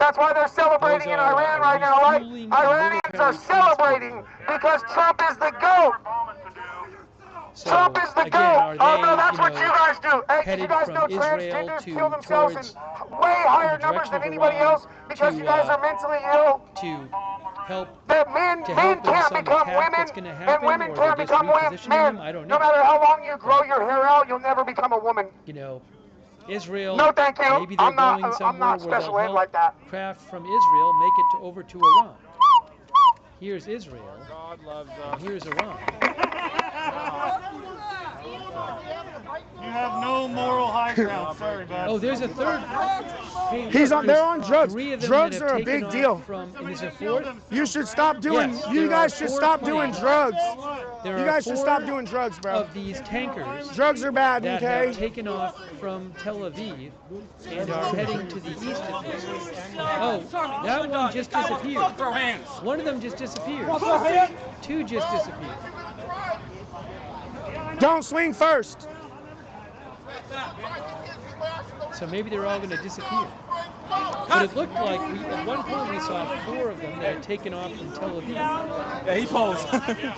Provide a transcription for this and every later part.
That's why they're celebrating in Iran right now, right? Iranians are celebrating because Trump is the GOAT. So, Trump is the again, GOAT. are Oh, they, no, that's what you guys do. Hey, did you headed guys from know Israel transgenders to kill themselves in towards way higher the numbers direction than of anybody Iran else because you guys are mentally ill? to help That men in can't some become attack women, that's going to and happen, women or can't they're just become repositioning men. them? I don't No know. matter how long you grow your hair out, you'll never become a woman. You know, Israel, No, thank you. maybe they're going somewhere I'm not where they'll special ed help like that. craft from Israel make it over to Iran. Here's Israel, and here's Iran. You have no moral high ground. Sorry, bud. Oh, there's a third. Hey, look, They're on drugs. three of them Drugs that have are a taken big off deal. From, and is there fourth? You should stop doing. Yes, You there guys are should four stop doing planes. drugs. There You are guys should four stop doing drugs, bro. of these tankers Drugs are bad, that okay? have taken off from Tel Aviv and are heading to the east of this. Oh, that one just disappeared. One of them just disappeared. Two just disappeared. Don't swing first. So maybe they're all going to disappear. But it looked like at one point we saw four of them that had taken off from Tel Aviv. Yeah, he posed.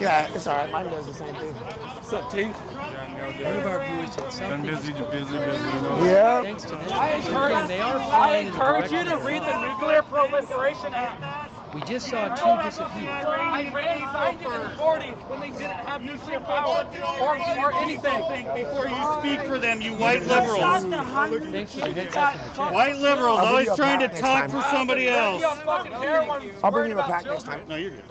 Yeah, it's all right. Mine does the same thing. What's up, Tink? One of our viewers said something. Busy. Yeah. Thanks to them. Again, they are flying in the direction you to of read the Iran. Nuclear Proliferation Act. We just saw two disappear. Iran signed it in the 40s when they didn't have nuclear power or anything. Before you speak for them, you white liberals. Thanks for the heads up in the chat. White liberals I'll bring always you a trying to pack next talk time. for somebody else. I'll bring you a pack next time. No, you're good.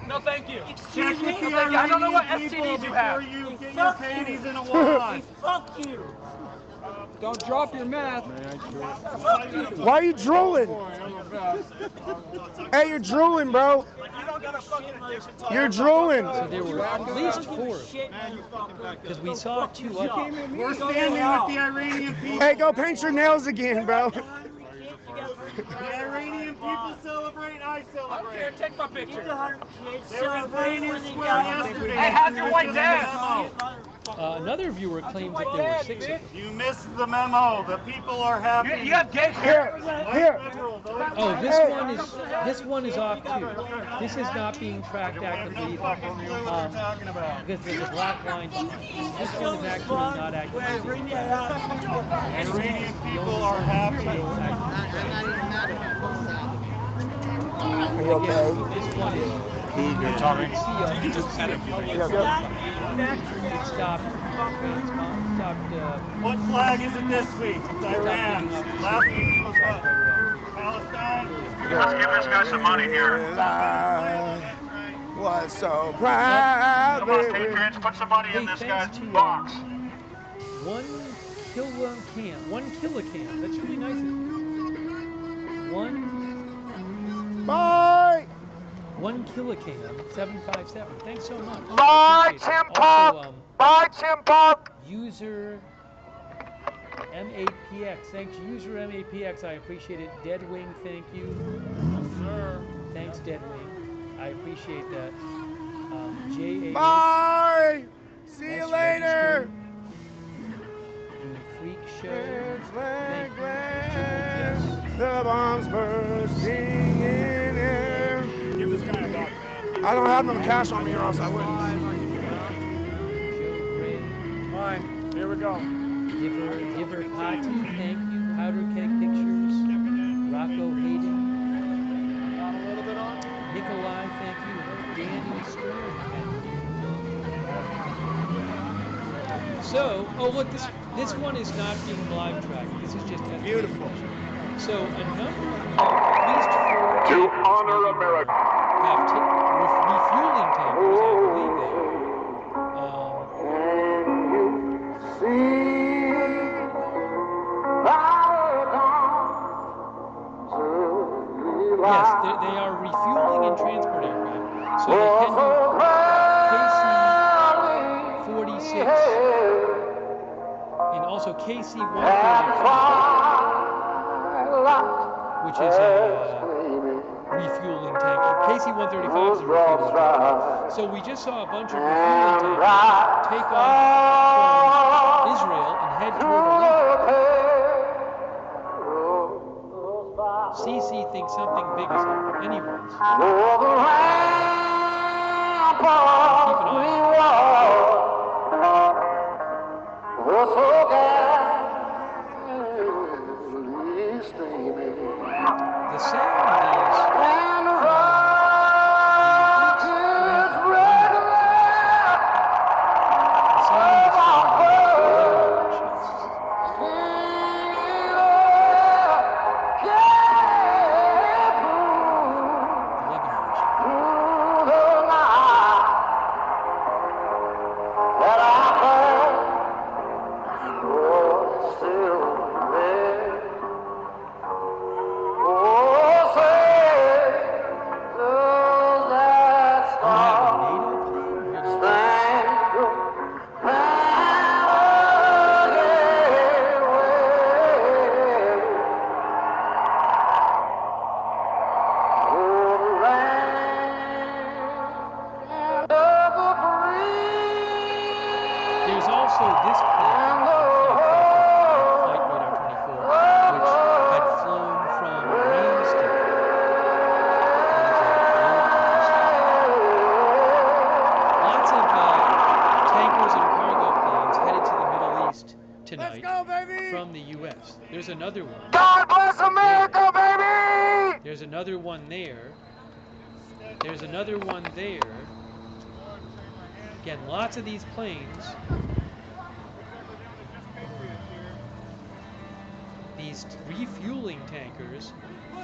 No, thank you. Check with the I don't know what Iranian people STDs you have. before you get your panties in a wad. Fuck you. Don't drop your mask. Why are you drooling? Hey, you're drooling, bro. You're drooling. So there were at least four. Because we saw two up. We're standing with the Iranian people. Hey, go paint your nails again, bro. The Iranian people celebrate, I celebrate. Here, take my picture. They were in Pioneer Square yesterday. Hey, have your white dad. Another viewer claims that there were six of them. You missed the memo. The people are happy. You have gay Here, here. Oh, this one is off too. This is not being tracked actively because there's a black line behind it. This one is actually not actively being tracked. Iranian people are happy. Are you okay? This one is. You're talking. You can just edit. It stopped. What flag is it this week? It's Iran. Last week was what? Palestine? Let's give this guy some money here. I was so proud. Come on, Patriots, put some money in this guy's box. One kilocam. That's really nice of you. One kilocam, 757. Thanks so much. Bye, Appreciate it. Tim Pop. Bye, Tim Pop. User M8PX. Thanks, User M8PX. I appreciate it. Deadwing, thank you. Sir. Thanks, Deadwing. I appreciate that. JA. Bye. See you later. Freak Show. Thank you. Glad, the bombs bursting in air. Give this guy a buck, man. I don't have no cash on me or else I wouldn't. Fine. Here we go. Giver Patti, thank you. Powder Keg Pictures. Rocco Hayden. Nikolai, thank you. Danny Stern, thank you. So, oh look, this one is not being live tracked. This is just beautiful. So a number, at least four To honor America. have refueling tankers, I believe they are. Yes, they are refueling and transport aircraft. So they can do KC-46 and also KC-135, which is a refueling tanker. KC-135 is a refueling tanker. So we just saw a bunch of refueling tankers take off from Israel and head toward Iran. CC thinks something big is happening. Anyways, keep an eye on it. The sound is There's another one. God bless America, baby! There's another one there. There's another one there. Again, lots of these planes. These refueling tankers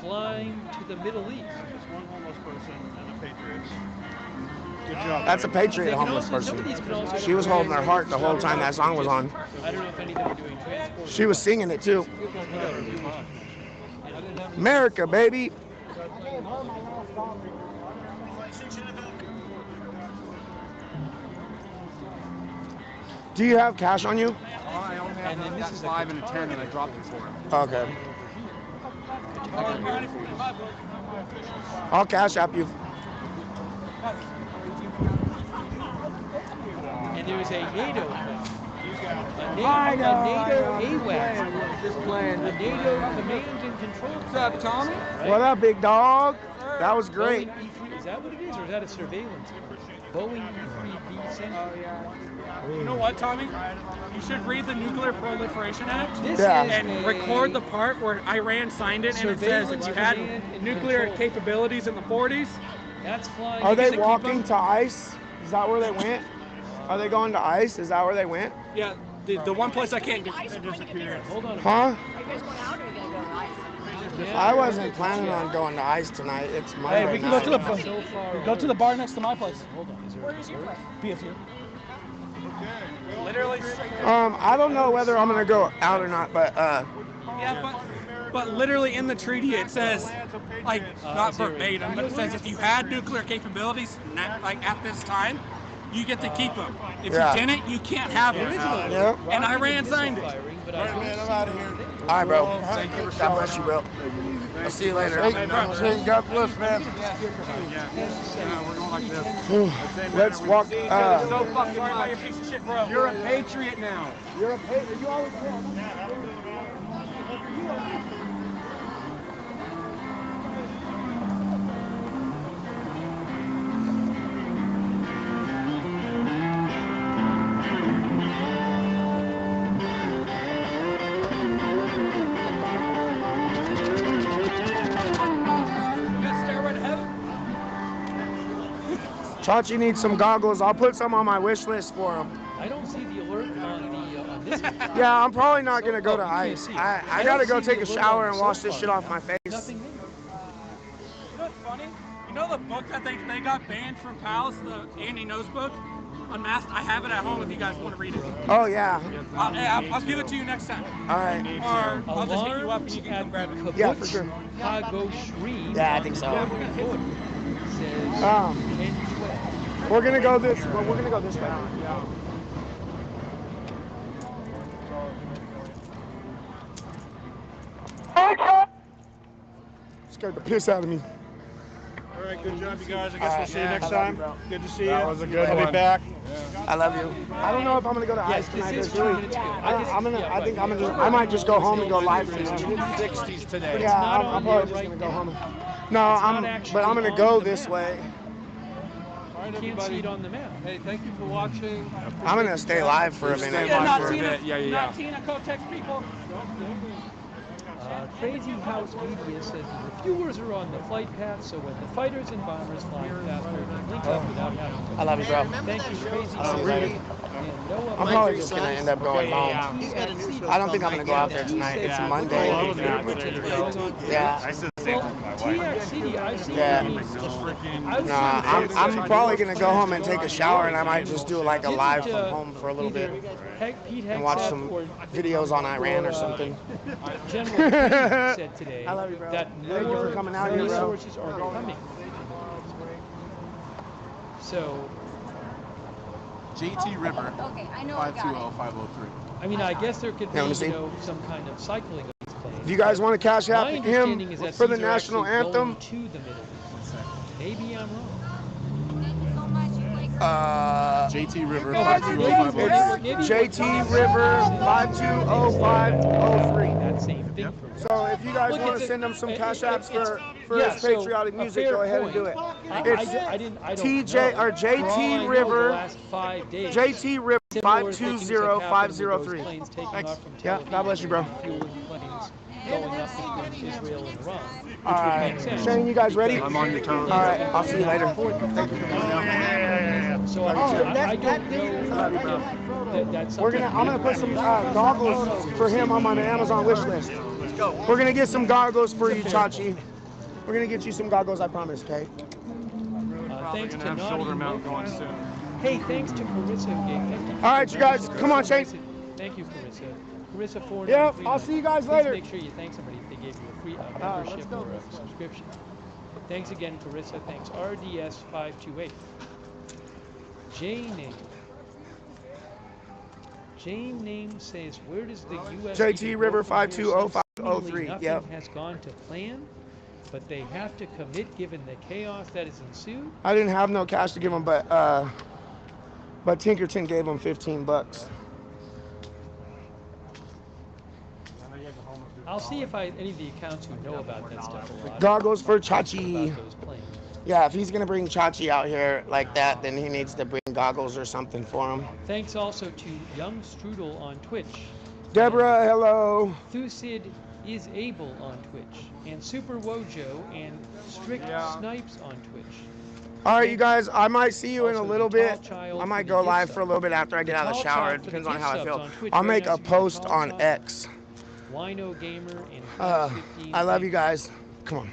flying to the Middle East. There's one homeless person and a Patriot. Good job. That's a Patriot homeless person. She was holding her heart the whole time that song was on. I don't know if any of them are doing transport. She was singing it too. America, baby. Do you have cash on you? I only have that 5 and a 10 and I dropped it for him. Okay. I'll cash app you. And there's a NATO AWACS, a NATO command and control. What's up, Tommy? Right? What up, big dog? That was great. Boeing E3, is that what it is, or is that a surveillance? Boeing E3B Center. You know what, Tommy? You should read the Nuclear Proliferation Act This Yeah. is and record the part where Iran signed it, and it says if you had nuclear capabilities in the 40s, That's flying. Are get they to keep walking them? to ICE? Is that where they went? Are they going to ICE? Is that where they went? yeah, the one place I can't get. Hold on a minute. Huh? Are you guys going out or are you going to go to ICE? I wasn't planning on going to ICE tonight. It's Monday Hey, we can go to the night. So far go to the bar next to my place. Hold on. Is there Where is your place? PFU. Literally. I don't know whether I'm gonna go out or not, but Yeah, but literally in the treaty it says, like, not verbatim, but it says if you had nuclear capabilities, like at this time, you get to keep them. If Yeah. you didn't, you can't have them. yeah. And Iran signed it. firing, but I don't I'm out of here. All right, bro. God bless you, bro. I'll see you later. God bless, man. We're going like this. Let's walk. So fucking sorry, you piece of shit, bro. You're a patriot now. You're a patriot. You always were. Chachi needs some goggles. I'll put some on my wish list for him. I don't see the alert on this. Yeah, I'm probably not gonna go to ICE. I gotta go take a shower and wash this shit off my face. Nothing there. You know what's funny? You know the book that they got banned from PALS, the Andy Knows book? Unmasked? I have it at home if you guys want to read it. Oh yeah. I'll give it to you next time. All right. Or I'll just hit you up and Alarms you can at come grab it. Kibbutz Yeah, for sure. Hagoshrim Yeah, I on think the so. Jordan border says 10-12. We're gonna go this. Well, we're gonna go this way. Scared the piss out of me. All right, good job, you guys. I guess we'll see you next I love time. you, bro. Good to see you. That was a good I'll one. be back. I love you. I don't know if I'm gonna go to Yes, ice this tonight. is There's 2 really- minutes ago. I think I'm gonna just. I might just go home and go live from there. 60s today. Yeah, not I'm on probably there just right gonna go now. home. No, not but actually I'm gonna on go the this map. way. You can't see it on the map. Hey, thank you for watching. I'm gonna stay live for a minute. Yeah, not longer. Tina. Yeah. Not Tina Kotex people. Crazy House Media says the reviewers are on the flight path, so when the fighters and bombers fly faster, they can link up without having to. I love you, bro. Thank you, Crazy I'll see you House. later. And Noah I'm probably just gonna end up going home. TLC. I don't think I'm gonna go out there tonight. It's Monday. Yeah. TXCD, I've seen Yeah. I've Nah, seen I'm probably gonna go home and take a shower, and I might just do like a live from home for a little either bit Pete and watch Hegseth some or videos on Iran or something. General Crazy said today I love you, bro. that Thank you for more coming out here, bro. resources are coming. So, JT River, Okay, I know I got it. 520-503. I mean, I guess there could be, Yeah, let me see. some kind of cycling of these planes. If you guys want to cash out My him understanding is that for the these are national actually going anthem, to the Middle East. Maybe I'm wrong. Thank you so much. JT River, it's 520-503. JT River 520503. That same thing for me. So if you guys Look, want it's to a- send him some cash it's- apps for yeah, his so patriotic a music, fair go ahead and point. do it. I It's don't TJ know. or For all I JT know, River, the last 5 days, JT River similar things have happened with those 520503. planes taking Thanks. off from Yeah, Tel God bless you, bro. Aviv, fueling planes going up between Israel and Iran. All right, Make sense. Shane, you guys ready? I'm on your toes. All right, I'll see you later. Thank you. So I don't know. That's I'm gonna put some goggles for him on my Amazon wish list. We're gonna get some goggles for you, Chachi. We're gonna get you some goggles, I promise, okay? Thanks to Naughty shoulder mount Nick. going soon. Hey, thanks to Carissa who gave 50. All right, you guys, come on, Shane. Thank you, Carissa. Carissa 493. Yep, I'll see you guys later. Please make sure you thank somebody if they gave you a free membership or a subscription. Thanks again, Carissa. Thanks, RDS528. Jane Name says, where does the U.S. JT River 520503. Nothing Yep. has gone to plan, but they have to commit given the chaos that has ensued. I didn't have no cash to give him, but Tinkerton gave him $15. I'll see if any of the accounts who know about that stuff a lot. Goggles for about Chachi. those planes. Yeah, if he's gonna bring Chachi out here like that, then he needs to bring goggles or something for him. Thanks also to Young Strudel on Twitch. Deborah, hello. Thucid is able on Twitch. And Super Wojo and Strict Snipes on Twitch. All right, you guys, I might see you in a Also, little the tall bit. child I for might the go gift live sub. for a little bit after I get out of the tall shower. child It for the depends on gift how I subs feel. on Twitch. I'll Very make nice a of you, post tall on child. X. Wino Gamer and I 15. love you guys. Come on.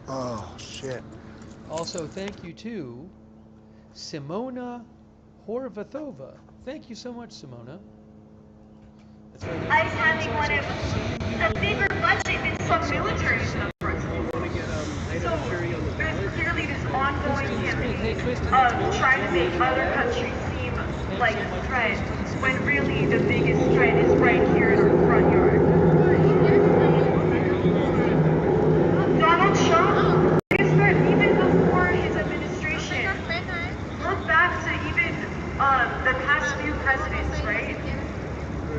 Oh, shit. Also, thank you to Simona Horvathova. Thank you so much, Simona. That's very nice. I was having one of the bigger budget than some military stuff. So there's clearly this ongoing campaign of trying to make other countries seem like a threat, when really the biggest threat is right here in our front yard. Donald Trump, biggest threat even before his administration. Look back to even the past few presidents, right?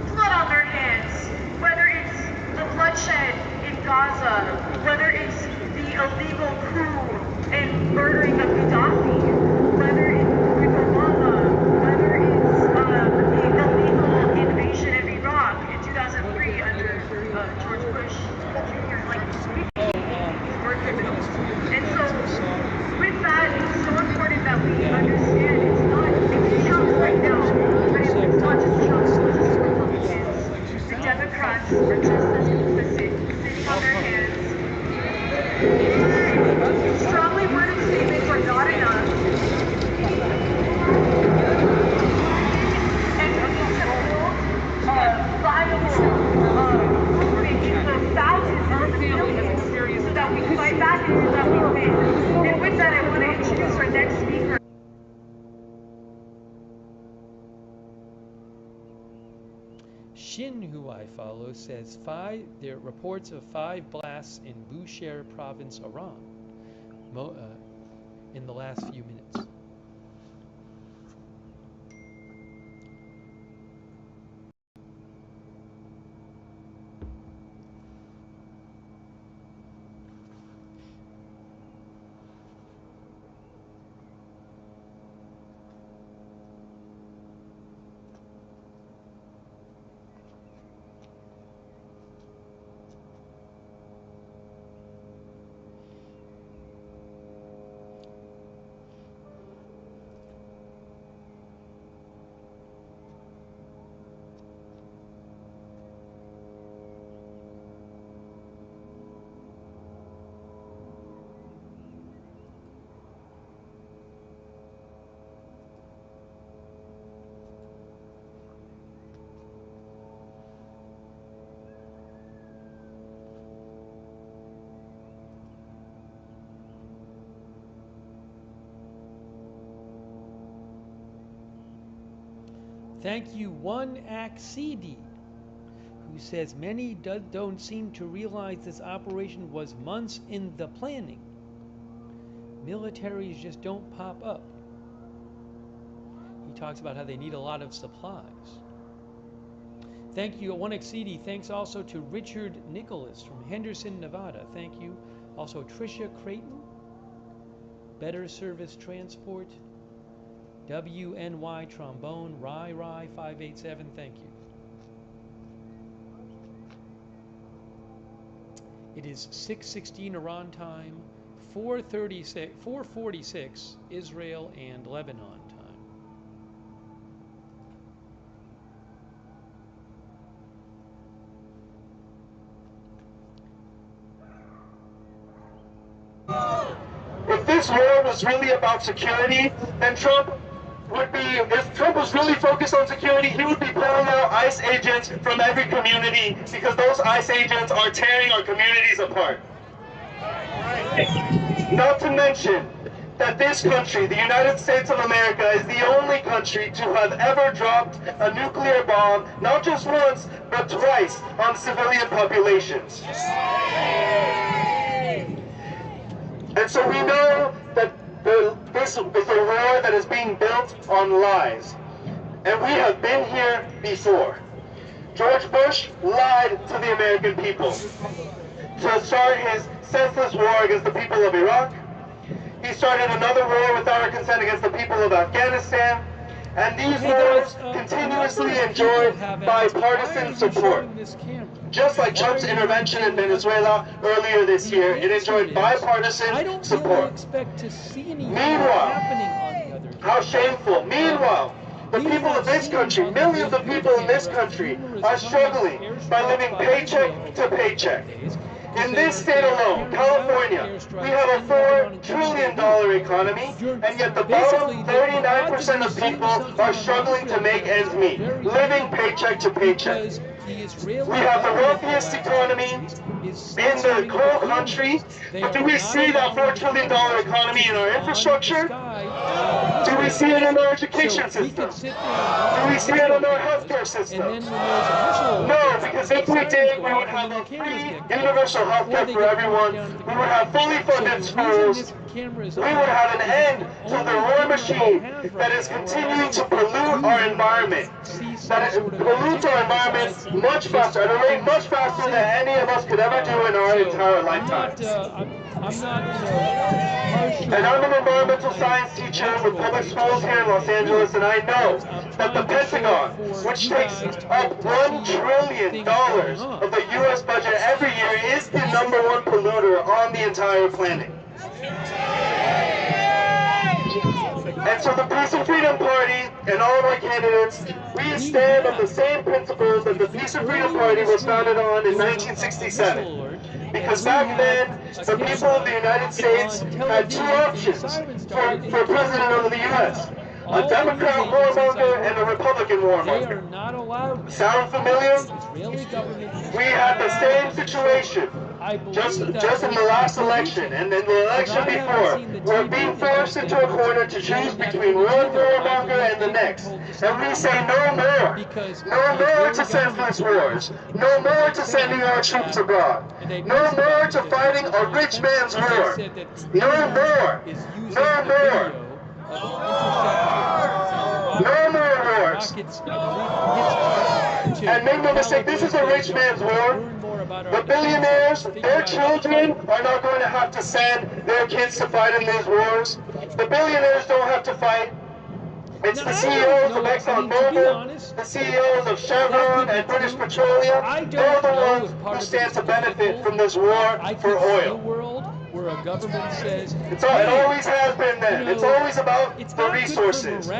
Blood on their hands, whether it's the bloodshed in Gaza, whether it's the illegal coup and murdering of Gaddafi, whether it's with Obama, whether it's the illegal invasion of Iraq in 2003 under George Bush Jr. Like, these were criminals. And so, with that, it's so important that we understand it's Trump right now, but it's not just Trump, it's not just Republicans. The Democrats are just as complicit, sitting on their hands. Strongly worded statements are not enough. And we need to build viable movement for thousands of millions so that we fight back and so that we win. And with that, I want to introduce our next speaker. Shin, who I follow, says there are reports of 5 blasts in Bushehr province, Iran, in the last few minutes. Thank you, One Axidi, who says many don't seem to realize this operation was months in the planning. Militaries just don't pop up. He talks about how they need a lot of supplies. Thank you, One Axidi. Thanks also to Richard Nicholas from Henderson, Nevada. Thank you. Also, Tricia Creighton, Better Service Transport, WNY Trombone, Rye 587, thank you. It is 6:16 Iran time, 4:46 Israel and Lebanon time. If this war was really about security, then if Trump was really focused on security, he would be pulling out ICE agents from every community, because those ICE agents are tearing our communities apart. Not to mention that this country, the United States of America, is the only country to have ever dropped a nuclear bomb, not just once, but twice, on civilian populations. And so we know that this is a war that is being built on lies. And we have been here before. George Bush lied to the American people to start his senseless war against the people of Iraq. He started another war without our consent against the people of Afghanistan. And these wars continuously enjoyed bipartisan support. Just like Trump's intervention in Venezuela earlier this year, it enjoyed bipartisan support. Meanwhile, how shameful. Meanwhile, the people of this country, millions of people in this country, are struggling by living paycheck to paycheck. In this state alone, California, we have a $4 trillion economy, and yet the bottom 39% of people are struggling to make ends meet, living paycheck to paycheck. We have the wealthiest economy in the whole country, but do we see that $4 trillion economy in our infrastructure? Do we see it in our education system? Do we see it in our healthcare system? No, because if we did, we would have a free universal healthcare for everyone. We would have fully funded schools. We would have an end to the war machine that is continuing to pollute our environment. That pollutes our environment much faster, at a rate much faster than any of us could ever do in our entire lifetimes. And I'm an environmental science teacher with public schools here in Los Angeles, and I know that the Pentagon, which takes up $1 trillion of the U.S. budget every year, is the #1 polluter on the entire planet. And so the Peace and Freedom Party and all of our candidates, we stand on the same principles that the Peace and Freedom Party was founded on in 1967. Because back then, the people of the United States had 2 options for president of the U.S. A Democrat warmonger and a Republican warmonger. Sound familiar? We had the same situation I believe just that in the last election and then the election before, we're being forced into a corner to choose between one warmonger and the next. And we say no more. No more to senseless wars. No more to sending our troops abroad. No more to fighting a rich man's war. No more. No more. No more wars. And make no mistake, this is a rich man's war. The billionaires, their children are not going to have to send their kids to fight in these wars. The billionaires don't have to fight. It's the CEOs of ExxonMobil, the CEOs of Chevron and British Petroleum. They're the ones who stand to benefit from this war for oil. Where a government says, it always has been then. It's always about the resources.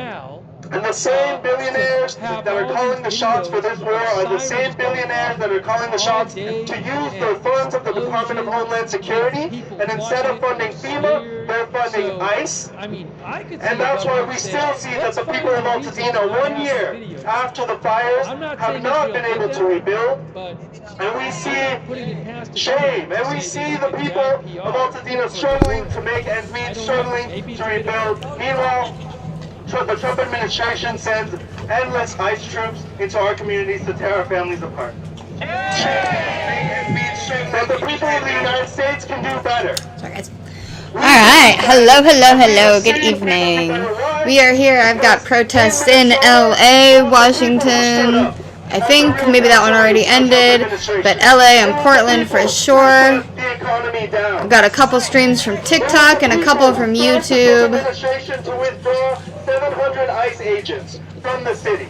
And the same billionaires that are calling the shots for this war are the same billionaires that are calling the shots to use the funds of the Department of Homeland Security, and instead of funding FEMA, they're funding ICE. And that's why we still see that the people of Altadena, 1 year after the fires, have not been able to rebuild. And we see shame, and we see the people of Altadena struggling to make ends meet, struggling to rebuild. Meanwhile, the Trump administration sends endless ICE troops into our communities to tear our families apart. And the people of the United States can do better. Sorry, guys. Alright, hello, good evening. We are here. I've got protests in LA, Washington. I think maybe that one already ended, but LA and Portland for sure. I've got a couple streams from TikTok and a couple from YouTube. 700 ICE agents from the city.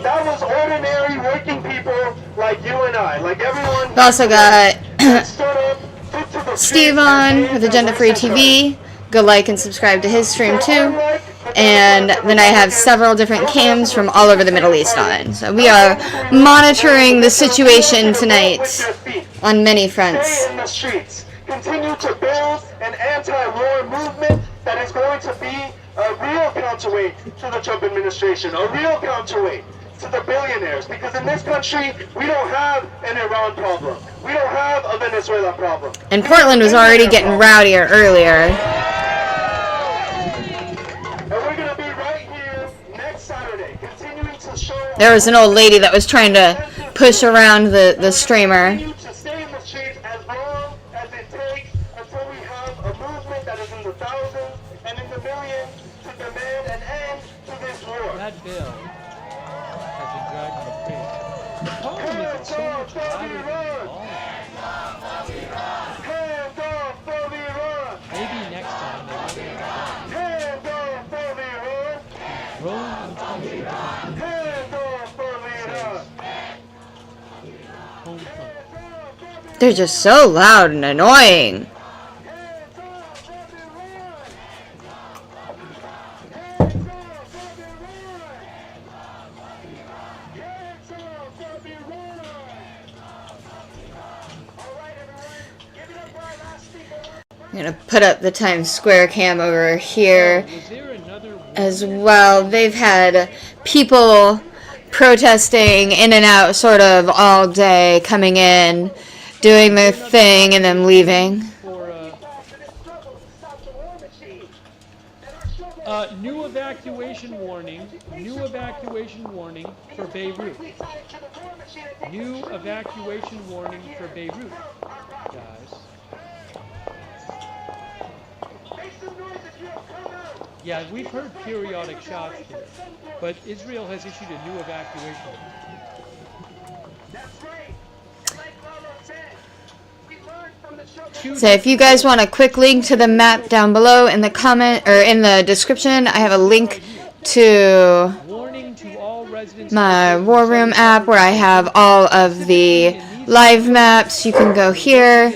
That was ordinary working people like you and I, like everyone. We've also got Steve on with Agenda Free TV. Go like and subscribe to his stream too. And then I have several different cams from all over the Middle East on. So we are monitoring the situation tonight on many fronts. Stay in the streets. Continue to build an anti-war movement that is going to be a real counterweight to the Trump administration, a real counterweight to the billionaires. Because in this country, we don't have an Iran problem. We don't have a Venezuela problem. And Portland was already getting rowdier earlier. And we're going to be right here next Saturday, continuing to show... There was an old lady that was trying to push around the streamer. ...to stay in the streets as long as it takes until we have a movement that is in the thousands and in the millions to demand an end to this war. That bill has been dragging the feet. The problem is it's so much louder than all. Hands off for Iran! Maybe next time they will get it. Hands off for Iran! Rolling intention Hands off for Iran! home front. They're just so loud and annoying. I'm gonna put up the Times Square cam over here as well. They've had people protesting in and out sort of all day, coming in, doing their thing, and then leaving. New evacuation warning for Beirut. New evacuation warning for Beirut, guys. Yeah, we've heard periodic shots here, but Israel has issued a new evacuation warning. So if you guys want a quick link to the map down below in the comment or in the description, I have a link to my War Room app where I have all of the live maps. You can go here,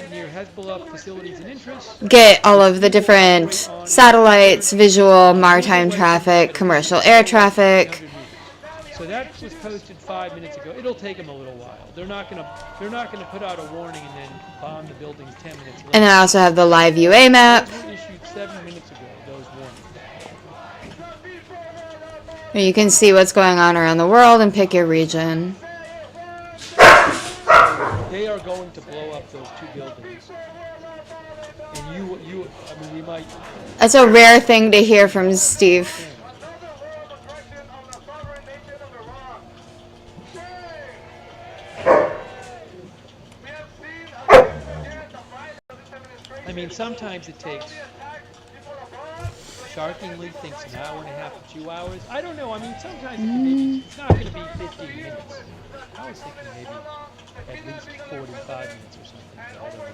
get all of the different satellites, visual, maritime traffic, commercial air traffic. So that was posted 5 minutes ago. It'll take them a little while. They're not gonna put out a warning and then bomb the buildings 10 minutes later. And then I also have the live UA map. Issued 7 minutes ago, those warnings. Where you can see what's going on around the world and pick your region. they are going to blow up those 2 buildings. And I mean, we might. That's a rare thing to hear from Steve. I mean, sometimes it takes, shockingly, thinks an hour and a half to 2 hours. I don't know. I mean, sometimes it can be, it's not going to be 15 minutes. I was thinking maybe at least 45 minutes or something. I don't know.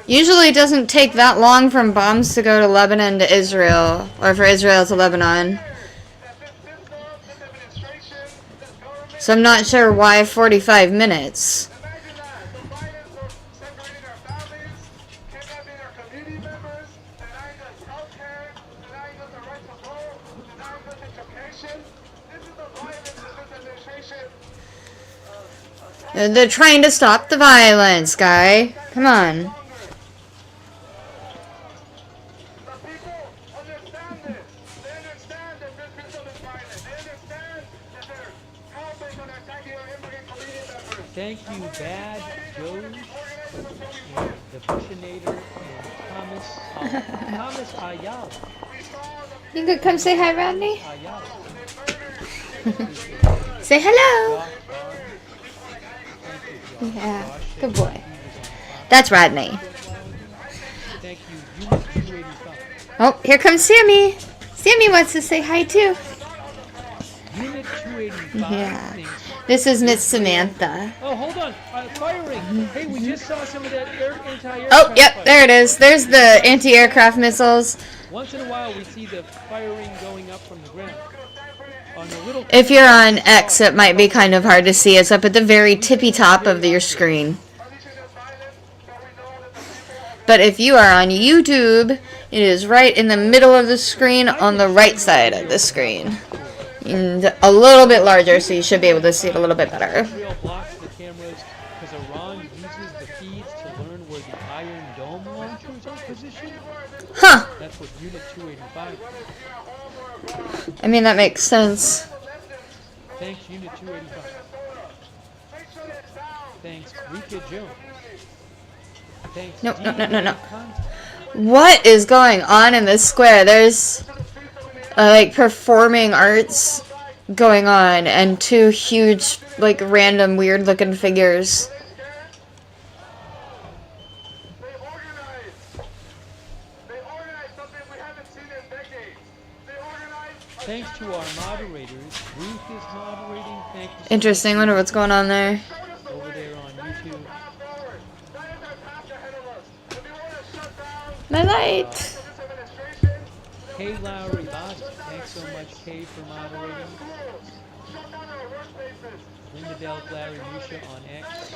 Usually it doesn't take that long from bombs to go to Lebanon to Israel, or for Israel to Lebanon. So I'm not sure why 45 minutes. They're trying to stop the violence, guy. Come on. Thank you, Bad Joe, and the Bushinator, and Thomas Ayala. You could come say hi, Rodney. Ayala. Say hello. Yeah, good boy. That's Rodney. Thank you, Unit 285. Oh, here comes Sammy. Sammy wants to say hi too. Unit 285. Yeah. thinks- This is Miss Samantha. Oh, hold on. Firing. Hey, we just saw some of that anti-aircraft. Oh, yep, fire. there it is. There's the anti-aircraft missiles. Once in a while, we see the firing going up from the ground. On the little If you're on X, it might be kind of hard to see. It's up at the very tippy top of your screen. But if you are on YouTube, it is right in the middle of the screen on the right side of the screen. And a little bit larger, so you should be able to see it a little bit better. Israel blocks the cameras because Iran uses the feeds to learn where the Iron Dome launchers are positioned. Huh. That's what Unit 285. I mean, that makes sense. Thanks, Unit 285. Thanks, Rika Jones. Thanks, No. D-Contact. What is going on in this square? There's like performing arts going on and 2 huge, like random weird looking figures. Thanks to our moderators. Ruth is moderating. Thank you so Interesting. much. Wonder what's going on there. Over there on YouTube. My light. Kay Lowry Boston. Thanks so much, Kay, for moderating. Linda Bell, Larry Musha on X.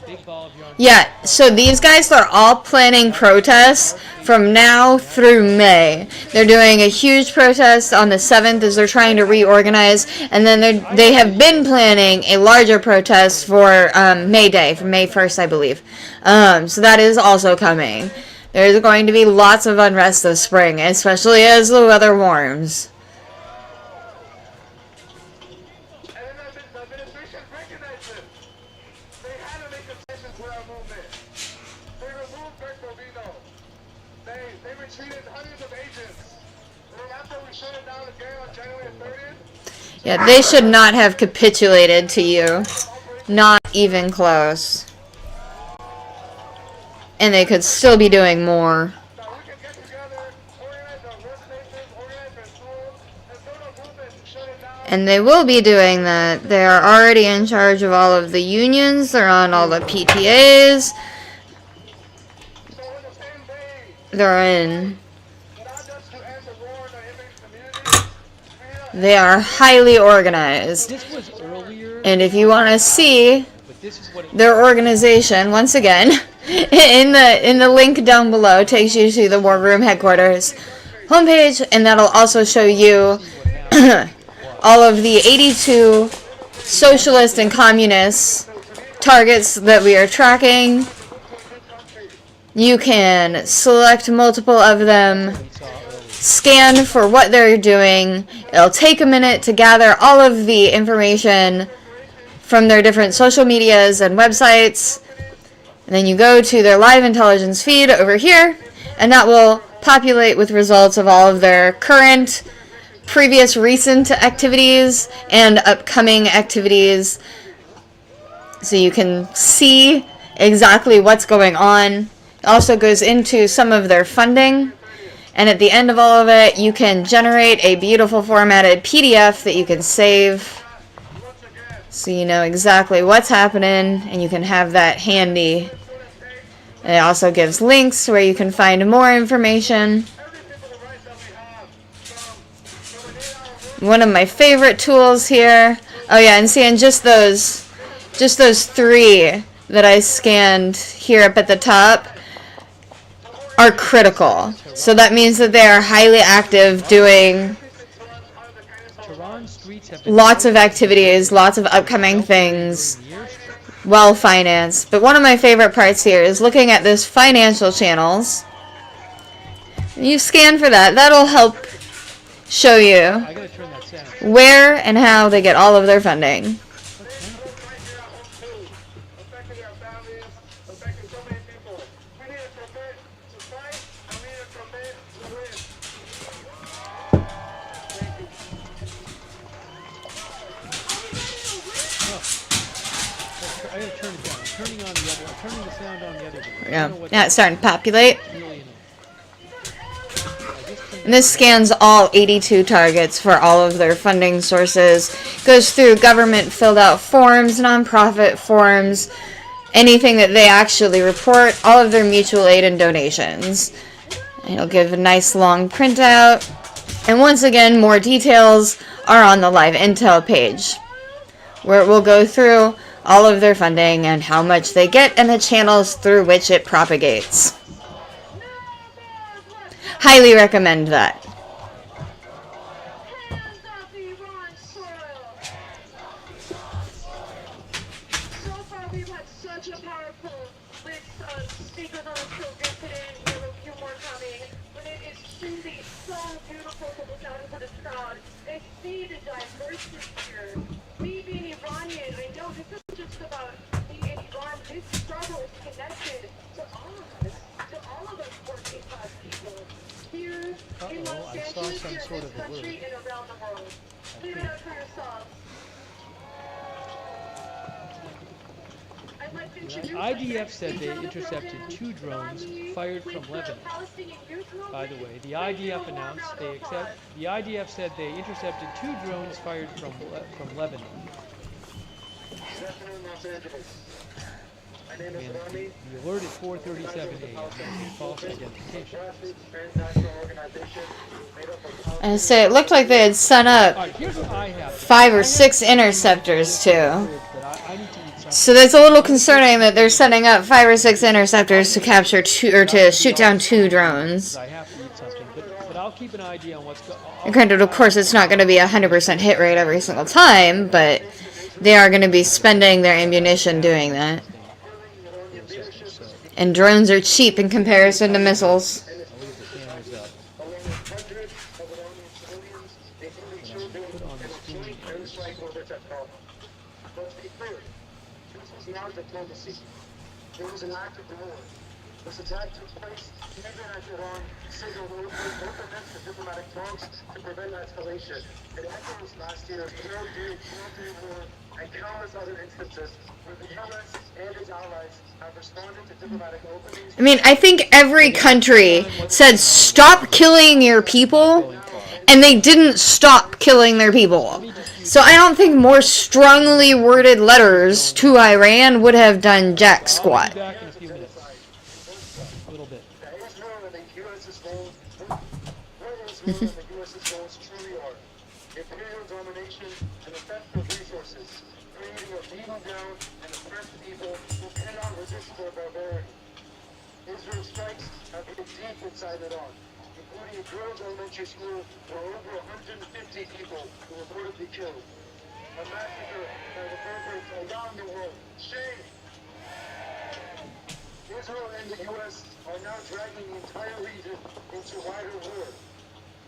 Big ball of yarn. Yeah, so these guys are all planning protests from now through May. They're doing a huge protest on the 7th as they're trying to reorganize, and then they have been planning a larger protest for May Day, for May 1st, I believe. So that is also coming. There's going to be lots of unrest this spring, especially as the weather warms. Yeah, they should not have capitulated to you. Not even close. And they could still be doing more. And they will be doing that. They are already in charge of all of the unions. They're on all the PTAs. They're in. They are highly organized. This was earlier. And if you want to see But this is what it their organization, once again, in the link down below, takes you to the War Room headquarters homepage, and that'll also show you all of the 82 socialist and communist targets that we are tracking. You can select multiple of them, scan for what they're doing. It'll take a minute to gather all of the information from their different social medias and websites. And then you go to their live intelligence feed over here, and that will populate with results of all of their current, previous, recent activities and upcoming activities. So you can see exactly what's going on. It also goes into some of their funding. And at the end of all of it, you can generate a beautiful formatted PDF that you can save. So you know exactly what's happening, and you can have that handy. And it also gives links where you can find more information. One of my favorite tools here. Oh yeah, and seeing just those 3 that I scanned here up at the top are critical. So that means that they are highly active, doing lots of activities, lots of upcoming things, well financed. But one of my favorite parts here is looking at this financial channels. You scan for that. That'll help show you where and how they get all of their funding. Yeah, it's starting to populate. And this scans all 82 targets for all of their funding sources. Goes through government filled out forms, nonprofit forms, anything that they actually report, all of their mutual aid and donations. And it'll give a nice long printout. And once again, more details are on the Live Intel page, where it will go through all of their funding and how much they get and the channels through which it propagates. Highly recommend that. IDF said they intercepted 2 drones fired from Lebanon. By the way, the IDF announced the IDF said they intercepted 2 drones fired from Lebanon. And the alert at 4:37 a.m. false identification. And so it looked like they had sent up 5 or 6 interceptors too. So that's a little concerning that they're setting up 5 or 6 interceptors to capture 2 or to shoot down 2 drones. But I'll keep an idea on what's going on. And granted, of course, it's not going to be a 100% hit rate every single time, but they are going to be spending their ammunition doing that. And drones are cheap in comparison to missiles. It was an act of war. This attack took place even as Iran signaled openness to diplomatic talks to prevent escalation. It echoes last year's World War and countless other instances where the U.S. and its allies have responded to diplomatic openings. I mean, I think every country said, stop killing your people, and they didn't stop killing their people. So I don't think more strongly worded letters to Iran would have done jack squat. Israel's strikes have been deep inside Iran, including a girls' elementary school where over 150 people were reportedly killed. A massacre that reverberates around the world. Shame! Israel and the U.S. are now dragging the entire region into wider war.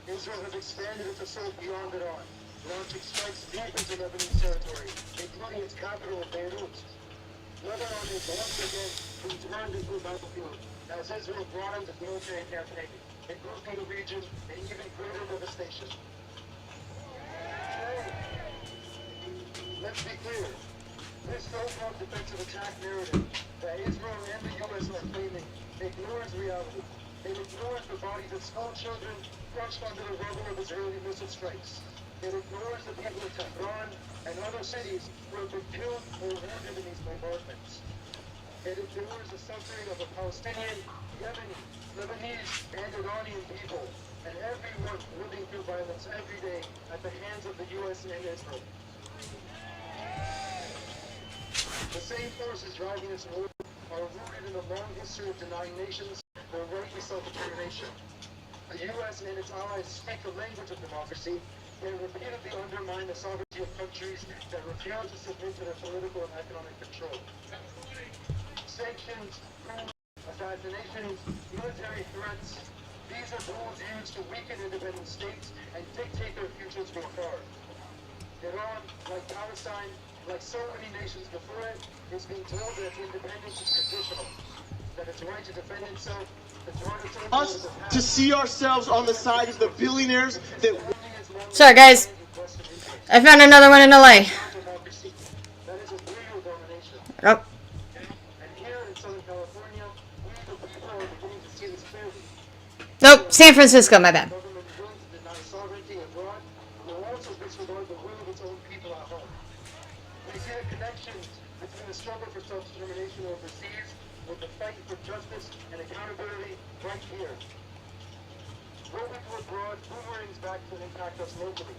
Israel has expanded its assault beyond Iran. launching strikes deep into Lebanese territory, including its capital of Beirut. Lebanon is once again being turned into a battlefield as Israel broadens its military campaign, engulfing the region in even greater devastation. Let's be clear. This so-called defensive attack narrative that Israel and the U.S. are claiming ignores reality. It ignores the bodies of small children crushed under the rubble of Israeli missile strikes. It ignores the people of Tehran and other cities who have been killed or wounded in these bombardments. It ignores the suffering of the Palestinian, Yemeni, Lebanese, and Iranian people, and everyone living through violence every day at the hands of the U.S. and Israel. The same forces driving this war are rooted in a long history of denying nations their right to self-determination. The U.S. and its allies speak the language of democracy and repeatedly undermine the sovereignty of countries that refuse to submit to their political and economic control. Sanctions, coups, assassinations, military threats, these are tools used to weaken independent states and dictate their futures from afar. Iran, like Palestine, like so many nations before it, is being told that its independence is conditional, that its right to defend itself, us to see ourselves on the side of the billionaires that... Sorry guys, I found another one in LA. Oh. Nope, San Francisco, my bad. Struggle for self-determination overseas with the fight for justice and accountability right here. Moving to abroad boomerangs back to impact us locally.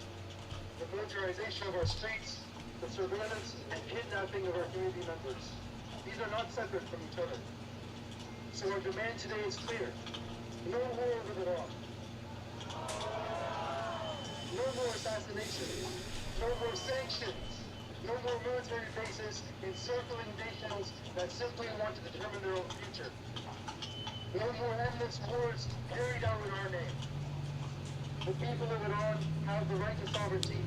The militarization of our streets, the surveillance and kidnapping of our community members. These are not separate from each other. So our demand today is clear. No war over the law. No more assassinations. No more sanctions. No more military bases encircling nations that simply want to determine their own future. No more endless wars carried out in our name. The people of Iran have the right to sovereignty.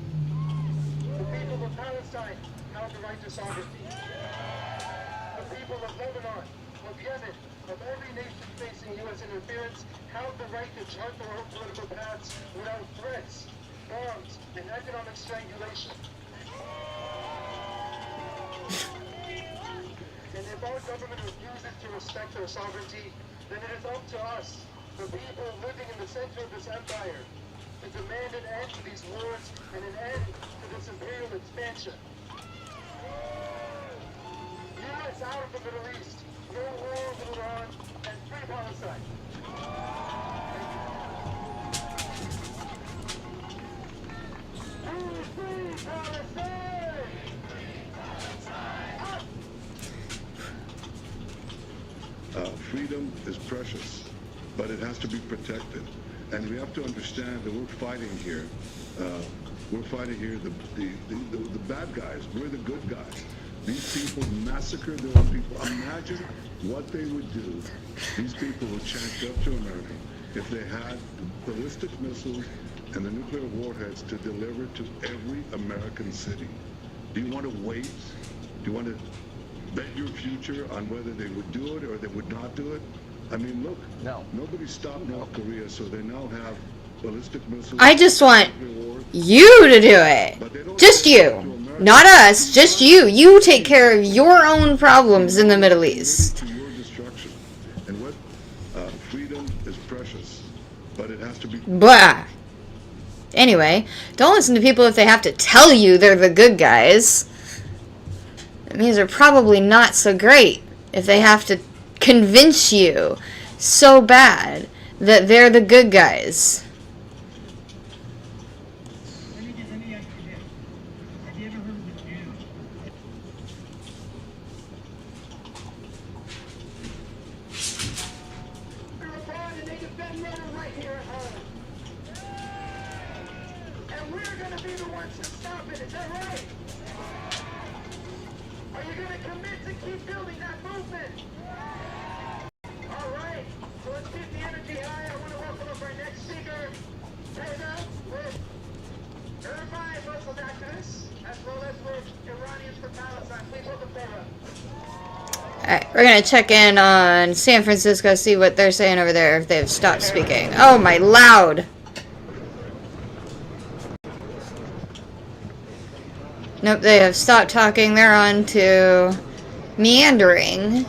The people of Palestine have the right to sovereignty. The people of Lebanon, of Yemen, of every nation facing U.S. interference have the right to chart their own political paths without threats, bombs, and economic strangulation. And if our government refuses to respect their sovereignty, then it is up to us, the people living in the center of this empire, to demand an end to these wars and an end to this imperial expansion. U.S. out of the Middle East, no war with Iran, and free Palestine. Free Palestine! Freedom is precious, but it has to be protected. And we have to understand that we're fighting here. We're fighting here the bad guys. We're the good guys. These people massacre their own people. Imagine what they would do, these people who chanced up to America, if they had ballistic missiles and the nuclear warheads to deliver to every American city. Do you want to wait? Do you want to bet your future on whether they would do it or they would not do it? I mean, look, nobody stopped North Korea, so they now have ballistic missiles. I just want you to do it. Just you. Not us, just you. You take care of your own problems in the Middle East. To your destruction. And what freedom is precious, but it has to be... Blah. Anyway, don't listen to people if they have to tell you they're the good guys. It means they're probably not so great if they have to convince you so bad that they're the good guys. And we're going to be the ones to stop it, is that right? Are you going to commit to keep building that movement? All right, so let's keep the energy high. I want to welcome up our next speaker, Taylor with Irvine Alright, we're gonna check in on San Francisco, see what they're saying over there, if they've stopped speaking. Oh my loud! Nope, they have stopped talking. They're on to meandering.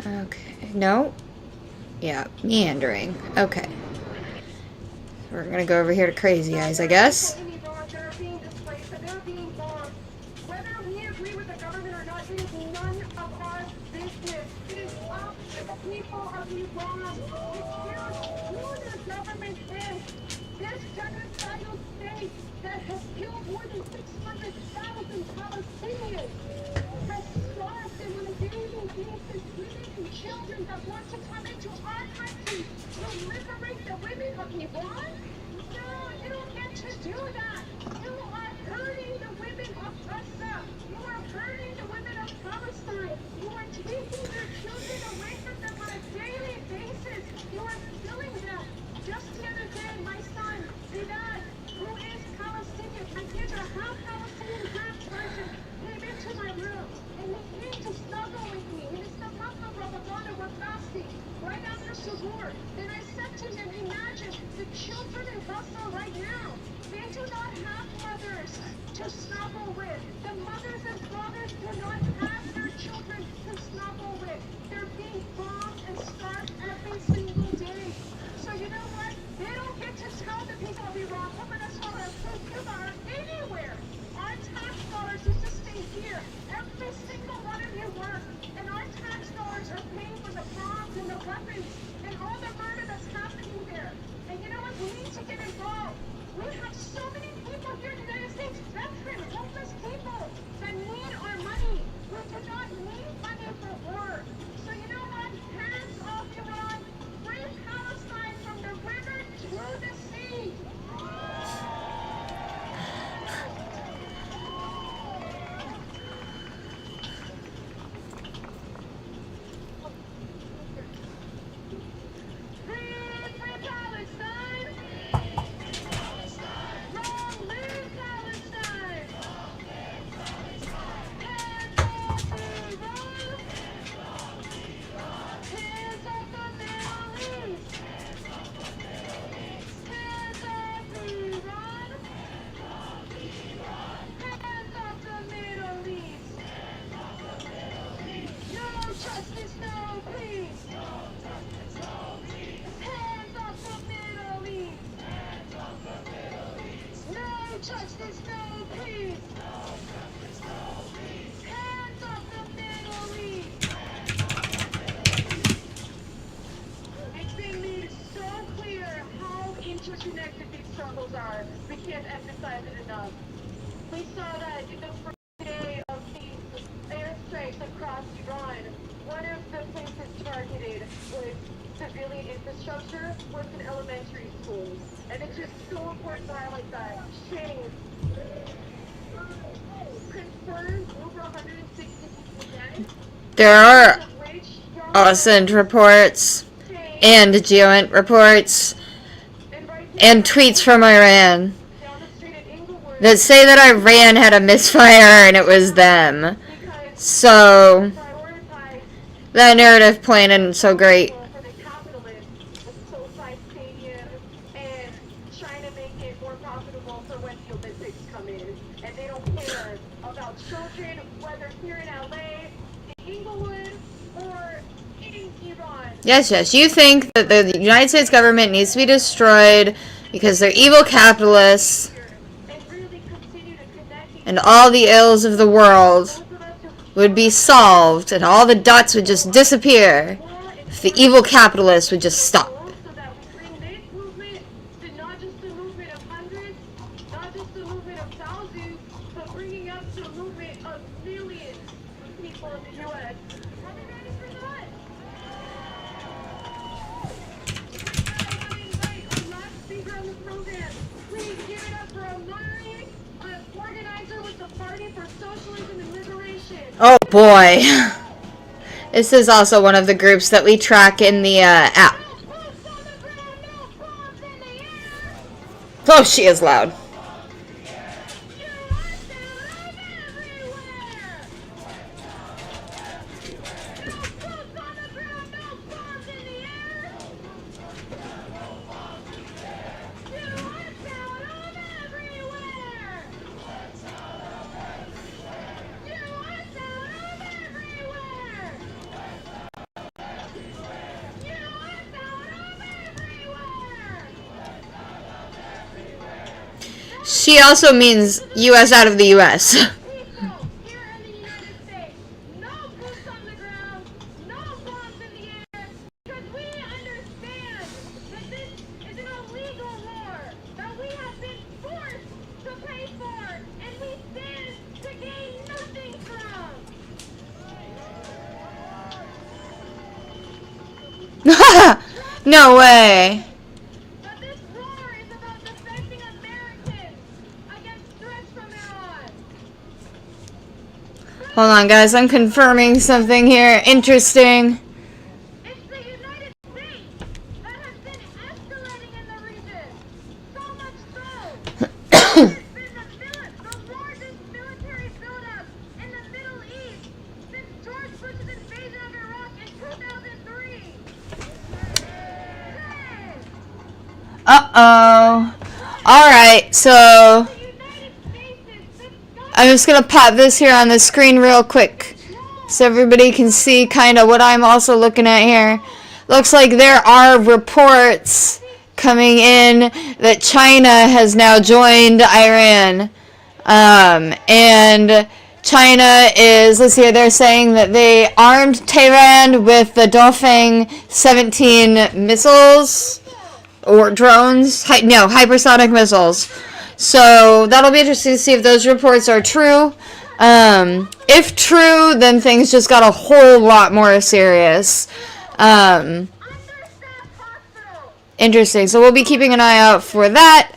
Okay, no? Yeah, meandering. Okay. We're gonna go over here to Crazy Eyes, I guess. Children that want to come into our country to liberate the women of Iran? No, you don't get to do that. You are hurting the women of Gaza. You are hurting the women of Palestine. You are taking their children away from them on a daily basis. You are killing them. Just the other day, my son, Ziad, who is Palestinian, my kids are half Palestinian, half Persian, came into my room and he came to snuggle with me. And it's the month of Ramadan, we're fasting right after Suhoor. And I said to him, imagine the children in Gaza right now. They do not have mothers to snuggle with. The mothers and fathers do not have their children to snuggle with. They're being bombed and starved every single day. So you know what? They don't get to tell the people of Iran, anywhere. Our tax dollars used to stay here. Every single one of you work. And our tax dollars are paying for the bombs and the weapons and all the murder that's happening there. And you know what? We need to get involved. We have so many people here in the United States, veteran, homeless people that need our money. We do not need money for war. So you know what? Hands off Iran. Free Palestine from the river to the sea. Justice, no peace! Hands off the Middle East! It's been made so clear how interconnected these struggles are. We can't emphasize it enough. We saw that in the first day of these airstrikes across Iran. One of the places targeted was civilian infrastructure, was an elementary school. And it's just so important to highlight that. Shame. Confirmed over 160 people dead. There are Ascend reports and Geoint reports and tweets from Iran that say that Iran had a misfire and it was them. So that narrative playing isn't so great. Yes, you think that the United States government needs to be destroyed because they're evil capitalists and all the ills of the world would be solved and all the dots would just disappear if the evil capitalists would just stop. Oh boy. This is also one of the groups that we track in the app. Oh, she is loud. She also means U.S. out of the U.S. No way. Hold on, guys. I'm confirming something here. Interesting. It's the United States that has been escalating in the region. So much so. It's been the largest military buildup in the Middle East since George Bush's invasion of Iraq in 2003. Uh-oh. Alright, so I'm just gonna pop this here on the screen real quick so everybody can see kind of what I'm also looking at here. Looks like there are reports coming in that China has now joined Iran. And China is, let's see here, they're saying that they armed Tehran with the Dongfeng 17 missiles. Or drones? No, hypersonic missiles. So that'll be interesting to see if those reports are true. If true, then things just got a whole lot more serious. Interesting. So we'll be keeping an eye out for that.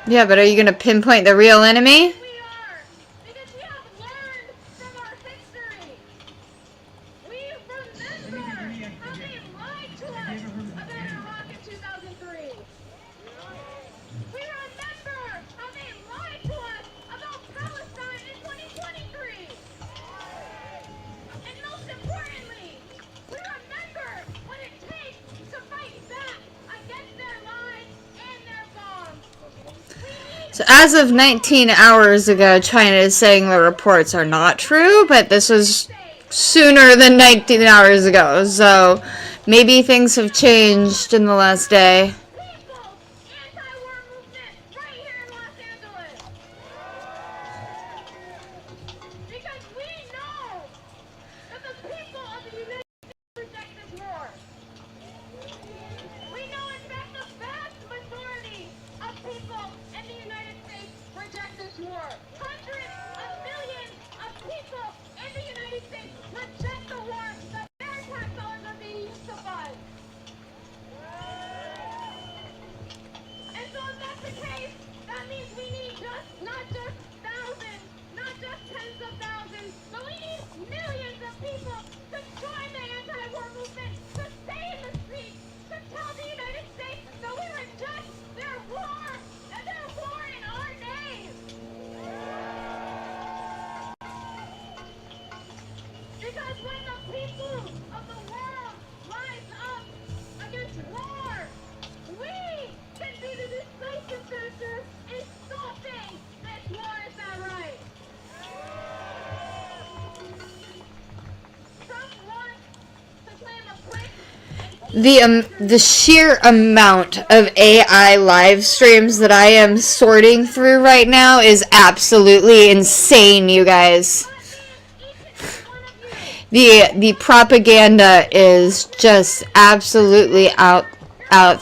Yeah, but are you going to pinpoint the real enemy? So as of 19 hours ago, China is saying the reports are not true, but this was sooner than 19 hours ago, so maybe things have changed in the last day. We know, in fact, the vast majority Because when the people of the world rise up against war, we can be the decisive factor in stopping this war. Is that right? Trump wants to claim a quick The sheer amount of AI live streams that I am sorting through right now is absolutely insane, you guys. The propaganda is just absolutely out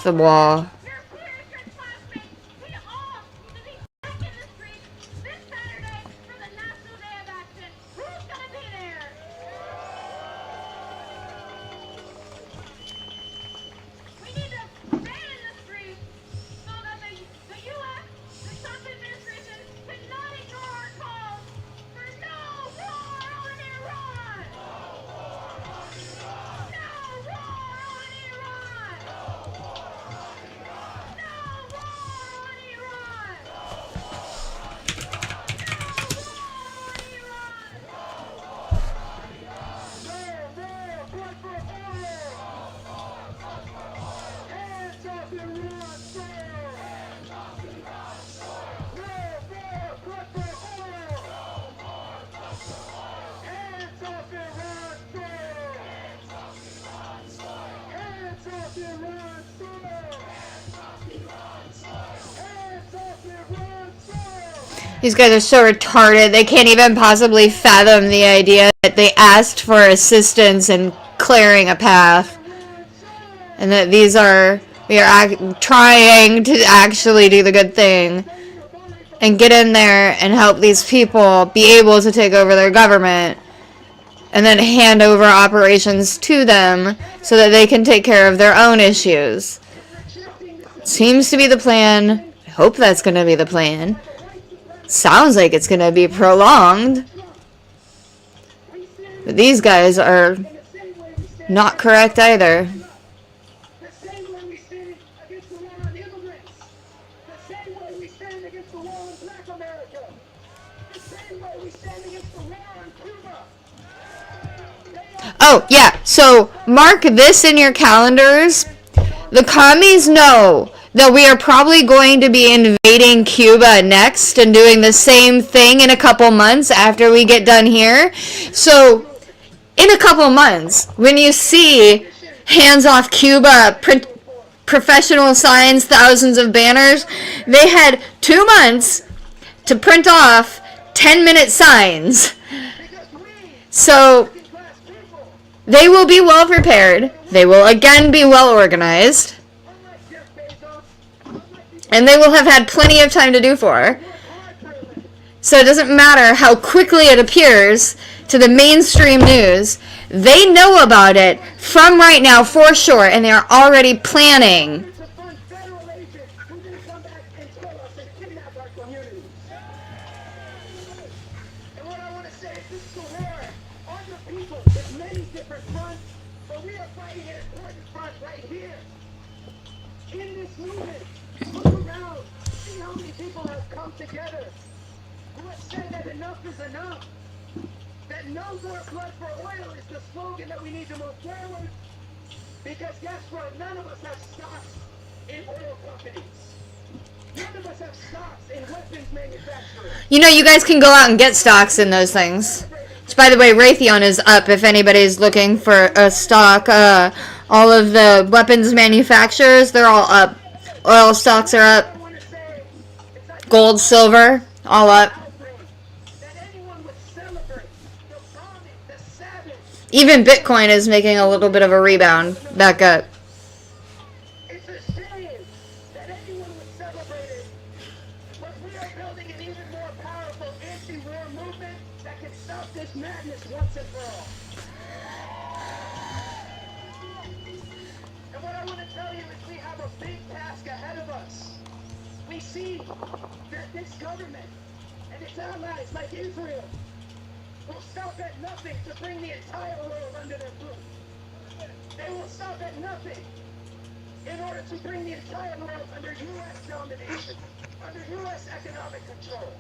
the wall. These guys are so retarded, they can't even possibly fathom the idea that they asked for assistance in clearing a path. And that we are trying to actually do the good thing. And get in there and help these people be able to take over their government. And then hand over operations to them so that they can take care of their own issues. Seems to be the plan. I hope that's going to be the plan. Sounds like it's going to be prolonged. But these guys are not correct either. Oh, yeah, so mark this in your calendars. The commies know that we are probably going to be invading Cuba next and doing the same thing in a couple months after we get done here. So, in a couple months, when you see hands off Cuba, professional signs, thousands of banners, they had 2 months to print off 10-minute signs. So, they will be well prepared. They will again be well organized. And they will have had plenty of time to do for. So it doesn't matter how quickly it appears to the mainstream news. They know about it from right now for sure, and they are already planning. Together, who have said that enough is enough, that no more blood for oil is the slogan that we need to move forward, because guess what, none of us have stocks in oil companies, none of us have stocks in weapons manufacturers. You know, you guys can go out and get stocks in those things. Which, by the way, Raytheon is up if anybody's looking for a stock. All of the weapons manufacturers, they're all up. Oil stocks are up. Gold, silver, all up. Even Bitcoin is making a little bit of a rebound back up. It's a shame that anyone would celebrate it, but we are building an even more powerful anti-war movement that can stop this madness once and for all. And what I want to tell you is we have a big task ahead of us. We see that this government and its allies like Israel will stop at nothing to bring the entire world under their roof. They will stop at nothing in order to bring the entire world under U.S. domination, under U.S. economic control.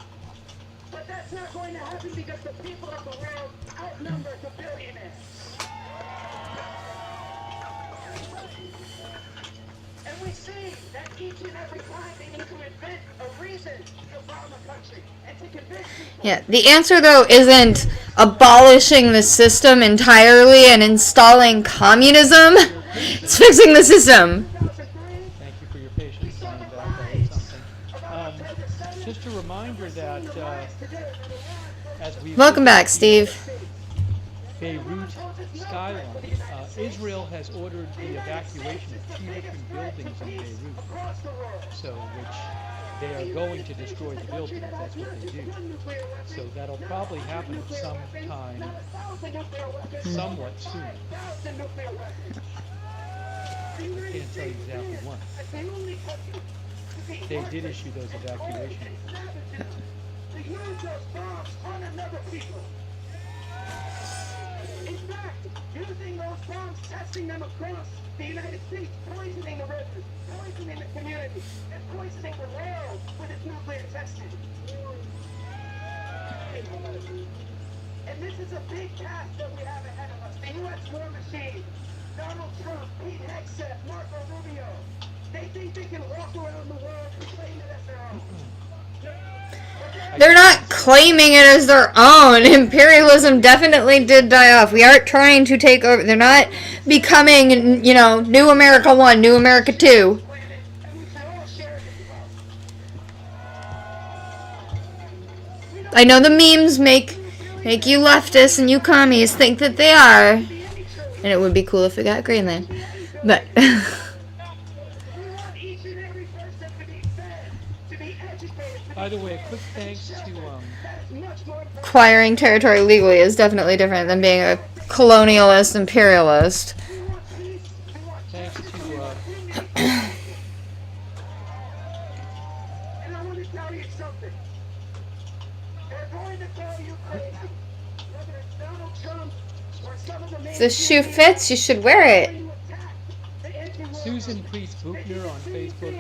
But that's not going to happen because the people of the world outnumber the billionaires. Yeah, the answer though isn't abolishing the system entirely and installing communism. It's fixing the system. Thank you for your patience. And, that is something. Just a reminder that as we Welcome back, Steve. Beirut skyline, Israel has ordered the evacuation of 2 different buildings in Beirut. So, which they are going to destroy the buildings. That's what they do. So that'll probably happen sometime, somewhat soon. I can't tell you exactly when. They did issue those evacuation In fact, using those bombs, testing them across the United States, poisoning the rivers, poisoning the community, and poisoning the world with its nuclear testing. And this is a big task that we have ahead of us. The U.S. war machine, Donald Trump, Pete Hegseth, Marco Rubio, they think they can walk around the world and claim it as their own. They're not claiming it as their own. Imperialism definitely did die off. We aren't trying to take over. They're not becoming, you know, New America 1, New America 2. I know the memes make you leftists and you commies think that they are. And it would be cool if we got Greenland. But... By the way, a quick thanks to acquiring territory legally is definitely different than being a colonialist imperialist. thanks to And I want to tell you something. They're going to call you crazy. Whether it's Donald Trump or some of the If the shoe fits, you should wear it. Susan Priest Buchner on Facebook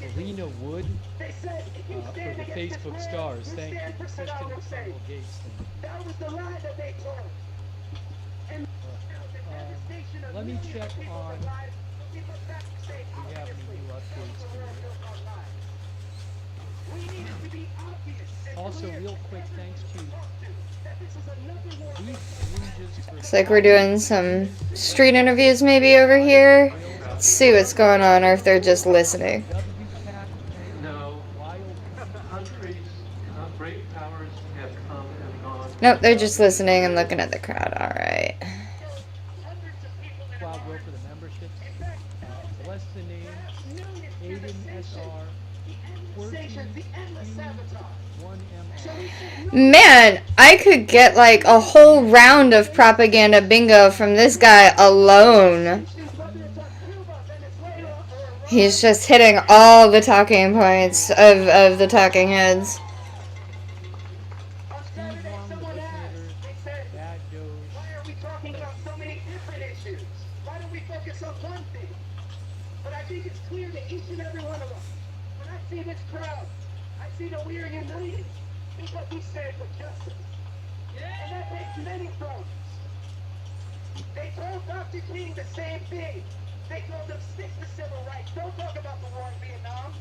and Lena Wood for the Facebook stars. Thank you, Kristen McDonald Gates. That was the lie that they told. And let me check on. We have any new updates here. Also, real quick, thanks to Looks like we're doing some street interviews maybe over here. Let's see what's going on, or if they're just listening. Nope, they're just listening and looking at the crowd. Alright. Cloud Row for the memberships. Bless the name. Aiden SR. Man, I could get like a whole round of propaganda bingo from this guy alone. He's just hitting all the talking points of the talking heads. They told Dr. King the same thing. They told him stick to civil rights. Don't talk about the war in Vietnam.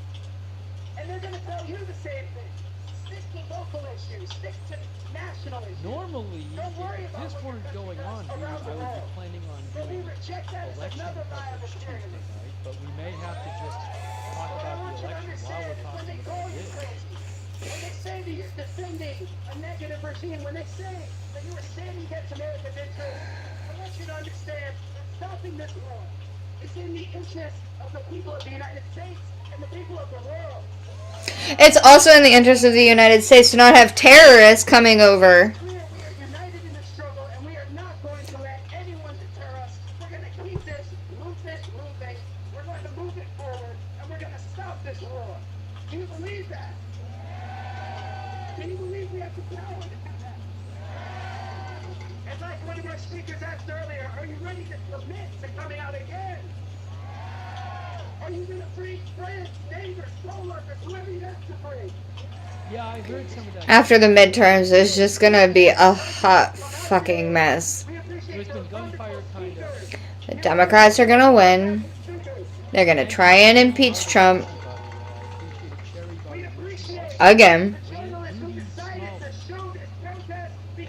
And they're going to tell you the same thing. Stick to local issues. Stick to national issues. Normally, if this weren't going on, I would be planning on doing election coverage Tuesday night, but we may have to just talk about the election while we're talking about this. When they say that you're defending a negative regime, when they say that you are standing against America's interests, I want you to understand that stopping this war is in the interest of the people of the United States and the people of the world. It's also in the interest of the United States to not have terrorists coming over. We are united in the struggle, and we are not going to let anyone deter us. We're going to keep this movement moving. We're going to move it forward, and we're going to stop this war. Do you believe that? Do you believe we have the power to do that? And like one of our speakers asked earlier, are you ready to commit to coming out again? Are you going to free friends, neighbors, co-workers, whoever you have to free? Yeah, I heard some of that. After the midterms, it's just gonna be a hot fucking mess. There's been gunfire kind of. The Democrats are gonna win. They're gonna try and impeach Trump again.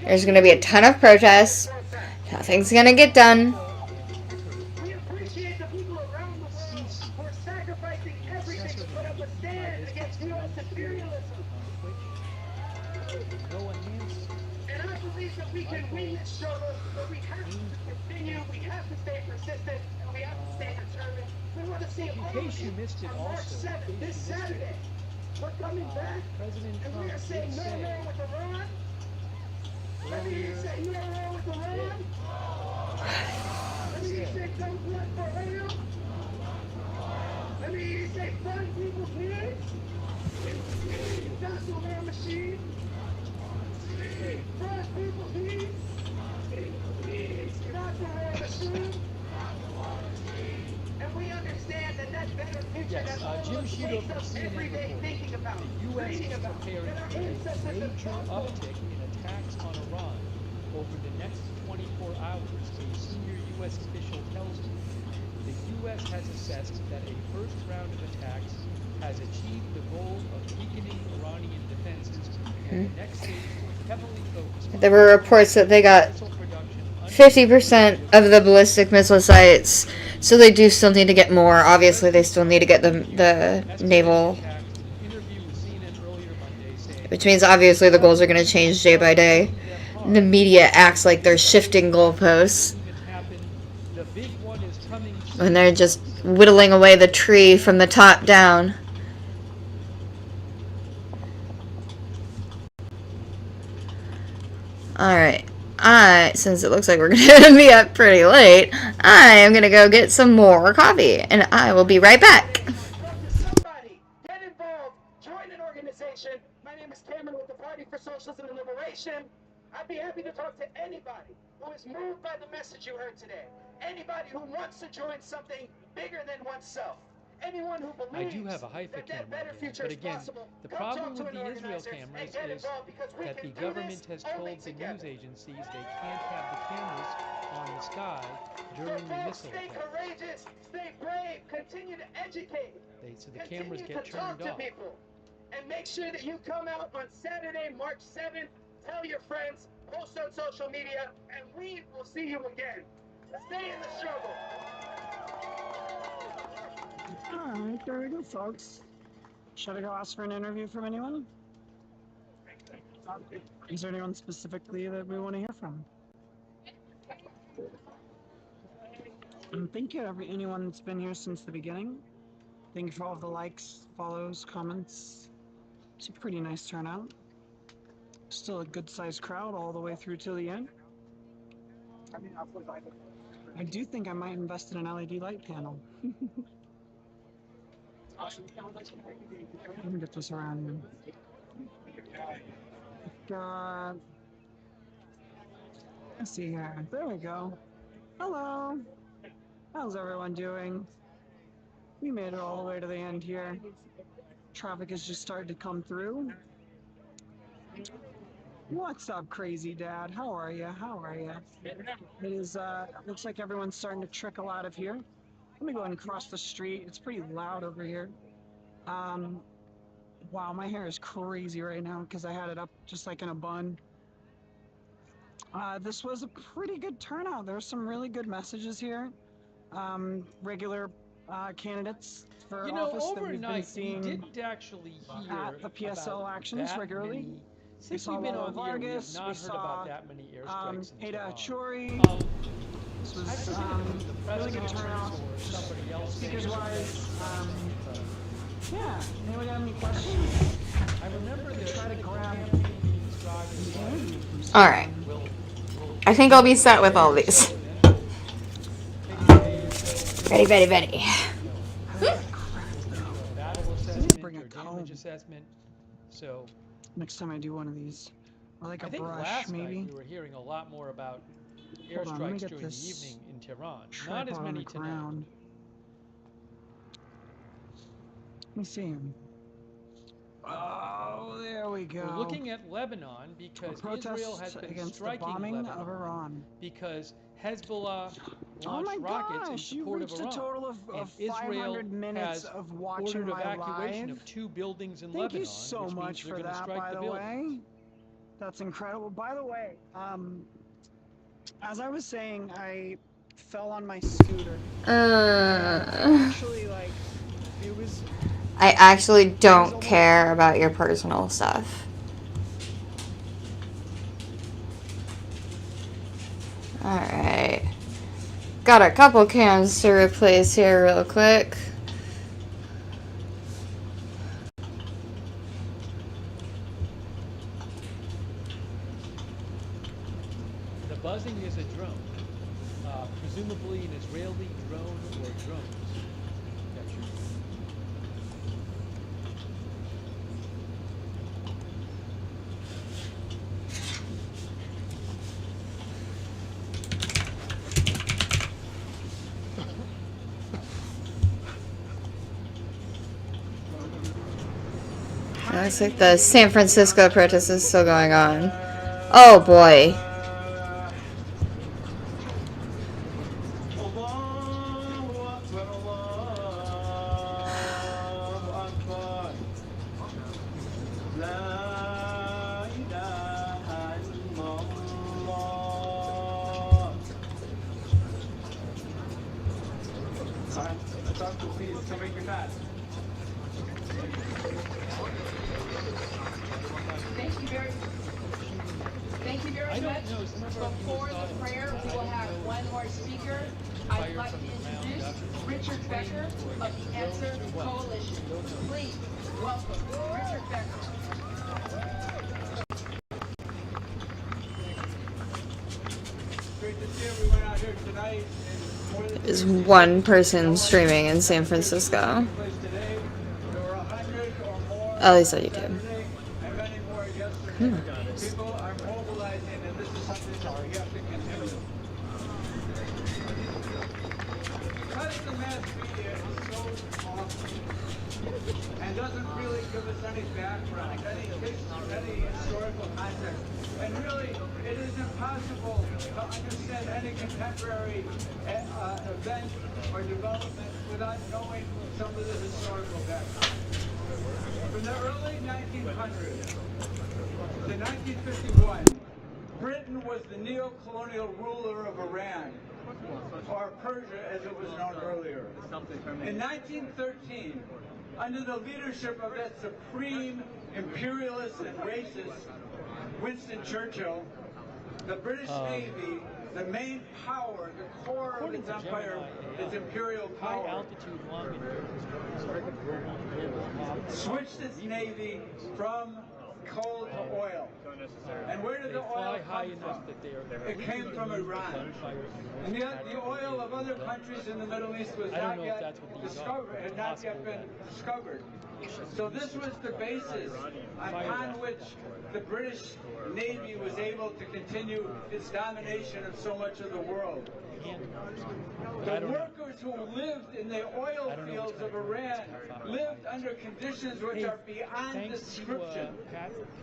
There's gonna be a ton of protests. Nothing's gonna get done. We appreciate the people around the world who are sacrificing everything to put up a stand against U.S. imperialism. And I believe that we can win this struggle, but we have to continue, we have to stay persistent, and we have to stay determined. We want to see all of you on March 7th, this Saturday. We're coming back, and we are saying no more with Iran. Let me hear you say no more with Iran. Let me hear you say no blood for oil. Let me hear you say fund people's needs. That's the war machine. Fund people's needs. Not the war machine. And we understand that that better future that all of us wakes up every day thinking about, reading about, that our ancestors have fought for. Uptick in attacks on Iran over the next 24 hours, a senior U.S. official tells me the U.S. has assessed that a first round of attacks has achieved the goal of weakening Iranian defenses, and the next stage will heavily focus on There were reports that they got 50% of the ballistic missile sites, so they do still need to get more. Obviously, they still need to get the naval, which means obviously the goals are going to change day by day. The media acts like they're shifting goalposts when they're just whittling away the tree from the top down. Alright, since it looks like we're going to be up pretty late, I am going to go get some more coffee, and I will be right back. Somebody, get involved, join an organization. My name is Cameron with the Party for Socialism and Liberation. I'd be happy to talk to anybody who is moved by the message you heard today. Anybody who wants to join something bigger than oneself. Anyone who believes I do have a HIFA that better camera, future but is again, possible. the Come problem talk to with an the Israel organizer cameras and get is involved because we that can the do government this has only told the together. news agencies they can't have the cameras on the sky during the missile Stay attack. courageous, stay brave, continue to educate. So the cameras Continue get to talk turned to off. people. And make sure that you come out on Saturday, March 7th. Tell your friends, post on social media, and we will see you again. Stay in the struggle. Alright, there we go, folks. Should I go ask for an interview from anyone? Is there anyone specifically that we want to hear from? And thank you to anyone that's been here since the beginning. Thank you for all of the likes, follows, comments. It's a pretty nice turnout. Still a good-sized crowd all the way through till the end. I do think I might invest in an LED light panel. Let me get this around here. Let's see here. There we go. Hello. How's everyone doing? We made it all the way to the end here. Traffic has just started to come through. What's up, Crazy Dad? How are you? How are you? It is, looks like everyone's starting to trickle out of here. Let me go ahead and cross the street. It's pretty loud over here. Wow, my hair is crazy right now because I had it up just like in a bun. This was a pretty good turnout. There were some really good messages here. Regular candidates for office that we've been seeing we didn't actually hear at the PSL actions that regularly. Many, We since saw we've been Laura on the air, we have Vargas, not we heard saw about that many airstrikes in Ada Tehran. Achori. This was the really good president turnout. or somebody else Speakers wise, yeah. Anyone got any questions? I remember that try to grab. Alright. I think I'll be set with all these. Ready, ready, ready. battle assessment or damage assessment. So Next time I do one of these, or like a I think brush, last maybe. night we were hearing a lot more about Hold on, let me airstrikes get during the this evening in Tehran. Not tripod as on many the tonight. ground. Let me see him. Oh, there we go. We're looking at Lebanon because Israel has been against the striking bombing Lebanon of Iran. because Hezbollah launch my rockets gosh, into the you port of reached a Iran. total of And 500 Israel minutes has of watching ordered my evacuation live. of 2 buildings in Thank Lebanon, you so which means much they're for going to that, strike by the the buildings. way. That's incredible. By the way, as I was saying, I fell on my scooter. Actually, like, it was... I actually don't care about your personal stuff. Alright. Got a couple cans to replace here real quick. The buzzing is a drone, presumably an Israeli drone or drones. It looks like the San Francisco protest is still going on. Oh boy. Thank you very much. Before the prayer, we will have one more speaker. I'd like to introduce Richard Becker of the Answer Coalition. Please welcome Richard Becker. Great to see everyone out here tonight. There's one person streaming in San Francisco. At least on YouTube. People are mobilizing, and this is something that we have to continue. Because the mass media is so awesome and doesn't really give us any background, any history, any historical context, and really, it is impossible to understand any contemporary event or development without knowing some of the historical background. From the early 1900s to 1951, Britain was the neo-colonial ruler of Iran, or Persia as it was known earlier. In 1913, under the leadership of that supreme imperialist and racist Winston Churchill, the British Navy, the main power, the core of its empire, its imperial power, switched its navy from coal to oil. And where did the oil come from? It came from Iran. And yet the oil of other countries in the Middle East was not yet discovered, had not yet been discovered. So this was the basis upon which the British Navy was able to continue its domination of so much of the world. The workers who lived in the oil fields of Iran lived under conditions which are beyond description.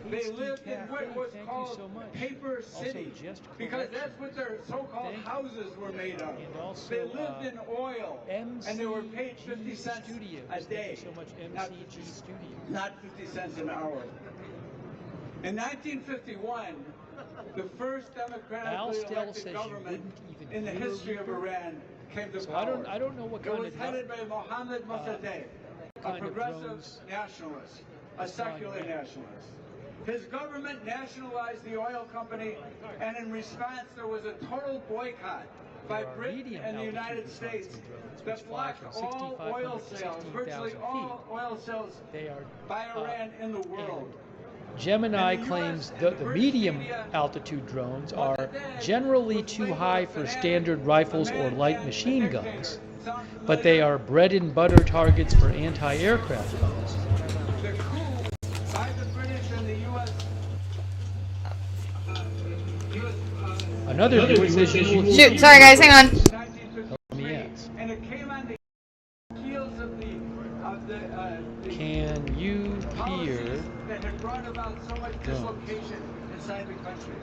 They lived in what was called Paper City, because that's what their so-called houses were made of. They lived in oil, and they were paid 50 cents a day, not 50 cents an hour. In 1951, the first democratically elected government in the history of Iran came to power. I don't know what kind it was headed by Mohammad Mossadegh, a progressive nationalist, a secular nationalist. His government nationalized the oil company, and in response there was a total boycott by Britain and the United States that blocked all oil sales, virtually all oil sales by Iran in the world. Gemini claims that the medium altitude drones are generally too high for standard rifles or light machine guns, but they are bread and butter targets for anti-aircraft guns. The coup by the British and the U.S. Another viewer says you should shoot. Sorry guys, hang on. And it came on the heels of the Can you hear that had brought about so much dislocation inside the country.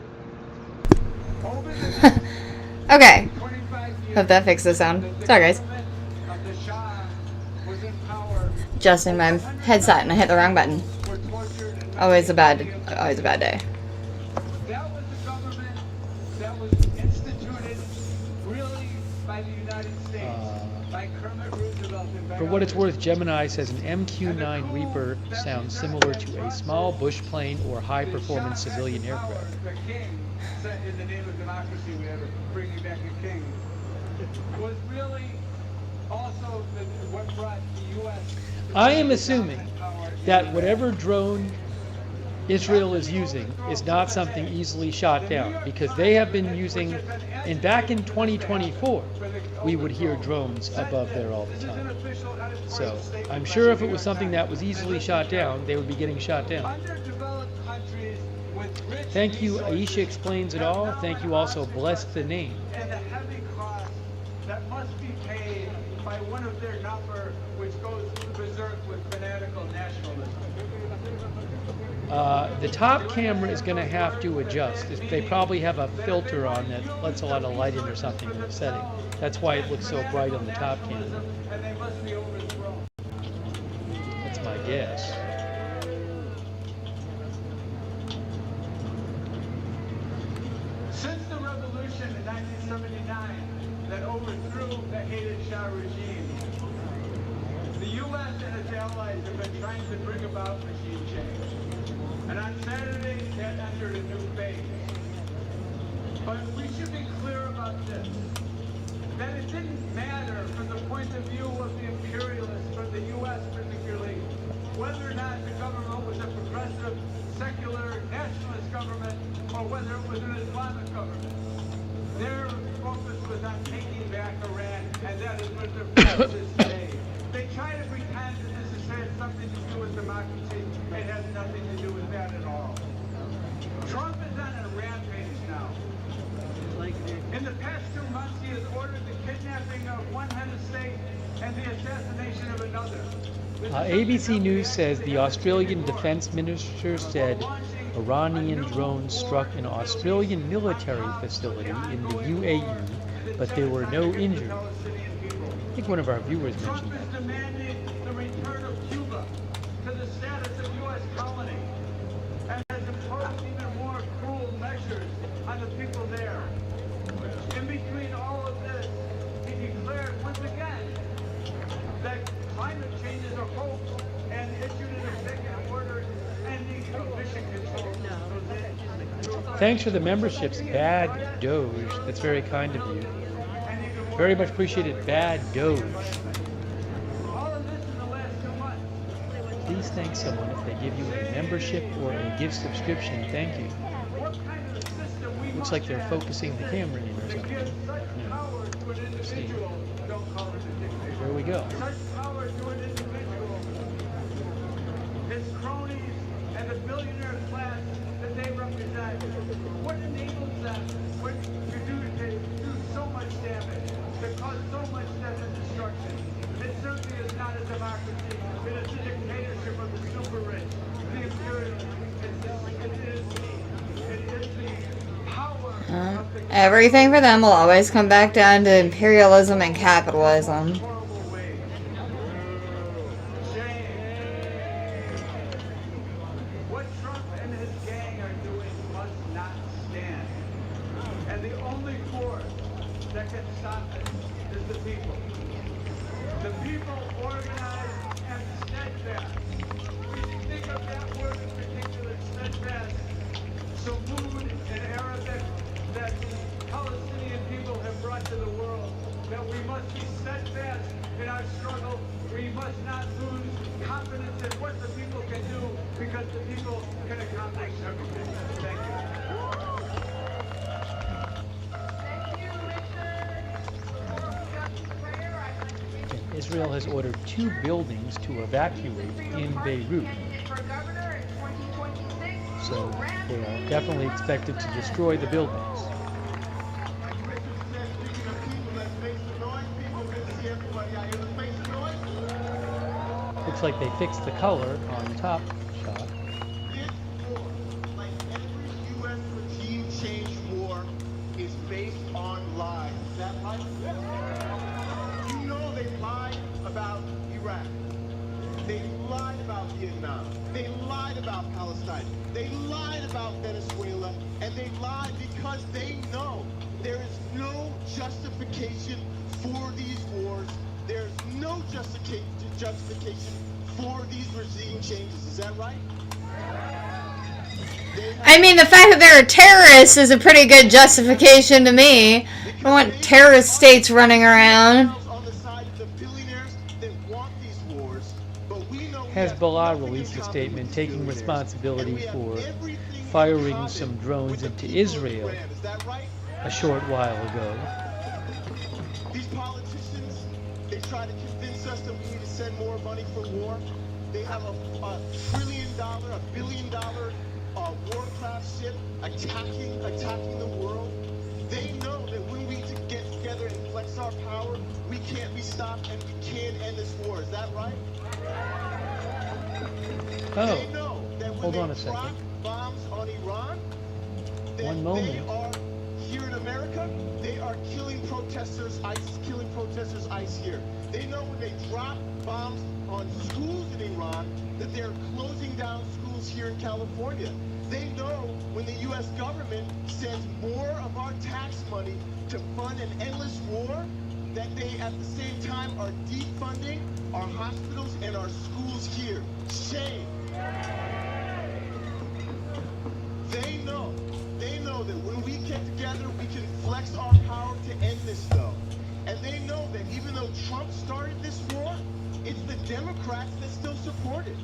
Over the Okay. 25 years, Hope that fixed the sound. Sorry, guys. Adjusting my headset and I hit the wrong button. Always a bad day. That was the government that was instituted really by the United States, by Kermit Roosevelt. For what it's worth, Gemini says an MQ-9 Reaper sounds similar to a small bush plane or high-performance civilian aircraft. The king said, in the name of democracy, we have to bring you back a king. Was really also what brought the U.S. I am assuming that whatever drone Israel is using is not something easily shot down, because they have been using, and back in 2024, we would hear drones above there all the time. So I'm sure if it was something that was easily shot down, they would be getting shot down. Thank you, Aisha Explains It All. Thank you also, Bless the Name. And the heavy cost that must be paid by one of their number, which goes berserk with fanatical nationalism. The top camera is going to have to adjust. They probably have a filter on that lets a lot of light in or something in the setting. That's why it looks so bright on the top camera. And they must be overthrown. That's my guess. Since the revolution in 1979 that overthrew the hated Shah regime, the U.S. and its allies have been trying to bring about regime change. And on Saturday, that entered a new phase. But we should be clear about this, that it didn't matter from the point of view of the imperialists, from the U.S. particularly, whether or not the government was a progressive, secular, nationalist government, or whether it was an Islamic government. Their focus was on taking back Iran, and that is what their focus is today. They try to pretend that this has something to do with democracy. It has nothing to do with that at all. Trump is on a rampage now. In the past 2 months, he has ordered the kidnapping of one head of state and the assassination of another. ABC News says the Australian Defence Minister said Iranian drones struck an Australian military facility in the UAE, but there were no injured. I think one of our viewers mentioned that. Trump is demanding the return of Cuba to the status of U.S. colony and has imposed even more cruel measures on the people there. In between all of this, he declared once again that climate change is a hoax and issued an executive order ending emission control. Thanks for the memberships, Bad Doge. That's very kind of you. Very much appreciated, Bad Doge. Please thank someone if they give you a membership or a gift subscription. Thank you. Looks like they're focusing the camera in or something. Yeah. See. There we go. His cronies and the billionaire class that they represent. What enables them to do so much damage, to cause so much death and destruction? It certainly is not a democracy. It is a dictatorship of the super rich, the imperialists. It is the power of the Everything for them will always come back down to imperialism and capitalism. What Trump and his gang are doing must not stand. And the only force that can stop it is the people. The people organized and steadfast. We should think of that word in particular, steadfast. Samud in Arabic, that the Palestinian people have brought to the world. That we must be steadfast in our struggle. We must not lose confidence in what the people can do, because the people can accomplish everything. Thank you. Israel has ordered 2 buildings to evacuate in Beirut. So they are definitely expected to destroy the buildings. Looks like they fixed the color on the top shot. Like every U.S. regime change war is based on lies. Is that right? Vietnam. They lied about Palestine. They lied about Venezuela. And they lied because they know there is no justification for these wars. There's no justification for these regime changes. Is that right? I mean, the fact that they're terrorists is a pretty good justification to me. I don't want terrorist states running around. Hezbollah released a statement taking responsibility for firing some drones into Israel a short while ago. These politicians, they try to convince us that we need to send more money for war. They have a $1 billion warcraft ship attacking the world. They know that when we get together and flex our power, we can't be stopped and we can end this war. Is that right? Oh, they know that when hold on they a second. drop bombs on Iran, One moment. They are here in America. They are killing protesters. ISIS killing protesters. ICE here. They know when they drop bombs on schools in Iran that they're closing down schools here in California. They know when the U.S. government sends more of our tax money to fund an endless war, that they at the same time are defunding our hospitals and our schools here. Shame. They know that when we get together, we can flex our power to end this though. And they know that even though Trump started this war, it's the Democrats that still support it.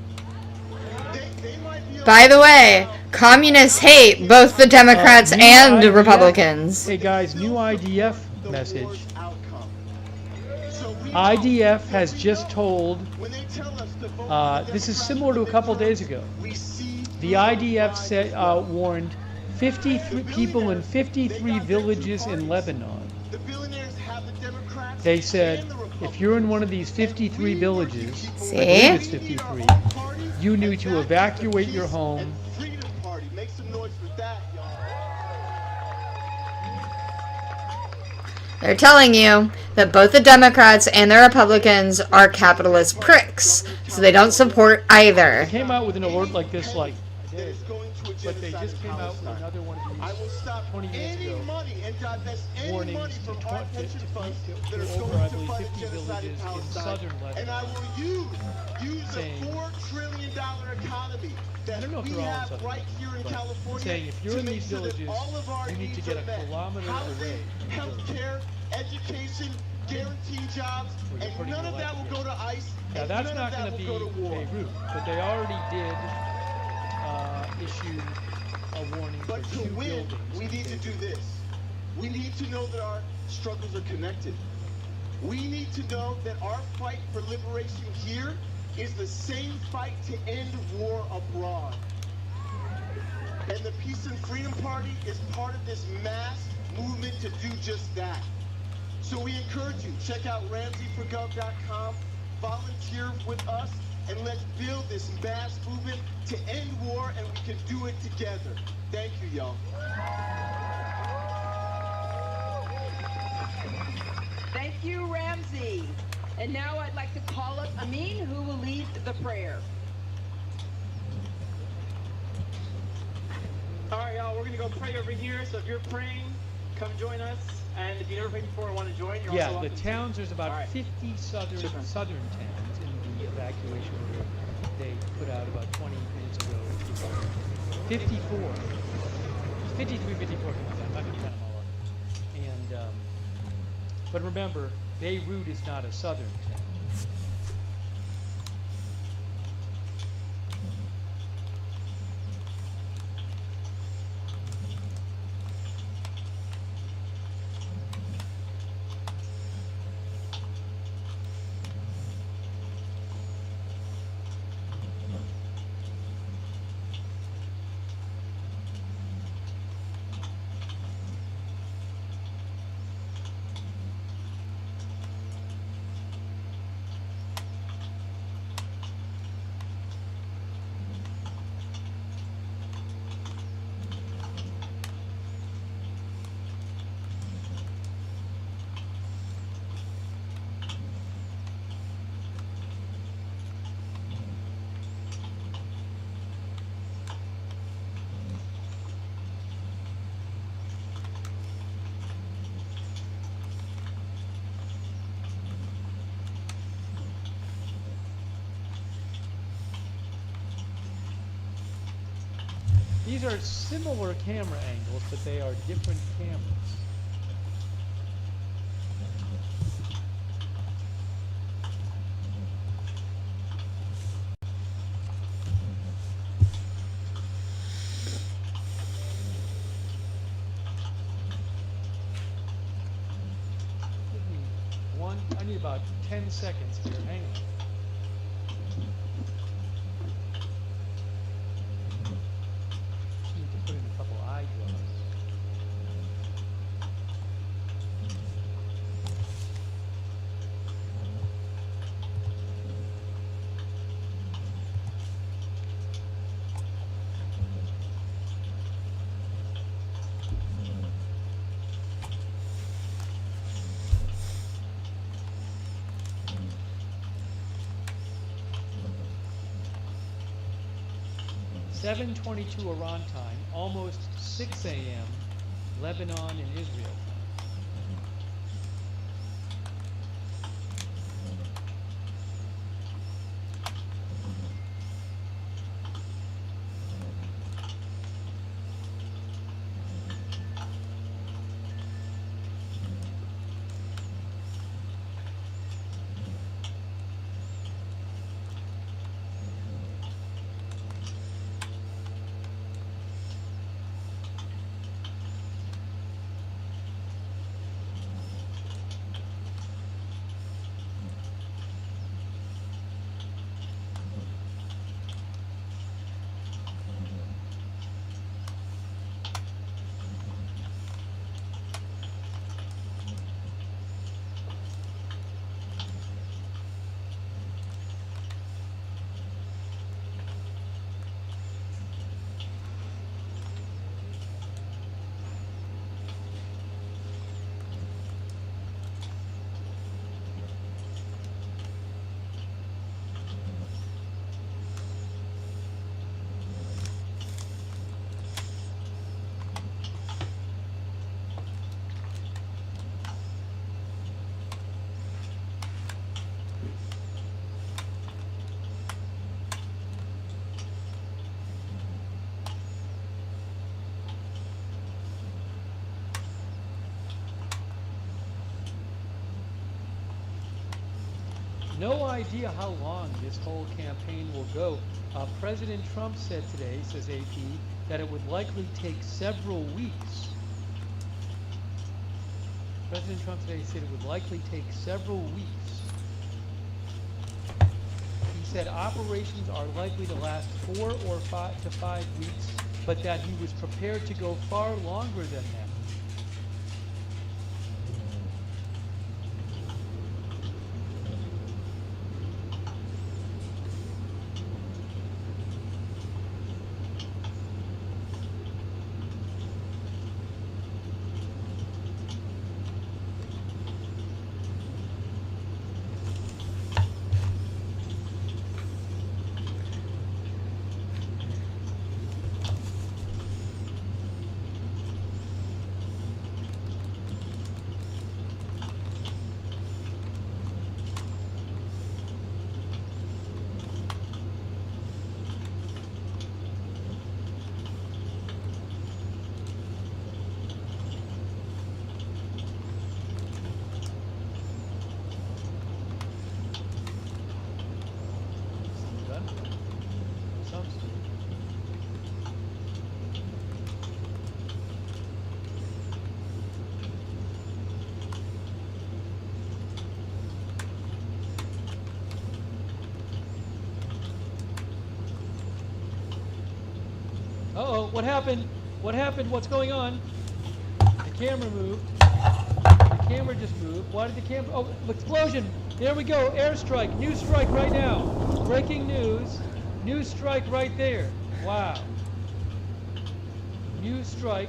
They might be By the way, communists hate both the Democrats and the Republicans. Hey guys, new IDF message. IDF has just told, this is similar to a couple days ago. The IDF said, warned 53 people in 53 villages in Lebanon. They said, if you're in one of these 53 villages, I believe it's 53, you need to evacuate your home. They're telling you that both the Democrats and the Republicans are capitalist pricks, so they don't support either. They came out with an alert like this, like, but they just came out with another one of these 20 years ago, warnings to over, I believe, 50 villages in southern Lebanon. And I will use the $4 trillion economy that we have right here in California saying if you're to in make these sure that villages, all of our you need to needs get are a met. kilometer Housing, away. healthcare, education, guaranteed jobs, and none of that will go to ICE. Now that's not going to be Beirut, but they already did issue a warning But for to 2 win, buildings. we need to do this. We need to know that our struggles are connected. We need to know that our fight for liberation here is the same fight to end war abroad. And the Peace and Freedom Party is part of this mass movement to do just that. So we encourage you, check out RamseyForGov.com, volunteer with us, and let's build this mass movement to end war, and we can do it together. Thank you, y'all. Thank you, Ramsey. And now I'd like to call up Amin, who will lead the prayer. All right, y'all, we're going to go pray over here. So if you're praying, come join us. And if you've never prayed before and want to join, you're also Yeah, the welcome towns, to. there's about 50 southern towns in the evacuation order they put out about 20 minutes ago. 54. 53, 54. I'm not going to count them all up. And, but remember, Beirut is not a southern town. These are similar camera angles, but they are different cameras. I need about 10 seconds here. Hang on. Need to put in a couple eye drops. (7:22) Iran time, almost 6 a.m. Lebanon and Israel time. No idea how long this whole campaign will go. President Trump said today, says AP, that it would likely take several weeks. President Trump today said it would likely take several weeks. He said operations are likely to last 4 or 5 to 5 weeks, but that he was prepared to go far longer than that. Uh-oh, what happened? What happened? What's going on? The camera moved. The camera just moved. Why did the camera... Oh, explosion! There we go, airstrike, new strike right now. Breaking news, new strike right there. Wow. New strike.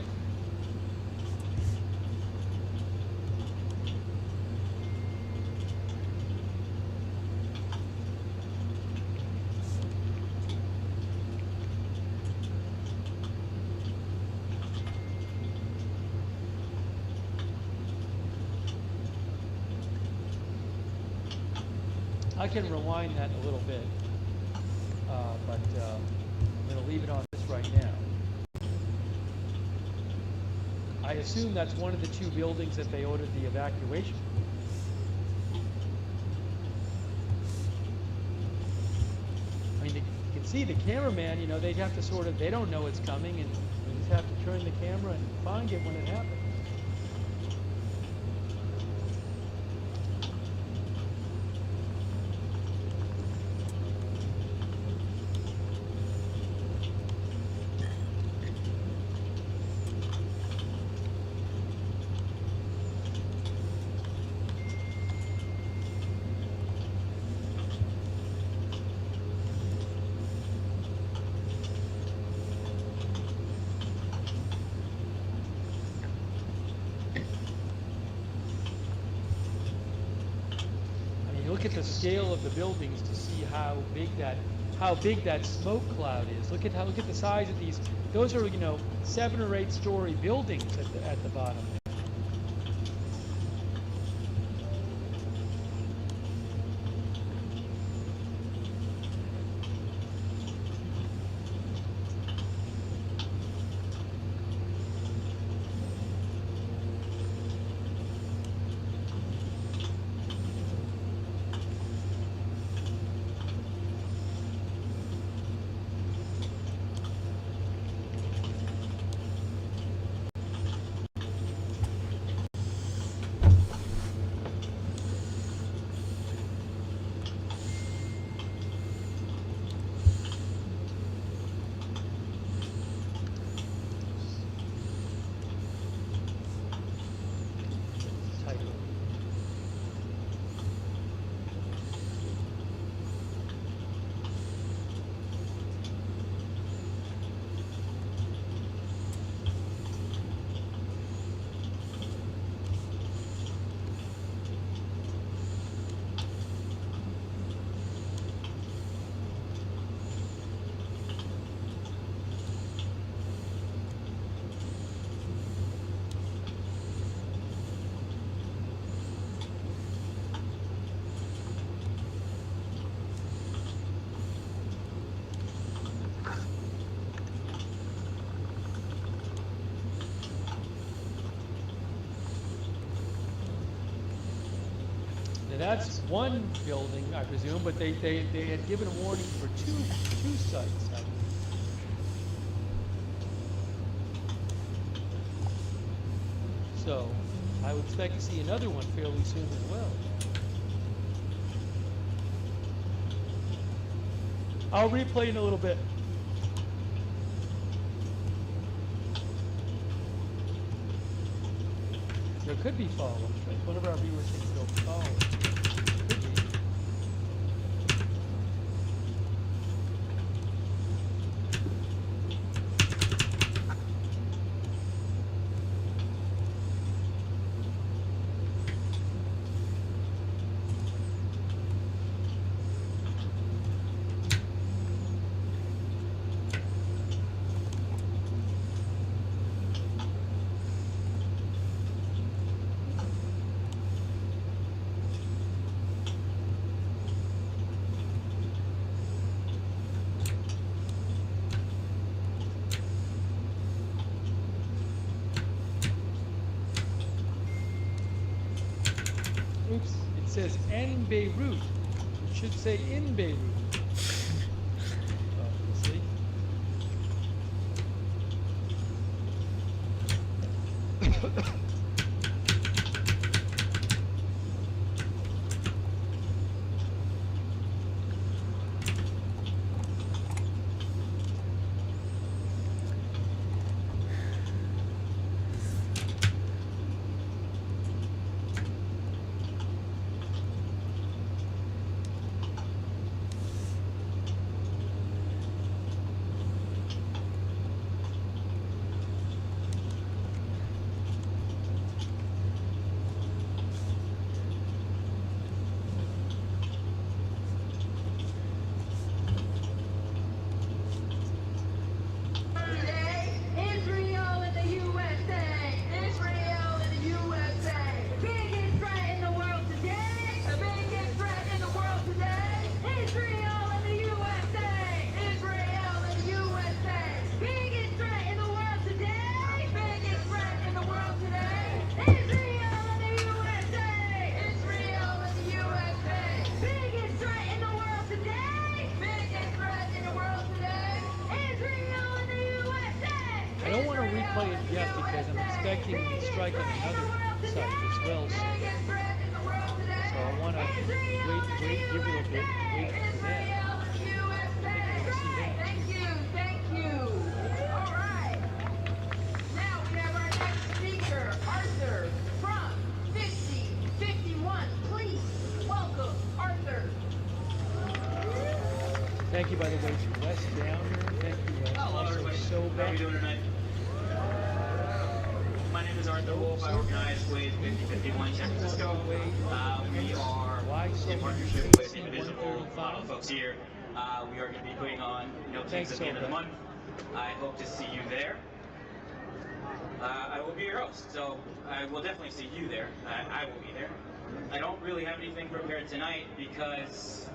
I can rewind that a little bit, but I'm going to leave it on this right now. I assume that's one of the 2 buildings that they ordered the evacuation. I mean, you can see the cameraman, you know, they'd have to sort of, they don't know it's coming, and you just have to turn the camera and find it when it happens. Look at the scale of the buildings to see how big that smoke cloud is. Look at the size of these. Those are, you know, 7 or 8 story buildings at the bottom. That's one building, I presume, but they had given a warning for two sites, I believe. So I would expect to see another one fairly soon as well. I'll replay in a little bit. There could be follow-ups, right? One of our viewers thinks they'll follow. Could be. Oops, it says en Beirut. It should say in Beirut. Obviously. up because I'm expecting a strike on another site as well soon. So I want to wait, give it a little bit, and wait for that. I think we're going to see that. Thank you. All right. Now we have our next speaker, Arthur from 5051. Please welcome Arthur. Thank you, by the way, to Wes Downer. Thank you, Hello, everybody. So How are you doing tonight? My name is Arthur Wolf. I organize with 5051 San Francisco. We are in partnership with Indivisible, a lot of folks here. We are going to be putting on No Kings at the end of the month. I hope to see you there. I will be your host, so I will definitely see you there. I will be there. I don't really have anything prepared tonight because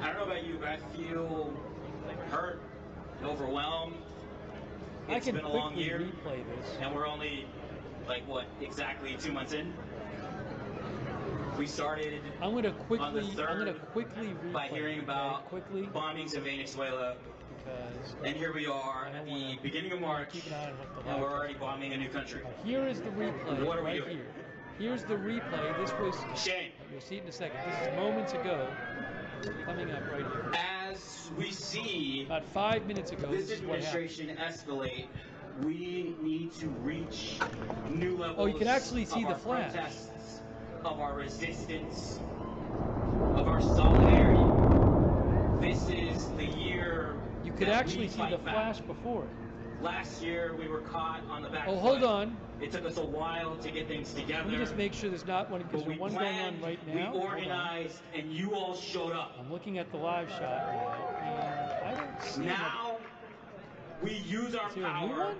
I don't know about you, but I feel like hurt, overwhelmed. It's been a long year, replay this. and we're only like what, exactly 2 months in. We started I'm gonna quickly replay by hearing about bombings in Venezuela, and here we are at the beginning of March, and we're already bombing a new country. Here is the replay. What are we right doing? here. Here's the replay. This was Shane. You'll see it in a second. This is moments ago. Coming up right here. As we see about 5 minutes ago, this is what administration escalate, we need to reach new levels. Oh, you can actually see the flash. Protests, of our resistance, of our solidarity. This is the year. You could actually see the flash before it. Last year we were caught on the back Oh, foot. hold on. It took us a while to get things together. Let me just make sure there's not one, because there's one going on right now. We organized, and you all showed up. I'm looking at the live shot now, and I don't see Now we use our Is there a new power. one?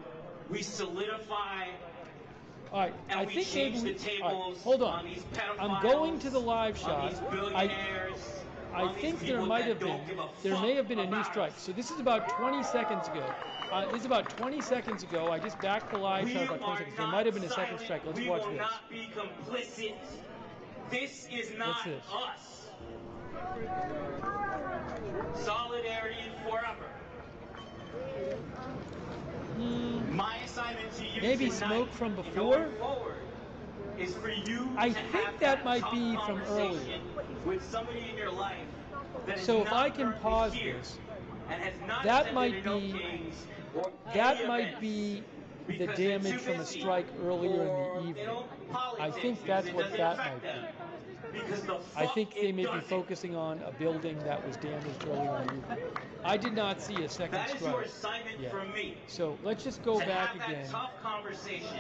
We solidify. All right, And I we think change maybe the tables all right, hold on. these I'm going to the live on shot. these billionaires, I on these think there people might that have been don't give a there may fuck have been a new about strike. us. So this is about 20 seconds ago. This is about 20 seconds ago. I just backed the live shot about 20 seconds. There might have been a second strike. Let's watch We will this. not be complicit. This is not What's this? us. Solidarity forever. My assignment to you Maybe tonight, smoke from and before? going forward, is for you I to think have that might tough be from earlier. conversation with somebody in your life that is So if not I can currently pause here this, and has not that attended might No be Kings or that any might events be the because they're damage too from a busy, strike earlier or in the they evening. don't politics I think because that's it what doesn't that affect might them. be. Because the I fuck think they it may be doesn't. focusing on a building that was damaged earlier in the evening. I did not see a second That is strike. your assignment yet. from me. So let's just go to back have again. that tough conversation,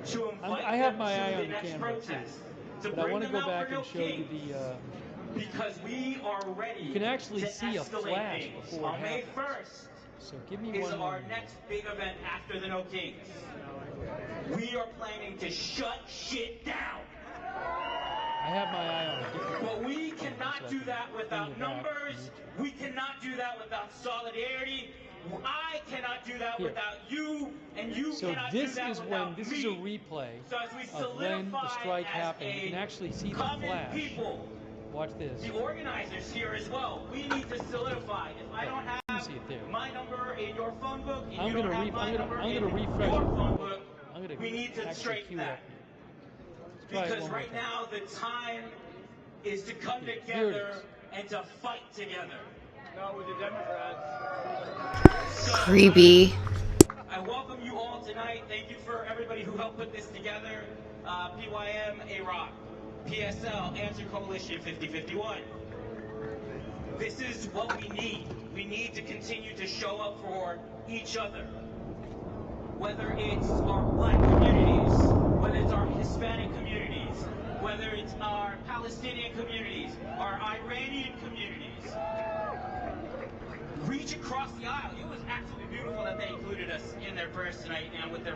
to invite I have them my to eye the on the next camera too, protest, to but I bring want to them go out back for No and show you Kings, the. because we are ready. You can actually to see a escalate flash things. before it On May happens. 1st So give me is one our moment. next big event after the No Kings. We are planning to shut shit down. I have my eye on it. But we cannot do that without numbers. We cannot do that without solidarity. I cannot do that Here. without you, and you So cannot do this that is when without this me. is a replay So as we of when the solidify strike as happened. You a can actually see the common flash. people, Watch this. the organizers here as well. We need to solidify. If I don't have see it there. my number in your phone book, and I'm you don't gonna have my number I'm in gonna refresh your it. phone book, I'm gonna we need to actually straighten cue it that. up. Let's try it Because one more right time. now the time is to come Here it together is. and to fight together. No, with the Democrats. Creepy. I welcome you all tonight. Thank you for everybody who helped put this together. PYM, A-Rock, PSL, Answer Coalition 5051. This is what we need. We need to continue to show up for each other. Whether it's our black communities, whether it's our Hispanic communities, whether it's our Palestinian communities, our Iranian communities. Reach across the aisle. It was absolutely beautiful that they included us in their prayers tonight and with their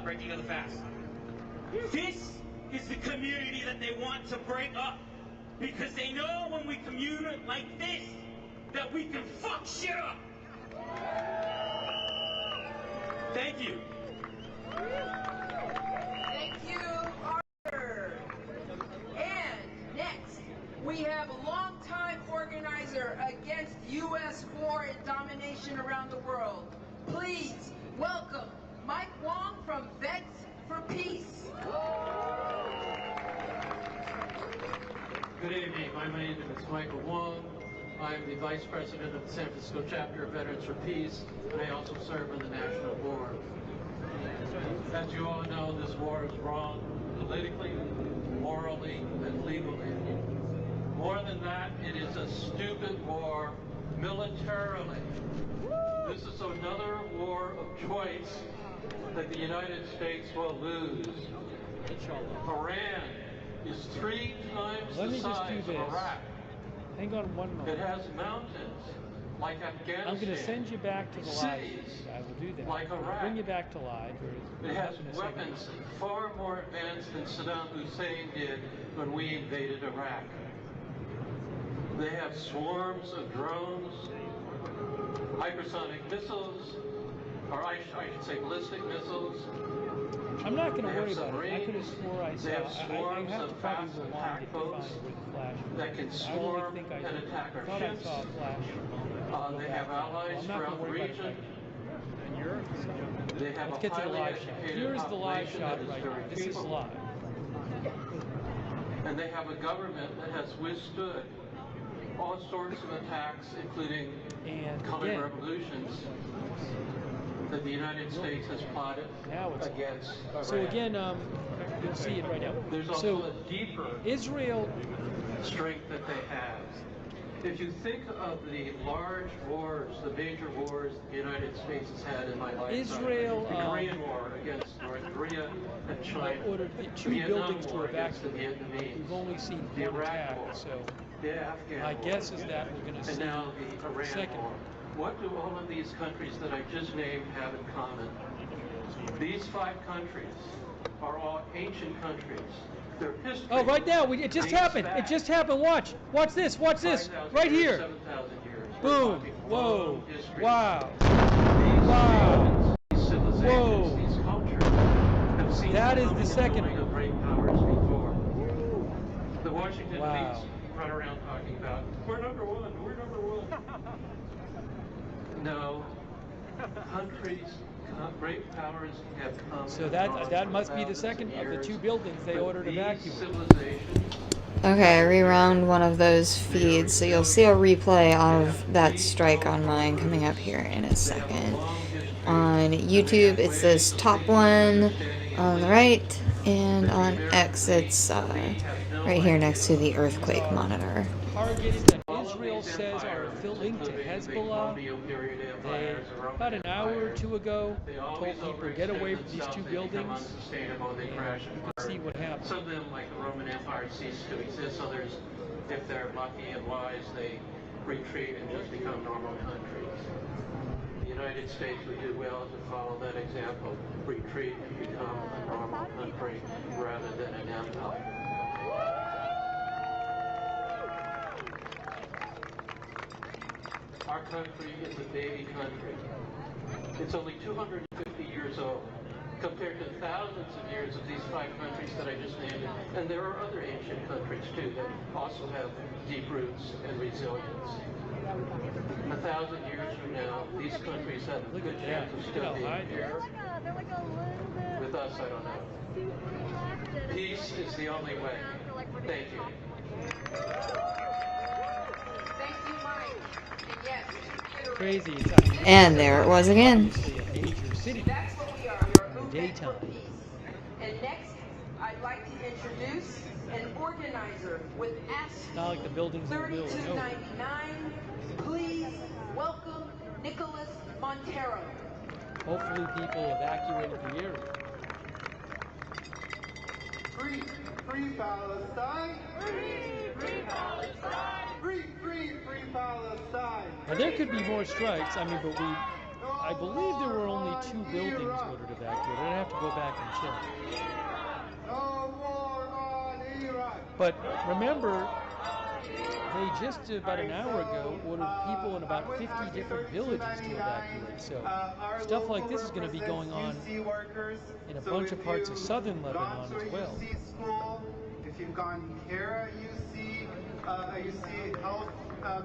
breaking of the fast. This is the community that they want to break up, because they know when we commune like this that we can fuck shit up. Thank you. Thank you, Arthur. And next, we have a longtime organizer against U.S. war and domination around the world. Please welcome Mike Wong from Vets for Peace. Good evening. My name is Michael Wong. I'm the Vice President of the San Francisco Chapter of Veterans for Peace, and I also serve on the National Board. As you all know, this war is wrong politically, morally, and legally. More than that, it is a stupid war militarily. This is another war of choice that the United States will lose. Iran is 3 times Let the me just do size of this. Iraq. Hang on one moment. It has mountains like Afghanistan. I'm going to send you back to the live. Cities I will do that. like I'll Iraq. bring you back to live. It has weapons far more advanced than Saddam Hussein did when we invaded Iraq. They have swarms of drones, hypersonic missiles, or I should say ballistic missiles. I'm not going to They worry have about it. I could have submarines. swore I saw. They have I swarms have to of probably fast rewind attack it to find boats where the flash was. that can I swarm only think and attack our thought I ships. saw a flash. They have allies I'm not throughout the going to worry about it region. right now. And Europe? They have Let's a get to the highly live shot. educated Here's the live population shot that is right very now. This is capable. live. And they have a government that has withstood all sorts of attacks, including colored again, revolutions that the United States has plotted against Iran. So again, you'll see it right now. There's also a deeper Israel strength that they have. If you think of the large wars, the major wars the United States has had in my lifetime, Israel, the Korean War against North Korea and China, ordered the two Vietnam buildings to War against the evacuate. Vietnamese, We've only seen the one Iraq attack, War, so the Afghan my War, guess is that we're going to and see now the Iran second. War. What do all of these countries that I just named have in common? These 5 countries are all ancient countries. Their history. Oh, right now, it just happened. It just happened. Watch this. Watch this. Right here. 7,000 years. Boom. Whoa. Wow. Wow. Whoa. That is the second one. Great powers before. The Washington Wow. elites run around talking about, we're number one, we're number one. No. Countries, great powers have come. So that must be the second of the 2 buildings they ordered evacuated. Okay, I rewound one of those feeds, so you'll see a replay of that strike on mine coming up here in a second. On YouTube, it's this top one on the right, and on X, it's right here next to the earthquake monitor. Targets that Israel says are linked to Hezbollah. They, about an hour or 2 ago, told people get away from these 2 buildings and see what happens. Some of them, like the Roman Empire, cease to exist. Others, if they're lucky and wise, they retreat and just become normal countries. The United States would do well to follow that example, retreat and become a normal country rather than an empire. Our country is a baby country. It's only 250 years old, compared to thousands of years of these 5 countries that I just named. And there are other ancient countries, too, that also have deep roots and resilience. 1,000 years from now, these countries have a good chance of still being here. With us, I don't know. Peace is the only way. Thank you. Thank you, Mike. And yes, Crazy. And there it was again. that's what we are. We're a movement Daytime. for peace. And next, I'd like to introduce an organizer with It's not like the buildings in the middle of nowhere. $32.99. Please welcome Nicholas Montero. Hopefully people evacuated the area. Free Palestine! Free Palestine! Free Palestine! Now there could be more strikes. I mean, but I believe there were only 2 buildings ordered evacuated. I'd have to go back and check. No war on Iran! But remember, they just about an hour ago ordered people in about 50 different villages to evacuate. So stuff like this is going to be going on in a bunch of parts of southern Lebanon as well. School, if you've gone here, UC Health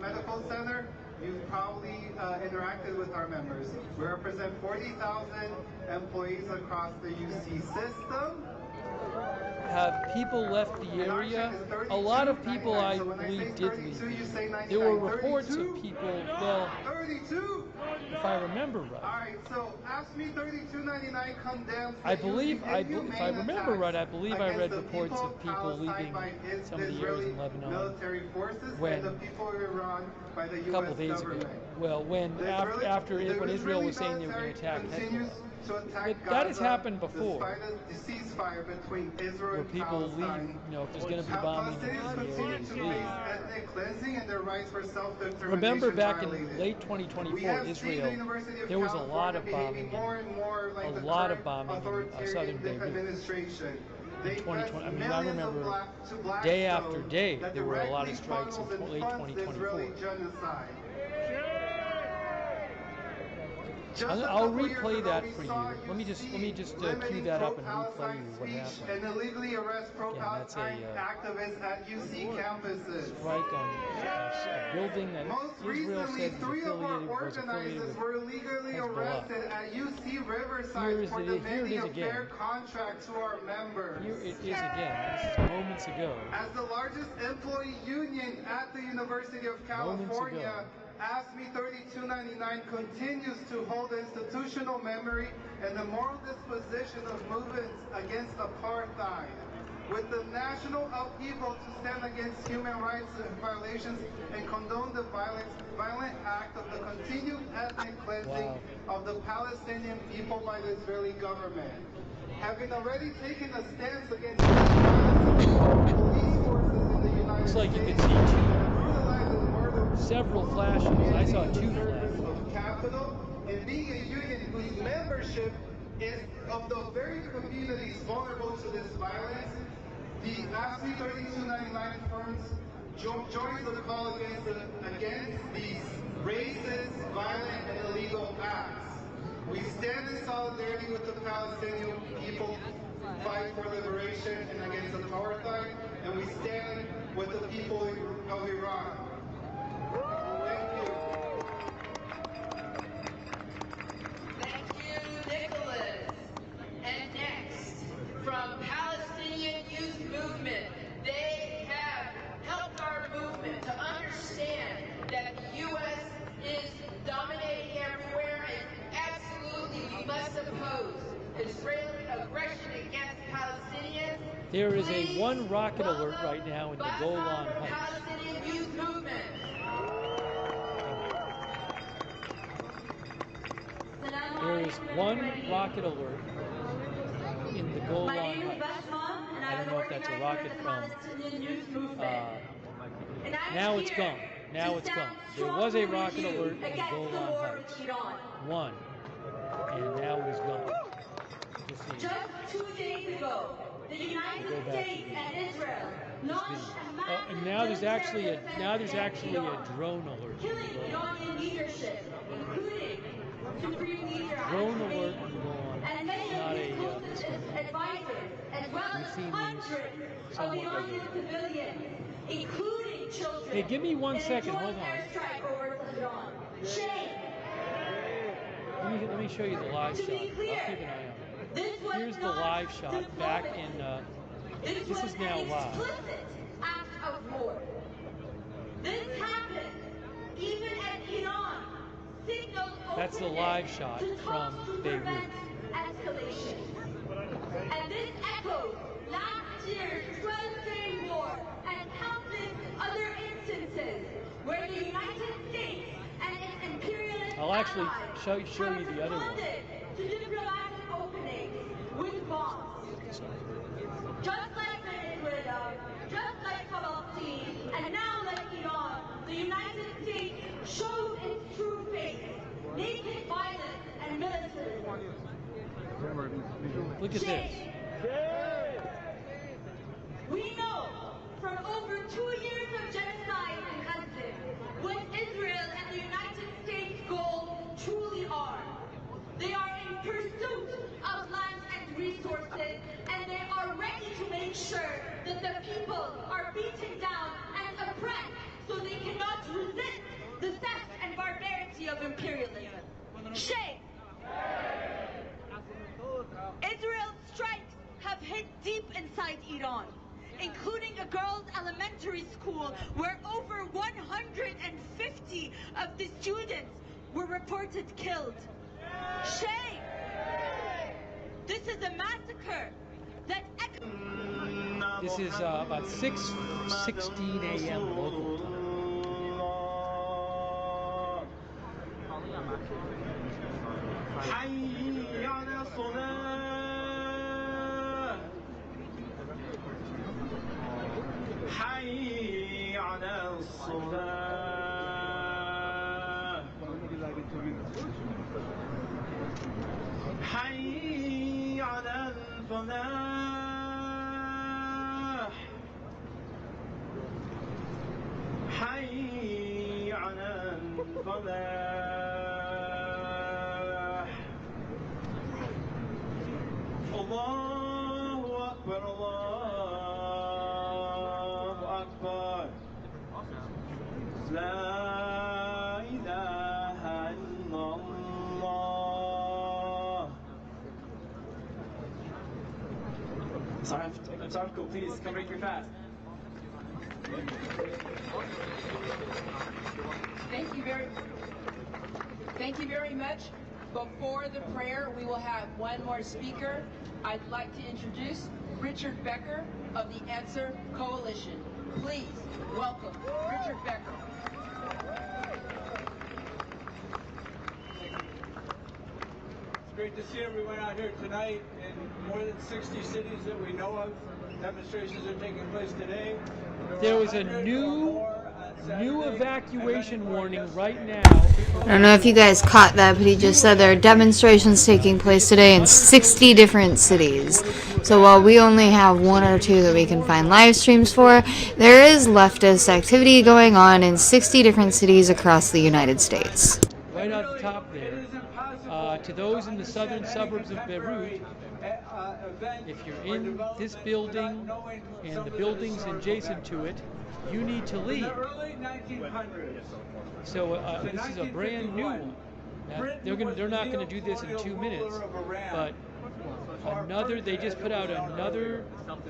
Medical Center, you've probably interacted with our members. We represent 40,000 employees across the UC system. Have people left the area? A lot of people, I believe, did leave. There were reports of people, well, 32. if I remember right. Alright, so AFSCME 3299 condemns I believe, if I remember right, I believe I read reports of people leaving some of the areas in Lebanon when, a couple days ago. Well, when Israel was saying they were going to attack Hezbollah. That has happened before, where people leave, you know, if there's going to be bombing in the area, they leave. Remember back in late 2024, Israel, there was a lot of bombing, in southern Beirut. In 2020, I mean, I remember day after day, there were a lot of strikes in late 2024. I'll replay that for you. Let me just cue that up and replay you what happened. And illegally arrest Again, that's activists at UC campuses. Strike on a building that Israel said was affiliated with were illegally arrested at UC Riverside for demanding a fair contract to our members. Here it is again. This is moments ago. As the largest employee union at the University of California, AFSCME 3299 continues to hold institutional memory and the moral disposition of movements against apartheid. With the national upheaval to stand against human rights violations and condone the violent act of the continued ethnic cleansing of the Palestinian people by the Israeli government. Having already taken a stance against police forces in the United Looks like you States, can see several flashes. I saw 2 flashes. Of capital, and being a union whose membership is of the very communities vulnerable to this violence, the AFSCME 3299 firms joins the call against these racist, violent, and illegal acts. We stand in solidarity with the Palestinian people fight for liberation and against apartheid, and we stand with the people of Iran. Thank you, Nicholas. And next, from Palestinian Youth Movement, they have helped our movement to understand that the U.S. is dominating everywhere and absolutely we must oppose Israeli aggression against Palestinians. There is a 1 rocket alert right now in the Golan Heights. Palestinian Youth Movement. There is 1 rocket alert in the Golan Heights. I don't know if that's a rocket from. Now it's gone. Now it's gone. There was a rocket alert in Golan Heights. 1. And now it is gone. Just 2 days ago, the United States and Israel launched a massive and now there's actually a drone alert. Killing Iranian leadership, including Supreme Leader Drone alert in Golan. and many Not of his a closest advisors, as well as hundreds of Iranian civilians, including children. Hey, give me 1 second. Hold on. Airstrike over Tehran. Shame. Let me show you the live shot. I'll keep an eye on it. Here's the live shot back in. This is now live. Act of war. This happened even as Iran signaled That's the live shot from Beirut. Escalation. And this echoes last year's 12-day war and countless other instances where the United States and its imperialist I'll actually show you the other one. to diplomatic openings with bombs. Just like Venezuela, just like Palestine, and now like Iran, the United States shows its true face, naked violence and militarism. Look at this. We know from over 2 years of genocide in Gaza what Israel and the United States' goals truly are. They are in pursuit of land and resources, and they are ready to make sure that the people are beaten down and oppressed so they cannot resist the theft and of imperialism. Shame! Israel's strikes have hit deep inside Iran, including a girls' elementary school where over 150 of the students were reported killed. Shame! This is a massacre that This is about 6:16 a.m. local time. حي على الصلاة حي على الصلاة حي على الفلاح حي على الفلاح الله أكبر الله أكبر لا إله إلا الله. Sorry, uncle, please come break your fast. Thank you very much. Before the prayer, we will have one more speaker. I'd like to introduce Richard Becker of the Answer Coalition. Please welcome Richard Becker. It's great to see everyone out here tonight in more than 60 cities that we know of. Demonstrations are taking place today. There was a new evacuation warning right now. I don't know if you guys caught that, but he just said there are demonstrations taking place today in 60 different cities. So while we only have one or two that we can find live streams for, there is leftist activity going on in 60 different cities across the United States. Right off the top there, to those in the southern suburbs of Beirut, if you're in this building and the buildings adjacent to it, you need to leave. So this is a brand new one. Now, they're not going to do this in 2 minutes, but they just put out another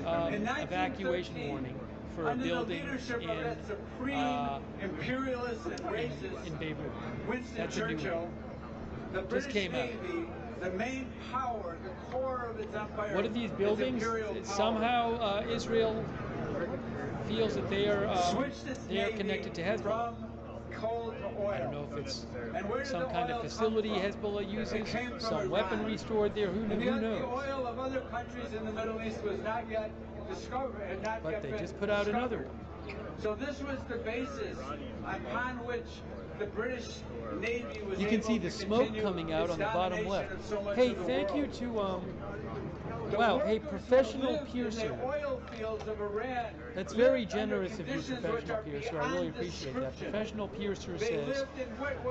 evacuation warning for a building in Beirut. That's a new one. Just came out. The main power, the core of its empire. What are these buildings? Somehow Israel feels that they are connected to Hezbollah. I don't know if it's some kind of facility Hezbollah uses, some weaponry stored there. Who knows? The oil of other countries in the Middle East was not yet discovered. But they just put out another one. So this was the basis upon which the British Navy was. You can see the smoke coming out on the bottom left. Hey, thank you to wow, hey, Professional Piercer. That's very generous of you, Professional Piercer. I really appreciate that. Professional Piercer says,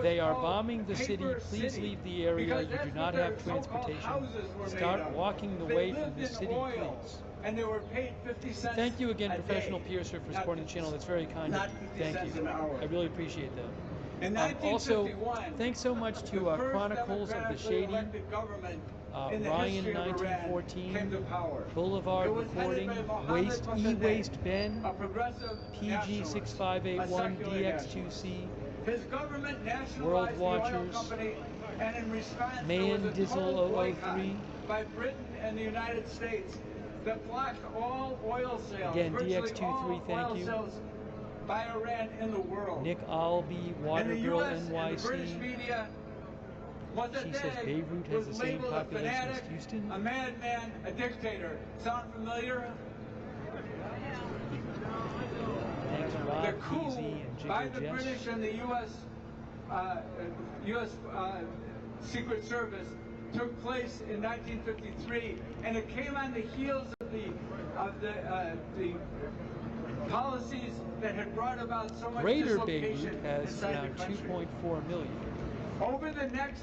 they are bombing the city. Please leave the area. You do not have transportation. Start walking the way from this city, please. And they were paid 50 cents. Thank you again, Professional Piercer, for supporting the channel. That's very kind of you. Thank you. I really appreciate that. Also, thanks so much to Chronicles of the Shady, Ryan 1914, Boulevard Recording, E-Waste Ben, PG 6581, DX2C, World Watchers, Man Dizzle 003, by Britain and the United States that blocked all oil sales. Again, DX23, thank you. By Iran in the world. Nick Albee, Watergirl NYC. She says Beirut has the same population as Houston. A madman, a dictator. Sound familiar? Thanks, Rob, the coup and by the British and the U.S. Secret Service took place in 1953, and it came on the heels of the policies that had brought about so much Greater dislocation Beirut has around 2.4 million. Over the next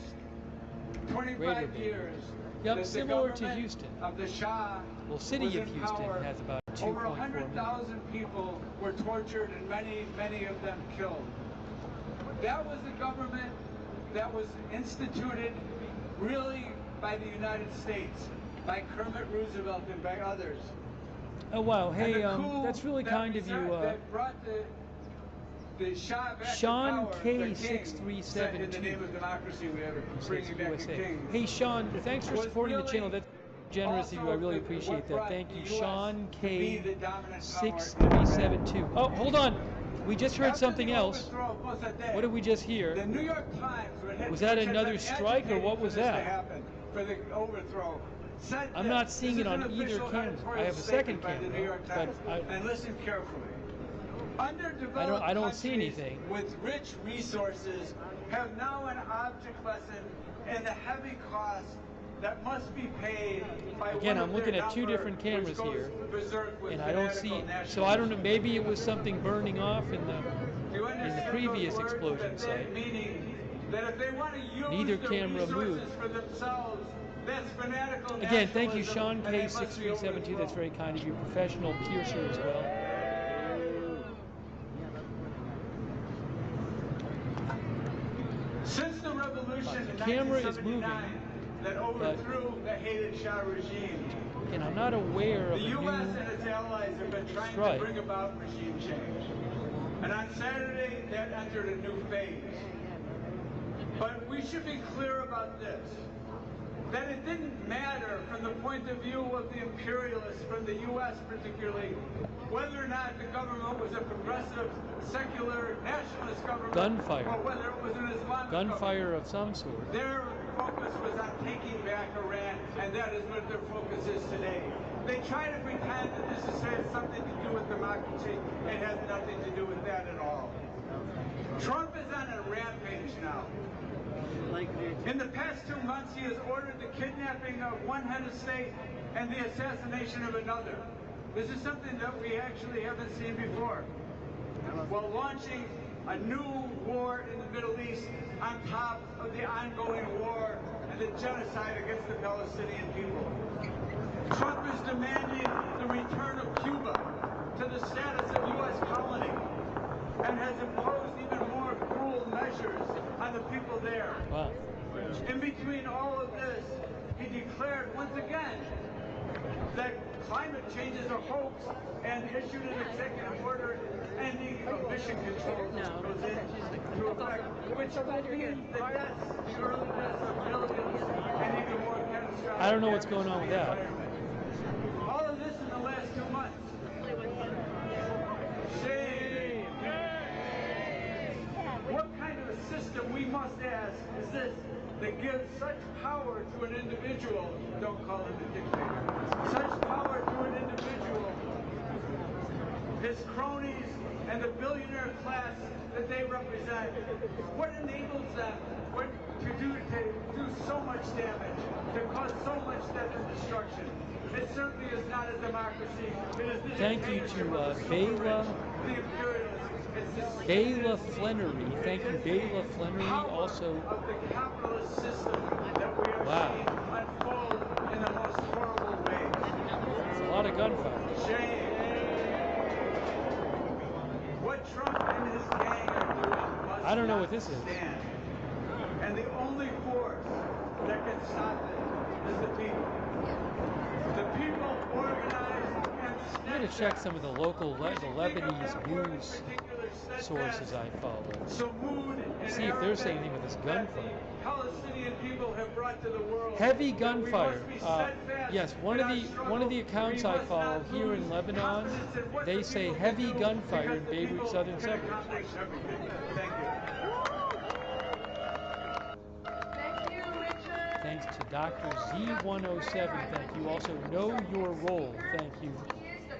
25 years, yep, similar to Houston. Of the Shah, well, city of Houston has about 2.4 million. Over 100,000 people were tortured and many of them killed. That was the government that was instituted really by the United States, by Kermit Roosevelt and by others. Oh wow! And Hey, the coup that's really that kind of you. that brought the Shah back Sean to power, K the king, said, in the 6372. name of democracy, we have to bring you back a USA. king. Hey Sean, thanks for Was supporting the really channel. That's generous of you. I really appreciate that. Thank you, Sean K 6372. Oh, hold on. We just heard something else. What did we just hear? The New York Times, was that another strike or what was that? For the overthrow. I'm not seeing it on either camera. I have a second camera, but and listen carefully. Underdeveloped I don't see countries anything. with rich resources have now an object lesson in the heavy cost that must be paid by again, one I'm of looking their at two number, different cameras which goes here, berserk with and I don't see. fanatical So I don't know. nationalism. Maybe it was something burning off in the Do you understand previous those words explosion that site. Meaning that if they want to use Neither their camera resources moved. for themselves, that's fanatical Again, thank you, nationalism, Sean and they K must be 6372. That's very kind of you. Professional piercer as well. Since the revolution in The camera is 1979 that overthrew the hated Shah regime, and I'm not aware of the a U.S. new and its allies have been trying strike. to bring about regime change. And on Saturday, that entered a new phase. But we should be clear about this, that it didn't matter from the point of view of the imperialists, from the U.S. particularly, whether or not the government was a progressive, secular, nationalist government, Gunfire. or whether it was an Islamic Gunfire government. of some sort. Their focus was on taking back Iran, and that is what their focus is today. They try to pretend that this has something to do with democracy. It has nothing to do with that at all. Trump is on a rampage now. In the past 2 months, he has ordered the kidnapping of one head of state and the assassination of another. This is something that we actually haven't seen before. While launching a new war in the Middle East on top of the ongoing war and the genocide against the Palestinian people. Trump is demanding the return of Cuba to the status of U.S. colony and has imposed even more cruel measures on the people there. Wow. In between all of this, he declared once again that climate change is a hoax and issued an executive order ending emission control goes into effect, which will mean the deaths, the early deaths of millions and even more catastrophic. I don't know what's going on with that. All of this in the last 2 months. Shame. What kind of a system, we must ask, is this that gives such power to an individual, don't call him a dictator, such power to an individual, his cronies, and the billionaire class that they represent? What enables them to do so much damage, to cause so much death and destruction? It certainly is not a democracy. It is the Thank you to Bayla Flannery. Thank you, Bayla Flannery. Also, of the capitalist system that we are seeing unfold in the most horrible ways. It's a lot of gunfire. Shame. What Trump and his gang are doing must I don't know not what this is. stand. And the only force that can stop it is the people. The people organized and I'm going to check some of the local, the Lebanese news sources I follow. See if they're saying anything with this gunfire. Palestinian people have brought to the world. Heavy gunfire. Yes, one of the accounts I follow here in Lebanon, they say heavy gunfire in Beirut southern suburbs. Thanks to Dr. Z107. Thank you. Also, Know Your Role. Thank you.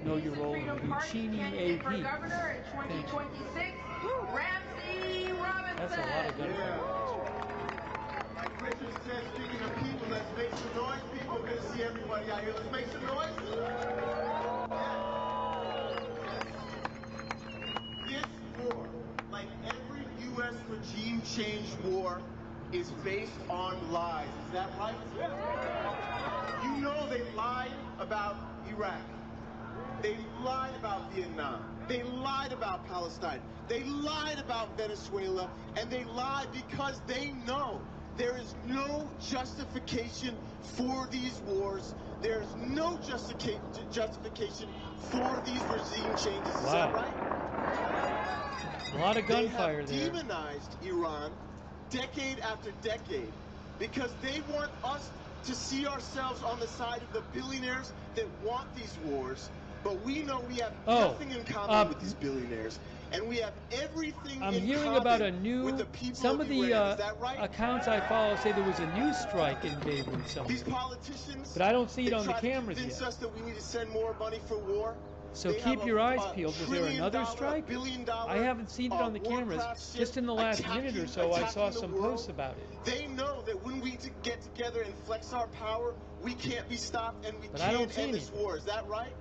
Know Your Role. Lucchini AV. Thank you. That's a lot of gunfire. Like Richard said, speaking of people, let's make some noise. People, good to see everybody out here. Let's make some noise. This war, like every U.S. regime change war, is based on lies. Is that right? You know they lied about Iraq. They lied about Vietnam. They lied about Palestine. They lied about Venezuela, and they lied because they know there is no justification for these wars. There's no justification for these regime changes. Is that right? A lot of gunfire there. They have there. demonized Iran decade after decade because they want us to see ourselves on the side of the billionaires that want these wars. But we know we have nothing in common with these billionaires, and we have everything I'm in hearing common about a with the people some of the Iran. Is that right? accounts I follow say there was a news strike in Beirut somewhere. These politicians, but I don't see it on the try cameras to convince yet. us that we need to send more money for war. So They keep have your eyes a peeled. Was there another strike? I haven't seen it on the cameras. Just in the last minute or so, I saw some posts about it. They know that when we get together and flex our power, we can't be stopped and we But I don't can't see end this anything. war. Is that right?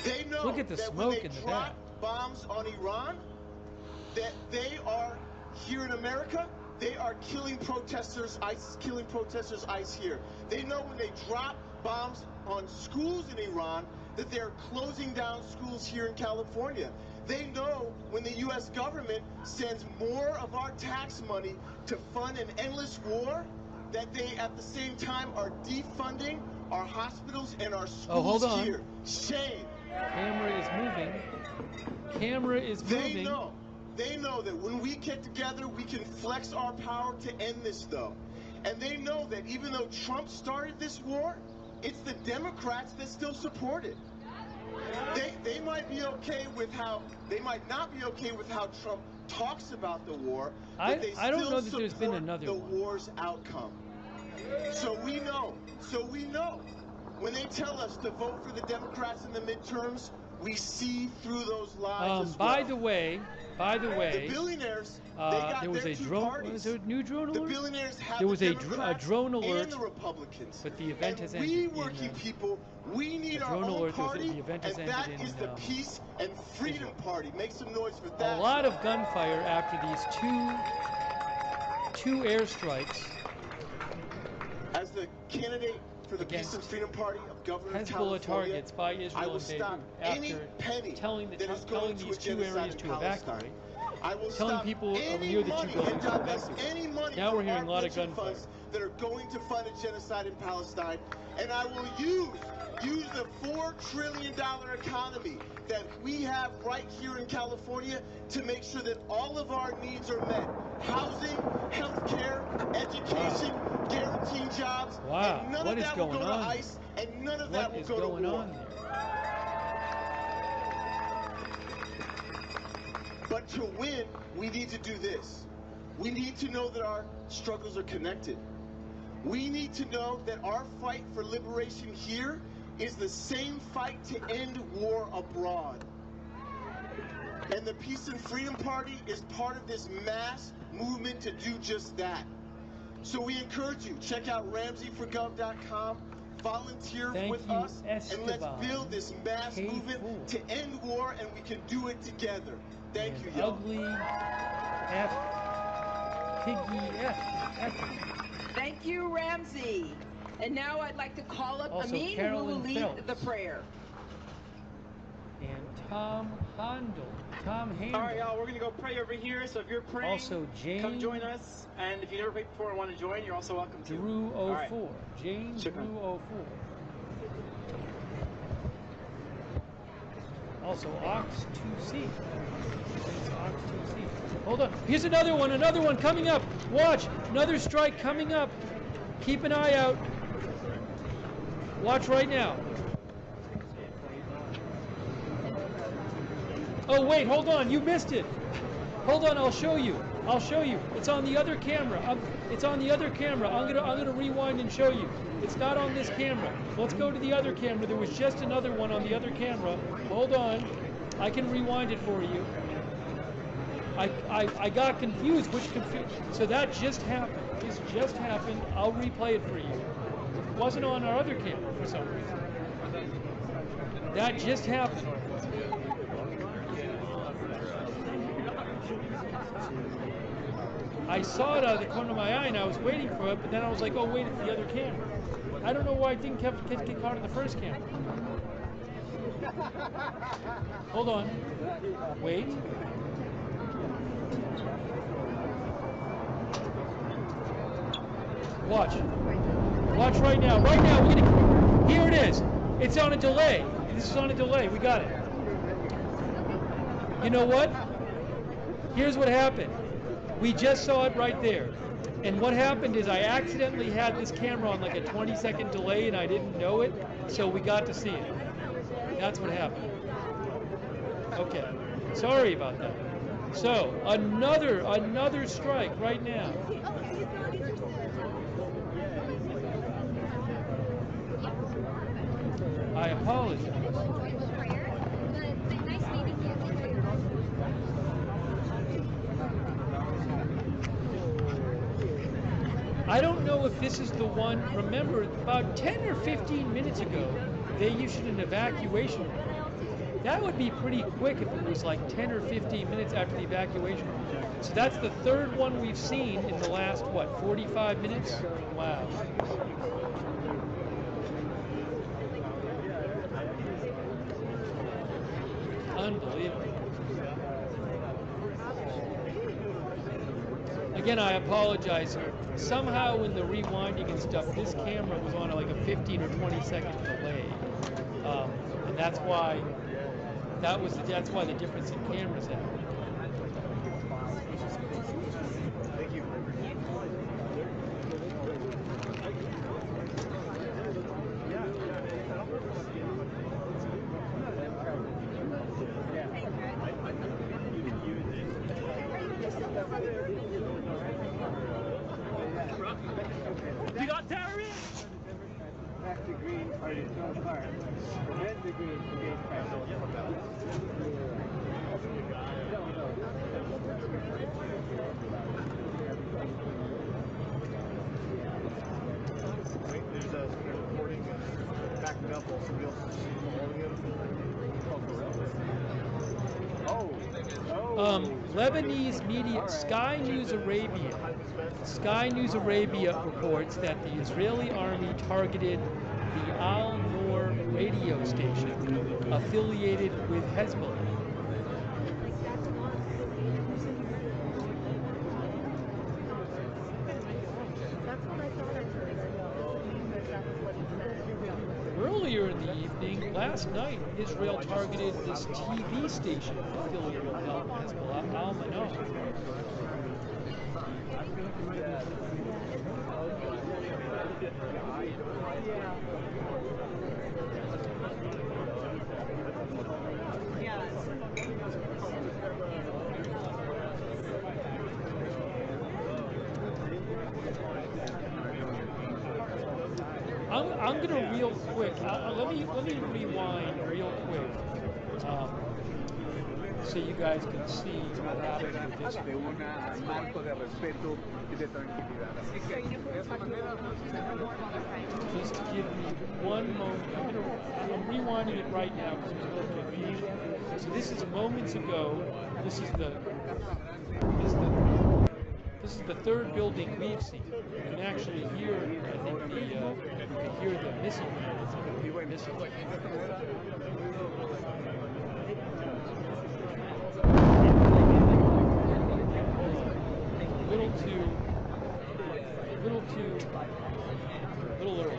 They know Look at the that smoke when they in the drop back. bombs on Iran, that they are here in America. They are killing protesters. ISIS killing protesters. ICE here. They know when they drop bombs on schools in Iran that they're closing down schools here in California. They know when the U.S. government sends more of our tax money to fund an endless war, that they at the same time are defunding our hospitals and our schools hold on. here. Shame. Camera is moving. Camera is moving. They know that when we get together, we can flex our power to end this, though. And they know that even though Trump started this war, it's the Democrats that still support it. They might be okay with how they might not be okay with how Trump talks about the war, but they I don't still know that there's been support another the one. war's outcome. So we know when they tell us to vote for the Democrats in the midterms, we see through those lies as well. By the way, the billionaires, there was a drone. Was there a new drone alert? The billionaires have there was the a Democrats drone alert, and the Republicans. but the event has ended. We working people, we need our own party, the event has and that ended is the Peace and Freedom Party. Make some noise for that. A lot of gunfire after these two airstrikes. As the candidate for the Peace and Freedom Party of Governor Hezbollah California, targets by I Israel will and stop Beirut any after penny telling that is going to these a two genocide areas in to Palestine. evacuate. I will Telling stop people any near the two money buildings and to divest evacuate. any money Now we're from hearing a lot of pension gunfire. funds that are going to fund a genocide in Palestine, and I will use the $4 trillion economy that we have right here in California to make sure that all of our needs are met. Housing, healthcare, education, guaranteed jobs, and none of that will go to ICE, and none of that will go to war. But to win, we need to do this. We need to know that our struggles are connected. We need to know that our fight for liberation here is the same fight to end war abroad. And the Peace and Freedom Party is part of this mass movement to do just that. So we encourage you, check out RamseyForGov.com, volunteer with us, and let's build this mass movement to end war, and we can do it together. Thank you, y'all. Ugly F. Piggy F. Thank you, Ramsey. And now I'd like to call up Also, Amin, who Carolyn will lead Phelps. the prayer. And Tom Handel. Tom Handel. All right, y'all, we're going to go pray over here. So if you're praying, Also, Jane. come join us. And if you never prayed before and want to join, you're also welcome to. Drew 04. All right. Jane Shukran. Drew 04. Also, Ox 2C. It's Ox 2C. Hold on. Here's another one coming up. Watch. Another strike coming up. Keep an eye out. Watch right now. Oh, wait, hold on. You missed it. Hold on, I'll show you. It's on the other camera. It's on the other camera. I'm gonna rewind and show you. It's not on this camera. Let's go to the other camera. There was just another one on the other camera. Hold on. I can rewind it for you. I got confused. So that just happened. This just happened. I'll replay it for you. It wasn't on our other camera for some reason. That just happened. I saw it out of the corner of my eye and I was waiting for it, but then I was like, oh wait, it's the other camera. I don't know why it didn't get caught in the first camera. Hold on. Wait. Watch. Watch right now. Right now, we're gonna. Here it is. It's on a delay. This is on a delay. We got it. You know what? Here's what happened. We just saw it right there. And what happened is I accidentally had this camera on like a 20-second delay and I didn't know it, so we got to see it. That's what happened. Okay. Sorry about that. So, another strike right now. I apologize. I don't know if this is the one. Remember, about 10 or 15 minutes ago, they issued an evacuation order. That would be pretty quick if it was like 10 or 15 minutes after the evacuation order. So that's the third one we've seen in the last, what, 45 minutes? Wow. Unbelievable. Again, I apologize. Somehow in the rewinding and stuff, this camera was on like a 15 or 20-second delay, and that's why the difference in cameras happened. Thank you. You got terrorists! Back to green are the two cars. Red to green to green There's a recording backing up also. We also see Lebanese media, Sky News Arabia reports that the Israeli army targeted the Al Noor radio station affiliated with Hezbollah. Earlier in the evening, last night, Israel targeted this TV station affiliated with Hezbollah, Al Manar. I'm gonna real quick. Let me rewind real quick, so you guys can see what happened with this. Just give me one moment. I'm rewinding it right now because there's a little confusion. So this is moments ago. This is the third building we've seen. You can actually hear, I think, you can hear the missile. Little early.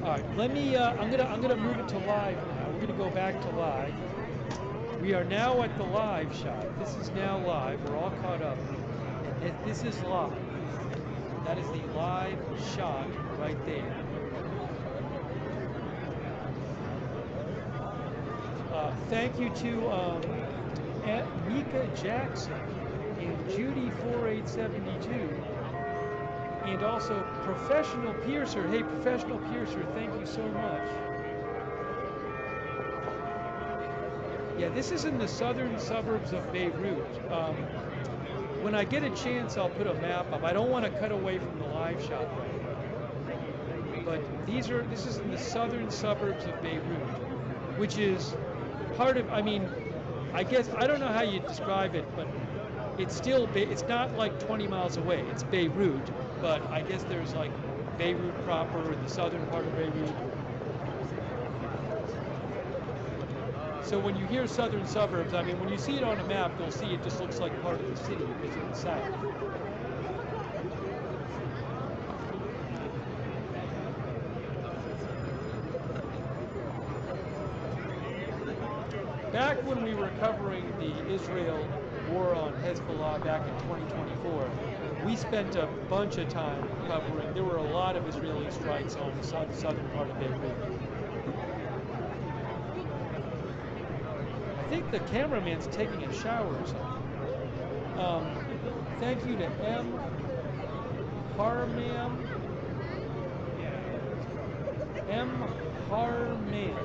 All right, let me. I'm gonna move it to live now. We're gonna go back to live. We are now at the live shot. This is now live. We're all caught up, and this is live. That is the live shot right there. Thank you to Mika Jackson and Judy 4872. And also Professional Piercer. Hey, Professional Piercer, thank you so much. Yeah, this is in the southern suburbs of Beirut. When I get a chance, I'll put a map up. I don't want to cut away from the live shot right now. But this is in the southern suburbs of Beirut, which is part of, I mean, I guess, I don't know how you describe it, but it's still, it's not like 20 miles away. It's Beirut, but I guess there's like Beirut proper, the southern part of Beirut. So when you hear southern suburbs, I mean, when you see it on a map, you'll see it just looks like part of the city because of the south. Back when we were covering the Israel war on Hezbollah back in 2024, we spent a bunch of time covering, there were a lot of Israeli strikes on the southern part of Beirut. I think the cameraman's taking a shower or something. Thank you to M. Harman. M. Harman.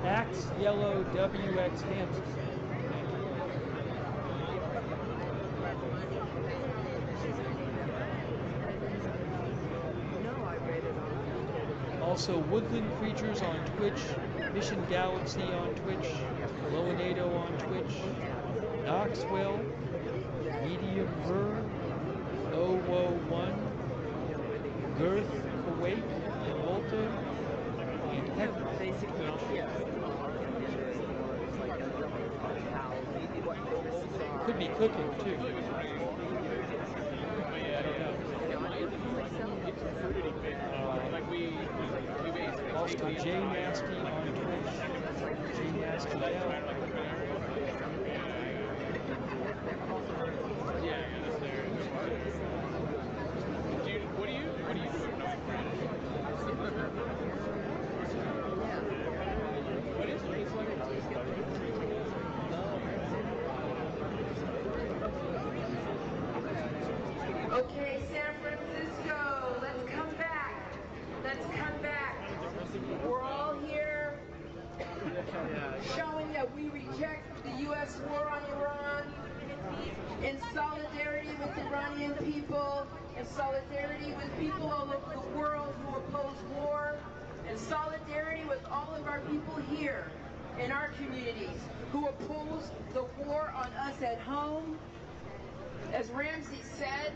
Axe Yellow WX Hampton. Also, Woodland Creatures on Twitch, Mission Galaxy on Twitch, Loanado on Twitch, Knoxwell, Medium Ver, OWO1, Girth, Kuwait, and Volta, and Hector. Could be cooking too. I don't know. Also, J Nasty on Twitch. J Nasty out. What do you do? Okay, San Francisco, let's come back. Let's come back. We're all here showing that we reject the U.S. war on Iran, in solidarity with Iranian people, in solidarity with people all over the world who oppose war, in solidarity with all of our people here in our communities who oppose the war on us at home. As Ramsey said,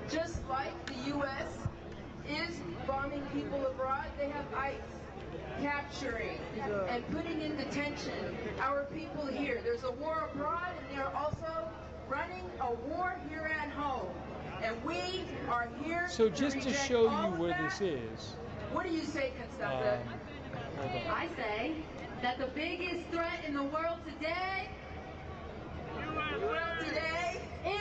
just like the U.S. is bombing people abroad, they have ICE capturing and putting in detention our people here. There's a war abroad, and they're also running a war here at home. And we are here So just to show you where this is. What do you say, Constanza? I say that the biggest threat in the world today,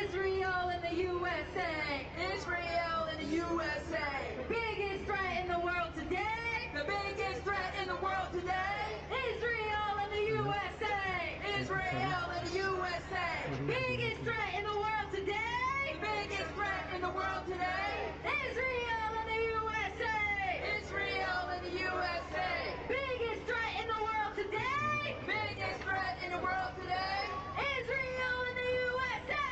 Israel and the USA. Israel and the USA. The biggest threat in the world today. The biggest threat in the world today. Israel and the USA. Israel and the USA. Biggest threat in the world today. The biggest threat in the world today. Israel and the USA. Israel and the USA. Biggest threat in the world today. Biggest threat in the world today. Israel and the USA.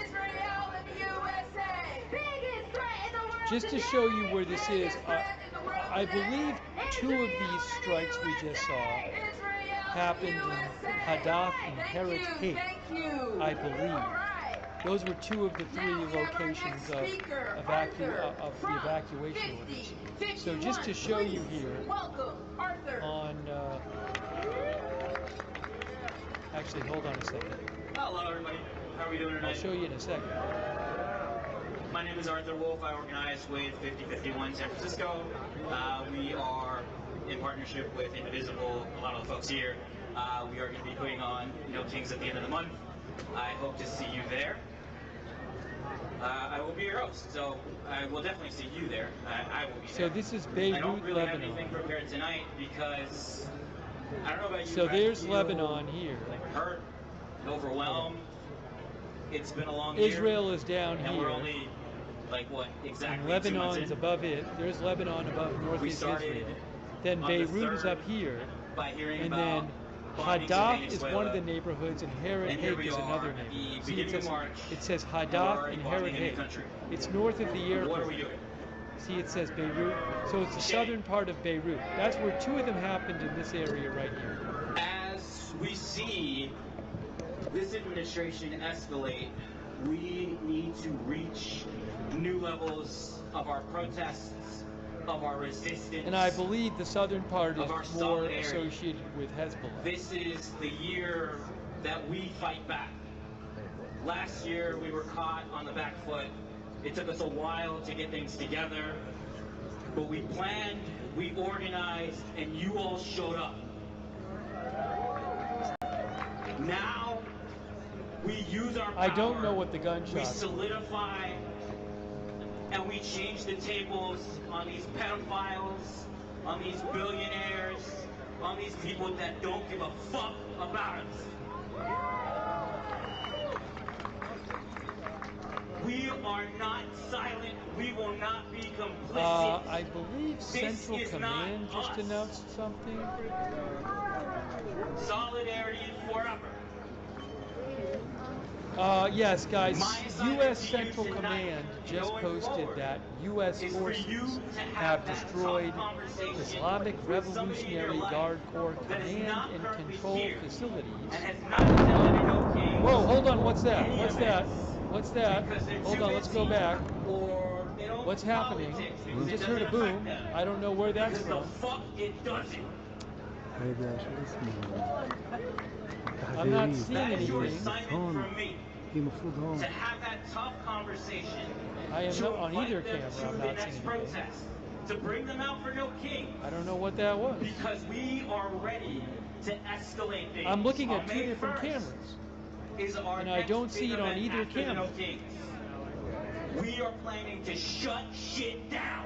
Israel and the USA. Biggest threat in the world Just to show you where this is, I believe two of these strikes we just saw happened in Hadath and Heret Hate, I believe. Those were two of the three locations of the evacuation orders. So just to show you here, on, actually hold on a second. Hello everybody. How are we doing tonight? I'll show you in a second. My name is Arthur Wolf. I organize with 5051 San Francisco. We are in partnership with Indivisible, a lot of the folks here. We are going to be putting on No Kings at the end of the month. I hope to see you there. I will be your host, so I will definitely see you there. I will be there. So this is Beirut, I don't really Lebanon. have anything prepared tonight because I don't know about you. So but I there's feel Lebanon here. Like hurt, overwhelmed. It's been a long Israel year. is down and here. we're only like what exactly? And 2 months Lebanon's in? above it. There's Lebanon above We northeast started Israel. Then on the Beirut is 3rd up here. by hearing And about then bombings in Hadath is Venezuela. one of the neighborhoods, and Harod And here Hake we is are another at the neighborhood. See, beginning of March, it says and we're Hadath already and bombing Harod a new Hake. country. It's north of the airport. What are we doing? See, it says Beirut. So it's the southern part of Beirut. That's where 2 of them happened in this area right here. As we see this administration escalate, we need to reach new levels of our protests, of our resistance. And I believe the southern part is of our more solidarity. associated with Hezbollah. This is the year that we fight back. Last year we were caught on the back foot. It took us a while to get things together, but we planned, we organized, and you all showed up. Now we use our power. I don't know what the We gunshots are. solidify and we change the tables on these pedophiles, on these billionaires, on these people that don't give a fuck about us. We are not silent. We will not be complicit. I believe This Central is Command not just us. announced something. Solidarity forever. Yes, guys, My assignment U.S. to you Central tonight Command just going posted forward that U.S. is for you forces to have that destroyed tough conversation Islamic with somebody in your Revolutionary life Guard Corps that is command not and currently control here facilities. and has not attended No Kings. Whoa, hold on, what's that? any What's that? events What's that? because they're Hold too on, let's go busy back. or they don't What's happening? politics We because it just heard a doesn't affect boom. them. I don't know where that's Because from. the fuck it doesn't. I'm not seeing That is your anything. assignment from me. To have that tough conversation. I am to not on invite either them camera. to I'm the not next seeing anything. protest. To bring them out for No King. I don't know what that was. Because we are ready to escalate things. I'm looking On at 2 May different 1st cameras. Is our And I next don't big see it on event either after the camera. No Kings. We are planning to shut shit down.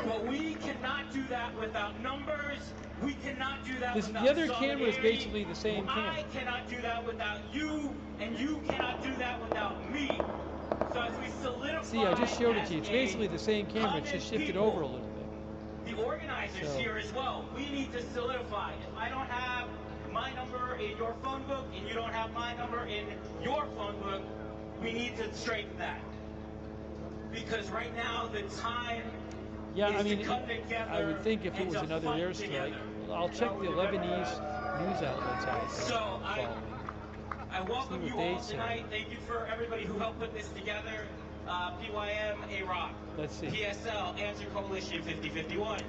But we cannot do that without numbers. We cannot do that without The other camera is solidarity. basically the same camera. I cannot do that without you, and you cannot do that without me. So as we solidify See, I just showed it to you. It's as basically a the same camera. It's common just shifted people, over a little bit. the organizers So- here as well. We need to solidify. If I don't have my number in your phone book and you don't have my number in your phone book, we need to straighten that. Because right now the time Yeah, is I mean, to come together I would think if it and was to another fight airstrike, together. I'll check the Lebanese news outlets out there. So I welcome See you what they all say. tonight. Thank you for everybody who helped put this together. PYM, A-Rock. Let's see. PSL, Answer Coalition 5051.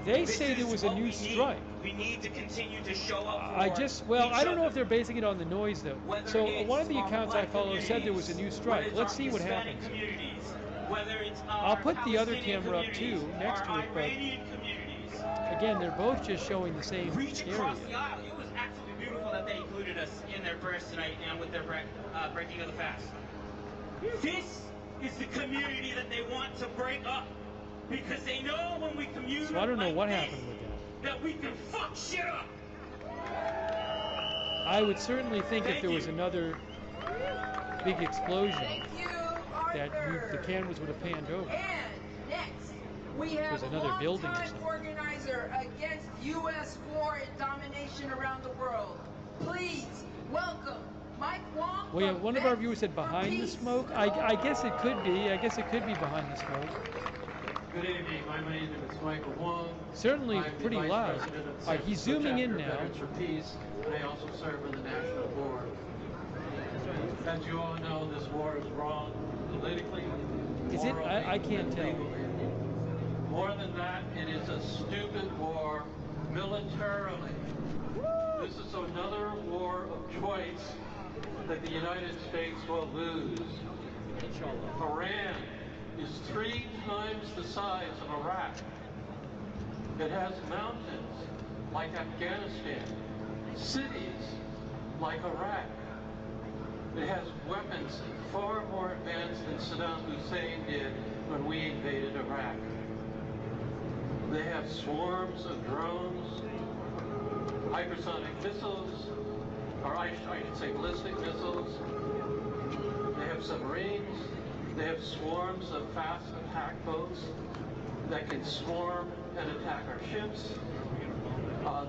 They This say there is was a what new we need. strike. We need to continue to show up for I each don't know other. if they're basing it on the noise though. Whether So it's one of the our accounts I black follow said there was a new communities, strike. whether Let's it's see our what Hispanic happens. communities, whether it's I'll our put the other Palestinian camera up too, communities, next our to it, but Iranian communities. again, they're both just showing the same Reach across the area. aisle. It was absolutely beautiful that they included us in their prayers tonight and with their breaking of the fast. This is the community that they want to break up because they know when we commune So I don't know like what this, happened with that. that we can fuck shit up. I would certainly think if there was another big explosion that the cameras would have panned over. And next, we There's have another building or longtime something. organizer against U.S. war and domination around the world. Please welcome Mike Wong. Well, yeah, from one of our Vets viewers said for behind the Peace. smoke. I guess it could be. I guess it could be behind the smoke. Good evening. My name is Michael Wong. Certainly I'm the pretty Vice loud. President of the All right, San he's Francisco zooming in Chapter of now. Veterans for Peace, and I also serve on the National Board. As you all know, this war is wrong politically, Is it? morally, I can't and tell. legally. More than that, it is a stupid war militarily. This is another war of choice that the United States will lose. Iran is 3 times the size of Iraq. It has mountains like Afghanistan, cities like Iraq. It has weapons far more advanced than Saddam Hussein did when we invaded Iraq. They have swarms of drones, hypersonic missiles, or I should say ballistic missiles. They have submarines. They have swarms of fast attack boats that can swarm and attack our ships.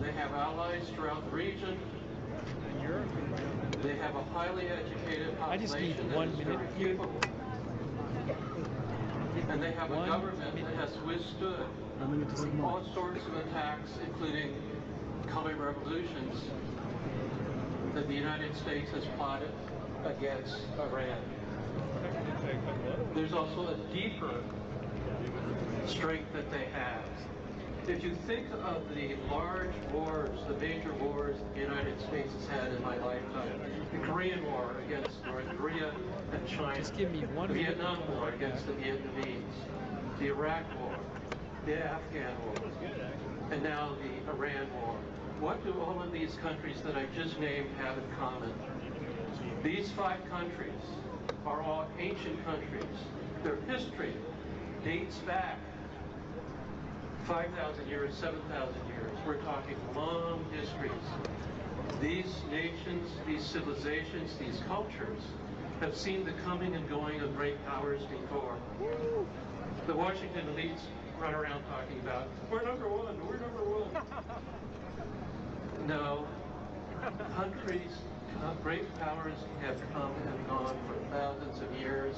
They have allies throughout the region. They have a highly educated population. I just need that 1 is minute very here. capable. And they have a government that has withstood all sorts of attacks, including color revolutions, that the United States has plotted against Iran. There's also a deeper strength that they have. If you think of the large wars, the major wars the United States has had in my lifetime, the Korean War against North Korea and China, Just give me 1 the minute. Vietnam War against the Vietnamese, the Iraq War, the Afghan War, and now the Iran War. What do all of these countries that I just named have in common? These 5 countries are all ancient countries. Their history dates back 5,000 years, 7,000 years. We're talking long histories. These nations, these civilizations, these cultures have seen the coming and going of great powers before. The Washington elites run around talking about, we're number one, we're number one. No, countries, great powers have come and gone for thousands of years,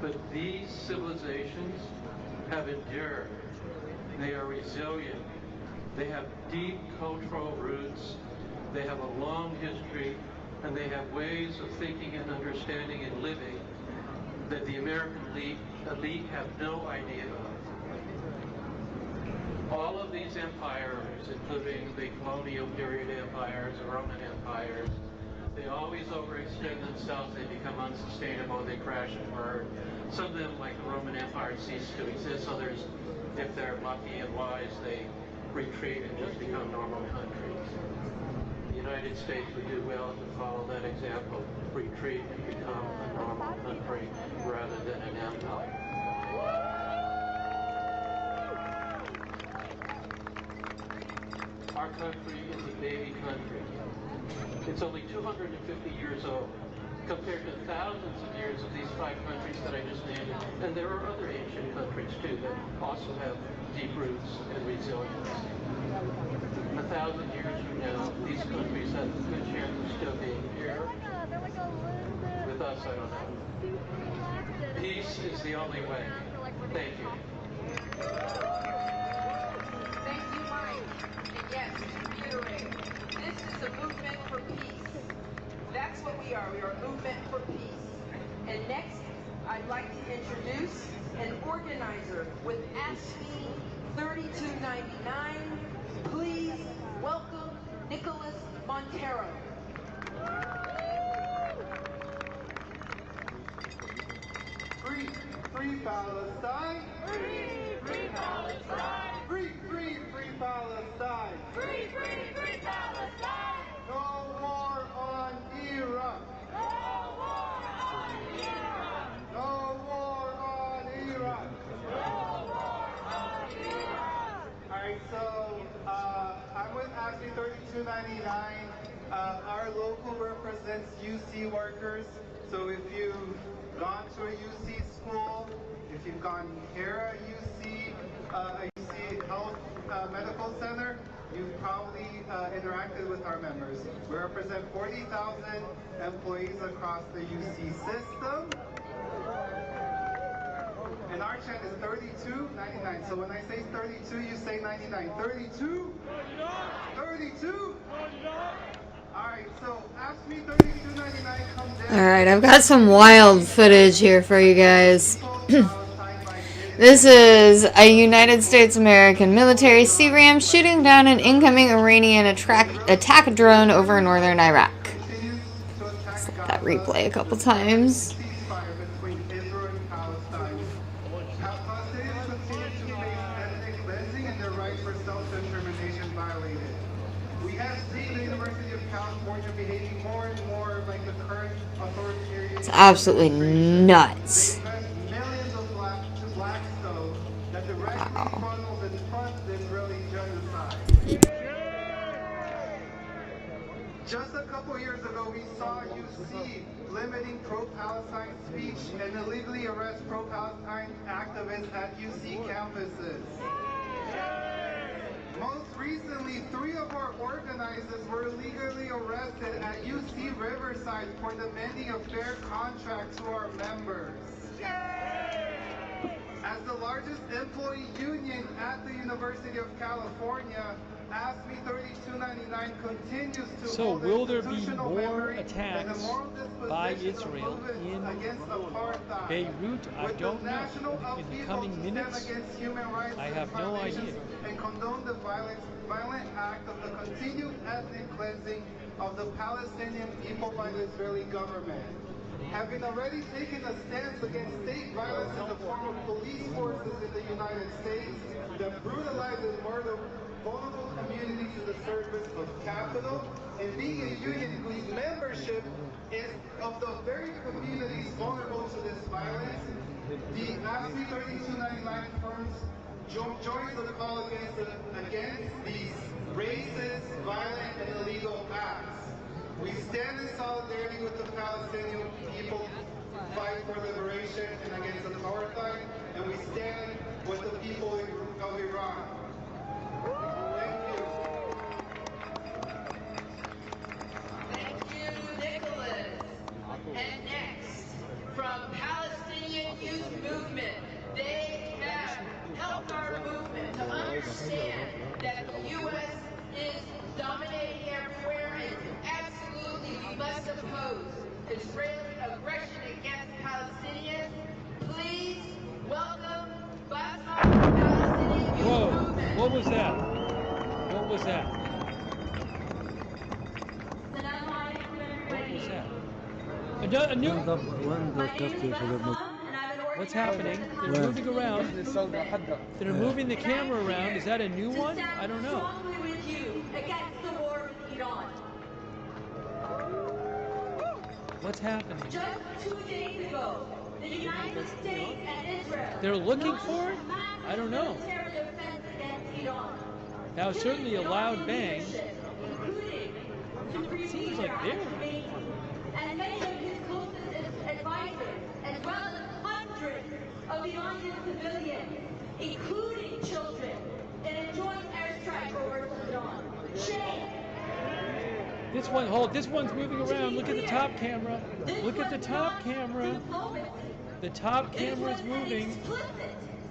but these civilizations have endured. They are resilient. They have deep cultural roots. They have a long history, and they have ways of thinking and understanding and living that the American elite have no idea of. All of these empires, including the colonial period empires, the Roman empires, they always overextend themselves, they become unsustainable, they crash and burn. Some of them, like the Roman Empire, cease to exist. Others, if they're lucky and wise, they retreat and just become normal countries. The United States would do well to follow that example, retreat and become a normal country rather than an empire. Our country is a baby country. It's only 250 years old, compared to thousands of years of these 5 countries that I just named. And there are other ancient countries, too, that also have deep roots and resilience. 1,000 years from now, these countries have a good chance of still being here. With us, I don't know. Peace is the only way. Thank you. Thank you, Mike. And yes, to reiterate, this is a movement for peace. That's what we are. We are a movement for peace. And next, I'd like to introduce an organizer with ASME 3299. Please welcome Nicholas Montero. Free Palestine! Free Palestine! Free Palestine! Free Palestine! No war on Iraq! No war on Iraq! No war on Iraq! No war on Iraq! Alright, so I'm with ASME 3299. Our local represents UC workers. So if you've gone to a UC school, if you've gone here at UC, a UC Health Medical Center, you've probably interacted with our members. We represent 40,000 employees across the UC system. And our chant is 3299. So when I say 32, you say 99. 32? 32? Alright, so ASME 3299 comes in. Alright, I've got some wild footage here for you guys. This is a United States American military CRAM shooting down an incoming Iranian attack drone over northern Iraq. that replay a couple times. Ceasefire between Israel and Palestine. Palestinians continue to face ethnic cleansing and their right for self-determination violated. We have seen the University of California behaving more and more like the current authoritarian. It's absolutely nuts. They invest millions of Blackstone that directly funnels and funds the Israeli genocide. Just a couple years ago, we saw UC limiting pro-Palestine speech and illegally arrest pro-Palestine activists at UC campuses. Most recently, 3 of our organizers were illegally arrested at UC Riverside for demanding a fair contract to our members. As the largest employee union at the University of California, AFSCME 3299 continues to So hold will there be institutional more memory attacks and the moral by disposition of Israel movements in against apartheid? Beirut? I With the don't know. national In the upheaval coming to minutes, stand against human rights I have no violations idea. and condone the violent act of the continued ethnic cleansing of the Palestinian people by the Israeli government. Having already taken a stance against state violence in the form of police forces in the United States that brutalize and murder vulnerable communities in the service of capital, and being a union whose membership is of the very communities vulnerable to this violence, the AFSCME 3299 firms joins the call against these racist, violent, and illegal acts. We stand in solidarity with the Palestinian people fight for liberation and against apartheid, and we stand with the people of Iran. Thank you. Thank you, Nicholas. And next, from Palestinian Youth Movement, they have helped our movement to understand that the U.S. is dominating everywhere and absolutely we must oppose Israeli aggression against Palestinians. Please welcome Basma Palestinian Youth Whoa, Movement. what was that? What was that? What was that? A new... What's happening? They're moving around. They're moving the camera around. Is that a new one? I don't know. With you against the war with Iran. What's happening? Just 2 days ago, the United States and Israel. They're looking for it? I don't know. Military offense against Iran. That was certainly a loud bang. Including Supreme Seems Leader like they're... and many of his closest advisors, as well as hundreds of Iranian civilians, including children, in a joint airstrike over Sudan. Shame. This one's moving around. Look at the top camera. Look at the top camera. The top camera is moving.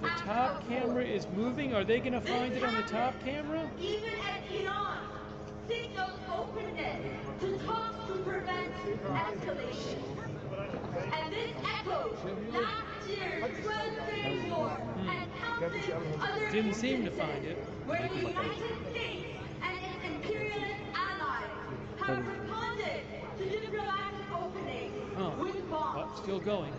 The top camera is moving. Are they going to find it on the top camera? Even as Iran signals openness to talks to prevent escalation. And this echoes last year's 12-day war and countless other Didn't seem to find it. where the United States and its imperialist allies have responded to diplomatic openings with bombs. Oh, still going.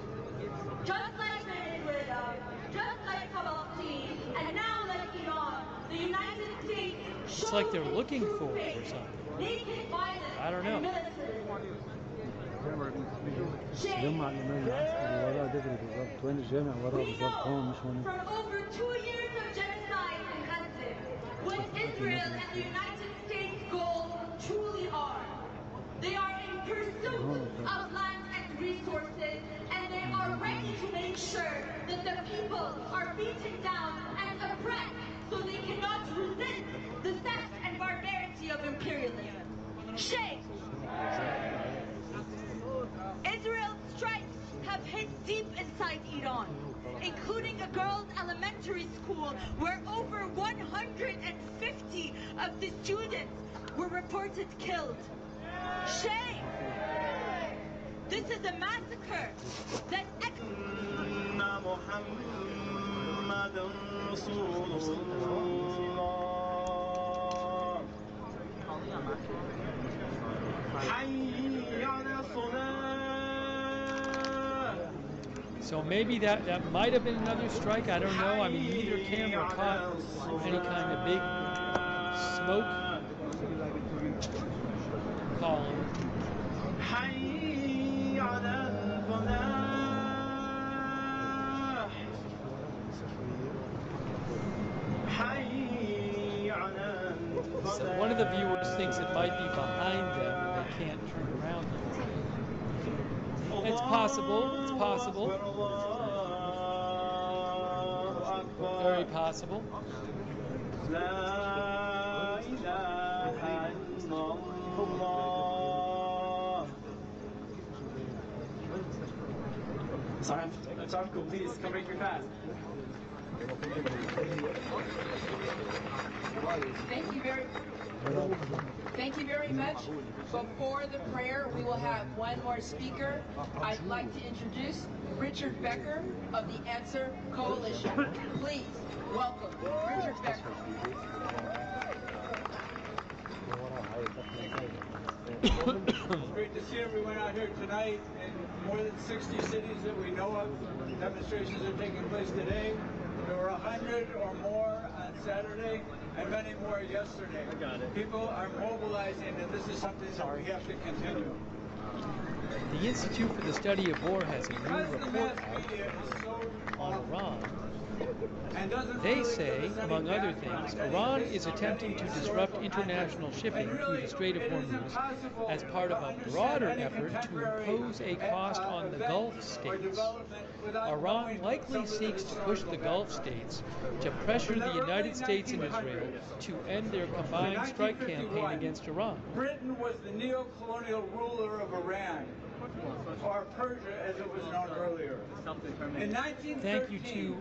Just like Venezuela, just like Palestine, and now like Iran, the United States It's like they're looking for it or something. naked violence I don't know. and militarism. From over 2 years of genocide in Gaza, what Israel and the United States goals truly are. They are in pursuit of land and resources, and they are ready to make sure that the people are beaten down and oppressed so they cannot resist the theft and barbarity of imperialism. Shame! Israel's strikes have hit deep inside Iran, including a girls' elementary school where over 150 of the students were reported killed. Shame! This is a massacre that حي على الصلاة So maybe that might have been another strike. I don't know. I mean, neither camera caught any kind of big smoke column. So one of the viewers thinks it might be behind them and they can't turn around. It's possible. It's possible. Very possible. Sorry, please come right here fast. Thank you very much. Before the prayer, we will have one more speaker. I'd like to introduce Richard Becker of the Answer Coalition. Please welcome Richard Becker. It's great to see everyone out here tonight. In more than 60 cities that we know of, demonstrations are taking place today. There were 100 or more on Saturday, and many more yesterday. People are mobilizing, and this is something that we have to continue. The Institute for the Study of War has a new report on Iran. They say, among other things, Iran is attempting to disrupt international shipping through the Strait of Hormuz as part of a broader effort to impose a cost on the Gulf states. Iran likely seeks to push the Gulf states to pressure the United States and Israel to end their combined strike campaign against Iran. Britain was the neo-colonial ruler of Iran, or Persia as it was known earlier. In 1913, thank you to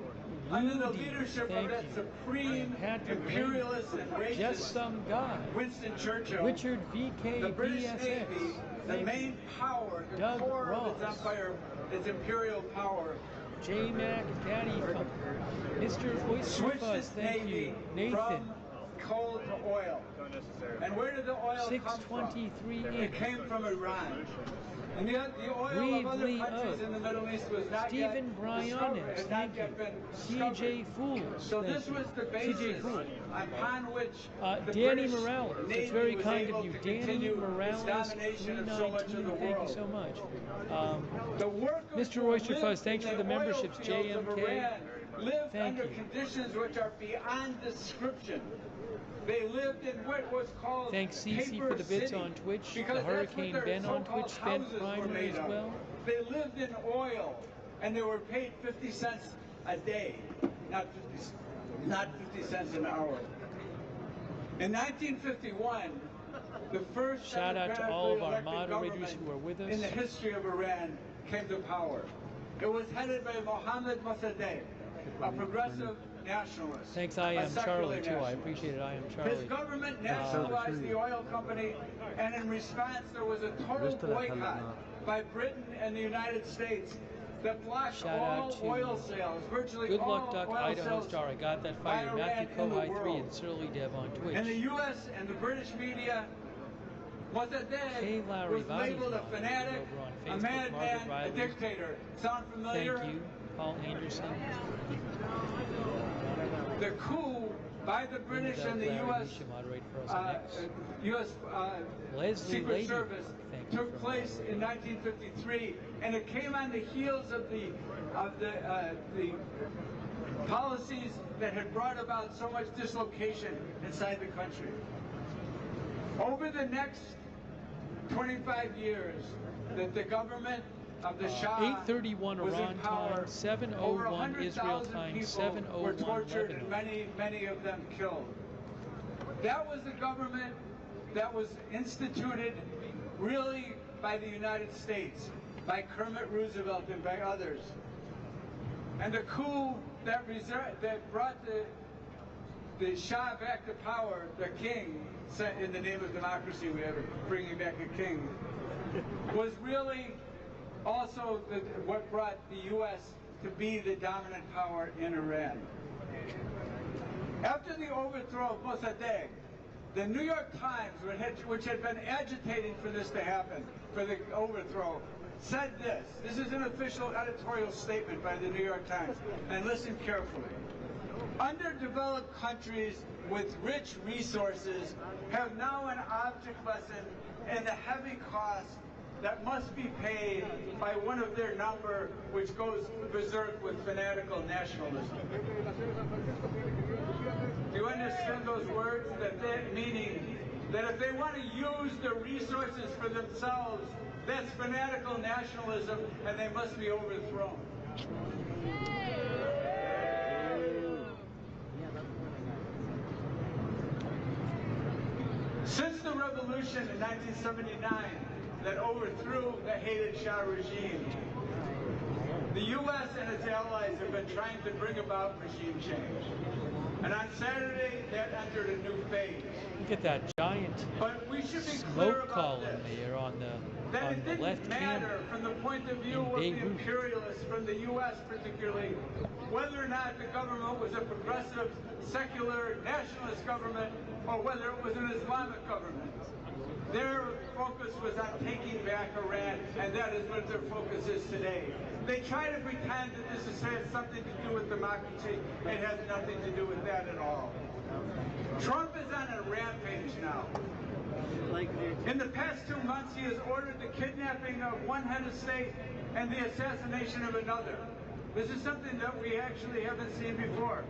under the leadership of that supreme imperialist and racist just some guy, Winston Churchill, Richard V.K. the British BSS, Navy, the main power, the Doug core Ross, of its empire, its imperial power, J. Mac Daddy Funk, Mr. Oyster switched Fuzz, its thank navy you, Nathan. from coal to oil. And where did the oil come from? 623 It came from Iran. And the oil Breathe of other Lee countries O. in the Middle East was not Stephen Briones, thank you. CJ Fools, so thank this you. was the basis upon which the Danny British Morales, Navy it's very was kind able of you. to Danny continue Morales, its domination of so much of the 319, thank world. you so much. The workers Mr. who Oyster lived Fuzz, thanks in for the memberships. oil fields of JMK, Iran lived thank under you. conditions which are beyond description. They lived in what was called Thanks CC Paper for the bits City, on Twitch. because The that's what Hurricane their Ben on so-called Twitch spent houses were Primer made as of. well. They lived in oil, and they were paid 50 cents a day, not 50 cents an hour. In 1951, the first Shout out to all of our moderators government who are with us. in the history of Iran came to power. It was headed by Mohammad Mossadegh, a progressive nationalist. Thanks, I a am secular Charlie, too. I nationalist. appreciate it. I am Charlie. His government nationalized the oil company, and in response, there was a total boycott by Britain and the United States that blocked Shout all out to oil sales, virtually Good all Luck Duck, oil Idaho sales Star. I got that by fire. Iran Matthew in the Kohai 3 world. and Surly Dev on Twitch. In the U.S. and the British media, Hey, Mossadegh Larry was Bodies labeled a over fanatic, on a Facebook. madman, Margaret a Riley. dictator. Sound familiar? Thank you. Paul Anderson. The coup by the British and the U.S. Leslie Secret Lady. Service took place in 1953, and it came on the heels of the policies that had brought about so much dislocation inside the country. Over the next 25 years, that the government of the Shah 8:31 was Iran in power, time, 7:01 over Israel 100,000 time, people 7:01 were tortured and Lebanon. many of them killed. That was the government that was instituted really by the United States, by Kermit Roosevelt and by others. And the coup that brought the Shah back to power, the king, in the name of democracy, we are bringing back a king, was really also what brought the U.S. to be the dominant power in Iran. After the overthrow of Mossadegh, the New York Times, which had been agitating for this to happen, for the overthrow, said this. This is an official editorial statement by the New York Times. And listen carefully. Underdeveloped countries with rich resources have now an object lesson in the heavy cost that must be paid by one of their number, which goes berserk with fanatical nationalism. Do you understand those words? That meaning that if they want to use the resources for themselves, that's fanatical nationalism, and they must be overthrown. Since the revolution in 1979 that overthrew the hated Shah regime, the U.S. and its allies have been trying to bring about regime change. And on Saturday, that entered a new phase. Look at that giant smoke column there on the left hand from the point of view of the imperialists, from the U.S. particularly, whether or not the government was a progressive, secular, nationalist government, or whether it was an Islamic government. Their focus was on taking back Iran, and that is what their focus is today. They try to pretend that this has something to do with democracy. It has nothing to do with that at all. Trump is on a rampage now. In the past 2 months, he has ordered the kidnapping of one head of state and the assassination of another. This is something that we actually haven't seen before.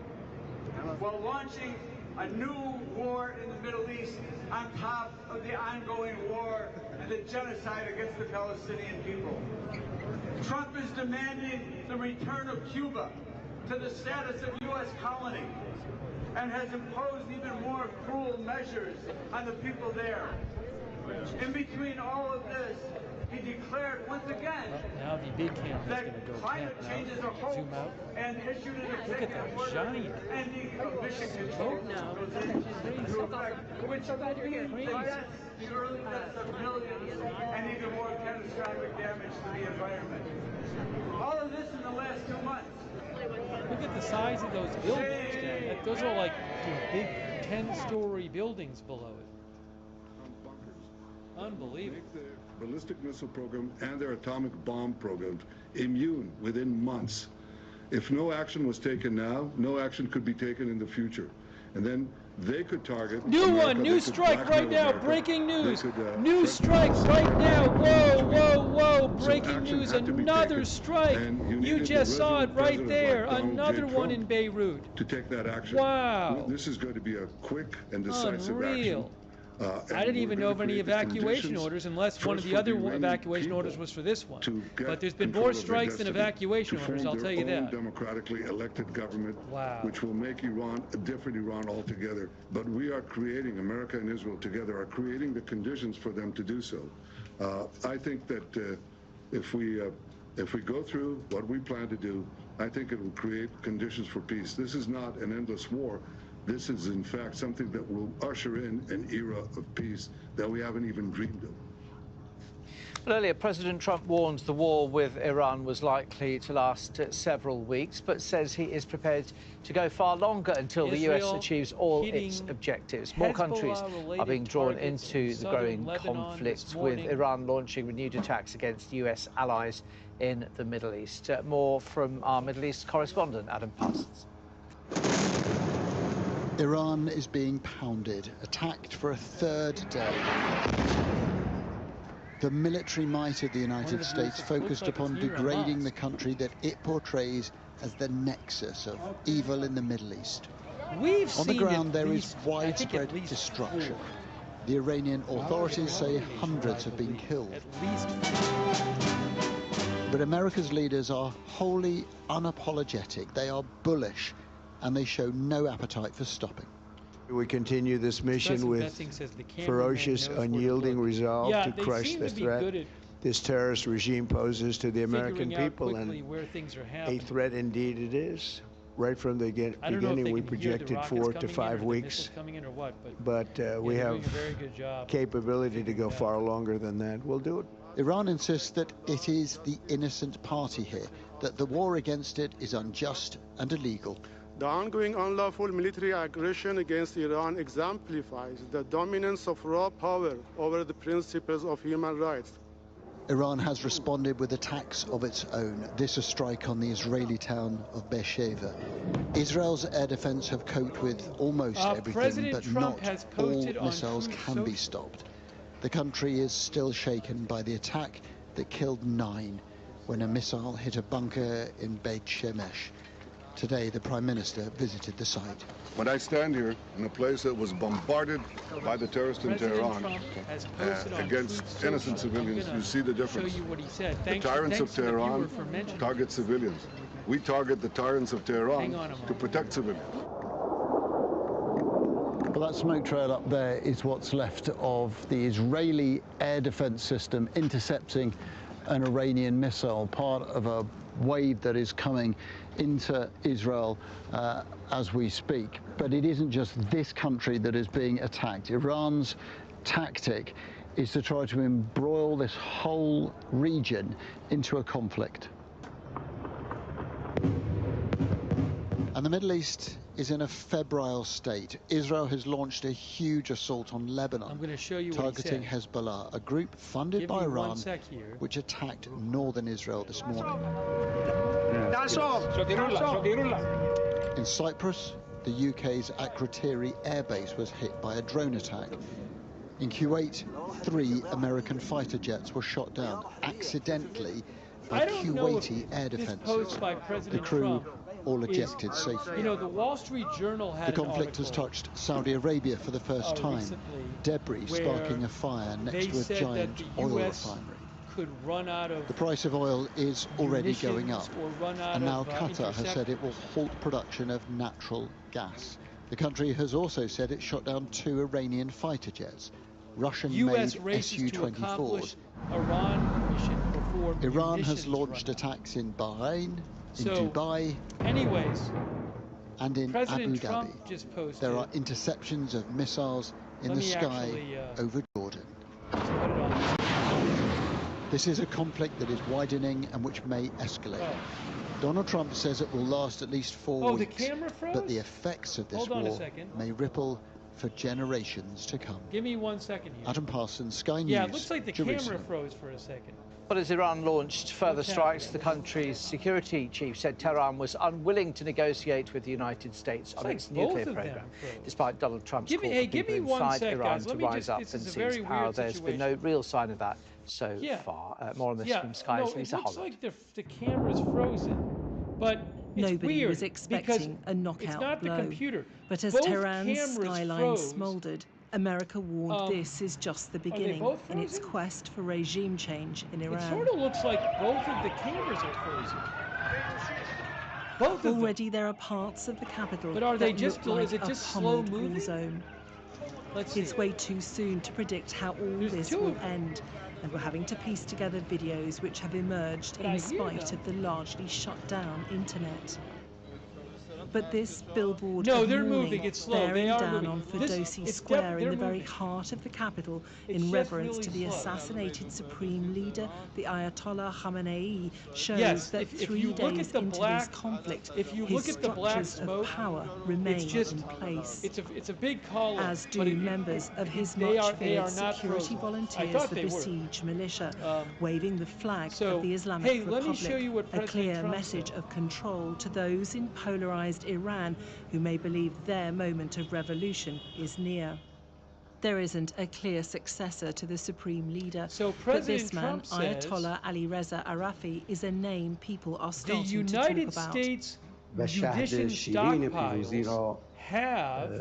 While launching a new war in the Middle East on top of the ongoing war and the genocide against the Palestinian people. Trump is demanding the return of Cuba to the status of U.S. colony and has imposed even more cruel measures on the people there. In between all of this, he declared once again that climate change is a hoax and issued an executive order ending emission controls into effect, which will mean the early deaths of millions and even more catastrophic damage to the environment. All of this in the last 2 months. Look at the size of those buildings, Dan. Those are like big 10-story buildings below it. Unbelievable. Make their ballistic missile program and their atomic bomb programs immune within months. If no action was taken now, no action could be taken in the future. And then they could target New America, one, new strike right now, America. breaking news. Could, new strike right now, whoa, breaking news, another strike. You just saw it right there, another one in Beirut. To take that action. Wow. This is going to be a quick and decisive action. I didn't even know of any evacuation orders unless one of the other evacuation orders was for this one. But there's been more strikes than evacuation orders, I'll tell you that. Democratically elected government, which will make Iran a different Iran altogether. But we are creating, America and Israel together are creating the conditions for them to do so. I think that if we go through what we plan to do, I think it will create conditions for peace. This is not an endless war. This is, in fact, something that will usher in an era of peace that we haven't even dreamed of. Well, earlier, President Trump warned the war with Iran was likely to last several weeks, but says he is prepared to go far longer until the US achieves all its objectives. More countries are being drawn into the growing conflict, with Iran launching renewed attacks against US allies in the Middle East. More from our Middle East correspondent, Adam Parsons. Iran is being pounded, attacked for a third day. The military might of the United States focused upon degrading the country that it portrays as the nexus of evil in the Middle East. On the ground, there is widespread destruction. The Iranian authorities say hundreds have been killed. But America's leaders are wholly unapologetic. They are bullish, and they show no appetite for stopping. We continue this mission with ferocious, unyielding resolve to crush the threat this terrorist regime poses to the American people, and a threat indeed it is. Right from the beginning, we projected 4 to 5 weeks, but we have capability to go far longer than that. We'll do it. Iran insists that it is the innocent party here, that the war against it is unjust and illegal. The ongoing unlawful military aggression against Iran exemplifies the dominance of raw power over the principles of human rights. Iran has responded with attacks of its own. This a strike on the Israeli town of Beersheva. Israel's air defense have coped with almost everything, President but Trump not has all posted on missiles Truth can be Social. stopped. The country is still shaken by the attack that killed 9 when a missile hit a bunker in Beit Shemesh. Today, the Prime Minister visited the site. When I stand here in a place that was bombarded by the terrorists in Tehran against innocent civilians, you see the difference. The tyrants of Tehran target civilians. We target the tyrants of Tehran to protect civilians. Well, that smoke trail up there is what's left of the Israeli air defense system intercepting an Iranian missile, part of a wave that is coming into Israel as we speak. But it isn't just this country that is being attacked. Iran's tactic is to try to embroil this whole region into a conflict. And the Middle East is in a febrile state. Israel has launched a huge assault on Lebanon, targeting Hezbollah, a group funded by Iran, which attacked northern Israel this morning. In Cyprus, the UK's Akrotiri airbase was hit by a drone attack. In Kuwait, 3 American fighter jets were shot down accidentally by Kuwaiti air defenses. The crew all ejected safely. You know, the Wall Street Journal had The conflict has touched Saudi Arabia for the first time. Debris sparking a fire next to a giant oil refinery. Could run out of the price of oil is already going up, and now Qatar has said it will halt production of natural gas. The country has also said it shot down 2 Iranian fighter jets, Russian-made Su-24s. Iran has launched attacks in Bahrain, in Dubai, and in Abu Dhabi. There are interceptions of missiles in the sky over Jordan. This is a conflict that is widening and which may escalate. Donald Trump says it will last at least 4 weeks, but the effects of this war may ripple for generations to come. Give me 1 second here. Adam Parsons, Sky News, Yeah, it looks like the Jerusalem. camera froze for a second. But as Iran launched further strikes, the country's security chief said Tehran was unwilling to negotiate with the United States on its nuclear program, despite Donald Trump's call for people inside Iran to rise up and seize power. There's been no real sign of that so far. More on this from Sky's Lisa Holland. It looks like the camera's frozen, but it's Nobody weird was expecting a knockout it's not blow. the computer. But as Both Tehran's cameras skyline froze. smoldered, America warned this is just the beginning in its quest for regime change in Iran. It sort of looks like both of the cameras are frozen. Both of Already there are parts of the capital But are they that just- look like is it a just slow pummeled war moving? zone. Let's It's see. way too soon to predict how all this will end, and we're having to piece together videos which have emerged But I in hear spite them. of the largely shut down internet. But this billboard No, of they're mourning moving. It's slow. bearing They are down moving. on This- Ferdowsi it's Square in they're the very moving. heart of the capital It's in just reverence really to the slow. assassinated supreme leader, the Ayatollah Khamenei, shows Yes, that if 3 you look days at the into black- this conflict, if you his look at the black structures smoke, of power remain it's just in place. It's a big column. As do but members of his they much are feared not security frozen. I volunteers, thought the they were. Basij militia, waving the flag So, of the Islamic hey, let me Republic, show you what a President clear Trump message of control to those in polarized Iran who may believe their moment of revolution is near. There isn't a clear successor to the supreme leader, but this President man, Trump says Ayatollah Ali Reza Arafi, is a name people are The starting United to talk about. States و شهد munition شیرین پیروزی stockpiles را have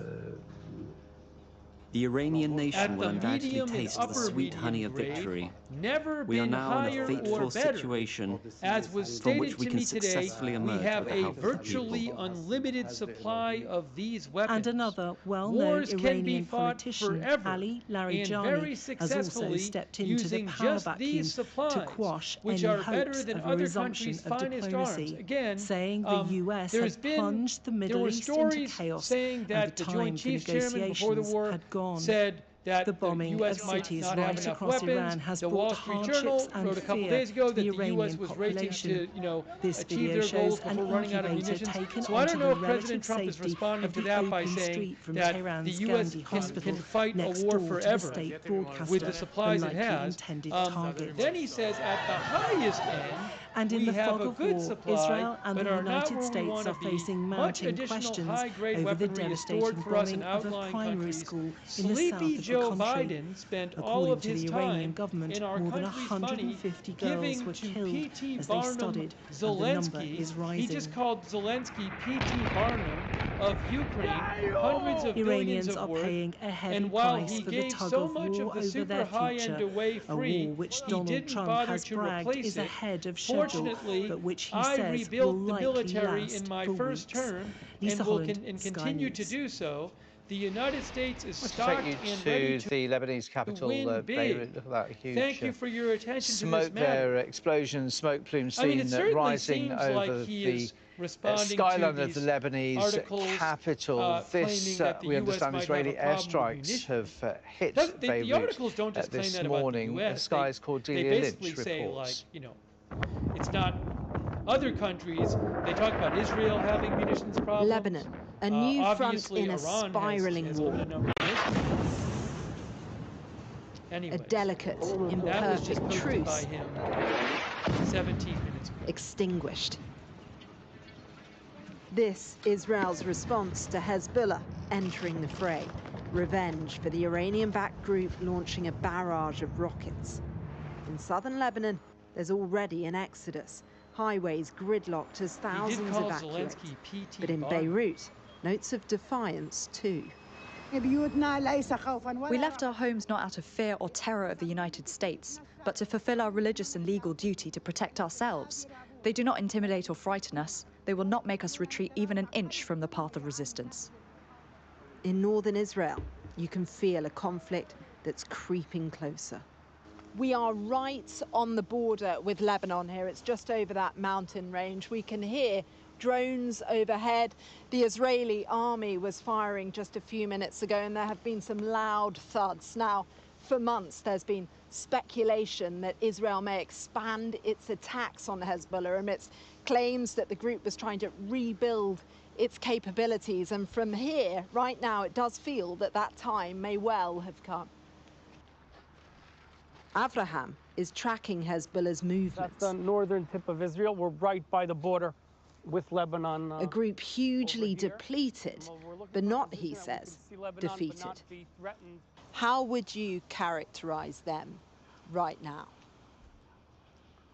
The Iranian at nation will the undoubtedly medium and taste the upper sweet honey of medium grade victory. never We are been now in higher a fateful or better. situation As was from stated which we to can me today, successfully we emerge have with the a help of the virtually people. unlimited supply of these weapons. And another well-known Wars can be Iranian fought politician, forever Ali and Larijani, very has also successfully stepped into the using power just vacuum these supplies, to quash which any are better hopes than of a other resumption countries' of finest diplomacy, arms. Again, saying the US there's had been- plunged the there Middle were East into stories chaos, saying and that the the time Joint for Chiefs Chairman before the negotiations war had gone. said that the bombing the U.S. of might cities not right have enough across weapons. Iran has The brought Wall Street hardships Journal and wrote a couple fear days ago to that the the U.S. Iranian was racing population. to, This achieve video their goals shows an before running out of incubator munitions. taken So I don't onto know the if President relative Trump is safety responding of to the that by open saying street from that Tehran's the U.S. Gandhi can Hospital fight a next war door to the forever state broadcaster, with the supplies the it likely has. intended target. Then he says at the highest end, And in we the have fog a of good war, supply, Israel and but the are not United where we States want are to be. facing Much mounting additional questions high-grade over the weaponry is devastating stored for us in bombing of a outlying primary countries. school in the south Sleepy of Joe the country. Biden spent all According of to his the Iranian time government, in our more than country's 150 money girls giving were to killed P.T. as they Barnum studied, and the number Zelensky. is He rising. just called Zelensky P.T. Barnum of Ukraine, hundreds of billions Iranians of are worth. paying a heavy And while price he for the gave tug so of much war of the over super their high-end future, away a free, war which he Donald didn't Trump bother has to bragged replace is it. ahead of schedule, Fortunately, but which he I says will rebuilt the likely military last in my for first weeks. term Lisa and will Holland, and Sky continue to News. do so. The United States is Let's stocked take you and ready to the Lebanese capital, win big. Beirut. Look at that huge Thank you for your attention smoke to this matter. there, explosion, smoke plume I mean, seen it certainly rising seems over like he the is responding skyline to of the these Lebanese articles, capital. claiming that the we US understand, might Israeli have a problem with airstrikes munitions. have hit The Beirut articles don't just claim this that about morning. the US. Sky's They Cordelia basically Lynch say, reports. it's not other countries. They talk about Israel having munitions problems. Lebanon, a new front Obviously, in a Iran spiraling has war. a number of missiles. A delicate, That was just imperfect posted by truce him 17 minutes ago. extinguished. This Israel's response to Hezbollah entering the fray. Revenge for the Iranian-backed group launching a barrage of rockets. In southern Lebanon, there's already an exodus. Highways gridlocked as thousands evacuate. But in Beirut, notes of defiance too. We left our homes not out of fear or terror of the United States, but to fulfill our religious and legal duty to protect ourselves. They do not intimidate or frighten us. They will not make us retreat even an inch from the path of resistance. In northern Israel, you can feel a conflict that's creeping closer. We are right on the border with Lebanon here. It's just over that mountain range. We can hear drones overhead. The Israeli army was firing just a few minutes ago, and there have been some loud thuds. Now, for months, there's been speculation that Israel may expand its attacks on Hezbollah amidst claims that the group was trying to rebuild its capabilities. And from here, right now, it does feel that that time may well have come. Avraham is tracking Hezbollah's movements. That's the northern tip of Israel. We're right by the border with Lebanon. A group hugely depleted, but not, he says, defeated. How would you characterize them right now?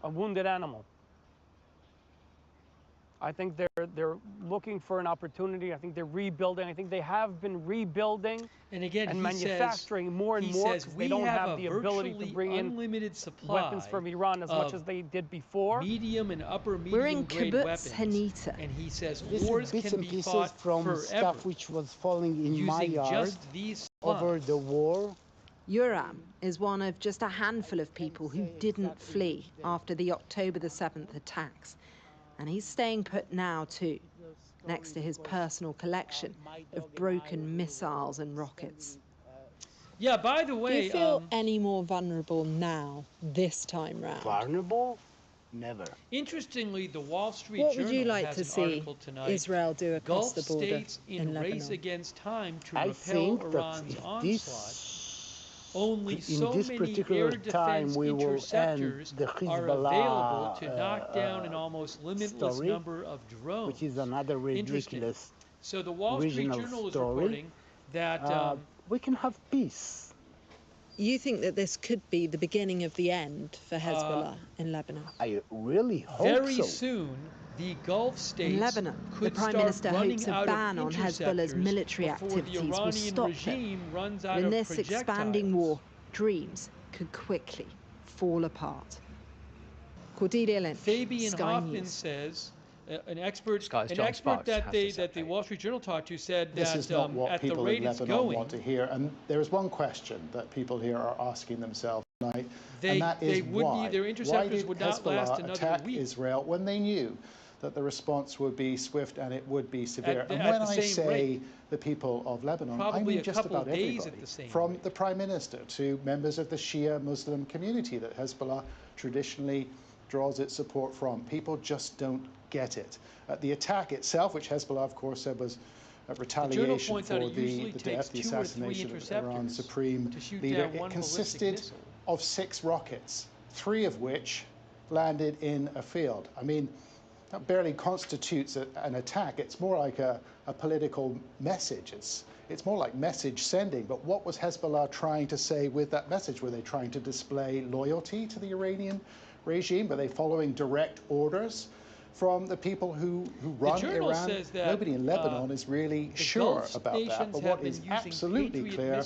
A wounded animal. I think they're looking for an opportunity. I think they're rebuilding. I think they have been rebuilding and manufacturing more and more because they don't have the ability to bring in unlimited supply weapons from Iran as much as they did before. Medium and upper We're in medium grade Kibbutz weapons. Hanita. And he says This wars is bits can and be pieces fought from forever stuff which was falling in my using yard just these over the war. Yoram is one of just a handful of people who didn't flee after the October the 7th attacks. And he's staying put now too, next to his personal collection of broken missiles and rockets. Yeah, by the way, do you feel any more vulnerable now, this time round? Vulnerable? Never. Interestingly, the Wall Street What Journal would you like has to an see article tonight, Israel do across Gulf the border states in race Lebanon? against time to I repel think Iran's that onslaught. Only in so this many particular air time defense we will interceptors end the are available to knock down an almost limitless story, number of drones. which is another ridiculous So the Wall Street original Journal is story. reporting that we can have peace. You think that this could be the beginning of the end for Hezbollah in Lebanon? I really hope very so. soon the Gulf states In Lebanon, the could Prime start Minister running hopes a out ban of on Hezbollah's interceptors military before the activities will Iranian stop regime them. runs out In of this projectiles. expanding war, dreams could quickly fall apart. Cordelia Lynch, Fabian Sky Hoffman News. says, an expert Sky's that John Sparks has this the Wall Street Journal talked to said This that is not what at the people rate in it's Lebanon going, want to hear. And there is one question that people here are asking themselves tonight, They- and that is they wouldn't- why? their interceptors Why did would not Hezbollah last another attack week? Israel when they knew that the response would be swift and it would be severe. And when I say the people of Lebanon, I mean just about everybody, from the Prime Minister to members of the Shia Muslim community that Hezbollah traditionally draws its support from. People just don't get it. The attack itself, which Hezbollah, of course, said was a retaliation for the death, the assassination of Iran's supreme leader, it consisted of 6 rockets, 3 of which landed in a field. I mean, that barely constitutes an attack. It's more like a political message. It's more like message sending. But what was Hezbollah trying to say with that message? Were they trying to display loyalty to the Iranian regime? Were they following direct orders from the people who run Iran? Nobody in Lebanon is really sure about that. But what is absolutely clear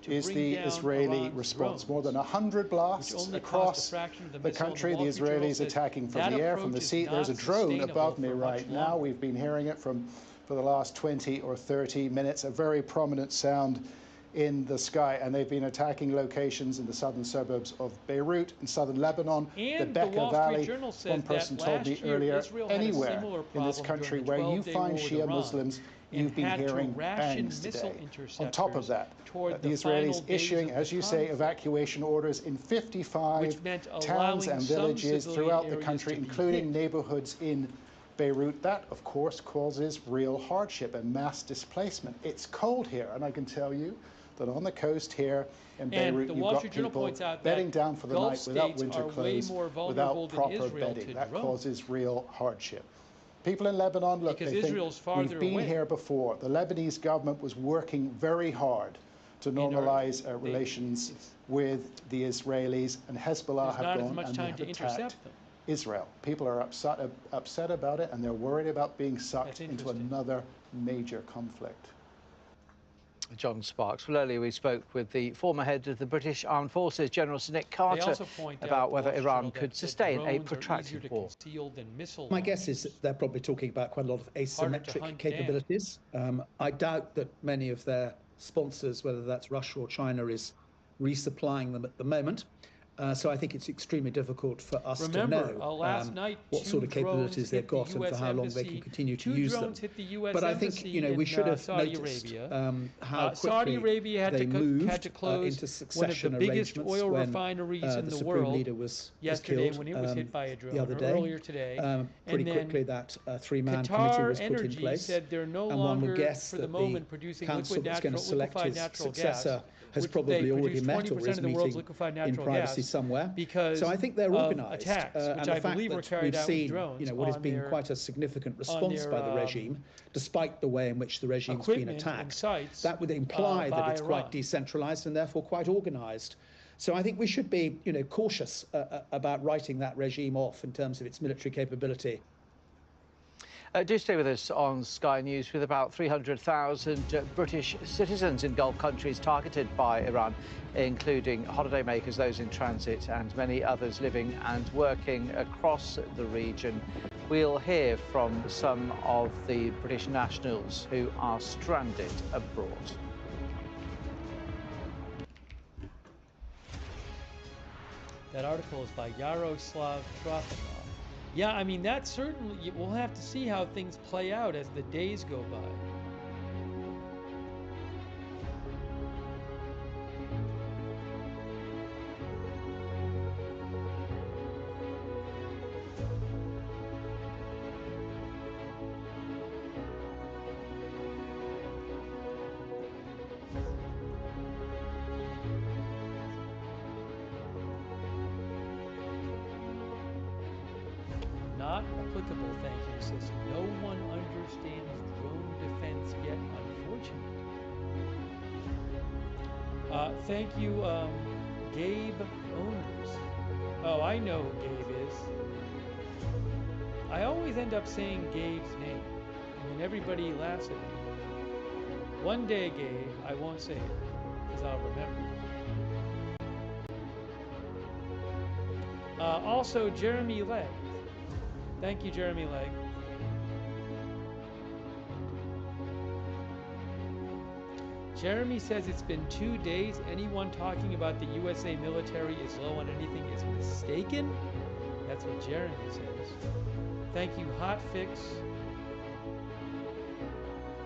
is the Israeli response. More than 100 blasts across the country. The Israelis attacking from the air, from the sea. There's a drone above me right now. We've been hearing it for the last 20 or 30 minutes. A very prominent sound in the sky, and they've been attacking locations in the southern suburbs of Beirut, in southern Lebanon, the Bekaa Valley. One person told me earlier, anywhere in this country where you find Shia Muslims, you've been hearing bangs today. On top of that, the Israelis issuing, as you say, evacuation orders in 55 towns and villages throughout the country, including neighborhoods in Beirut. That, of course, causes real hardship and mass displacement. It's cold here, and I can tell you that on the coast here in Beirut, you've got people bedding down for the night without winter clothes, without proper bedding. That causes real hardship. People in Lebanon, look, they think we've been here before. The Lebanese government was working very hard to normalize relations with the Israelis, and Hezbollah have gone and have attacked Israel. People are upset about it, and they're worried about being sucked into another major conflict. John Sparks. Well, earlier we spoke with the former head of the British Armed Forces, General Sir Nick Carter, about whether Iran could sustain a protracted war. My guess is that they're probably talking about quite a lot of asymmetric capabilities. I doubt that many of their sponsors, whether that's Russia or China, is resupplying them at the moment. So I think it's extremely difficult for us to know what sort of capabilities they've got and for how long they can continue to use them. But I think, you know, we should have noticed how quickly they moved into succession arrangements when the Supreme Leader was killed the other day. Pretty quickly that three-man committee was put in place, and one would guess that the council that's going to select his successor has probably already met or is meeting in privacy somewhere. So I think they're organised, and the fact that we've seen, you know, what has been quite a significant response by the regime, despite the way in which the regime's been attacked, that would imply that it's quite decentralised and therefore quite organised. So I think we should be, you know, cautious about writing that regime off in terms of its military capability. Do stay with us on Sky News. With about 300,000 British citizens in Gulf countries targeted by Iran, including holidaymakers, those in transit, and many others living and working across the region. We'll hear from some of the British nationals who are stranded abroad. That article is by Yaroslav Trofanov. Yeah, I mean, that certainly, we'll have to see how things play out as the days go by. Not applicable, thank you, sis. No one understands drone defense yet, unfortunately. Thank you, Gabe Owners. Oh, I know who Gabe is. I always end up saying Gabe's name, and then everybody laughs at me. One day, Gabe, I won't say it, because I'll remember. Also, Jeremy Legg. Thank you, Jeremy Legg. Jeremy says it's been 2 days. Anyone talking about the USA military is low on anything is mistaken. That's That's what Jeremy says. Thank you, Hot Fix.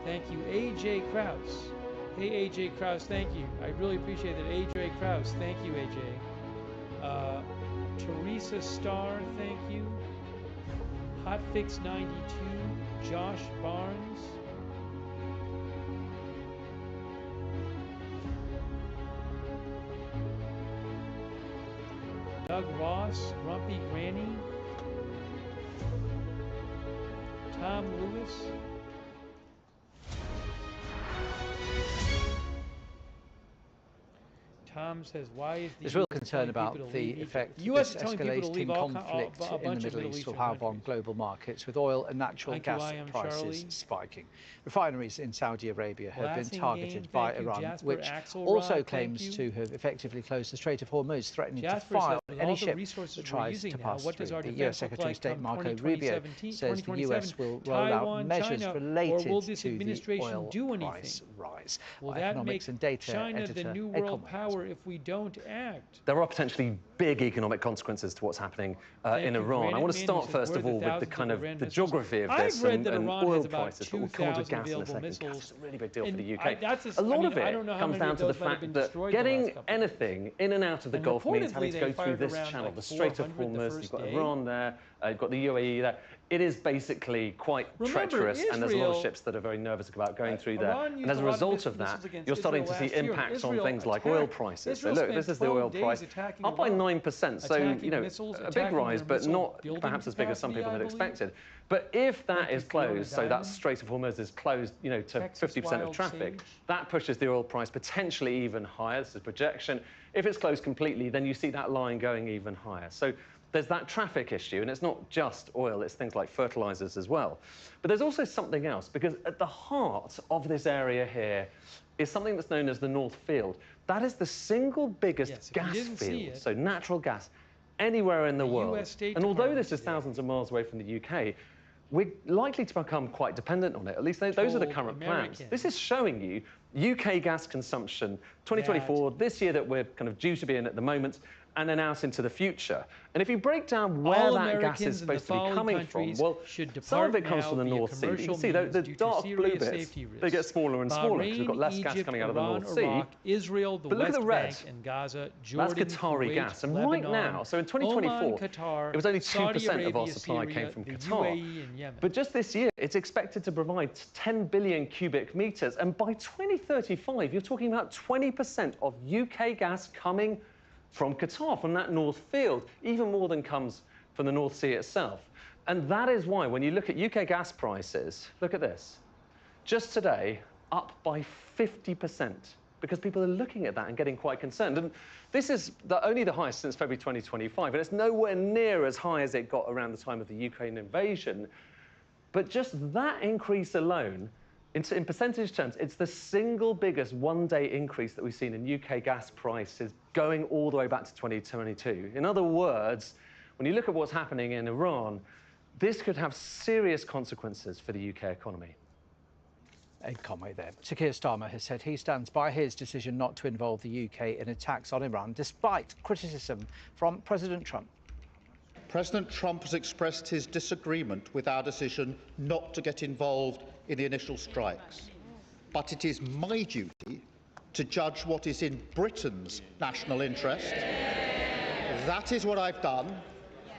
Thank you, AJ Krause. Hey, AJ Krause, thank you. I really appreciate that. AJ Krause, thank you, AJ. Teresa Starr, thank you. Hotfix 92, Josh Barnes. Doug Ross, Grumpy Granny. Tom Lewis. Tom says, why is the There's real concern about the effect this escalating conflict in the Middle East will have on global markets, with oil and natural gas prices spiking. Refineries in Saudi Arabia have been targeted by Iran, which also claims to have effectively closed the Strait of Hormuz, threatening to fire any ship that tries to pass through. The US Secretary of State Marco Rubio says the US will roll out measures related to the oil price rise. Will that make China the new world power if we don't act? There are potentially big economic consequences to what's happening in Iran. I want to start first of all with the kind of the geography of this and oil prices, but we'll come on to gas in a second. Gas is a really big deal for the UK. A lot of it comes down to the fact that getting anything in and out of the Gulf means having to go through this channel, the Strait of Hormuz. You've got Iran there, you've got the UAE there. It is basically quite treacherous, and there's a lot of ships that are very nervous about going through there. And as a result of that, you're starting to see impacts on things like oil prices. So look, this is the oil price, up by 9%. So, you know, a big rise, but not perhaps as big as some people had expected. But if that is closed, so that Strait of Hormuz is closed, you know, to 50% of traffic, that pushes the oil price potentially even higher. This is a projection. If it's closed completely, then you see that line going even higher. So there's that traffic issue, and it's not just oil, it's things like fertilizers as well. But there's also something else, because at the heart of this area here is something that's known as the North Field. That is the single biggest gas field, so natural gas, anywhere in the world. And although this is thousands of miles away from the UK, we're likely to become quite dependent on it. At least those are the current plans. This is showing you UK gas consumption, 2024, this year that we're kind of due to be in at the moment, and then out into the future. And if you break down where that gas is supposed to be coming from, well, some of it comes from the North Sea. You can see the dark blue bits, they get smaller and smaller because we've got less gas coming out of the North Sea. Israel, but look at the red, Gaza, Jordan, that's Qatari gas. And right now, so in 2024, it was only 2% of our supply came from Qatar. But just this year, it's expected to provide 10 billion cubic meters. And by 2035, you're talking about 20% of UK gas coming from Qatar, from that North Field, even more than comes from the North Sea itself. And that is why, when you look at UK gas prices, look at this. Just today, up by 50%, because people are looking at that and getting quite concerned. And this is only the highest since February 2025, and it's nowhere near as high as it got around the time of the Ukraine invasion. But just that increase alone, in percentage terms, it's the single biggest one-day increase that we've seen in UK gas prices going all the way back to 2022. In other words, when you look at what's happening in Iran, this could have serious consequences for the UK economy. Ed Conway there. Sir Keir Starmer has said he stands by his decision not to involve the UK in attacks on Iran, despite criticism from President Trump. President Trump has expressed his disagreement with our decision not to get involved in the initial strikes. But it is my duty to judge what is in Britain's national interest. That is what I've done,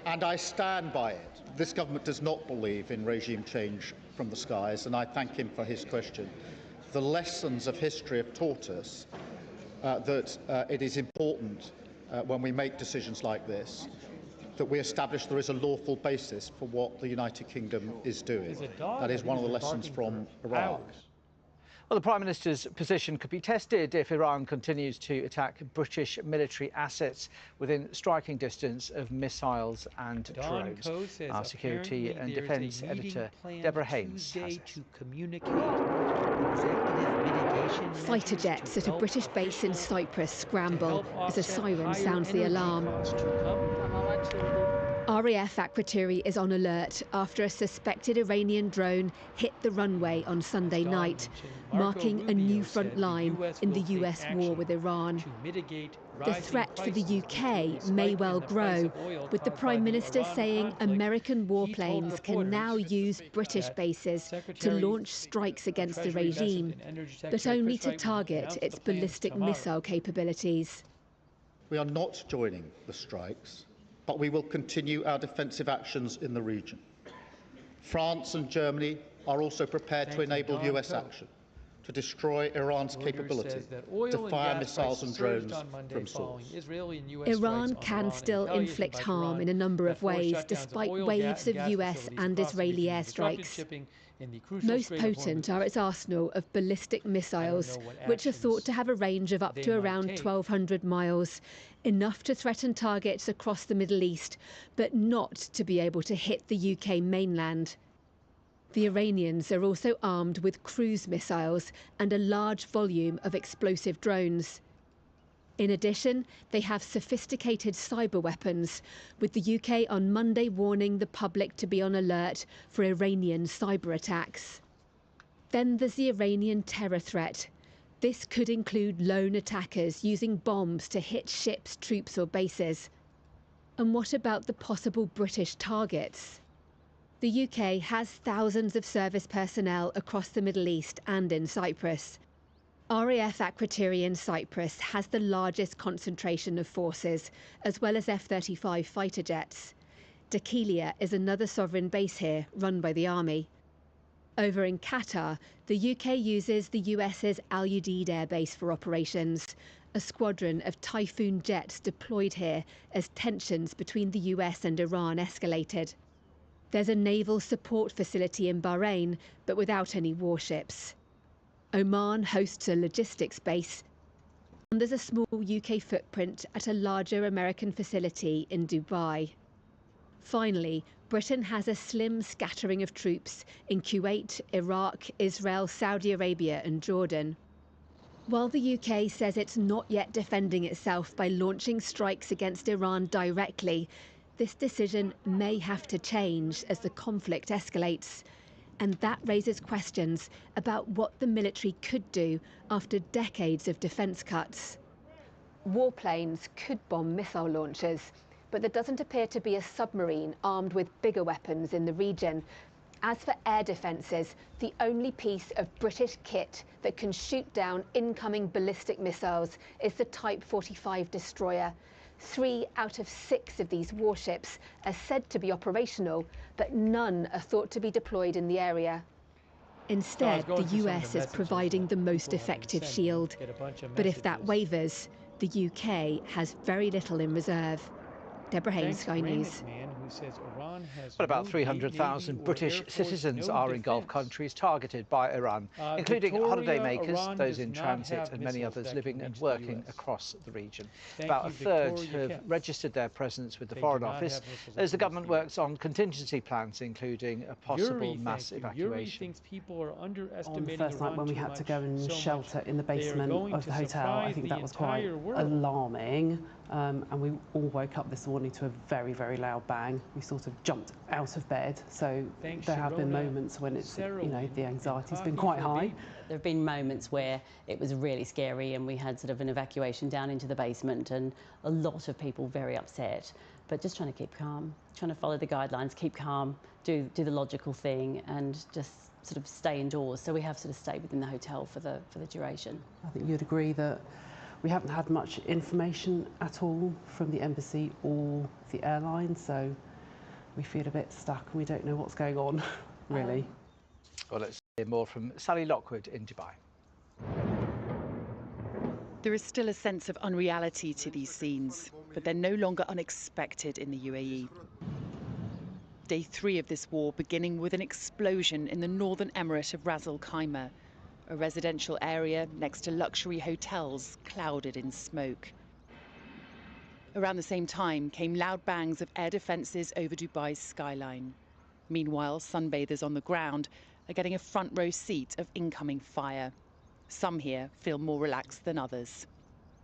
and I stand by it. This government does not believe in regime change from the skies, and I thank him for his question. The lessons of history have taught us that it is important when we make decisions like this that we establish there is a lawful basis for what the United Kingdom is doing. That is one of the lessons from Iraq. Well, the Prime Minister's position could be tested if Iran continues to attack British military assets within striking distance of missiles and drones. Our security and defence editor Deborah Haynes has Fighter jets at a British base in Cyprus scramble as a siren sounds the alarm. RAF Akrotiri is on alert after a suspected Iranian drone hit the runway on Sunday night, marking a new front line in the US war with Iran. The threat for the UK may well grow, with the Prime Minister saying American warplanes can now use British bases to launch strikes against the regime, but only to target its ballistic missile capabilities. We are not joining the strikes, but we will continue our defensive actions in the region. France and Germany are also prepared to enable US action to destroy Iran's capability to fire missiles and drones from source. Iran can still inflict harm in a number of ways, despite waves of US and Israeli airstrikes. Most potent are its arsenal of ballistic missiles, which are thought to have a range of up to around 1,200 miles, enough to threaten targets across the Middle East, but not to be able to hit the UK mainland. The Iranians are also armed with cruise missiles and a large volume of explosive drones. In addition, they have sophisticated cyber weapons, with the UK on Monday warning the public to be on alert for Iranian cyber attacks. Then there's the Iranian terror threat. This could include lone attackers using bombs to hit ships, troops or bases. And what about the possible British targets? The UK has thousands of service personnel across the Middle East and in Cyprus. RAF Akrotiri in Cyprus has the largest concentration of forces, as well as F-35 fighter jets. Dakilia is another sovereign base here, run by the army. Over in Qatar, the UK uses the US's Al Udeid Air Base for operations, a squadron of Typhoon jets deployed here as tensions between the US and Iran escalated. There's a naval support facility in Bahrain, but without any warships. Oman hosts a logistics base, and there's a small UK footprint at a larger American facility in Dubai. Finally, Britain has a slim scattering of troops in Kuwait, Iraq, Israel, Saudi Arabia and Jordan. While the UK says it's not yet defending itself by launching strikes against Iran directly, this decision may have to change as the conflict escalates. And that raises questions about what the military could do after decades of defence cuts. Warplanes could bomb missile launchers, but there doesn't appear to be a submarine armed with bigger weapons in the region. As for air defences, the only piece of British kit that can shoot down incoming ballistic missiles is the Type 45 destroyer. 3 out of 6 of these warships are said to be operational, but none are thought to be deployed in the area. Instead, the US is providing the most effective shield. But if that wavers, the UK has very little in reserve. Deborah Haynes, Sky News. Well, about 300,000 British citizens are in Gulf countries targeted by Iran, including holidaymakers, those in transit and many others living and working across the region. About a third have registered their presence with the Foreign Office as the government works on contingency plans, including a possible mass evacuation. On the first night when we had to go and shelter in the basement of the hotel, I think that was quite alarming. And we all woke up this morning to a very, very loud bang. We sort of jumped out of bed. So there have been moments when it's, you know, the anxiety's been quite high. There have been moments where it was really scary and we had sort of an evacuation down into the basement and a lot of people very upset. But just trying to keep calm, trying to follow the guidelines, keep calm, do the logical thing and just sort of stay indoors. So we have sort of stayed within the hotel for the duration. I think you'd agree that we haven't had much information at all from the embassy or the airline, so we feel a bit stuck and we don't know what's going on, really. Well, let's hear more from Sally Lockwood in Dubai. There is still a sense of unreality to these scenes, but they're no longer unexpected in the UAE. Day 3 of this war beginning with an explosion in the northern emirate of Ras Al Khaimah, a residential area next to luxury hotels clouded in smoke. Around the same time came loud bangs of air defences over Dubai's skyline. Meanwhile, sunbathers on the ground are getting a front row seat of incoming fire. Some here feel more relaxed than others.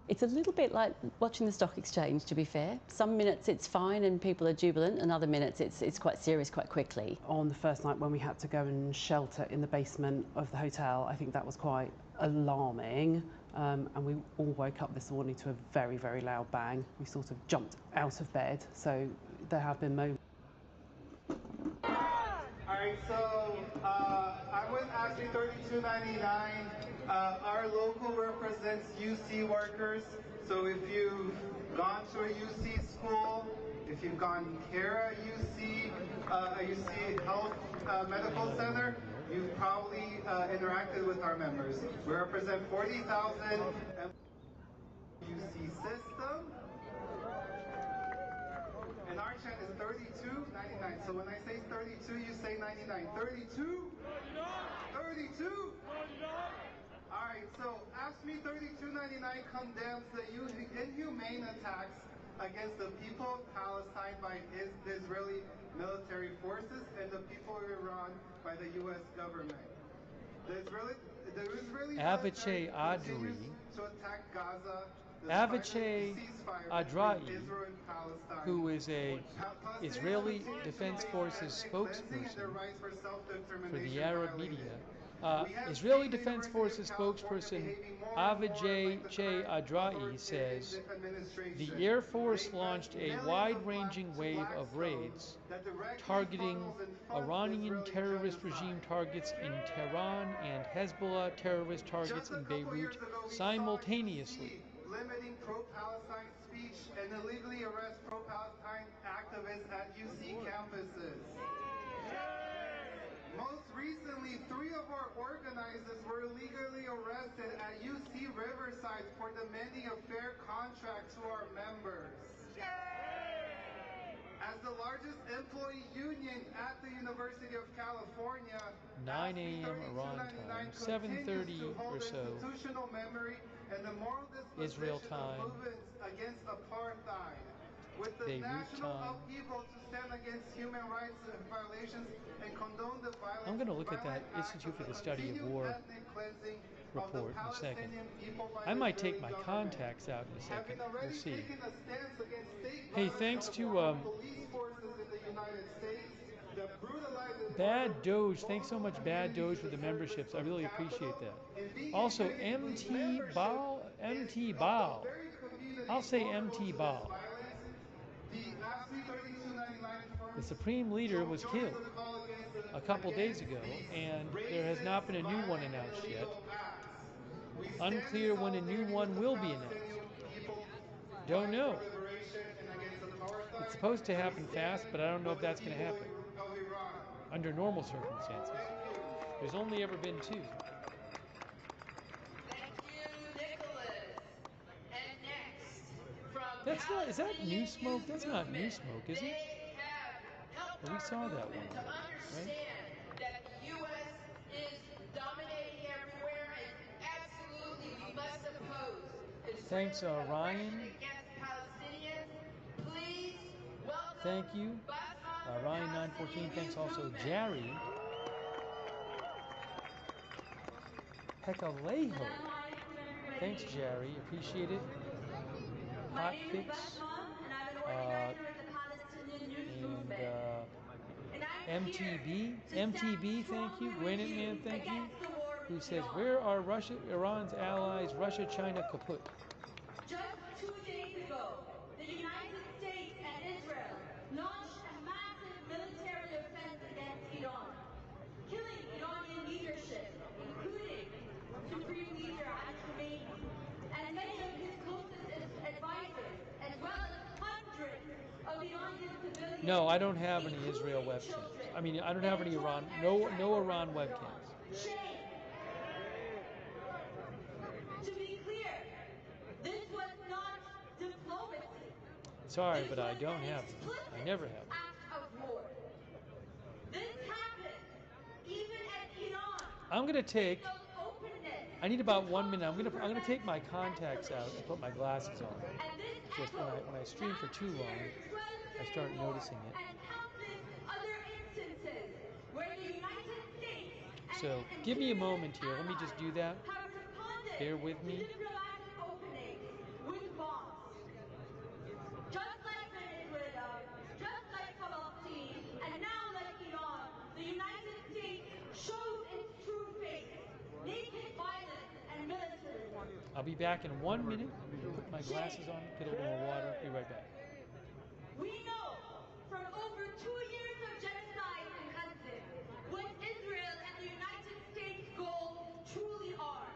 It's a little bit like watching the stock exchange, to be fair. Some minutes it's fine and people are jubilant, and other minutes it's quite serious quite quickly. On the first night when we had to go and shelter in the basement of the hotel, I think that was quite alarming. And we all woke up this morning to a very, very loud bang. We sort of jumped out of bed, so there have been moments. Alright, so I'm with ASME 3299. Our local represents UC workers. So if you've gone to a UC school, if you've gone care at UC Health Medical Center, you've probably interacted with our members. We represent 40,000 UC system. And our chant is 32.99. So when I say 32, you say 99. 32? 32? All right, so ASME 3299 condemns the inhumane attacks against the people of Palestine by the Israeli military forces and the people of Iran by the U.S. government. The Israeli Avichai Adri, to attack Gaza. Avichai Adrai, who is a Israeli Defense Forces spokesperson for the Arab media. Israeli Defense Forces spokesperson Avichai Adrai says the Air Force launched a wide-ranging wave of raids targeting Iranian terrorist regime targets in Tehran and Hezbollah terrorist targets in Beirut simultaneously. Limiting pro-Palestine speech and illegally arrest pro-Palestine activists at UC campuses. Most recently, 3 of our organizers were illegally arrested at UC Riverside for demanding a fair contract to our members. As the largest employee union at the University of California, 9 a.m. Iran time, 7:30 or so and the moral Israel time, against apartheid, with the Beirut national time. upheaval to stand against human rights violations and condone the violence. I'm going to look at that Institute for the Study of War report in a second. I might take my contacts out in a second. We'll see. Hey, thanks to Bad Doge. Thanks so much, Bad Doge, for the memberships. I really appreciate that. Also, MT Bao. I'll say MT Bao. The Supreme Leader was killed a couple days ago, and there has not been a new one announced yet. Unclear when a new one will be announced. Don't know. It's supposed to happen fast, but I don't know if that's going to happen. Under normal circumstances. There's only ever been 2. That's not, is that New Smoke? That's not New Smoke, is it? Well, we saw that one, right? That the U.S. is dominating everywhere, and absolutely we must oppose. Thanks, Ryan. Please welcome. Thank you, Ryan 914. Thanks also, Jerry. Pekaleho. Thanks, Jerry. Appreciate it. Hot Fix. And MTB, thank you. Granite Man, thank you. Who says, where are Iran's allies, Russia, China, kaput? Just 2 days ago, the United States and Israel launched a massive military offensive against Iran, killing Iranian leadership, including Supreme Leader Ali Khamenei, and many of his closest advisors, as well as hundreds of Iranian civilians. No, I don't have any Israel webcams. I mean, I don't have any Iran, no Iran webcams. Shame. To be clear, this was not diplomacy. Sorry, but I don't have them. I never have them. Act of war. This happened even at Iran. I'm gonna take. I need about 1 minute. I'm gonna take my contacts out and put my glasses on. Just when I stream for too long, I start noticing it. So give me a moment here. Let me just do that. Bear with me. Just like Venezuela, just like Palestine, and now like Iran, the United States shows its true face: naked violence and militarism. I'll be back in 1 minute. Put my glasses on, get a little more water. Be right back. We know from over 2 years of genocide in Gaza what Israel and the United States' goals truly are.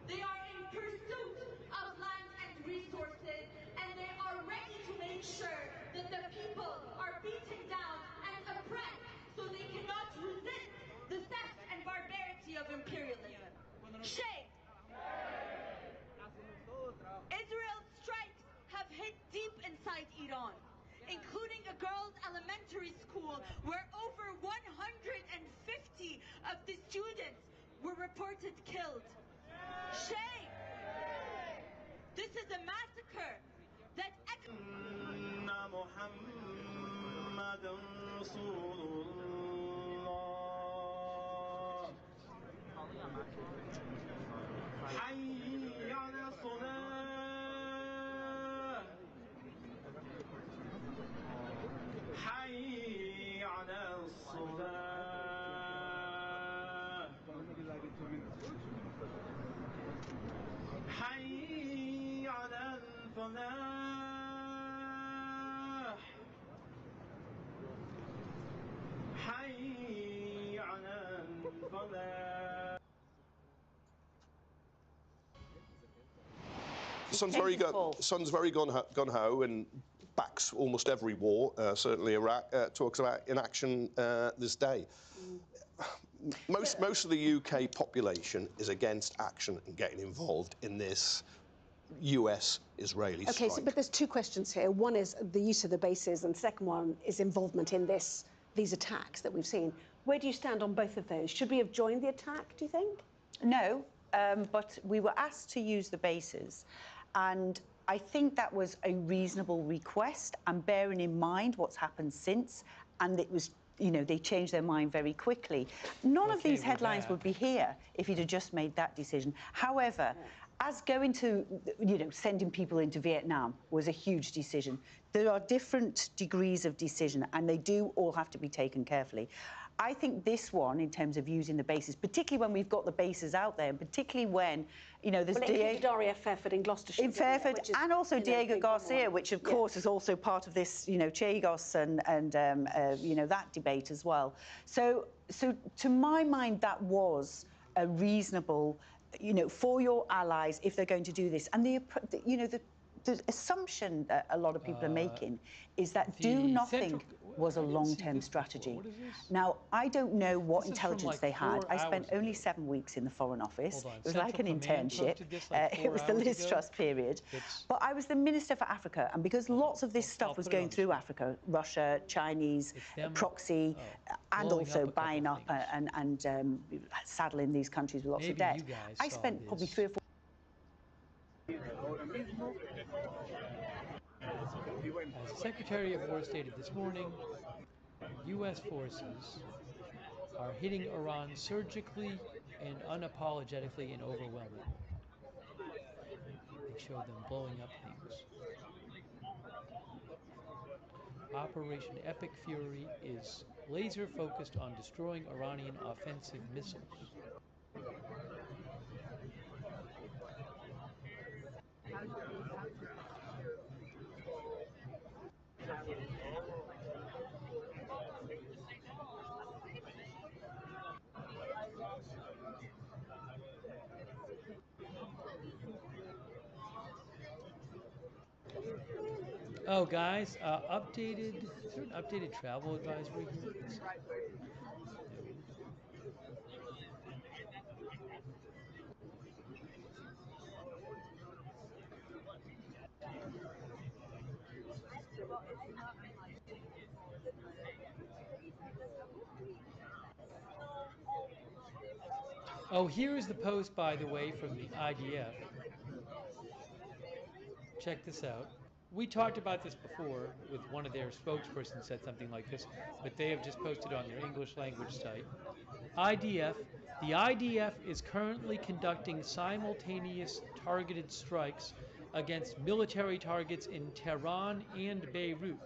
They are in pursuit of land and resources, and they are ready to make sure that the people are beaten down and oppressed so they cannot resist the theft and barbarity of imperialism. Shame! Israel's strikes have hit deep inside Iran, including a girls' elementary school where over 150 of the students were reported killed. Shame! This is a massacre that حي على الصلاة حي على الصلاة حي على الفلاح حي على الفلاح. Sun's very gun-ho and backs almost every war. Certainly Iraq talks about inaction this day. Most of the UK population is against action and getting involved in this US-Israeli strike. Okay, so, but there's two questions here. One is the use of the bases, and the second one is involvement in these attacks that we've seen. Where do you stand on both of those? Should we have joined the attack, do you think? No, but we were asked to use the bases. And I think that was a reasonable request, and bearing in mind what's happened since, and it was, you know, they changed their mind very quickly. None of these headlines would be here if you'd have just made that decision. However, as going to, you know, sending people into Vietnam was a huge decision. There are different degrees of decision, and they do all have to be taken carefully. I think this one, in terms of using the bases, particularly when we've got the bases out there, and particularly when, you know, there's Daria Fairford in Gloucestershire. In Fairford, and also Diego Garcia, which, of course, is also part of this, you know, Chagos and you know, that debate as well. So to my mind, that was a reasonable, you know, for your allies, if they're going to do this. And, you know, the assumption that a lot of people are making is that do nothing was a long-term strategy. Now, I don't know what intelligence they had. I spent only 7 weeks in the Foreign Office. It was like an internship. It was the Liz Truss period. But I was the Minister for Africa, and because lots of this stuff was going through Africa, Russia, Chinese, proxy, and also buying up and saddling these countries with lots of debt, I spent probably 3 or 4 As Secretary of War stated this morning, U.S. forces are hitting Iran surgically and unapologetically and overwhelmingly. They showed them blowing up things. Operation Epic Fury is laser focused on destroying Iranian offensive missiles. Oh, guys, updated travel advisory here. Oh, here is the post, by the way, from the IDF. Check this out. We talked about this before with one of their spokespersons said something like this, but they have just posted on their English language site. IDF. The IDF is currently conducting simultaneous targeted strikes against military targets in Tehran and Beirut.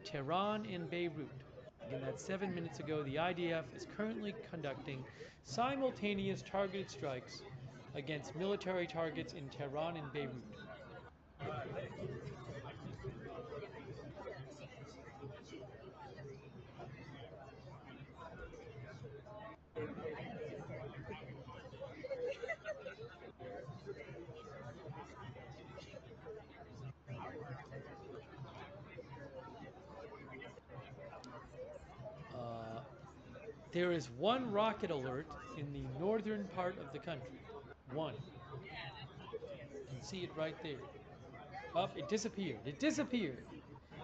Tehran and Beirut. Again, that's 7 minutes ago. The IDF is currently conducting simultaneous targeted strikes against military targets in Tehran and Beirut. There is one rocket alert in the northern part of the country. One. You can see it right there. Up, it disappeared. It disappeared.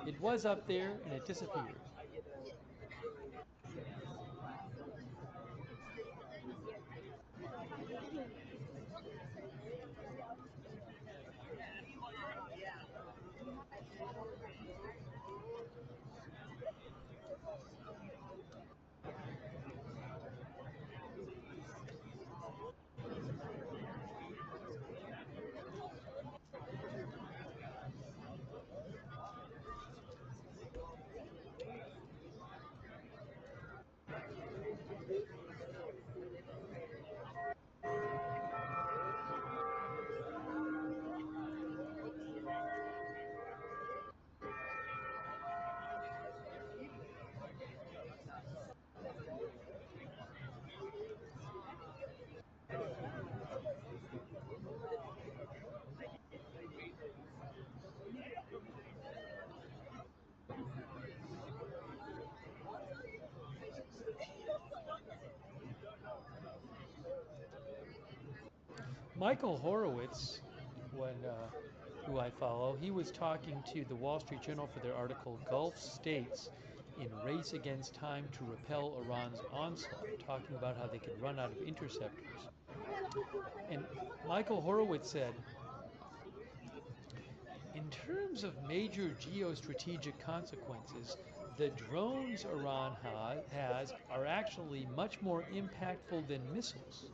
It was up there and it disappeared. Michael Horowitz, who I follow, he was talking to the Wall Street Journal for their article, Gulf States in Race Against Time to Repel Iran's Onslaught, talking about how they could run out of interceptors. And Michael Horowitz said, in terms of major geostrategic consequences, the drones Iran has are actually much more impactful than missiles.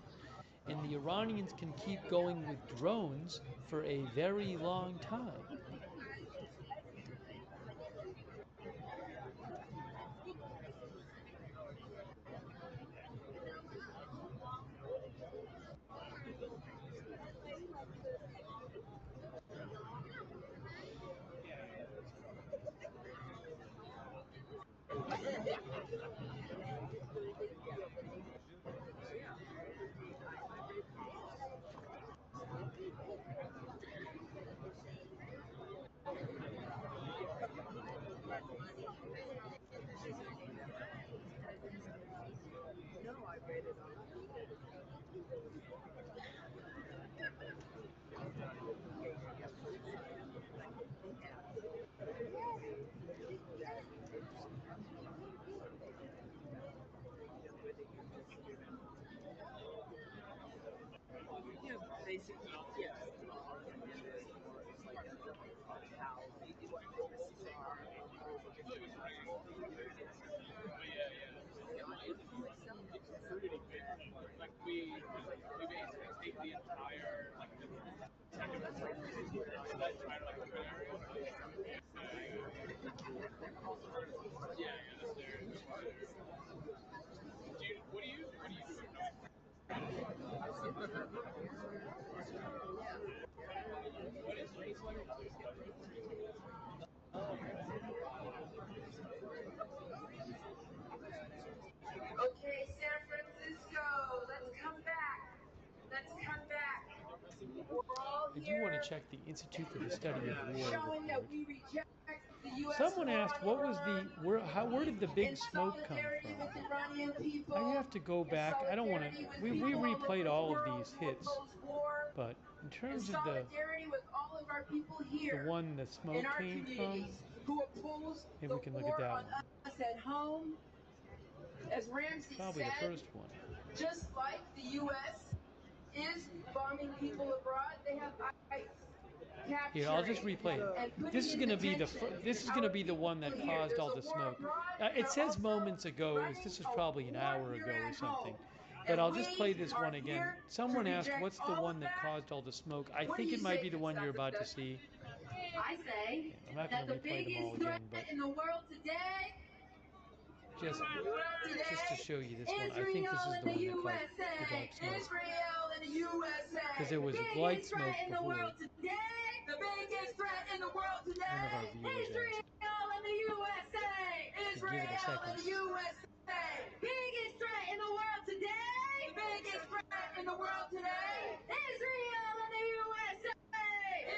And the Iranians can keep going with drones for a very long time. Okay, San Francisco, let's come back. Let's come back. I do want to check the Institute for the Study of War report. Someone asked, what was where did the big smoke come from? I have to go back. I don't want to. We replayed all of these hits, but in terms of the one the smoke came from, maybe we can look at that one. As Ramsey probably said, the first one. Just like the U.S. is bombing people abroad, they have ICE. Here, I'll just replay it. This is going to be the one that caused all the smoke. It says moments ago. This is probably an hour ago or something. But I'll just play this one again. Someone asked, what's the one that caused all the smoke? I think it might be the one you're about to see. I say I'm not going to replay them all again, but in the world today, just to show you this one. I think this is the one that caused the dark smoke. Israel Because there was a glide smoke before. The biggest threat in the world today. Israel and the USA. Israel and the USA. Biggest threat in the world today. The biggest threat in the world today. Israel and the USA.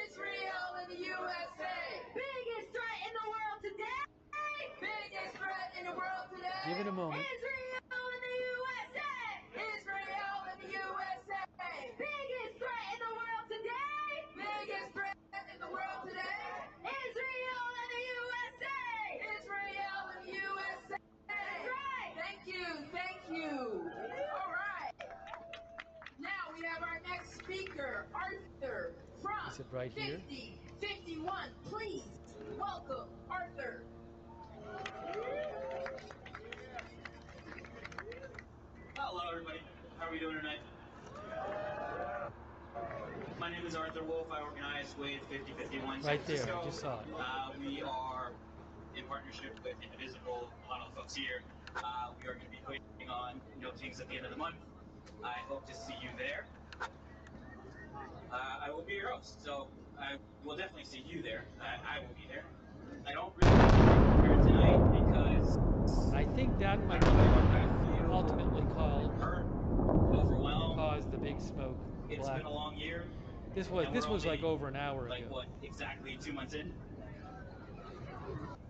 Israel and the USA. Biggest threat in the world today. Biggest threat in the world today. Give it a moment. Israel and the USA. Israel and the USA. Biggest threat in the world today. Biggest threat in the world today. Israel and the USA. Israel and the USA. That's right. Thank you. Thank you. All right. Now we have our next speaker, Arthur from Is it right here? 5051. Please welcome Arthur. Hello, everybody. How are we doing tonight? My name is Arthur Wolf. I organize with 5051 San Right there, Francisco. I just saw it. We are in partnership with Indivisible, a lot of the folks here. We are going to be putting on No Kings at the end of the month. I hope to see you there. I will be your host, so I will definitely see you there. I will be there. I don't really want to be here tonight because I think that might be the one that ultimately caused the big smoke. it's been a long year. This was like over an hour ago. Like what, exactly 2 months in?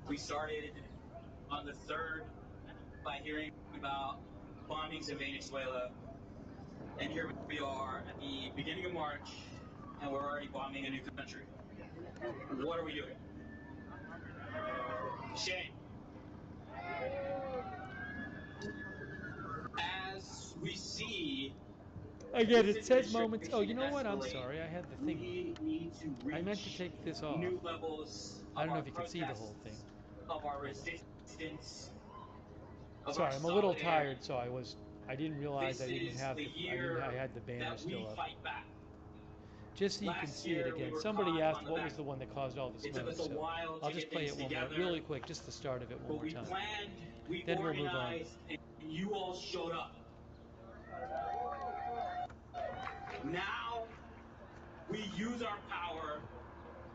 We started on the 3rd by hearing about bombings in Venezuela, and here we are at the beginning of March, and we're already bombing a new country. What are we doing? Shame. As we see, again, it says moments. Oh, you know what? I'm sorry. I had the thing. I meant to take this off. I don't know if you can see the whole thing. Of our resistance. Sorry, I'm a little tired, so I didn't realize I had the banner still up. Just so you can see it again. Somebody asked what was the one that caused all the smoke, so I'll just play it one more, really quick, just the start of it one more time. Then we'll move on. And you all showed up. Now, we use our power,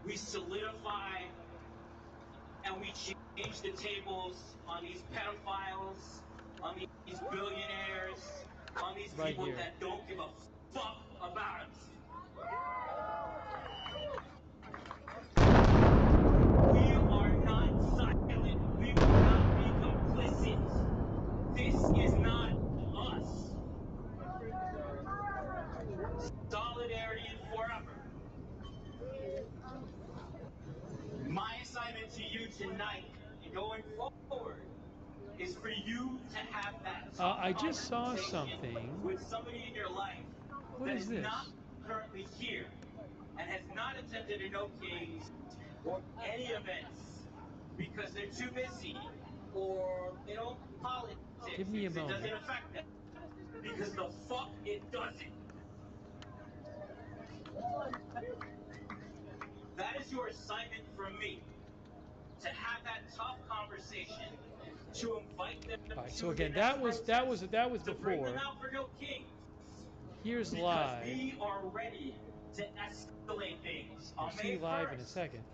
we solidify, and we change the tables on these pedophiles, on these billionaires, on these people that don't give a fuck about us. We are not silent. We will not be complicit. This is not us. Solidarity forever. My assignment to you tonight and going forward is for you to have that I just saw something with somebody in your life what that is this? Not currently here and has not attended a No Kings or any events because they're too busy or they don't politics. Give me a moment. It doesn't affect them because the fuck it doesn't. That is your assignment from me, to have that tough conversation, to invite them. All right, so again, that was before. Bring them out for No Kings. Here's live. We are ready to escalate things. You'll see live in a second.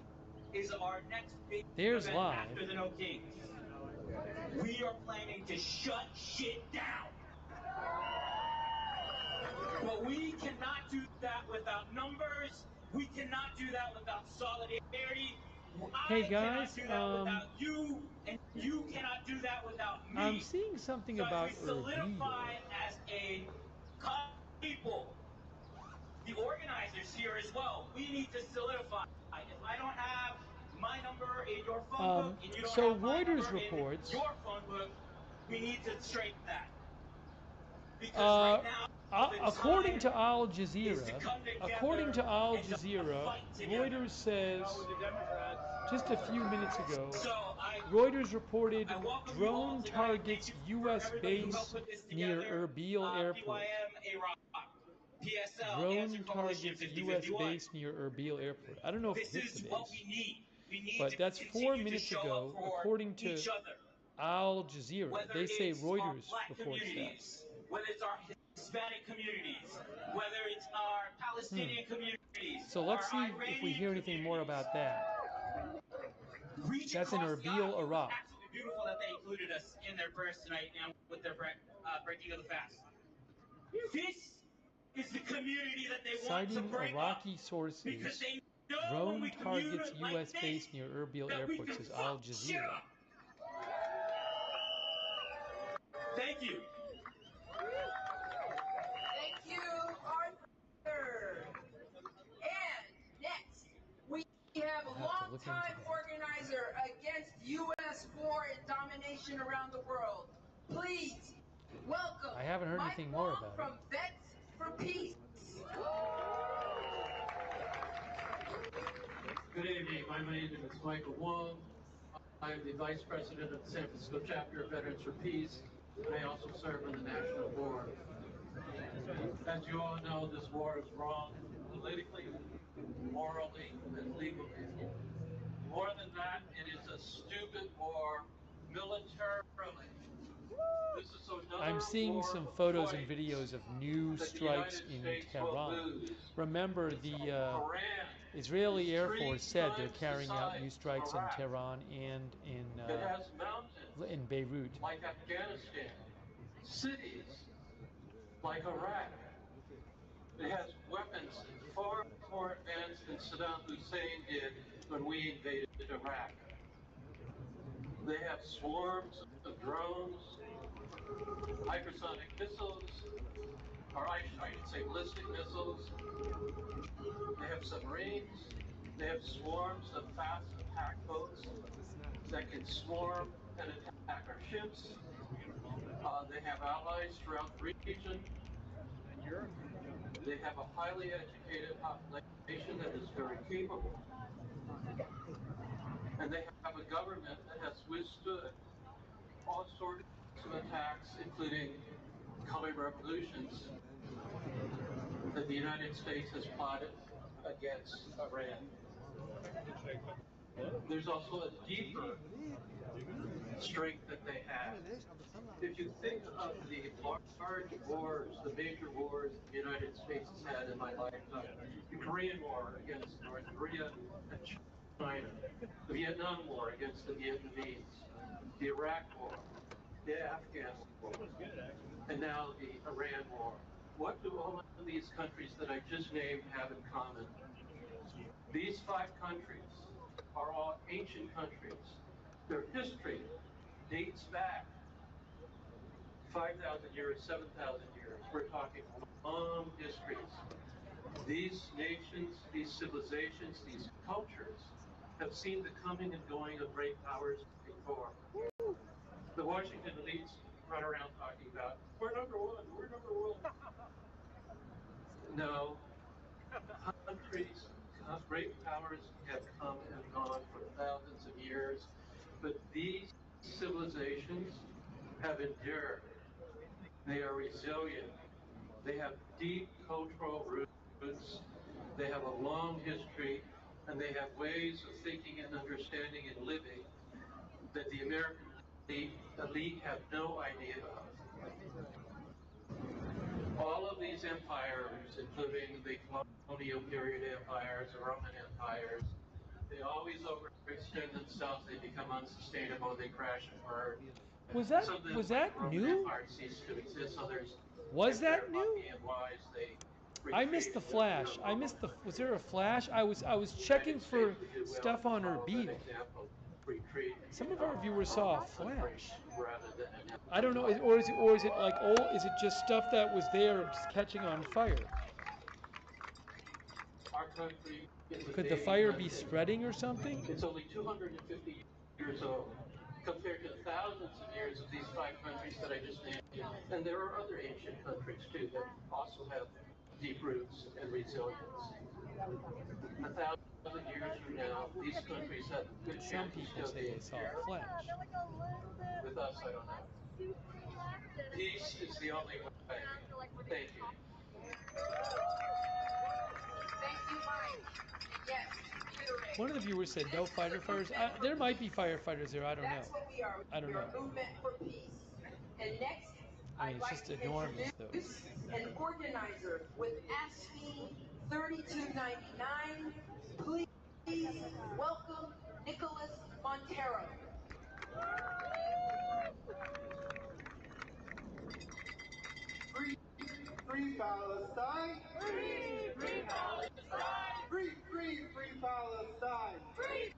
Is our next big There's event live. after the No Kings. We are planning to shut shit down. But we cannot do that without numbers. We cannot do that without solidarity. Hey guys, I cannot do that without you, and you cannot do that without me. I'm seeing something about as we solidify as a people, the organizers here as well. We need to solidify. If I don't have my number in your phone book, and you don't have my Reuters number reports. In your phone book, we need to straighten that. Because right now. According to Al Jazeera, Reuters says just a few minutes ago, Reuters reported drone targets U.S. base near Erbil Airport. Drone targets U.S. base near Erbil Airport. I don't know if it hit the base, but that's 4 minutes ago, according to Al Jazeera. They say Reuters reports that. Whether it's our Hispanic communities, whether it's our Palestinian communities. So let's see if we hear anything more about that. That's in Erbil, Iraq. Absolutely beautiful that they included us in their prayers tonight and with their breaking of the fast. This is the community that they want to Citing break Iraqi up, sources, because they know when drone we targets commune U.S. like base this, near Erbil that we Airport, can says Al fuck shit Jazeera. up. Thank you. Thank you, Arthur. And next, we have a longtime organizer against U.S. war and domination around the world. Please welcome I haven't heard anything more about from Vets for Peace. Good evening. My name is Michael Wong. I am the Vice President of the San Francisco Chapter of Veterans for Peace, and I also serve on the National Board. As you all know, this war is wrong politically, morally, and legally. More than that, it is a stupid war militarily. This is I'm seeing some photos and videos of new strikes in Tehran. Remember, the Israeli Air Force said they're carrying out new strikes in Tehran and in Beirut. Like Afghanistan, cities like Iraq. It has weapons far more advanced than Saddam Hussein did when we invaded Iraq. They have swarms of drones, hypersonic missiles, or I should say ballistic missiles. They have submarines. They have swarms of fast attack boats that can swarm and attack our ships. They have allies throughout the region. They have a highly educated population that is very capable. And they have a government that has withstood all sorts of attacks, including color revolutions, that the United States has plotted against Iran. There's also a deeper strength that they have. If you think of the large wars, the major wars the United States has had in my lifetime, the Korean War against North Korea and China, the Vietnam War against the Vietnamese, the Iraq War, the Afghan War, and now the Iran War. What do all of these countries that I just named have in common? These 5 countries are all ancient countries. Their history dates back 5,000 years, 7,000 years. We're talking long histories. These nations, these civilizations, these cultures have seen the coming and going of great powers before. The Washington elites run around talking about, we're number one, we're number one. No, countries, great powers have come and gone for thousands of years, but these civilizations have endured. They are resilient. They have deep cultural roots. They have a long history, and they have ways of thinking and understanding and living that the American elite have no idea of. All of these empires, including the colonial period empires, the Roman empires, they always overextend themselves, they become unsustainable, they crash and burn. Was that new? Was that new? I missed the flash. Was there a flash? I was checking for stuff on Erbil. Some of our viewers saw a flash. I don't know, or is it like old? Is it just stuff that was there just catching on fire? Could the fire be spreading or something? It's only 250 years old, compared to thousands of years of these 5 countries that I just named. And there are other ancient countries too that also have deep roots and resilience. 1,000 years from now, these countries have a good Some chance people of say they saw a flash. With us, I don't know. Peace is the only way. Thank you. Thank you, Mike. Yes, one of the viewers said no firefighters. There might be firefighters there. I don't know. That's what we are. I don't know. We're a movement for peace. And next, I mean, it's just enormous, though. An organizer with AFSCME 3299. Please welcome Nicholas Montero. Free Palestine! Free Palestine! Free Palestine! Free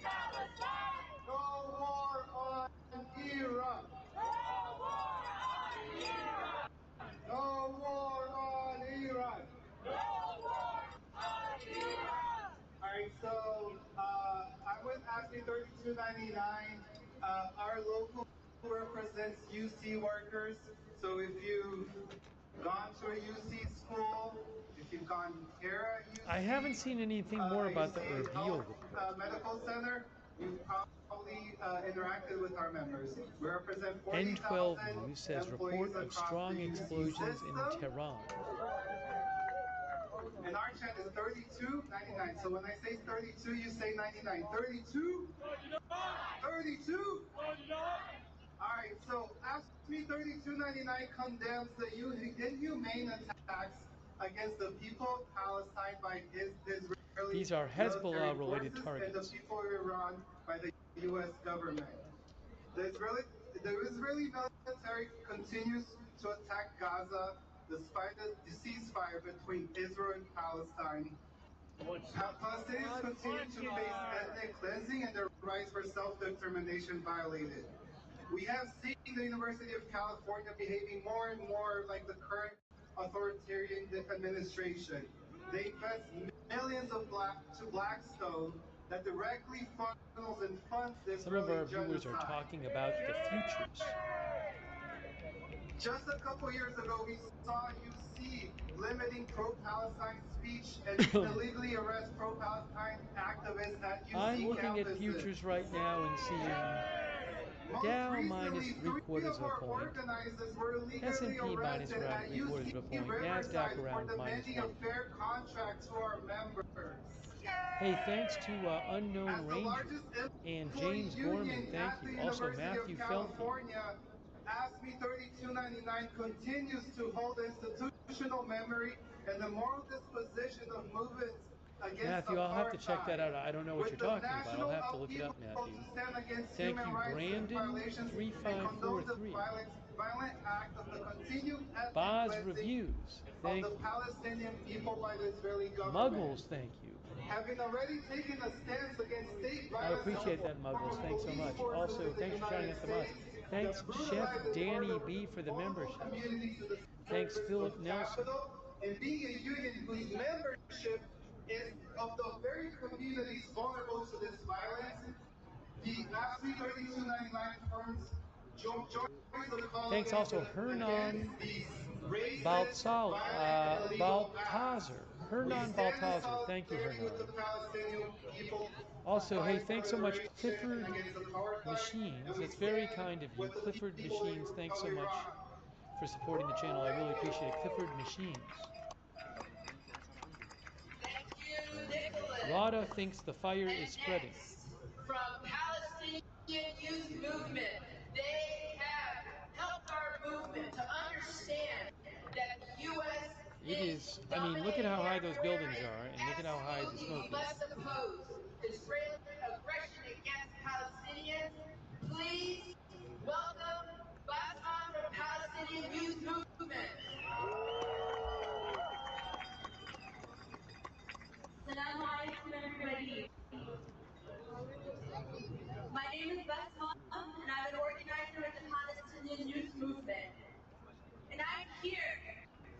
Palestine! No war on Iraq! No war on Iraq! No war on Iraq! No war on Iraq! Alright, so I'm with AFSCME 3299. Our local represents UC workers. So if you've gone to a UC school, if you've gone here at UC, I haven't seen anything more about the Erbil report. Medical Center, you've probably interacted with our members. We represent 40,000 N12 News says report of strong explosions in Tehran. And our chat is 3299. So when I say 32, you say 99. 32? 32? All right, so AFSCME 3299 condemns the inhumane attacks against the people of Palestine by Israeli These are Hezbollah-related targets. And the people of Iran by the U.S. government. The Israeli military continues to attack Gaza despite the ceasefire between Israel and Palestine. Palestinians continue to face ethnic cleansing and their rights for self-determination violated. We have seen the University of California behaving more and more like the current authoritarian administration. They invest millions of to Blackstone that directly funnels and funds this Some of our viewers are talking about the futures. Just a couple years ago, we saw UC limiting pro-Palestine speech and illegally arrest pro-Palestine activists at UC I'm looking campuses. at futures right now and seeing Dow minus 3/4 of a point, S&P minus around 3/4 of a point, NASDAQ around minus 1 point. Hey, thanks to Unknown Ranger and James Gorman, thank you. Also Matthew Felty. AFSCME 3299 continues to hold institutional memory and the moral disposition of movements against Matthew, I'll have to check that out. I don't know what you're talking about. I'll have to look it up, Matthew. Thank you, Brandon 3543. Boz Reviews, thank you. Muggles, thank you. Having already taken a stance against state violence, I appreciate that, Muggles. Thanks so much. Also, thanks for shouting at the bus. Thanks, Chef Danny B, for the membership. Thanks, Philip Nelson. And being a union whose membership is of the very communities vulnerable to this violence, the AFSCME 3299 firms joins the call. Thanks also Hernan Baltazar. Hernan Baltazar. Thank you, Hernan. Also, hey, thanks so much, Clifford Machines. It's very kind of you. Clifford Machines, thanks so much for supporting the channel. I really appreciate it. Clifford Machines. Rada thinks the fire is spreading. From Palestinian Youth Movement, they have helped our movement to understand that the U.S. It is, I mean, look at how high those buildings are, and look at how high the smoke is. Must oppose Israeli aggression against Palestinians. Please welcome Basman from Palestinian Youth Movement. Assalamu alaikum, everybody. My name is Basma, and I'm an organizer with the Palestinian Youth Movement. And I'm here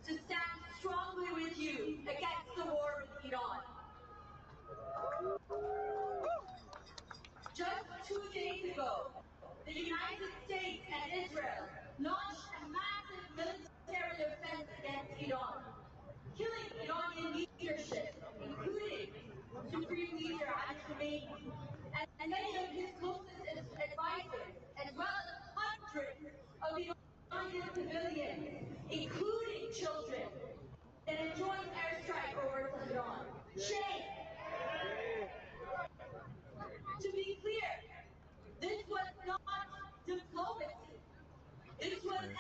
to stand strongly with you against the war with Iran. Just 2 days ago, the United States and Israel launched a massive military offensive against Iran, killing Iranian leadership, including Supreme Leader Ali Khamenei, and many of his closest advisors, as well as hundreds of Iranian civilians, including children, in a joint airstrike over Tehran. Shame! To be clear, this was not diplomacy. This was an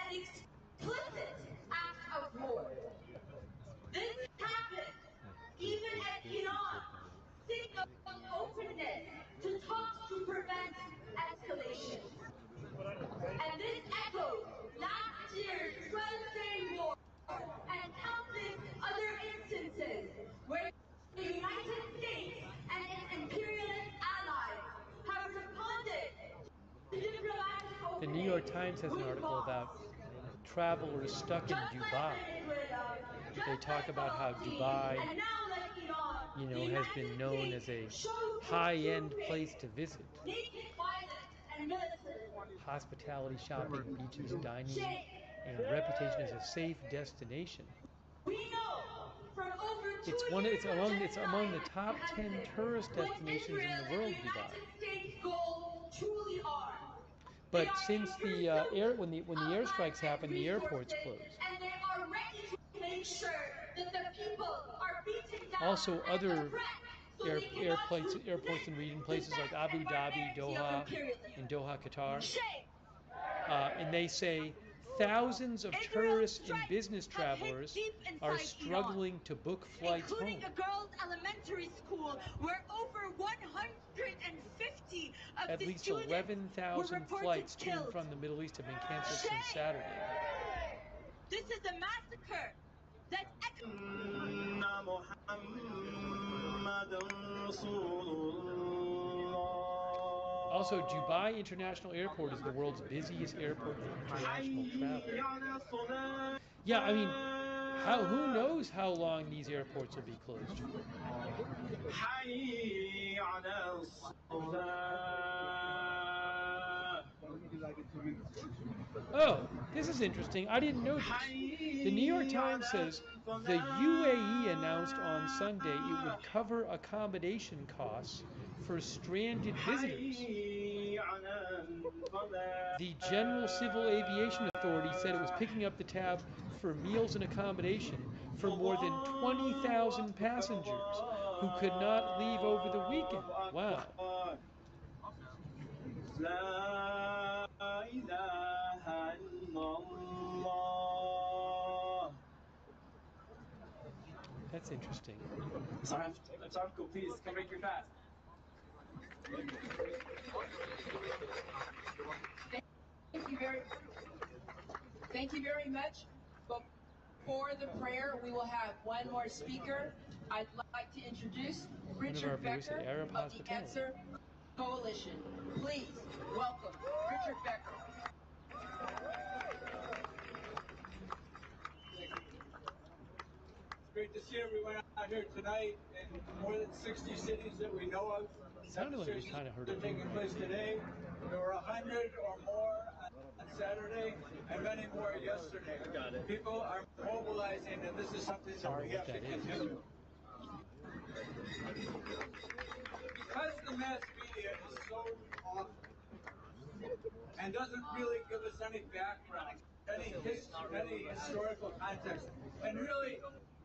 Times has an article about travelers stuck in Dubai. They talk about how Dubai, has been known as a high-end place to visit. Hospitality, shopping, beaches, dining, and reputation as a safe destination. It's among the top 10 tourist destinations in the world, Dubai. But since the when the airstrikes happened, the airports closed. And they are ready to make sure that the people are beaten down. Also, other airports in region, places like Abu Dhabi, Doha, in Doha, Qatar, and they say thousands of tourists and business travelers are struggling to book flights home. Including a girls' elementary school where over 150 of At the least students 11,000 flights to and from the Middle East have been canceled since Saturday. This is a massacre that Also, Dubai International Airport is the world's busiest airport for international travel. Yeah, I mean, who knows how long these airports will be closed for? Oh, this is interesting. I didn't know this. The New York Times says the UAE announced on Sunday it would cover accommodation costs for stranded visitors. The General Civil Aviation Authority said it was picking up the tab for meals and accommodation for more than 20,000 passengers who could not leave over the weekend. Wow. That's interesting. Photographer, please come make your pass. Thank you very much. Before the prayer, we will have one more speaker. I'd like to introduce Richard Becker of the Answer Coalition. Please welcome Richard Becker. It's great to see everyone out here tonight in more than 60 cities that we know of. Sounded like we kind of heard it. Taking place today. There were 100 or more on Saturday and many more yesterday. People are mobilizing, and this is something that we have to continue. Because the mass media is so awful and doesn't really give us any background, any historical context, and really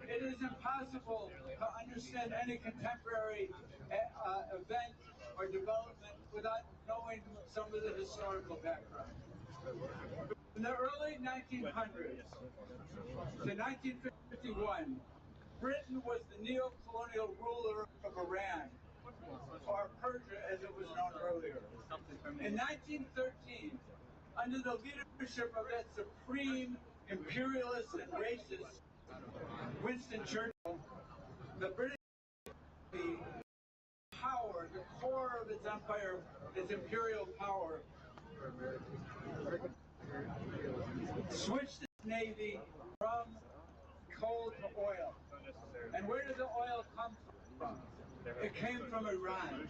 it is impossible to understand any contemporary event or development without knowing some of the historical background. In the early 1900s to 1951, Britain was the neo-colonial ruler of Iran, or Persia as it was known earlier. In 1913, under the leadership of that supreme imperialist and racist Winston Churchill, the British power, the core of its empire, its imperial power, switched its navy from coal to oil. And where did the oil come from? It came from Iran.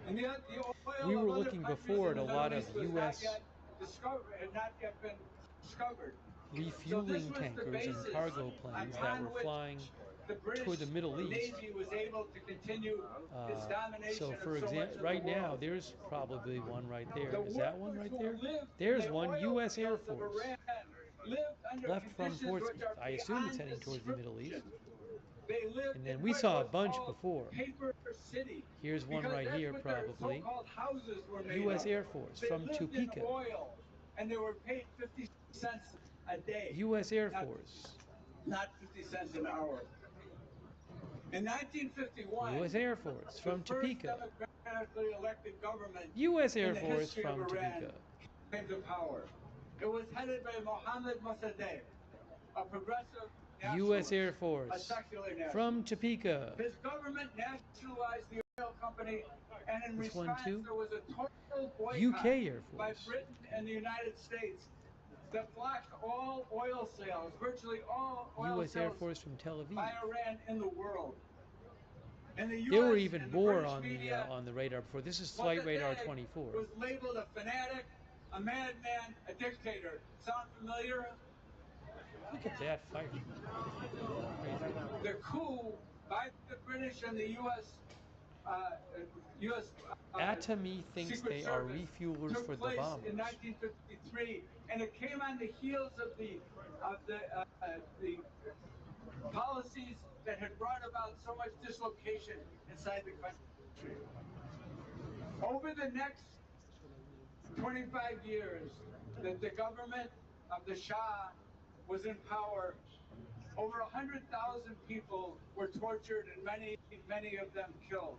And the oil we were looking before at a lot of U.S. had not yet been discovered. Refueling tankers and cargo planes that were flying toward the Middle East. So, for example, right now, there's probably one right there. Is that one right there? There's one U.S. Air Force left from Portsmouth. I assume it's heading towards the Middle East. And then we saw a bunch before. Here's one right here, probably. U.S. Air Force from Topeka. And they were paid 50 cents a day. U.S. Air Force. Not 50 cents an hour. In 1951, U.S. Air Force from Topeka. Democratically elected government U.S. Air Force from Topeka. Came to power. It was headed by Mohammad Mossadegh, a progressive U.S. Air Force from Topeka. His government nationalized the company, and in this response there was a total boycott UK Air Force by Britain and the United States that blocked all oil sales, virtually all oil US sales Air Force from Tel Aviv. by Iran in the world. And the US there were even and more the on the radar before. This is Flight Radar 24. Was labeled a fanatic, a madman, a dictator. Sound familiar? Look at that fight. The coup by the British and the U.S. Atomy thinks Secret they are Service refuelers took for the place bombers. in 1953, and it came on the heels of the policies that had brought about so much dislocation inside the country. Over the next 25 years that the government of the Shah was in power, over 100,000 people were tortured and many of them killed.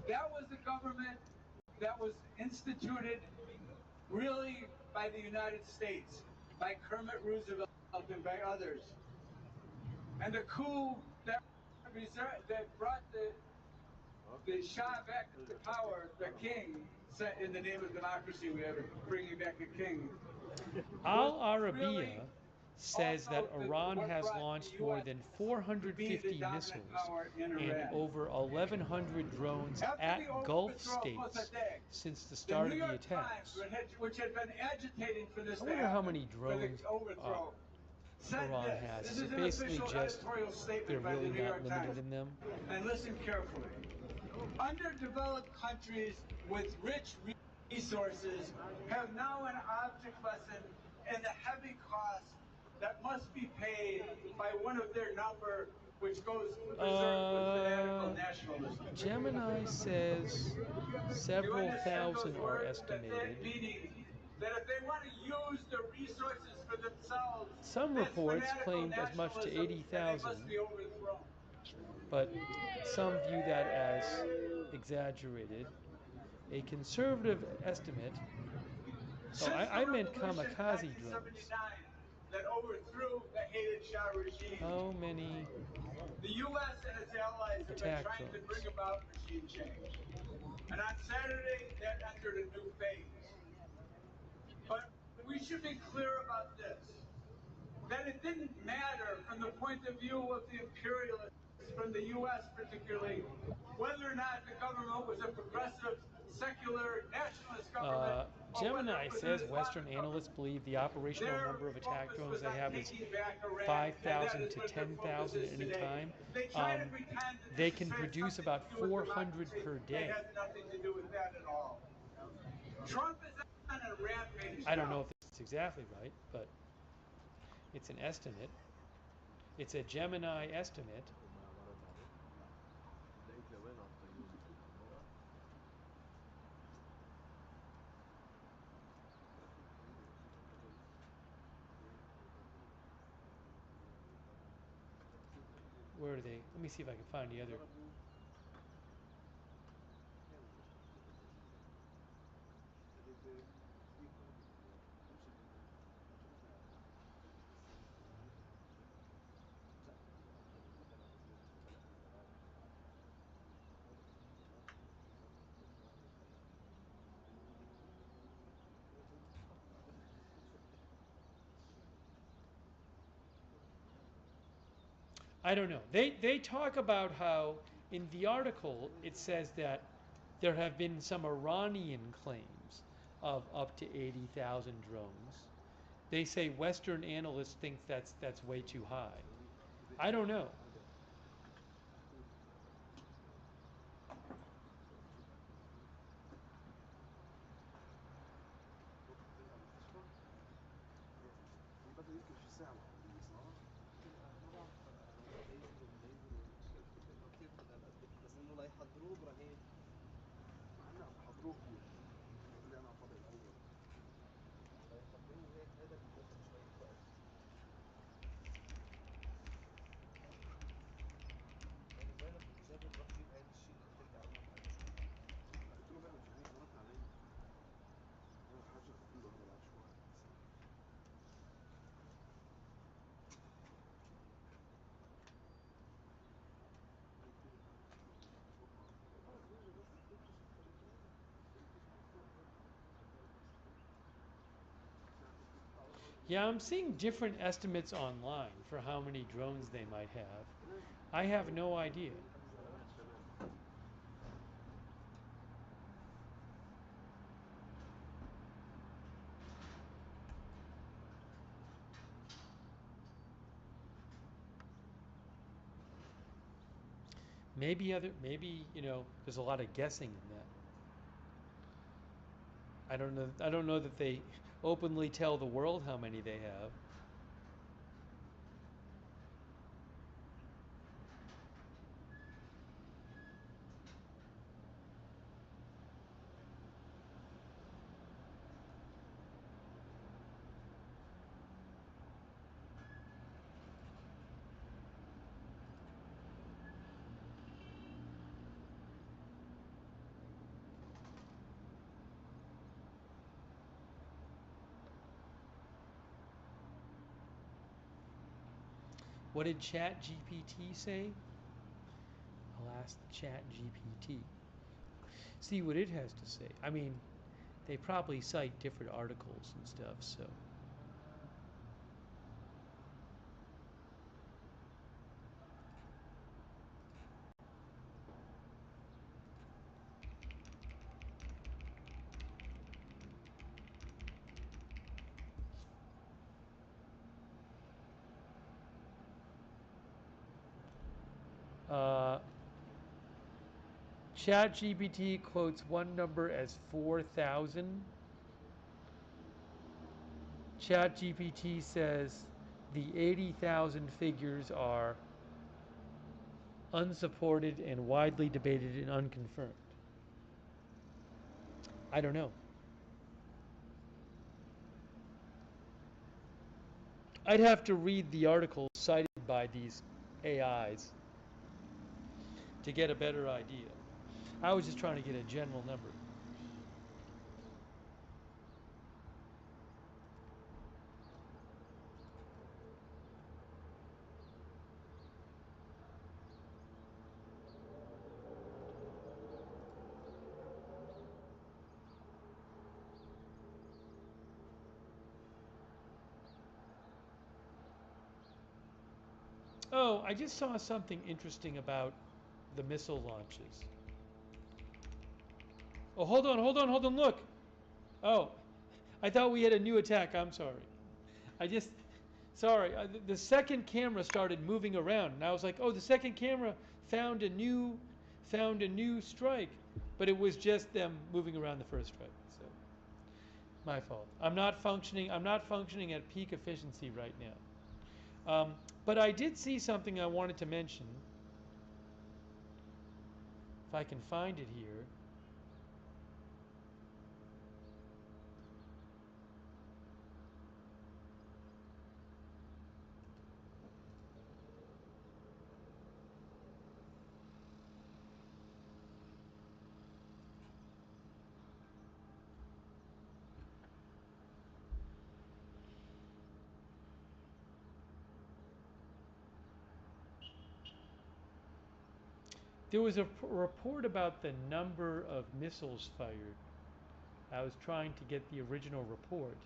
That was the government that was instituted really by the United States, by Kermit Roosevelt and by others. And the coup that brought the Shah back to power, the king, said in the name of democracy, we have to bring back a king. Al Arabiya says that Iran has launched more than 450 missiles and over 1,100 drones at Gulf states since the start of the attacks. Which had been agitating for this I wonder how many drones Iran has. Is it basically just they're really not limited in them? And listen carefully. Underdeveloped countries with rich resources have now an object lesson in the heavy cost that must be paid by one of their number, which goes berserk with fanatical nationalism. Gemini says several thousand are estimated. That if they want to use the resources for themselves, some reports claimed as much to 80,000, but some view that as exaggerated. A conservative estimate. Oh, I meant kamikaze drones. That overthrew the hated Shah regime. How many? The U.S. and its allies have been trying to bring about regime change. And on Saturday, that entered a new phase. But we should be clear about this, that it didn't matter from the point of view of the imperialists, from the U.S. particularly, whether or not the government was a progressive, secular, nationalist government. Gemini says Western analysts believe the operational number of attack drones they have is 5,000 to 10,000 at any time. They can produce about 400 per day. It has nothing to do with that at all. Trump is on a rampage. I don't know if it's exactly right, but it's an estimate. It's a Gemini estimate. Where are they? Let me see if I can find the other. I don't know. They talk about how in the article it says that there have been some Iranian claims of up to 80,000 drones. They say Western analysts think that's way too high. I don't know. Yeah, I'm seeing different estimates online for how many drones they might have. I have no idea. Maybe you know, there's a lot of guessing in that. I don't know that they openly tell the world how many they have. What did ChatGPT say? I'll ask ChatGPT. See what it has to say. I mean, they probably cite different articles and stuff, so. ChatGPT quotes one number as 4,000. ChatGPT says the 80,000 figures are unsupported and widely debated and unconfirmed. I don't know. I'd have to read the articles cited by these AIs to get a better idea. I was just trying to get a general number. Oh, I just saw something interesting about the missile launches. Oh, hold on, look. Oh, I thought we had a new attack. I'm sorry. The second camera started moving around, and I was like, oh, the second camera found a new strike, but it was just them moving around the first strike. So, my fault. I'm not functioning at peak efficiency right now. But I did see something I wanted to mention. If I can find it here. There was a report about the number of missiles fired. I was trying to get the original report.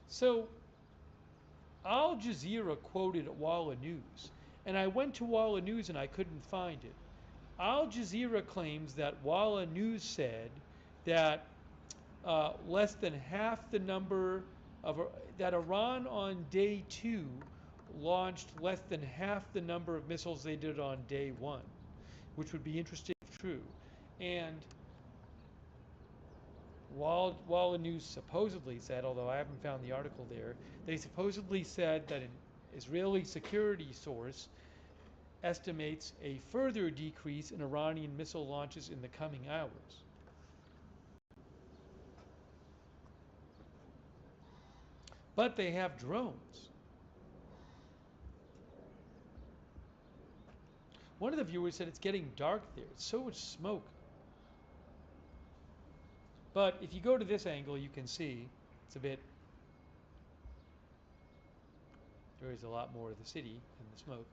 So, Al Jazeera quoted Walla News, and I went to Walla News and I couldn't find it. Al Jazeera claims that Walla News said that less than half the number of that Iran on day 2 launched less than half the number of missiles they did on day 1, which would be interesting if true. And Walla News supposedly said, although I haven't found the article there, they supposedly said that an Israeli security source estimates a further decrease in Iranian missile launches in the coming hours. But they have drones. One of the viewers said it's getting dark there. It's so much smoke. But if you go to this angle, you can see it's a bit, there is a lot more of the city than the smoke.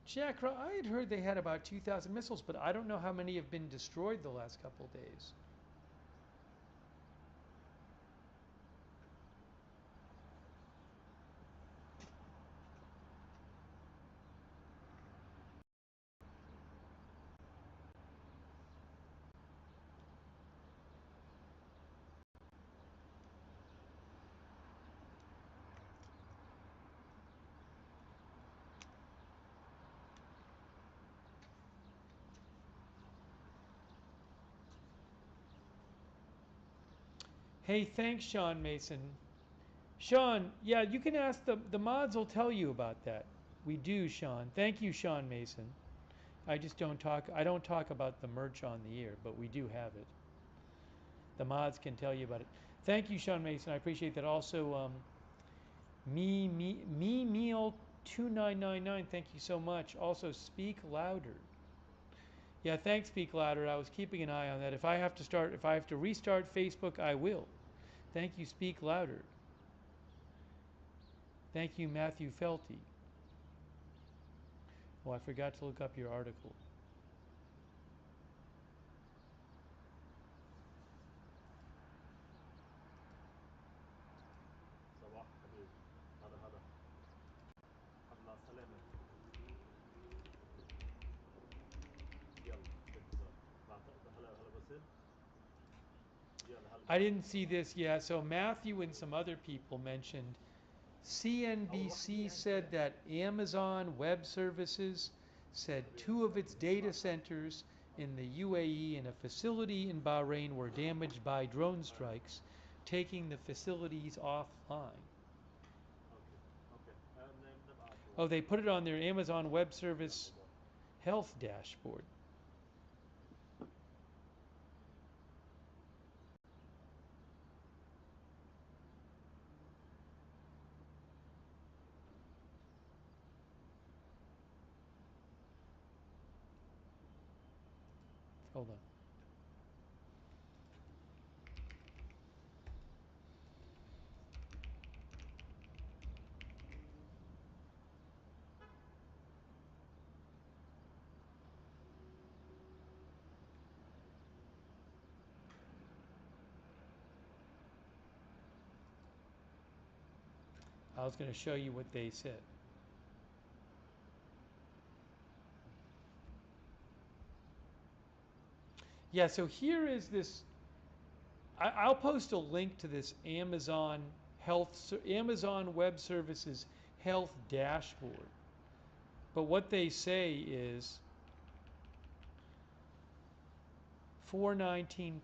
Chakra, I had heard they had about 2,000 missiles, but I don't know how many have been destroyed the last couple of days. Hey, thanks, Sean Mason. Sean, yeah, you can ask the mods will tell you about that. We do, Sean. Thank you, Sean Mason. I don't talk about the merch on the air, but we do have it. The mods can tell you about it. Thank you, Sean Mason. I appreciate that. Also, meal 2999. Thank you so much. Also, Speak Louder. Yeah, thanks, Speak Louder. I was keeping an eye on that. If I have to restart Facebook, I will. Thank you, Speak Louder. Thank you, Matthew Felty. Oh, I forgot to look up your article. I didn't see this yet. So Matthew and some other people mentioned CNBC said that Amazon Web Services said 2 of its data centers in the UAE and a facility in Bahrain were damaged by drone strikes, taking the facilities offline. Oh, they put it on their Amazon Web Service health dashboard. Hold on. I was going to show you what they said. Yeah, so here is this. I'll post a link to this Amazon Web Services health dashboard. But what they say is 4:19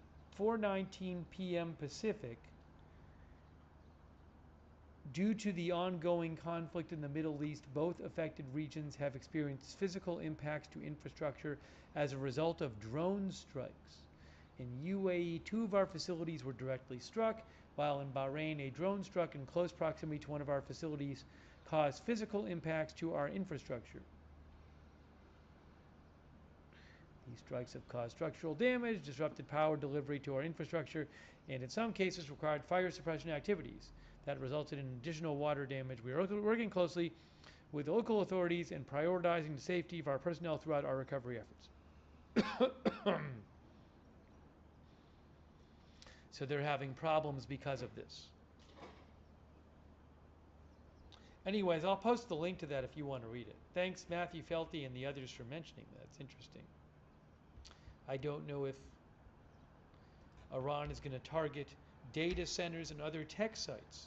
p.m. Pacific. Due to the ongoing conflict in the Middle East, both affected regions have experienced physical impacts to infrastructure as a result of drone strikes. In UAE, 2 of our facilities were directly struck, while in Bahrain, a drone struck in close proximity to one of our facilities caused physical impacts to our infrastructure. These strikes have caused structural damage, disrupted power delivery to our infrastructure, and in some cases required fire suppression activities. That resulted in additional water damage. We are working closely with local authorities and prioritizing the safety of our personnel throughout our recovery efforts. So they're having problems because of this. Anyways, I'll post the link to that if you want to read it. Thanks, Matthew Felty and the others for mentioning that. It's interesting. I don't know if Iran is going to target data centers and other tech sites.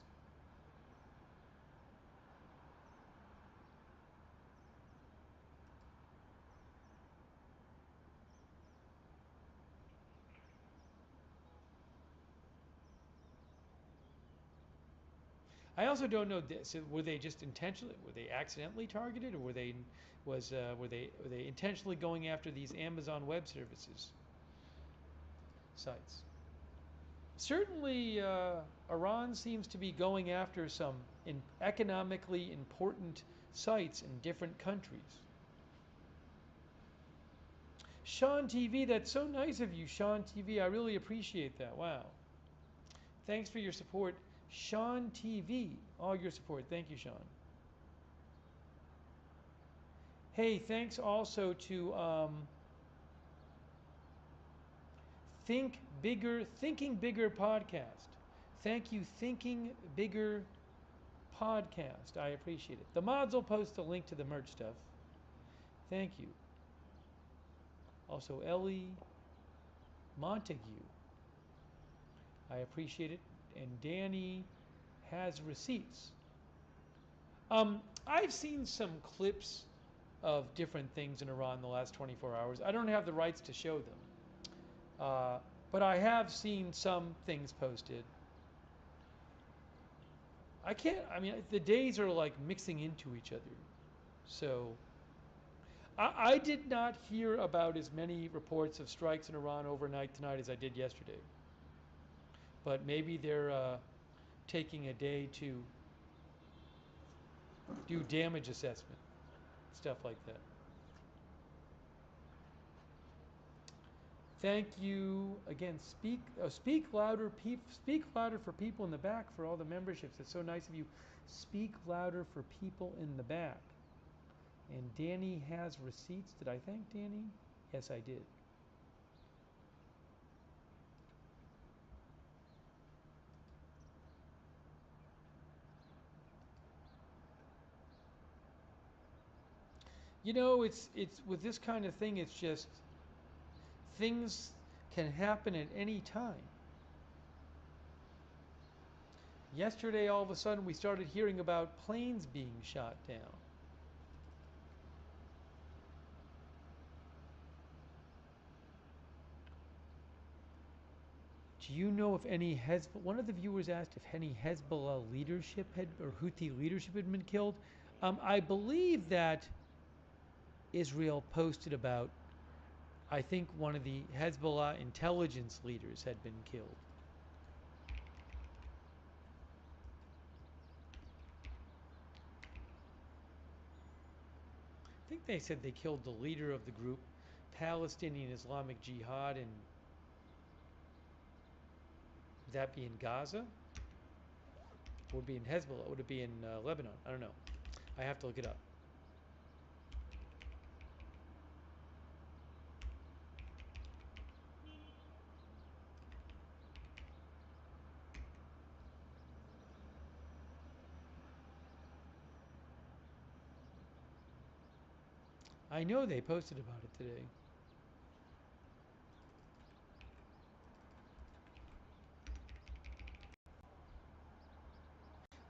I also don't know this. Were they just intentionally? Were they accidentally targeted, or were they intentionally going after these Amazon Web Services sites? Certainly, Iran seems to be going after some economically important sites in different countries. Sean TV, that's so nice of you, Sean TV. I really appreciate that. Wow. Thanks for your support. Sean TV, all your support. Thank you, Sean. Hey, thanks also to Thinking Bigger podcast. Thank you, Thinking Bigger podcast. I appreciate it. The mods will post a link to the merch stuff. Thank you. Also, Ellie Montague. I appreciate it. And Danny has receipts. I've seen some clips of different things in Iran in the last 24 hours. I don't have the rights to show them. But I have seen some things posted. The days are like mixing into each other. So, I did not hear about as many reports of strikes in Iran overnight tonight as I did yesterday. But maybe they're taking a day to do damage assessment, stuff like that. Thank you again. Speak louder for people in the back for all the memberships. It's so nice of you. Speak louder for people in the back. And Danny has receipts. Did I thank Danny? Yes, I did. You know, it's with this kind of thing, it's just things can happen at any time. Yesterday, all of a sudden, we started hearing about planes being shot down. Do you know if any Hezbollah, one of the viewers asked if any Hezbollah leadership or Houthi leadership had been killed. I believe that Israel posted about, I think one of the Hezbollah intelligence leaders had been killed. I think they said they killed the leader of the group, Palestinian Islamic Jihad, and would that be in Gaza? Would it be in Hezbollah? Would it be in Lebanon? I don't know. I have to look it up. I know they posted about it today.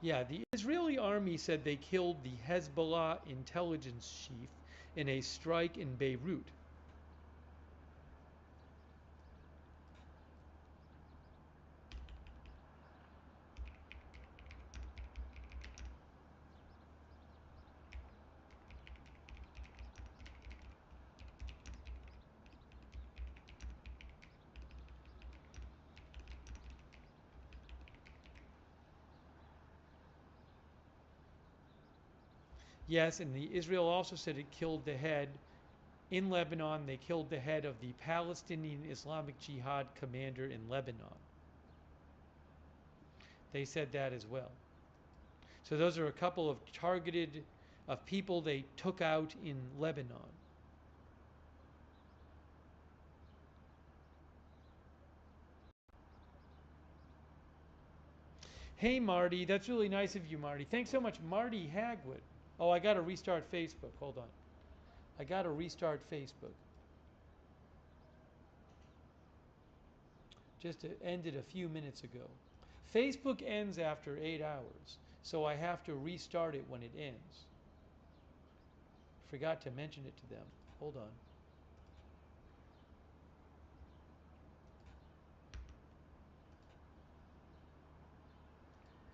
Yeah, the Israeli army said they killed the Hezbollah intelligence chief in a strike in Beirut. Yes, and Israel also said it killed the head, in Lebanon, they killed the head of the Palestinian Islamic Jihad commander in Lebanon. They said that as well. So those are a couple of targeted, of people they took out in Lebanon. Hey, Marty. That's really nice of you, Marty. Thanks so much, Marty Hagwood. Oh, I got to restart Facebook. Hold on. I got to restart Facebook. Just ended a few minutes ago. Facebook ends after 8 hours, so I have to restart it when it ends. Forgot to mention it to them. Hold on.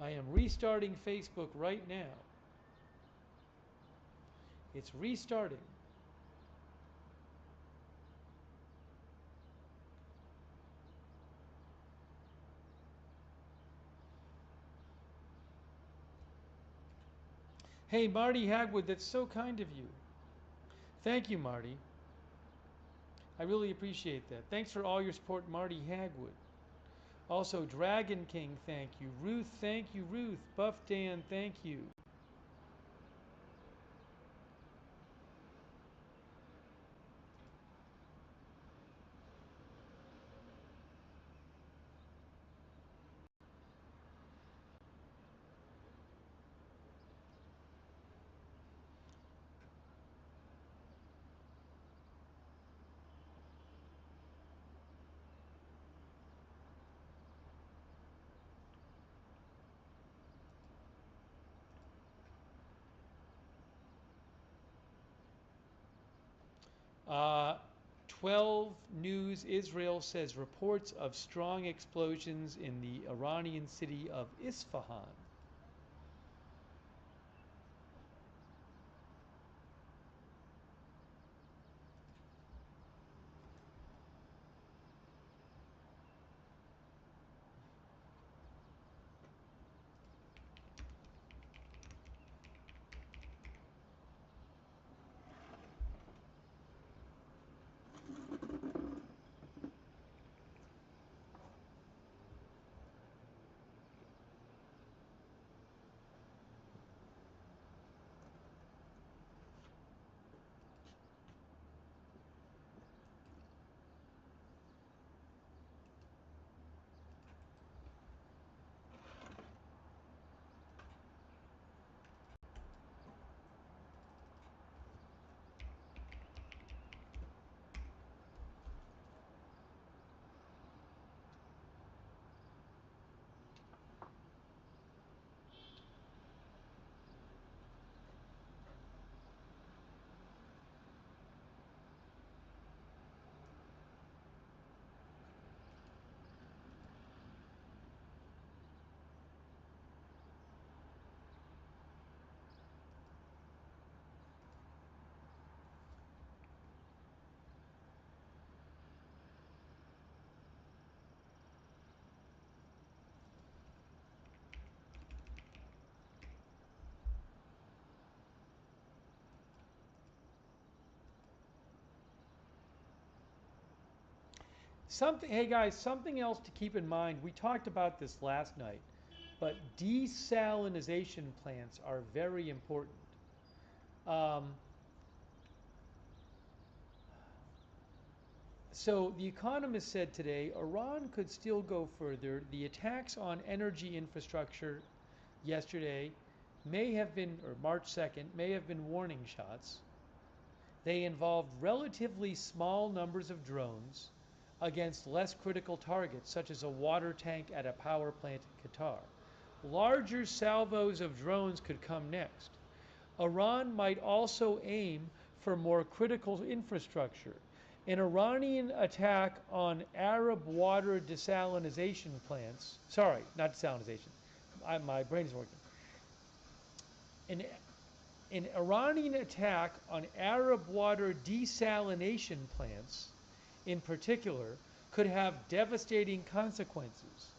I am restarting Facebook right now. It's restarting. Hey, Marty Hagwood, that's so kind of you. Thank you, Marty. I really appreciate that. Thanks for all your support, Marty Hagwood. Also, Dragon King, thank you. Ruth, thank you, Ruth. Buff Dan, thank you. Uh, 12 News Israel says reports of strong explosions in the Iranian city of Isfahan. Hey guys, something else to keep in mind. We talked about this last night, but desalination plants are very important. So The Economist said today, Iran could still go further. The attacks on energy infrastructure yesterday may have been, or March 2nd, may have been warning shots. They involved relatively small numbers of drones against less critical targets, such as a water tank at a power plant in Qatar. Larger salvos of drones could come next. Iran might also aim for more critical infrastructure. An Iranian attack on Arab water desalination plants, sorry, not desalination, my brain is working. An Iranian attack on Arab water desalination plants in particular could have devastating consequences.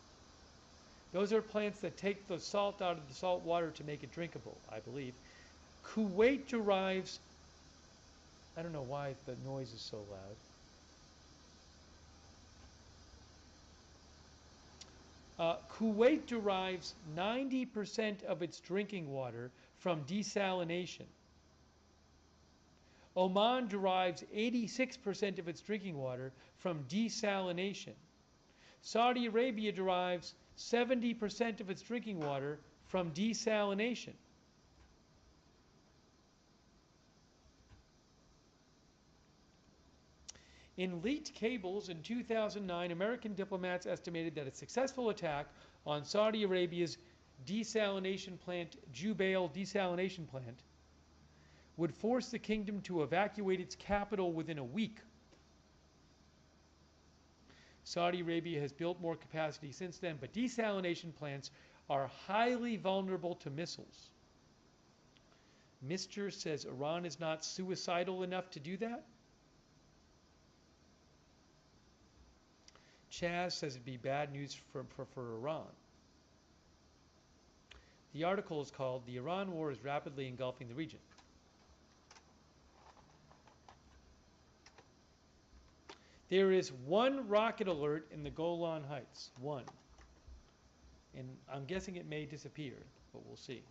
Those are plants that take the salt out of the salt water to make it drinkable, I believe. Kuwait derives, I don't know why the noise is so loud. Kuwait derives 90% of its drinking water from desalination. Oman derives 86% of its drinking water from desalination. Saudi Arabia derives 70% of its drinking water from desalination. In leaked cables in 2009, American diplomats estimated that a successful attack on Saudi Arabia's desalination plant, Jubail desalination plant, would force the kingdom to evacuate its capital within a week. Saudi Arabia has built more capacity since then, but desalination plants are highly vulnerable to missiles. Mr. says Iran is not suicidal enough to do that. Chaz says it'd be bad news for Iran. The article is called "The Iran War is Rapidly Engulfing the Region." There is one rocket alert in the Golan Heights. One. And I'm guessing it may disappear, but we'll see.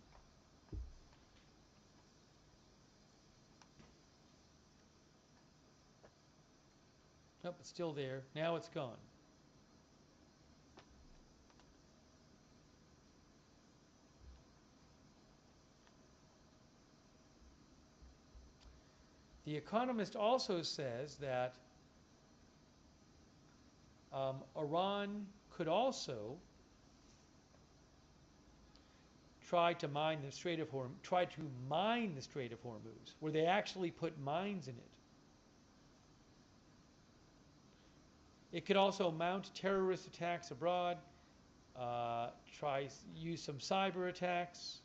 Nope, it's still there. Now it's gone. The Economist also says that Iran could also try to mine the Strait of Hormuz, where they actually put mines in it. It could also mount terrorist attacks abroad, use some cyber attacks.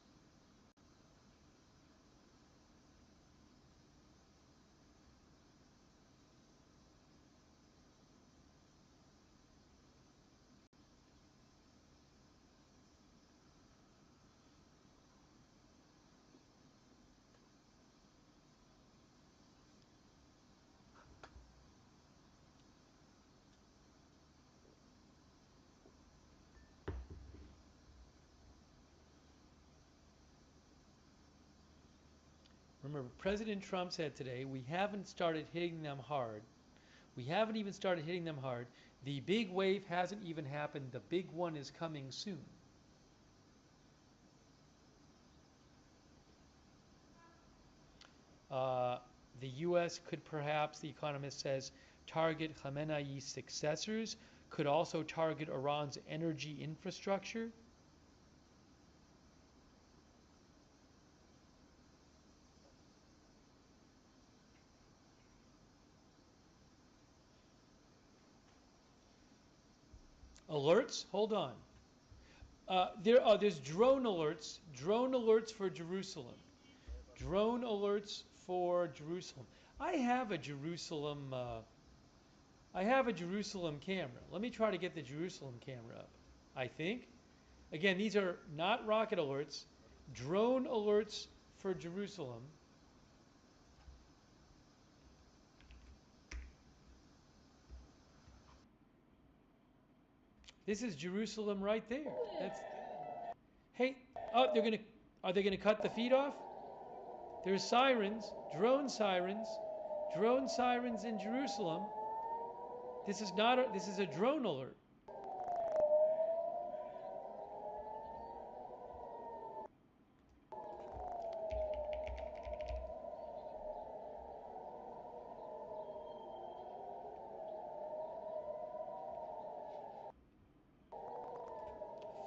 Remember, President Trump said today, we haven't started hitting them hard. We haven't even started hitting them hard. The big wave hasn't even happened. The big one is coming soon. The U.S. could perhaps, The Economist says, target Khamenei's successors, could also target Iran's energy infrastructure. Alerts? Hold on. There's drone alerts. Drone alerts for Jerusalem. Drone alerts for Jerusalem. I have a Jerusalem camera. Let me try to get the Jerusalem camera up. I think. Again, these are not rocket alerts. Drone alerts for Jerusalem. This is Jerusalem right there. Hey, are they gonna cut the feed off? There's sirens, drone sirens in Jerusalem. This is a drone alert.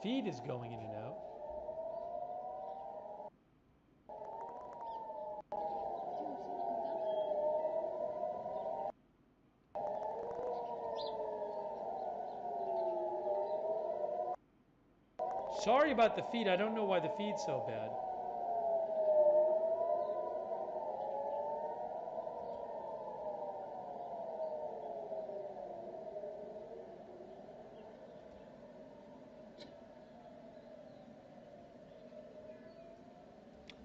Feed is going in and out. Sorry about the feed. I don't know why the feed's so bad.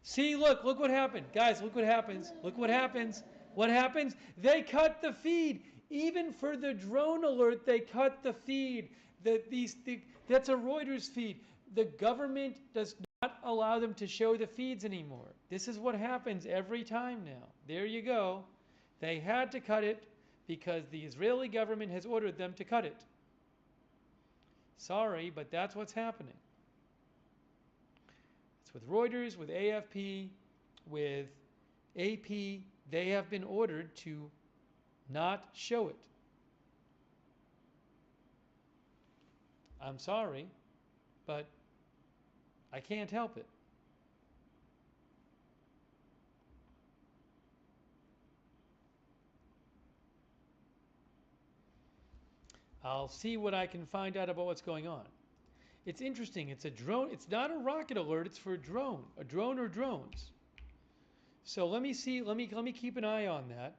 See, look what happened. Guys, look what happens. Look what happens. What happens? They cut the feed. Even for the drone alert, they cut the feed. That's a Reuters feed. The government does not allow them to show the feeds anymore. This is what happens every time now. There you go. They had to cut it because the Israeli government has ordered them to cut it. Sorry, but that's what's happening. It's with Reuters, with AFP, with AP. They have been ordered to not show it. I'm sorry, but I can't help it. I'll see what I can find out about what's going on. It's interesting. It's a drone. It's not a rocket alert. It's for a drone or drones. So let me see. Let me keep an eye on that.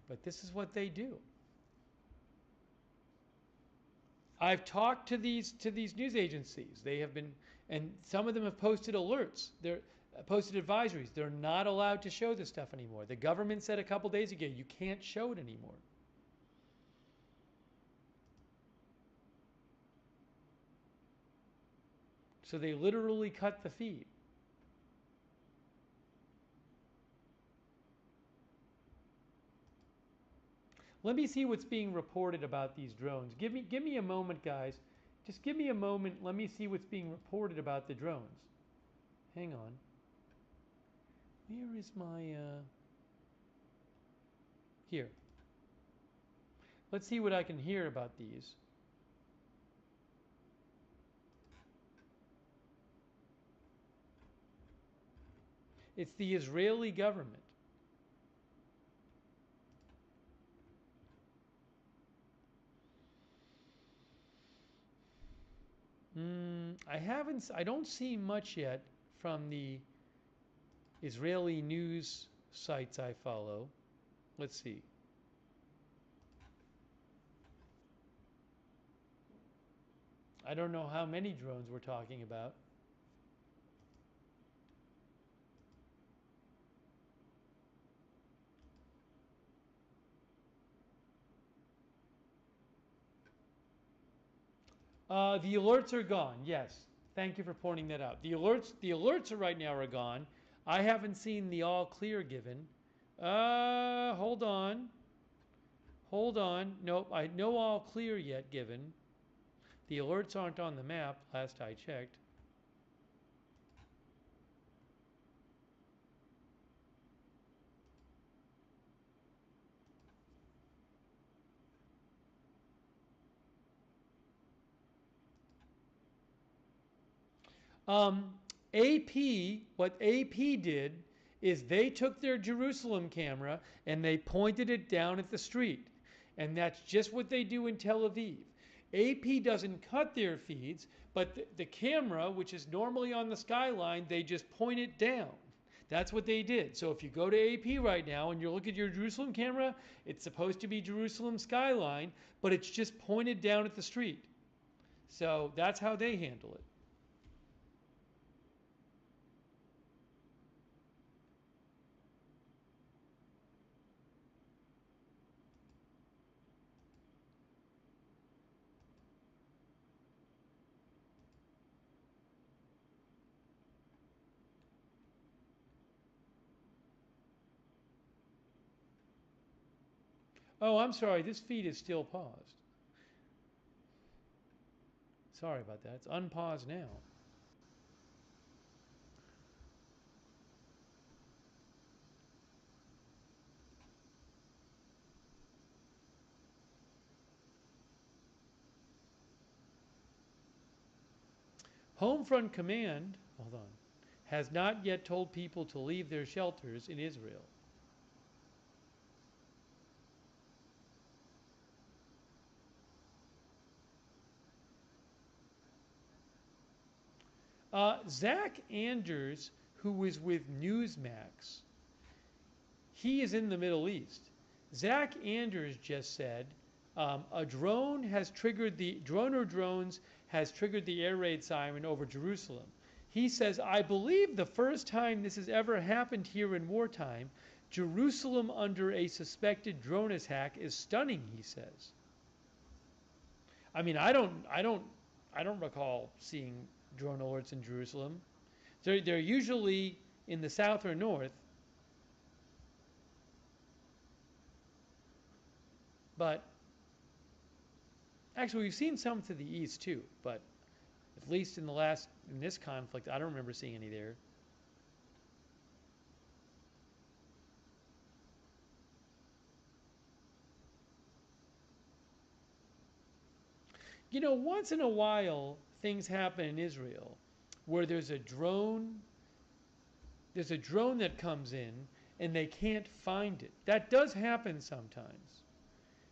But this is what they do. I've talked to these news agencies. They have been, and some of them have posted alerts. They're posted advisories. They're not allowed to show this stuff anymore. The government said a couple days ago, you can't show it anymore. So they literally cut the feed. Let me see what's being reported about these drones. Give me a moment, guys. Just give me a moment. Let me see what's being reported about the drones. Hang on. Where is my, here. Let's see what I can hear about these. It's the Israeli government. I don't see much yet from the Israeli news sites I follow. Let's see. I don't know how many drones we're talking about. The alerts are gone. Yes. Thank you for pointing that out. The alerts right now are gone. I haven't seen the all clear given. Hold on. Nope, no all clear yet given. The alerts aren't on the map, last I checked. What AP did is they took their Jerusalem camera and they pointed it down at the street. And that's just what they do in Tel Aviv. AP doesn't cut their feeds, but the camera, which is normally on the skyline, they just point it down. That's what they did. So if you go to AP right now and you look at your Jerusalem camera, it's supposed to be Jerusalem skyline, but it's just pointed down at the street. So that's how they handle it. Oh, I'm sorry. This feed is still paused. Sorry about that. It's unpaused now. Homefront Command, hold on, has not yet told people to leave their shelters in Israel. Zach Anders, who was with Newsmax, he is in the Middle East. Zach Anders just said a drone has triggered the drones has triggered the air raid siren over Jerusalem. He says, I believe the first time this has ever happened here in wartime, Jerusalem under a suspected drone attack is stunning, he says. I mean, I don't recall seeing drone alerts in Jerusalem. They're usually in the south or north. But actually, we've seen some to the east too, but at least in this conflict, I don't remember seeing any there. You know, once in a while, things happen in Israel where there's a drone that comes in and they can't find it. That does happen sometimes,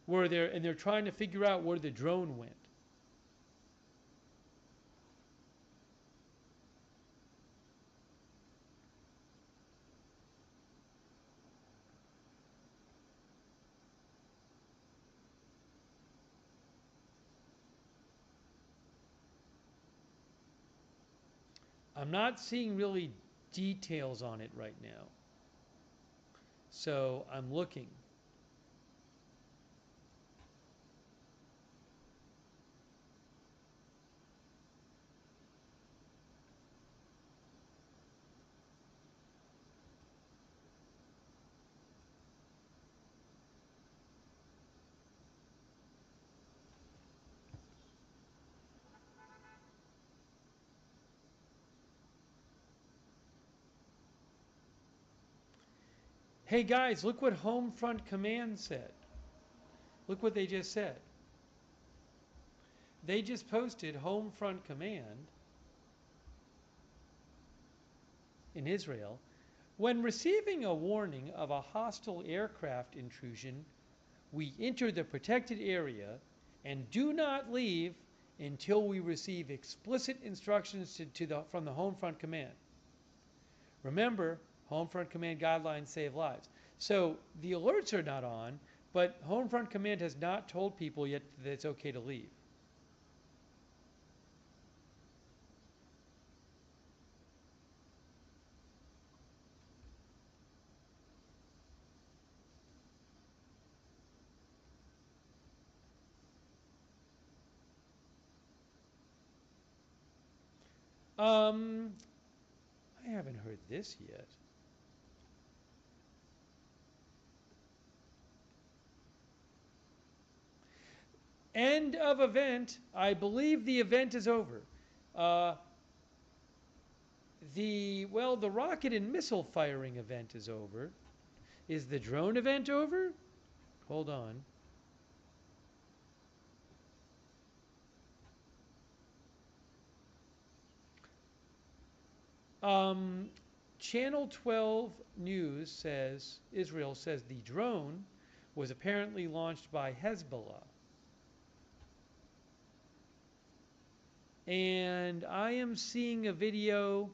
where they're trying to figure out where the drone went. I'm not seeing really details on it right now, so I'm looking. Hey guys, look what Homefront Command said. Look what they just said. They just posted Homefront Command in Israel. When receiving a warning of a hostile aircraft intrusion, we enter the protected area and do not leave until we receive explicit instructions from the Homefront Command. Remember, Homefront Command guidelines save lives. So the alerts are not on, but Homefront Command has not told people yet that it's okay to leave. I haven't heard this yet. End of event. I believe the event is over. The rocket and missile firing event is over. Is the drone event over? Hold on. Channel 12 News says, Israel says the drone was apparently launched by Hezbollah. And I am seeing a video.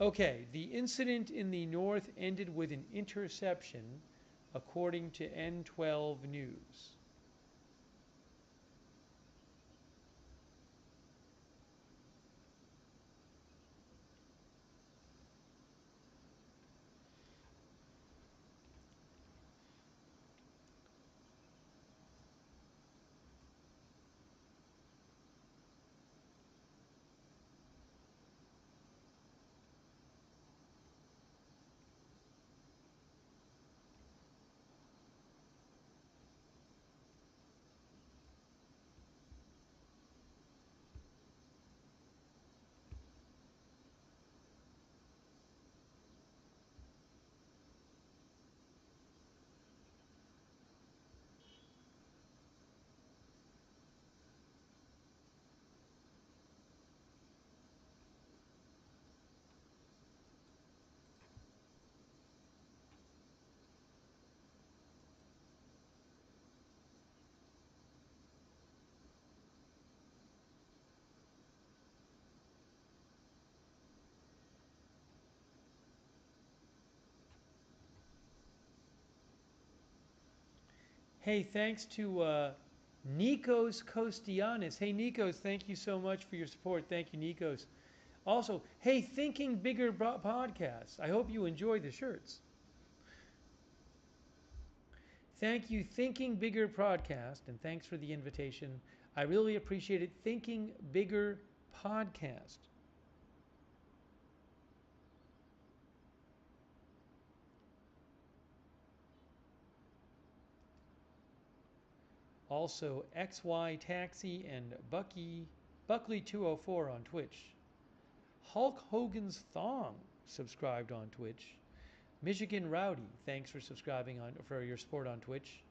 Okay, the incident in the north ended with an interception, according to N12 News. Hey, thanks to Nikos Kostianis. Hey, Nikos, thank you so much for your support. Thank you, Nikos. Also, hey, Thinking Bigger podcast. I hope you enjoy the shirts. Thank you, Thinking Bigger podcast, and thanks for the invitation. I really appreciate it. Thinking Bigger podcast. Also, XY Taxi and Buckley204 on Twitch. Hulk Hogan's Thong subscribed on Twitch. Michigan Rowdy, thanks for subscribing for your support on Twitch.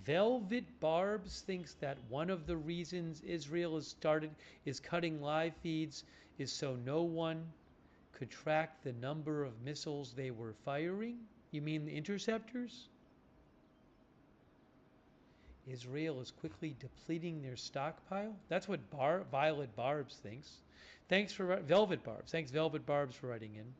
Velvet Barbs thinks that one of the reasons Israel is cutting live feeds is so no one could track the number of missiles they were firing. You mean the interceptors? Israel is quickly depleting their stockpile. That's what Violet Barbs thinks. Thanks for Velvet Barbs. Thanks Velvet Barbs for writing in.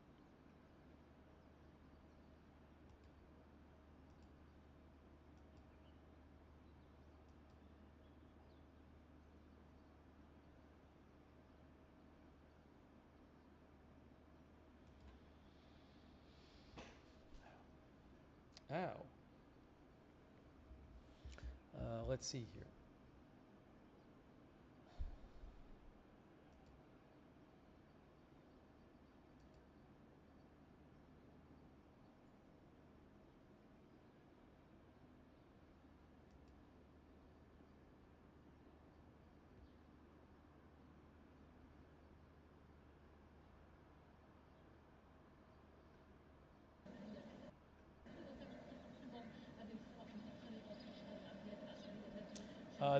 Ow. Let's see here.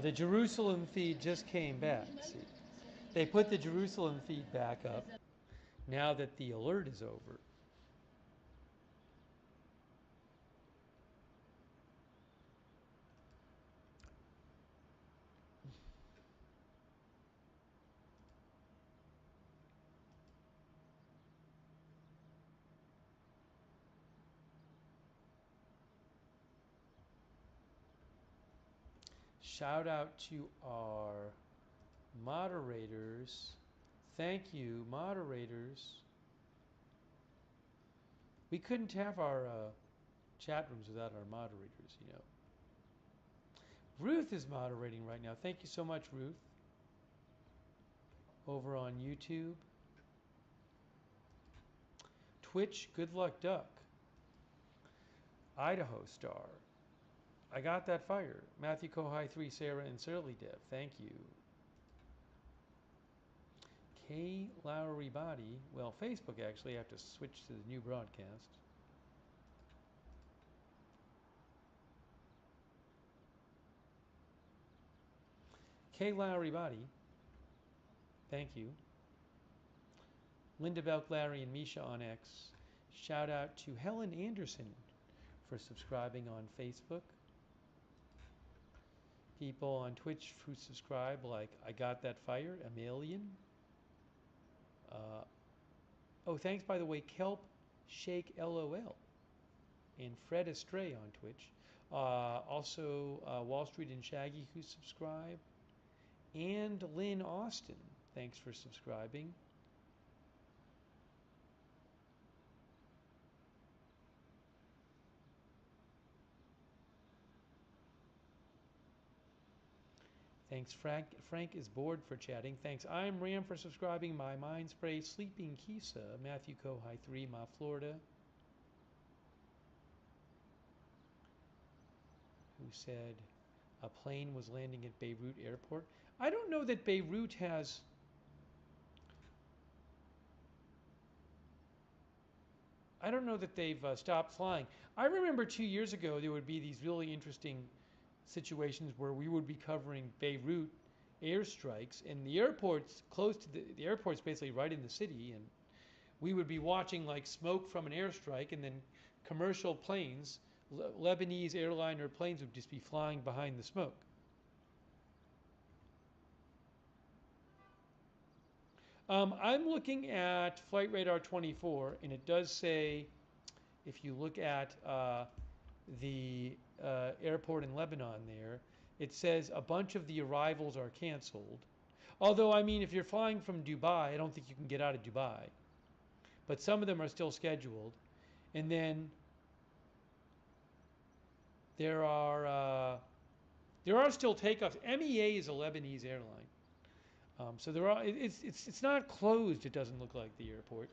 The Jerusalem feed just came back. See, they put the Jerusalem feed back up now that the alert is over. Shout out to our moderators. Thank you, moderators. We couldn't have our chat rooms without our moderators, you know. Ruth is moderating right now. Thank you so much, Ruth. Over on YouTube. Twitch, Good Luck Duck. Idaho Star. I got that fire. Matthew Kohai 3, Sarah, and Surly Dev. Thank you. K. Lowry Body. Well, Facebook actually. I have to switch to the new broadcast. K. Lowry Body. Thank you. Linda Belk, Larry, and Misha on X. Shout out to Helen Anderson for subscribing on Facebook. People on Twitch who subscribe, like I Got That Fire, Amelian. Oh, thanks, by the way, Kelp Shake LOL and Fred Astray on Twitch. Also, Wall Street and Shaggy who subscribe. And Lynn Austin, thanks for subscribing. Thanks, Frank. Frank is bored for chatting. Thanks. I'm Ram for subscribing. My Mind Spray, Sleeping Kisa, Matthew Kohai 3, Ma Florida. Who said a plane was landing at Beirut Airport. I don't know that Beirut has... I don't know that they've stopped flying. I remember 2 years ago there would be these really interesting situations where we would be covering Beirut airstrikes, and the airport's close to the airport's basically right in the city, and we would be watching like smoke from an airstrike, and then commercial planes, Lebanese airliner planes, would just be flying behind the smoke. I'm looking at Flight Radar 24, and it does say, if you look at the airport in Lebanon there, it says a bunch of the arrivals are canceled. Although, I mean, if you're flying from Dubai, I don't think you can get out of Dubai. But some of them are still scheduled. And then there are still takeoffs. MEA is a Lebanese airline. So there are. It's not closed. It doesn't look like the airport.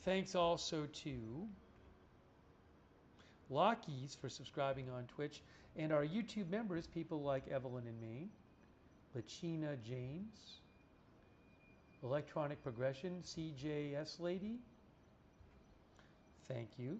Thanks also to Lockies for subscribing on Twitch, and our YouTube members, people like Evelyn in Maine, Lachina James, Electronic Progression, CJS Lady. Thank you.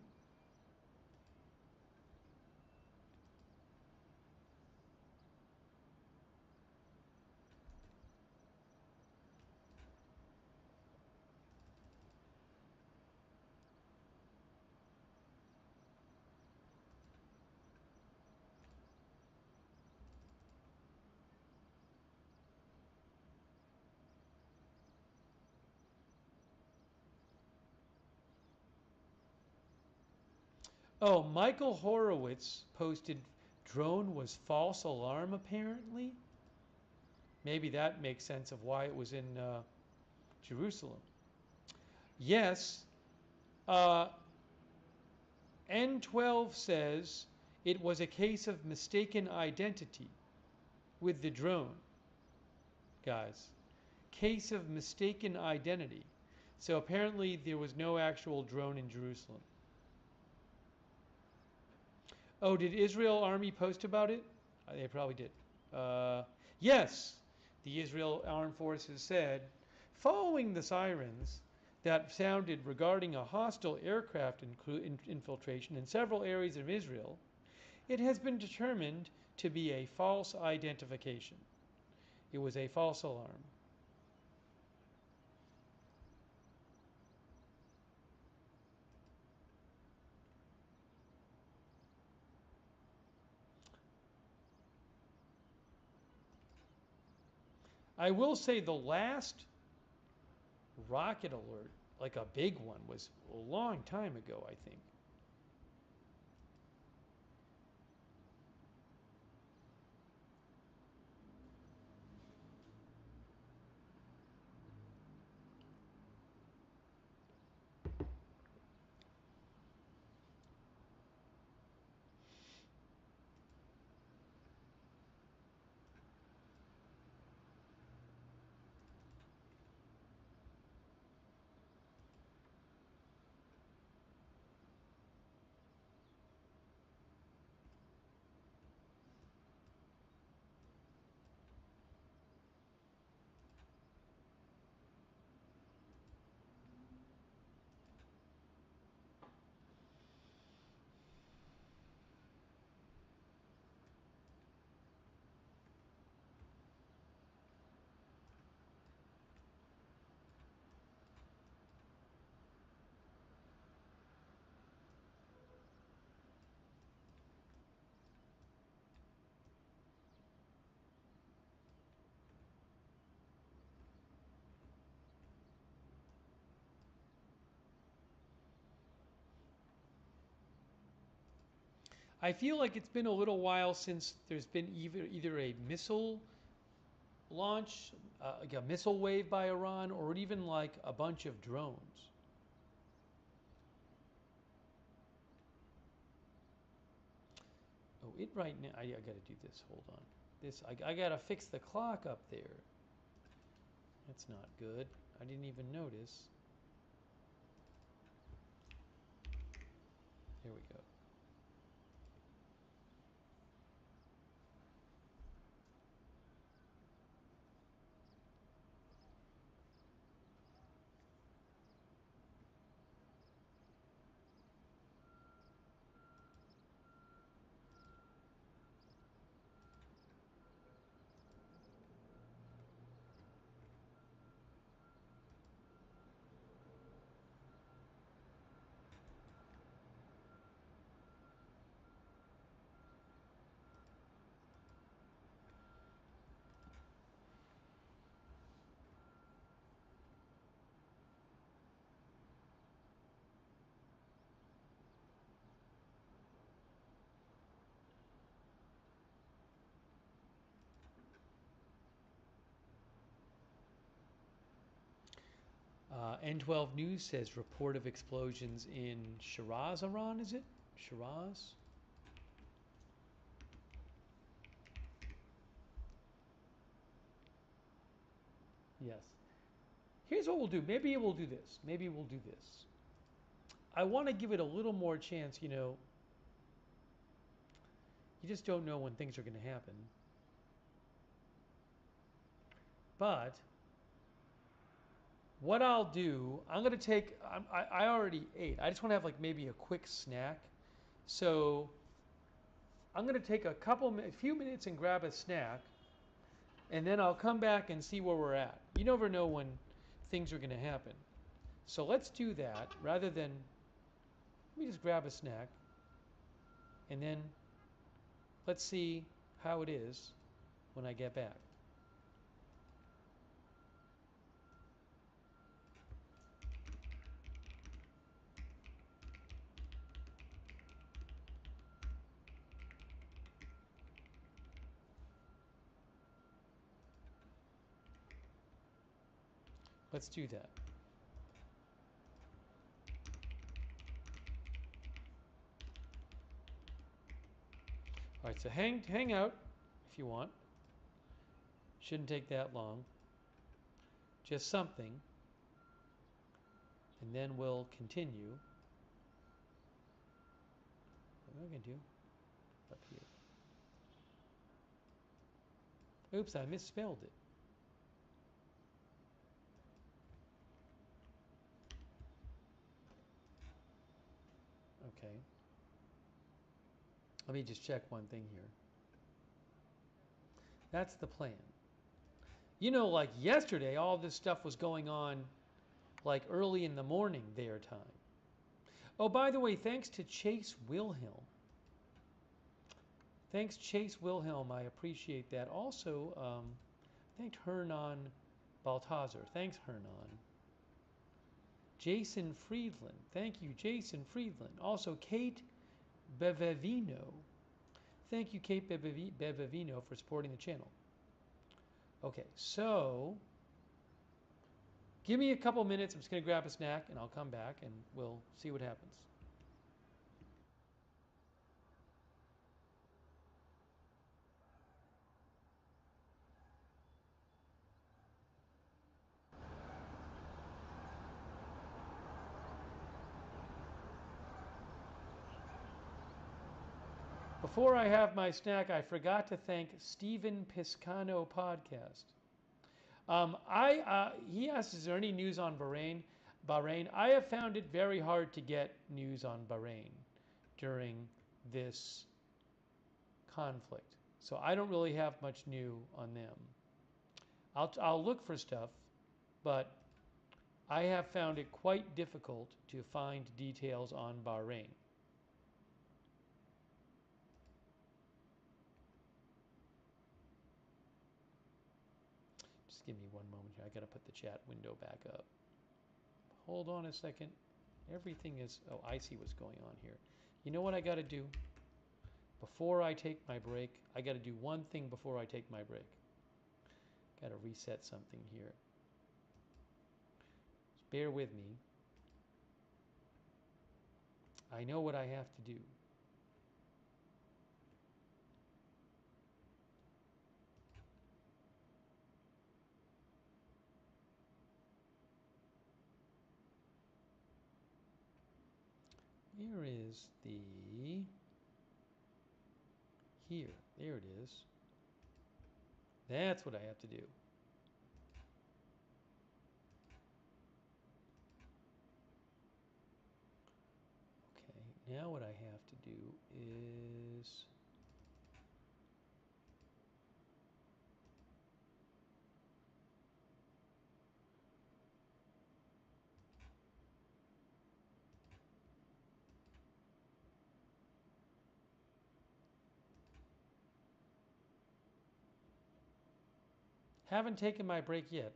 Oh, Michael Horowitz posted drone was false alarm apparently. Maybe that makes sense of why it was in Jerusalem. Yes, N12 says it was a case of mistaken identity with the drone. Guys, case of mistaken identity. So apparently there was no actual drone in Jerusalem. Oh, did Israel Army post about it? They probably did. Yes, the Israel Armed Forces said, following the sirens that sounded regarding a hostile aircraft infiltration in several areas of Israel, it has been determined to be a false identification. It was a false alarm. I will say the last rocket alert, like a big one, was a long time ago, I think. I feel like it's been a little while since there's been either a missile launch, like a missile wave by Iran, or even like a bunch of drones. Oh, it right now, I got to do this, hold on. This, I got to fix the clock up there. That's not good. I didn't even notice. There we go. N12 News says report of explosions in Shiraz, Iran, is it? Shiraz? Yes. Here's what we'll do. Maybe we'll do this. Maybe we'll do this. I want to give it a little more chance, you know. You just don't know when things are going to happen. But what I'll do, I'm going to take, I already ate. I just want to have like maybe a quick snack. So I'm going to take a few minutes and grab a snack. And then I'll come back and see where we're at. You never know when things are going to happen. So let's do that rather than, let me just grab a snack. And then let's see how it is when I get back. Let's do that. All right, so hang out if you want. Shouldn't take that long. Just something. And then we'll continue. What am I going to do? Up here. Oops, I misspelled it. Okay. Let me just check one thing here. That's the plan. You know, like yesterday, all this stuff was going on like early in the morning their time. Oh, by the way, thanks to Chase Wilhelm. Thanks, Chase Wilhelm. I appreciate that. Also, thanked Hernan Baltazar. Thanks, Hernan. Jason Friedland. Thank you, Jason Friedland. Also, Kate Bevevino. Thank you, Kate Bevevino, for supporting the channel. Okay, so give me a couple minutes. I'm just going to grab a snack, and I'll come back, and we'll see what happens. Before I have my snack, I forgot to thank Stephen Piscano Podcast. He asks, is there any news on Bahrain? I have found it very hard to get news on Bahrain during this conflict. So I don't really have much new on them. I'll look for stuff, but I have found it quite difficult to find details on Bahrain. Give me one moment here. I got to put the chat window back up. Hold on a second. Everything is... Oh, I see what's going on here. You know what I got to do? Before I take my break, I got to do one thing before I take my break. Got to reset something here. Just bear with me. I know what I have to do. Where is the... Here. There it is. That's what I have to do. Okay, now what I have to do is... Haven't taken my break yet.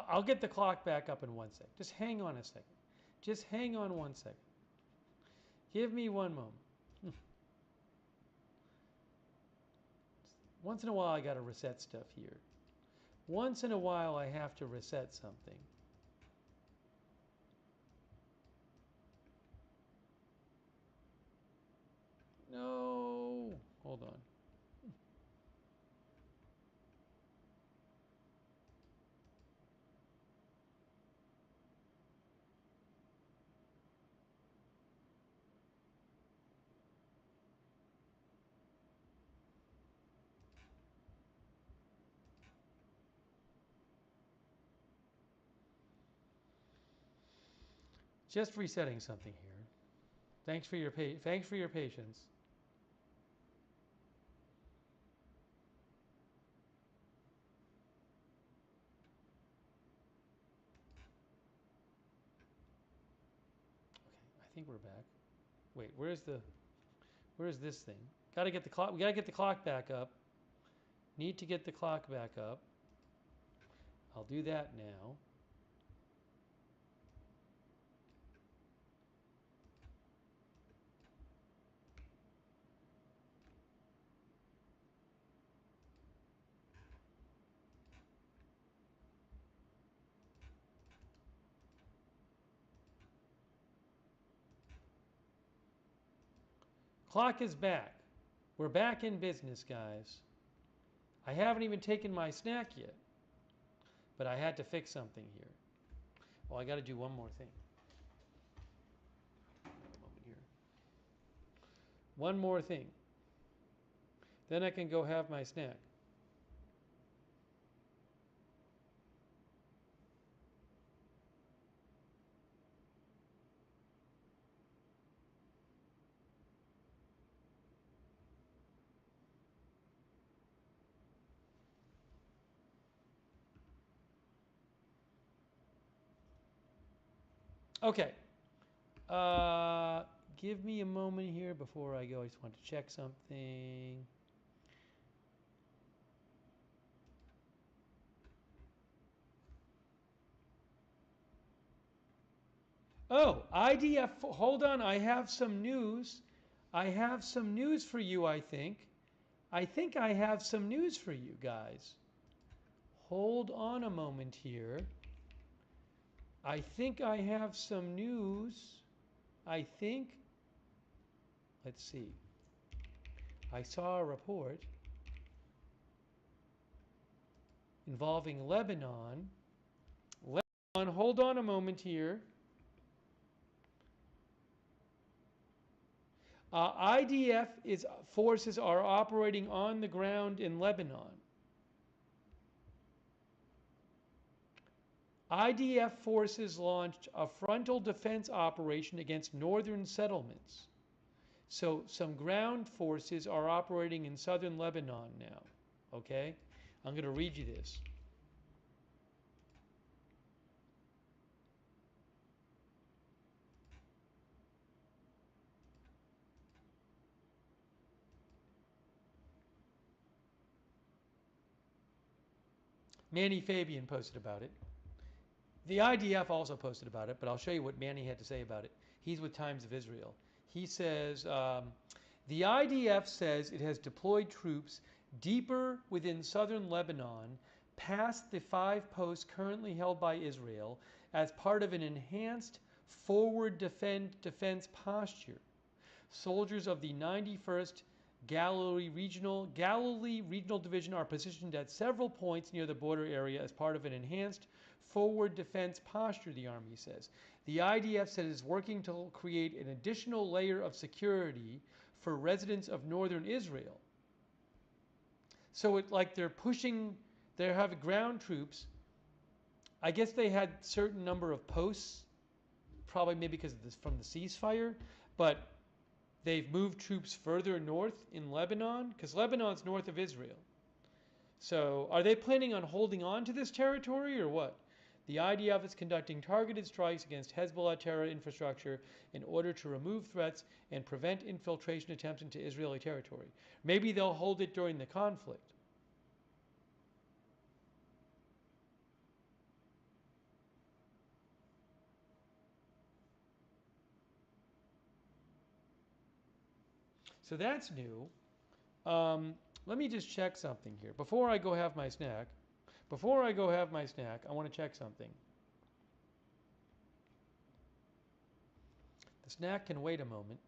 I'll get the clock back up in 1 second. Just hang on a second. Just hang on 1 second. Give me one moment. Once in a while, I got to reset stuff here. Once in a while, I have to reset something. No. Hold on. Just resetting something here. Thanks for your patience. Okay, I think we're back. Wait, where's this thing? Gotta get the clock. We gotta get the clock back up. Need to get the clock back up. I'll do that now. Clock is back. We're back in business, guys. I haven't even taken my snack yet, but I had to fix something here. Well, I got to do one more thing. One more thing. Then I can go have my snack. Okay. Give me a moment here before I go. I just want to check something. Oh, IDF, hold on. I have some news. I have some news for you, I think. I think I have some news for you guys. Hold on a moment here. I think I have some news. I think, let's see. I saw a report involving Lebanon. Lebanon, hold on a moment here. IDF forces are operating on the ground in Lebanon. IDF forces launched a frontal defense operation against northern settlements. So some ground forces are operating in southern Lebanon now. Okay? I'm going to read you this. Manny Fabian posted about it. The IDF also posted about it, but I'll show you what Manny had to say about it. He's with Times of Israel. He says, the IDF says it has deployed troops deeper within southern Lebanon, past the 5 posts currently held by Israel, as part of an enhanced forward defense posture. Soldiers of the 91st Galilee Regional Division are positioned at several points near the border area as part of an enhanced forward defense posture, the Army says. The IDF said it is working to create an additional layer of security for residents of northern Israel. So it's like they're having ground troops. I guess they had a certain number of posts, probably maybe because of this, from the ceasefire, but they've moved troops further north in Lebanon, because Lebanon's north of Israel. So are they planning on holding on to this territory or what? The IDF is conducting targeted strikes against Hezbollah terror infrastructure in order to remove threats and prevent infiltration attempts into Israeli territory. Maybe they'll hold it during the conflict. So that's new. Let me just check something here. Before I go have my snack, I want to check something. The snack can wait a moment.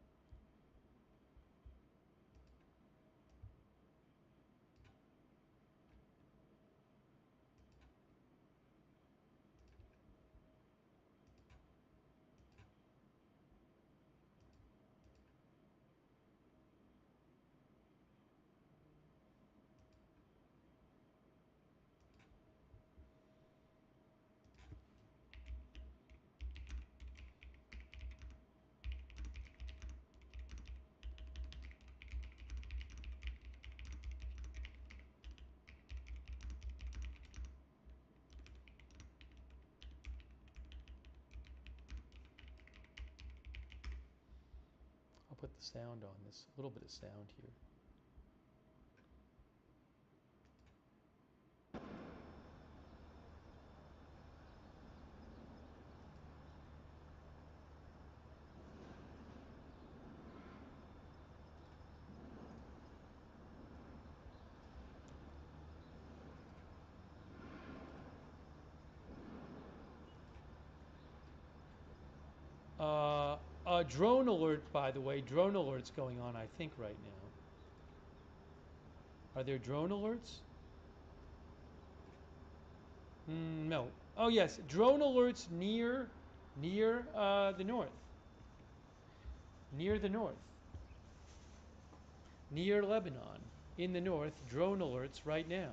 Put the sound on this, a little bit of sound here. Drone alert, by the way, drone alerts going on, I think, right now. Are there drone alerts? No. Oh, yes, drone alerts near the north. Near the north. Near Lebanon, in the north, drone alerts right now.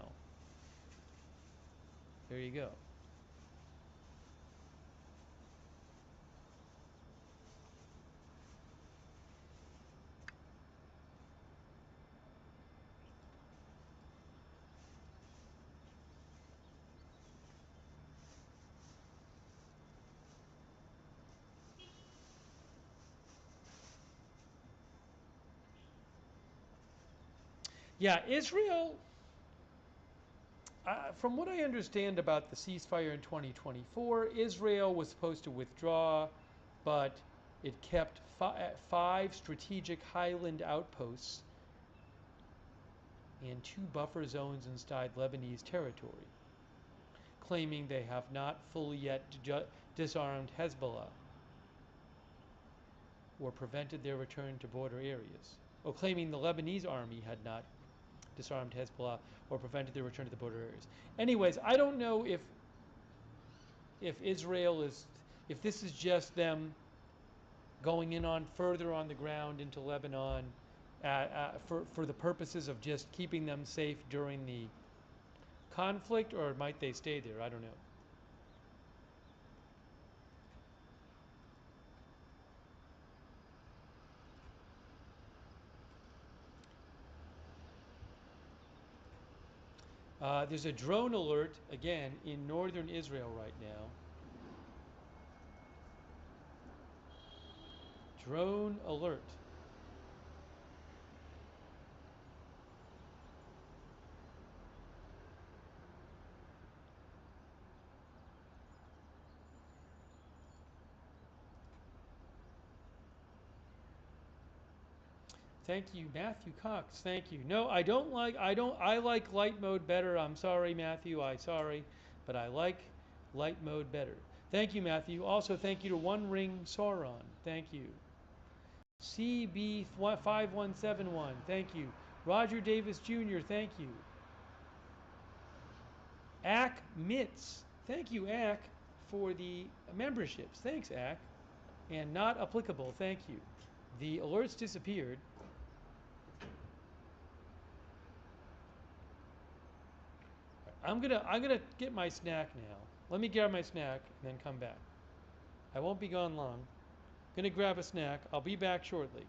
There you go. Yeah, Israel, from what I understand about the ceasefire in 2024, Israel was supposed to withdraw, but it kept 5 strategic highland outposts and 2 buffer zones inside Lebanese territory, claiming they have not fully yet disarmed Hezbollah or prevented their return to border areas, or claiming the Lebanese army had not disarmed Hezbollah or prevented their return to the border areas. Anyways, I don't know if Israel is, if this is just them going in on further on the ground into Lebanon for the purposes of just keeping them safe during the conflict, or might they stay there? I don't know. There's a drone alert, again, in northern Israel right now. Drone alert. Thank you, Matthew Cox. Thank you. No, I like light mode better. I'm sorry, Matthew. But I like light mode better. Thank you, Matthew. Also, thank you to One Ring Sauron. Thank you. CB5171. Thank you. Roger Davis Jr. Thank you. Ack Mitz. Thank you, Ack, for the memberships. Thanks, Ack. And not applicable. Thank you. The alerts disappeared. I'm gonna get my snack now. Let me grab my snack and then come back. I won't be gone long. Gonna grab a snack. I'll be back shortly.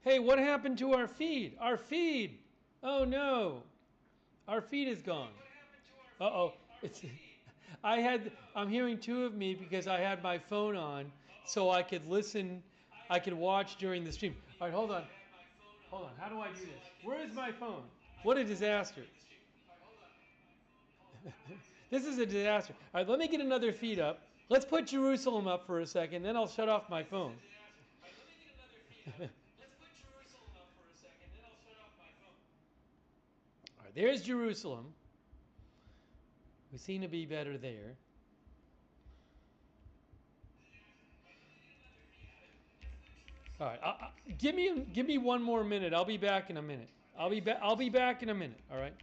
Hey, what happened to our feed? Our feed! Oh no! Our feed is gone. Uh-oh. I'm hearing two of me because I had my phone on so I could listen, I could watch during the stream. All right, hold on. Hold on, how do I do this? Where is my phone? What a disaster. This is a disaster. All right, let me get another feed up. Let's put Jerusalem up for a second, then I'll shut off my phone. All right, there's Jerusalem. We seem to be better there. All right, give me one more minute. I'll be back in a minute. I'll be back in a minute. All right.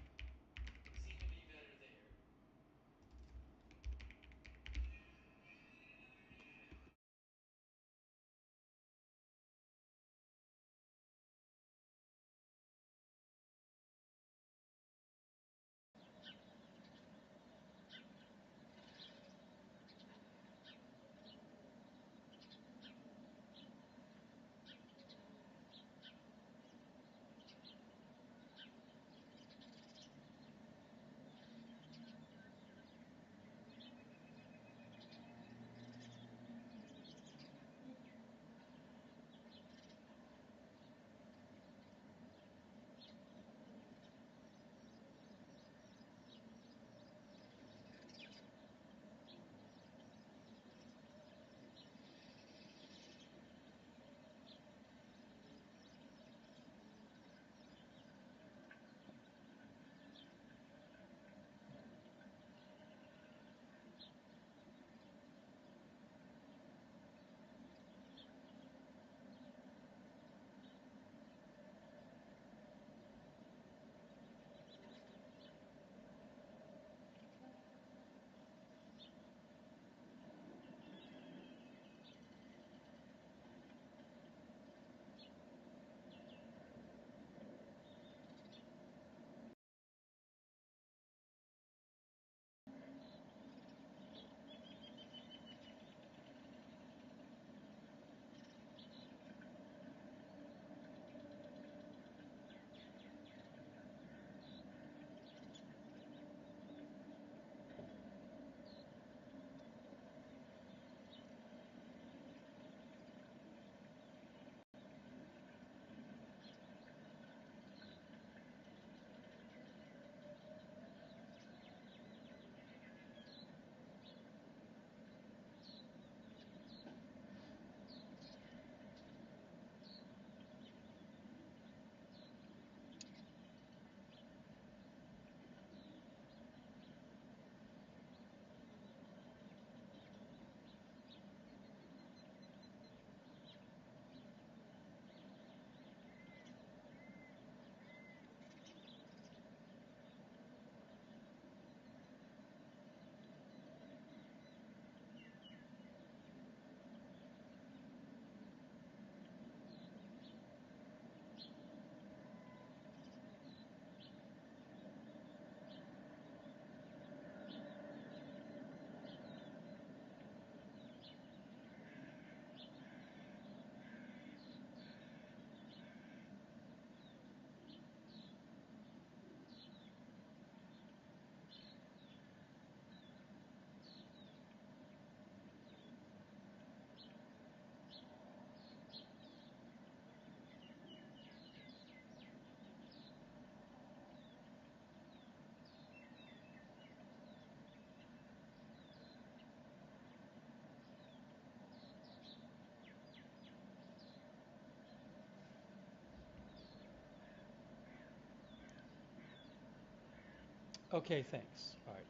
Okay, thanks. All right.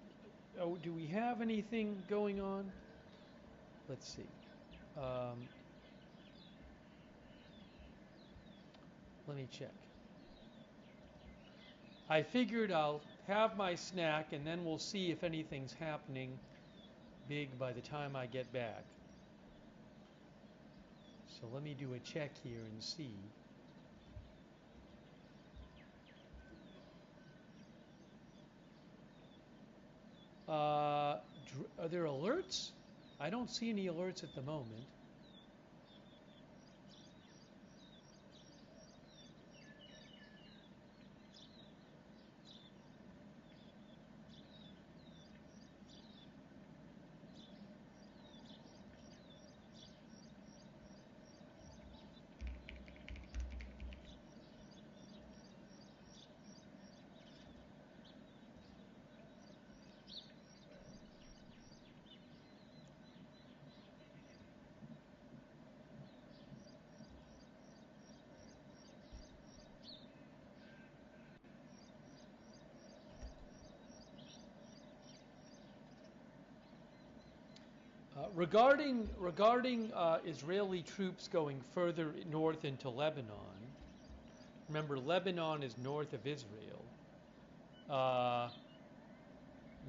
Oh, do we have anything going on? Let's see. Let me check. I figured I'll have my snack and then we'll see if anything's happening big by the time I get back. So let me do a check here and see. Are there alerts? I don't see any alerts at the moment. Regarding Israeli troops going further north into Lebanon, remember Lebanon is north of Israel.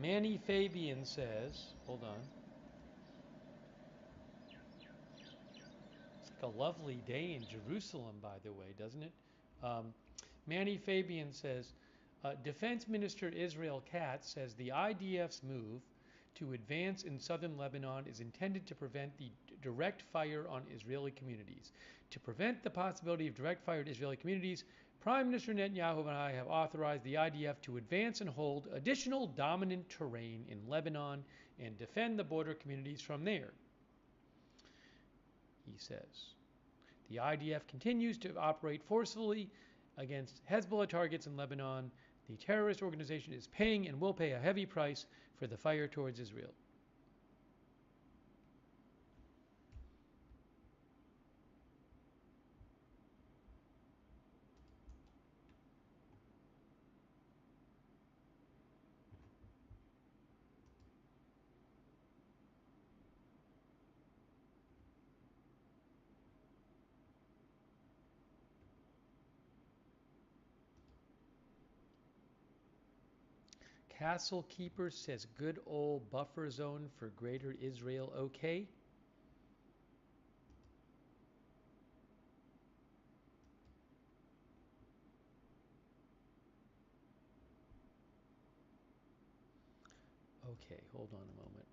Manny Fabian says, hold on. It's like a lovely day in Jerusalem, by the way, doesn't it? Manny Fabian says, Defense Minister Israel Katz says the IDF's move to advance in southern Lebanon is intended to prevent the direct fire on Israeli communities. To prevent the possibility of direct fire at Israeli communities, Prime Minister Netanyahu and I have authorized the IDF to advance and hold additional dominant terrain in Lebanon and defend the border communities from there. He says, the IDF continues to operate forcefully against Hezbollah targets in Lebanon. The terrorist organization is paying and will pay a heavy price for the fire towards Israel. Castle Keeper says good old buffer zone for Greater Israel okay? Okay, hold on a moment.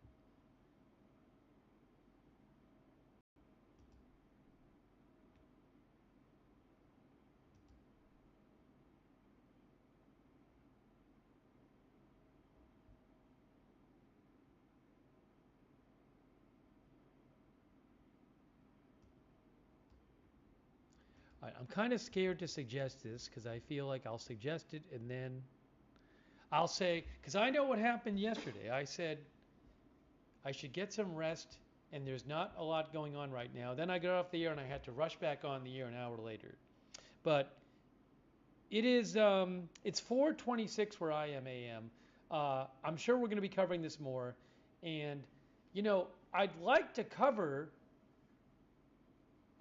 I'm kind of scared to suggest this because I feel like I'll suggest it and then I'll say, because I know what happened yesterday. I said I should get some rest and there's not a lot going on right now. Then I got off the air and I had to rush back on the air an hour later. But it is, it's 4:26 where I am AM. I'm sure we're going to be covering this more. And, you know, I'd like to cover,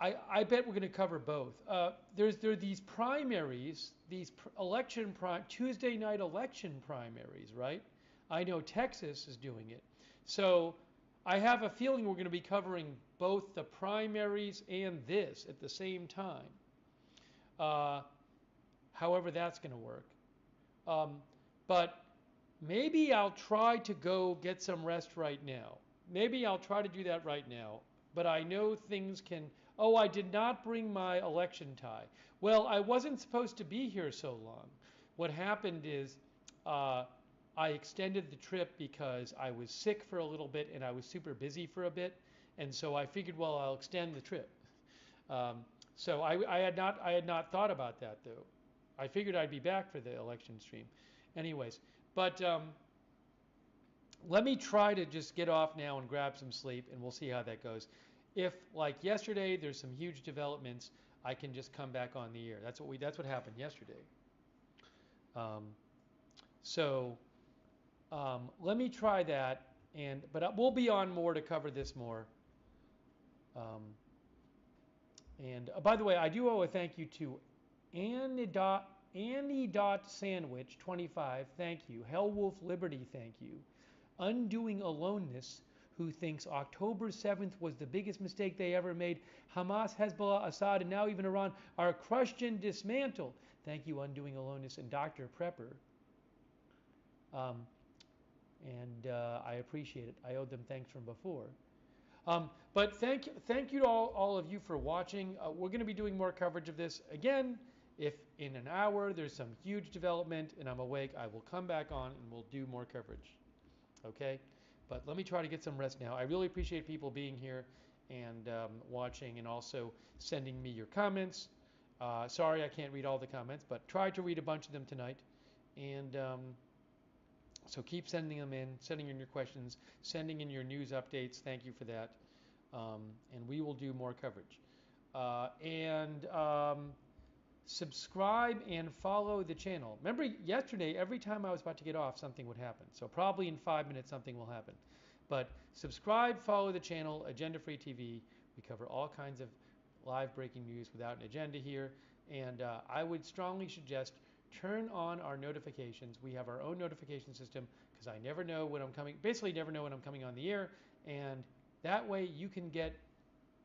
I bet we're going to cover both. There are these primaries, these Tuesday night election primaries, right? I know Texas is doing it. So I have a feeling we're going to be covering both the primaries and this at the same time. However that's going to work. But maybe I'll try to go get some rest right now. Maybe I'll try to do that right now. But I know things can... Oh, I did not bring my election tie. Well, I wasn't supposed to be here so long. What happened is I extended the trip because I was sick for a little bit and I was super busy for a bit. And so I figured, well, I'll extend the trip. So I had not thought about that, though. I figured I'd be back for the election stream. Anyways, but let me try to just get off now and grab some sleep, and we'll see how that goes. If, like yesterday, there's some huge developments, I can just come back on the air. That's what happened yesterday. Let me try that, but we'll be on more to cover this more. By the way, I do owe a thank you to Annie.Sandwich 25, thank you. Hellwolf Liberty, thank you. Undoing Aloneness, who thinks October 7th was the biggest mistake they ever made. Hamas, Hezbollah, Assad, and now even Iran are crushed and dismantled. Thank you, Undoing Aloneness, and Dr. Prepper. I appreciate it. I owed them thanks from before. But thank you to all of you for watching. We're going to be doing more coverage of this. Again, if in an hour there's some huge development and I'm awake, I will come back on and we'll do more coverage. Okay? But let me try to get some rest now. I really appreciate people being here and watching and also sending me your comments. Sorry I can't read all the comments, but try to read a bunch of them tonight. And so keep sending them in, sending in your questions, sending in your news updates. Thank you for that. And we will do more coverage. Subscribe and follow the channel. Remember yesterday, every time I was about to get off, something would happen. So probably in 5 minutes, something will happen. But subscribe, follow the channel, Agenda Free TV. We cover all kinds of live breaking news without an agenda here. And I would strongly suggest turn on our notifications. We have our own notification system because I never know when I'm coming, basically never know when I'm coming on the air. And that way you can get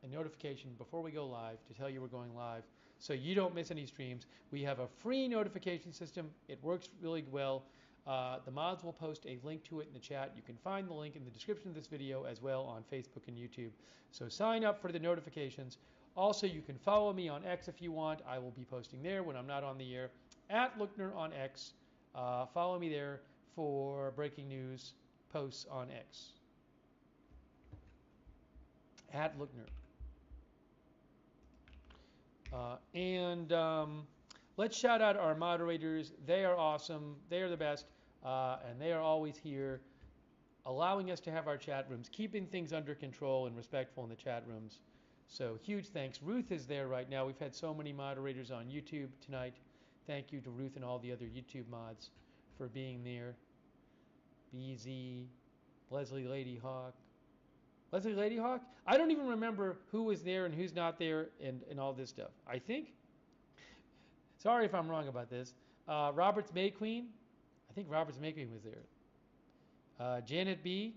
a notification before we go live to tell you we're going live so you don't miss any streams. We have a free notification system. It works really well. The mods will post a link to it in the chat. You can find the link in the description of this video as well on Facebook and YouTube. So sign up for the notifications. Also, you can follow me on X if you want. I will be posting there when I'm not on the air. @Lookner on X. Follow me there for breaking news posts on X. @Lookner. Let's shout out our moderators. They are awesome. They are the best. And they are always here allowing us to have our chat rooms, keeping things under control and respectful in the chat rooms. So huge thanks. Ruth is there right now. We've had so many moderators on YouTube tonight. Thank you to Ruth and all the other YouTube mods for being there. BZ, Leslie Ladyhawk. Leslie Ladyhawk? I don't even remember who was there and who's not there and all this stuff. I think, sorry if I'm wrong about this, Roberts May Queen. I think Roberts May Queen was there. Janet B.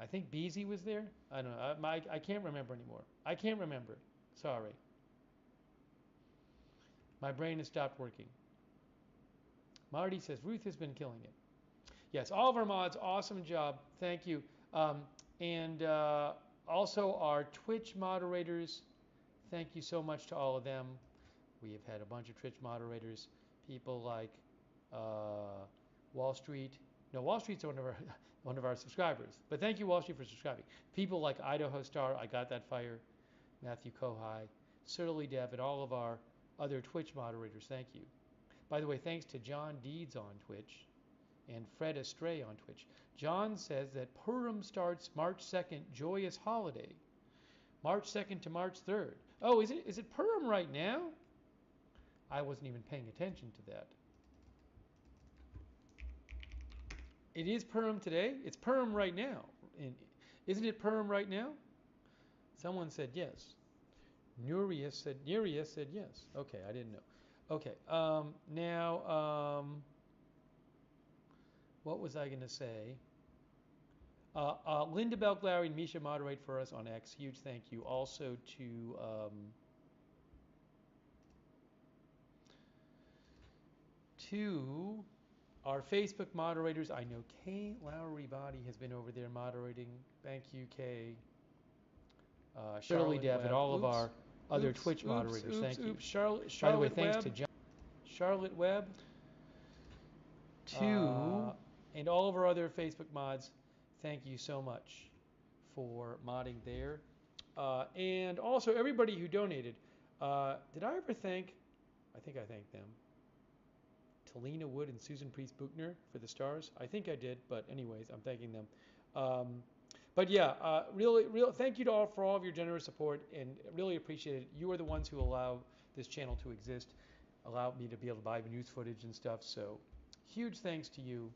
I think Beezy was there. I don't know. I can't remember anymore. I can't remember. Sorry. My brain has stopped working. Marty says, Ruth has been killing it. Yes, all of our mods, awesome job. Thank you. And also our Twitch moderators, thank you so much to all of them. We have had a bunch of Twitch moderators, people like Wall Street. No, Wall Street's one of our subscribers. But thank you, Wall Street, for subscribing. People like Idaho Star, I Got That Fire, Matthew Kohai, Surly Dev, and all of our other Twitch moderators. Thank you. By the way, thanks to John Deeds on Twitch and Fred Astray on Twitch. John says that Purim starts March 2nd, joyous holiday. March 2nd to March 3rd. Oh, is it Purim right now? I wasn't even paying attention to that. It is Purim today? It's Purim right now. Isn't it Purim right now? Someone said yes. Nurius said yes. Okay, I didn't know. Okay, now, what was I going to say? Linda Belglary and Misha moderate for us on X. Huge thank you. Also to our Facebook moderators. I know Kay Lowry Body has been over there moderating. Thank you, Kay. Shirley Dev and all of our other Twitch moderators. Thank you. Charlotte By the way, thanks Webb. To John. Charlotte Webb. And all of our other Facebook mods. Thank you so much for modding there. And also everybody who donated. Did I ever thank? I think I thanked them. Talina Wood and Susan Priest Buchner for the stars. I think I did, but anyways, I'm thanking them. But yeah, really, thank you to for all of your generous support, and really appreciate it. You are the ones who allow this channel to exist, allow me to be able to buy news footage and stuff. So, huge thanks to you.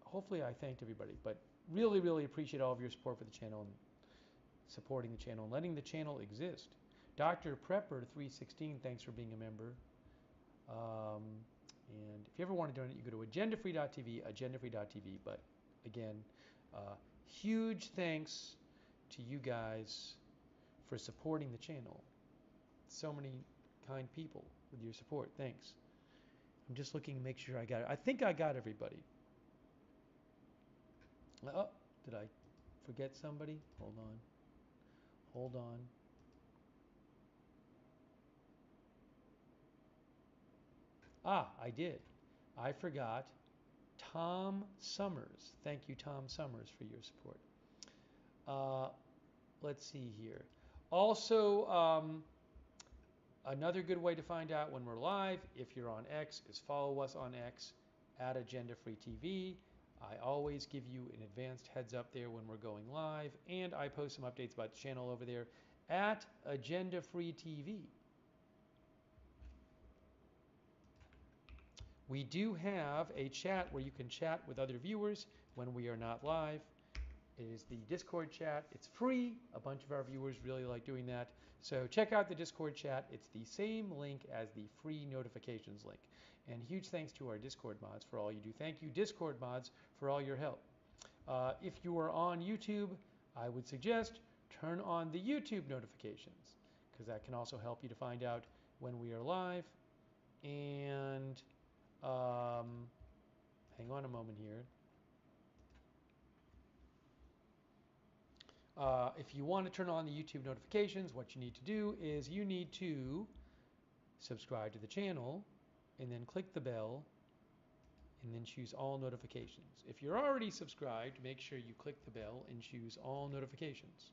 Hopefully, I thanked everybody, but really, really appreciate all of your support for the channel and supporting the channel and letting the channel exist. Dr. Prepper 316, thanks for being a member. And if you ever want to donate, you go to agendafree.tv, agendafree.tv. But again, huge thanks to you guys for supporting the channel. So many kind people with your support. Thanks. I'm just looking to make sure I got it. I think I got everybody. Oh, did I forget somebody? Hold on. Hold on. I did. I forgot Tom Summers. Thank you, Tom Summers, for your support. Let's see here. Also, another good way to find out when we're live, if you're on X, is follow us on X @AgendaFreeTV. I always give you an advanced heads up there when we're going live, and I post some updates about the channel over there @AgendaFreeTV. We do have a chat where you can chat with other viewers when we are not live. It is the Discord chat. It's free. A bunch of our viewers really like doing that. So check out the Discord chat. It's the same link as the free notifications link. And huge thanks to our Discord mods for all you do. Thank you, Discord mods, for all your help. If you are on YouTube, I would suggest turn on the YouTube notifications, because that can also help you to find out when we are live. And hang on a moment here. If you want to turn on the YouTube notifications, what you need to do is you need to subscribe to the channel and then click the bell and then choose all notifications. If you're already subscribed, make sure you click the bell and choose all notifications.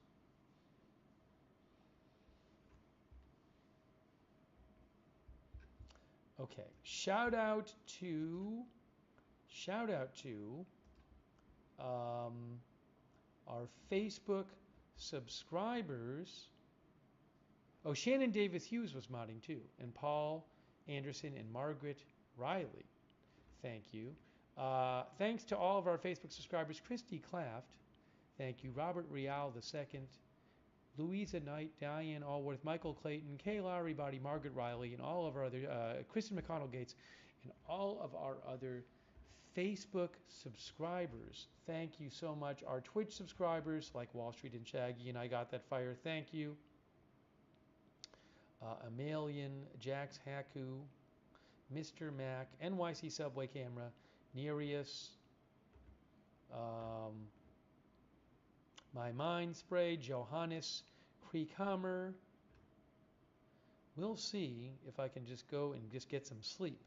Okay, shout out to our Facebook subscribers. Oh, Shannon Davis Hughes was modding too, and Paul Anderson and Margaret Riley. Thank you. Thanks to all of our Facebook subscribers. Christy Claft. Thank you. Robert Real II. Louisa Knight, Diane Allworth, Michael Clayton, Kay Lowry Body, Margaret Riley, and all of our other, Kristen McConnell Gates, and all of our other Facebook subscribers. Thank you so much. Our Twitch subscribers, like Wall Street and Shaggy, and I Got That Fire, thank you. Amalian, Jax Haku, Mr. Mac, NYC Subway Camera, Nereus, My Mind Spray, Johannes, Creekhammer. We'll see if I can just go and just get some sleep.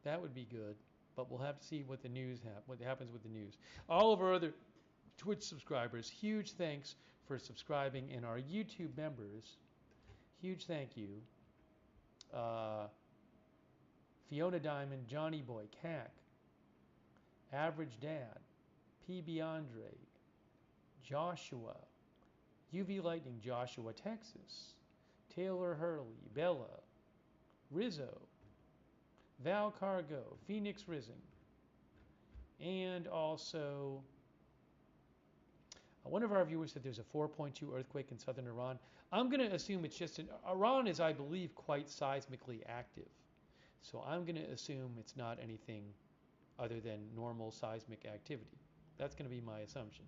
That would be good, but we'll have to see what the news what happens with the news. All of our other Twitch subscribers, huge thanks for subscribing, and our YouTube members, huge thank you. Fiona Diamond, Johnny Boy, Cack, Average Dad, PB Andre, Joshua, UV Lightning, Joshua, Texas, Taylor Hurley, Bella, Rizzo, Val Cargo, Phoenix Risen, and also one of our viewers said there's a 4.2 earthquake in southern Iran. I'm going to assume it's just Iran is, I believe, quite seismically active. So I'm going to assume it's not anything other than normal seismic activity. That's going to be my assumption.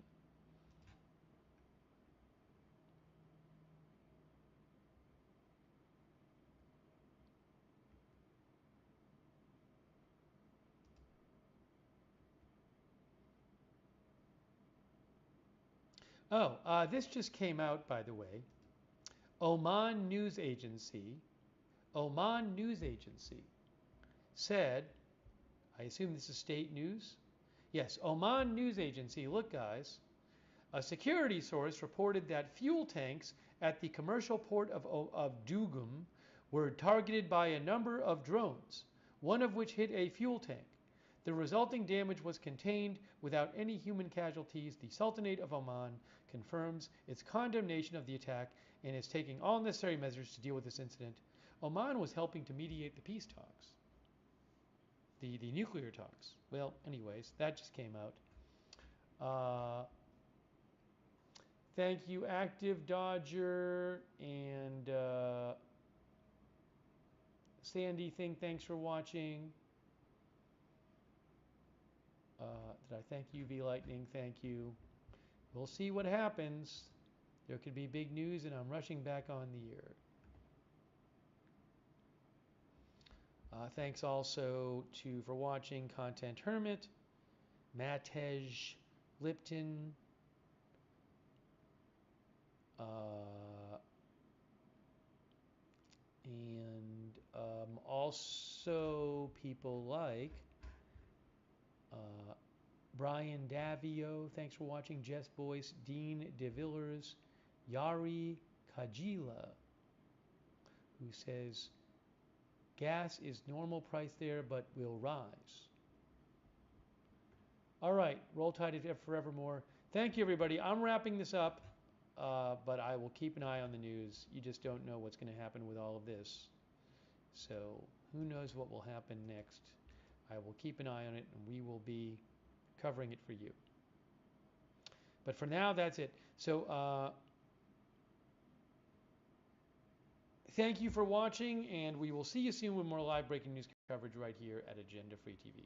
Oh, this just came out, by the way. Oman News Agency said, I assume this is state news? Yes, Oman News Agency, look guys, a security source reported that fuel tanks at the commercial port of Dugum were targeted by a number of drones, one of which hit a fuel tank. The resulting damage was contained without any human casualties. The Sultanate of Oman confirms its condemnation of the attack and is taking all necessary measures to deal with this incident. Oman was helping to mediate the peace talks, the nuclear talks. Well, anyways, that just came out. Thank you, Active Dodger and Sandy Thing. Thanks for watching. Did I thank you, V Lightning? Thank you. We'll see what happens. There could be big news, and I'm rushing back on the air. Thanks also for watching Content Hermit, Matej Lipton, and also people like Brian Davio, thanks for watching, Jess Boyce, Dean DeVillers, Yari Kajila, who says, gas is normal price there, but will rise. All right, Roll Tide forevermore. Thank you, everybody. I'm wrapping this up, but I will keep an eye on the news. You just don't know what's going to happen with all of this. So who knows what will happen next. I will keep an eye on it, and we will be covering it for you. But for now, that's it. So thank you for watching, and we will see you soon with more live breaking news coverage right here at Agenda Free TV.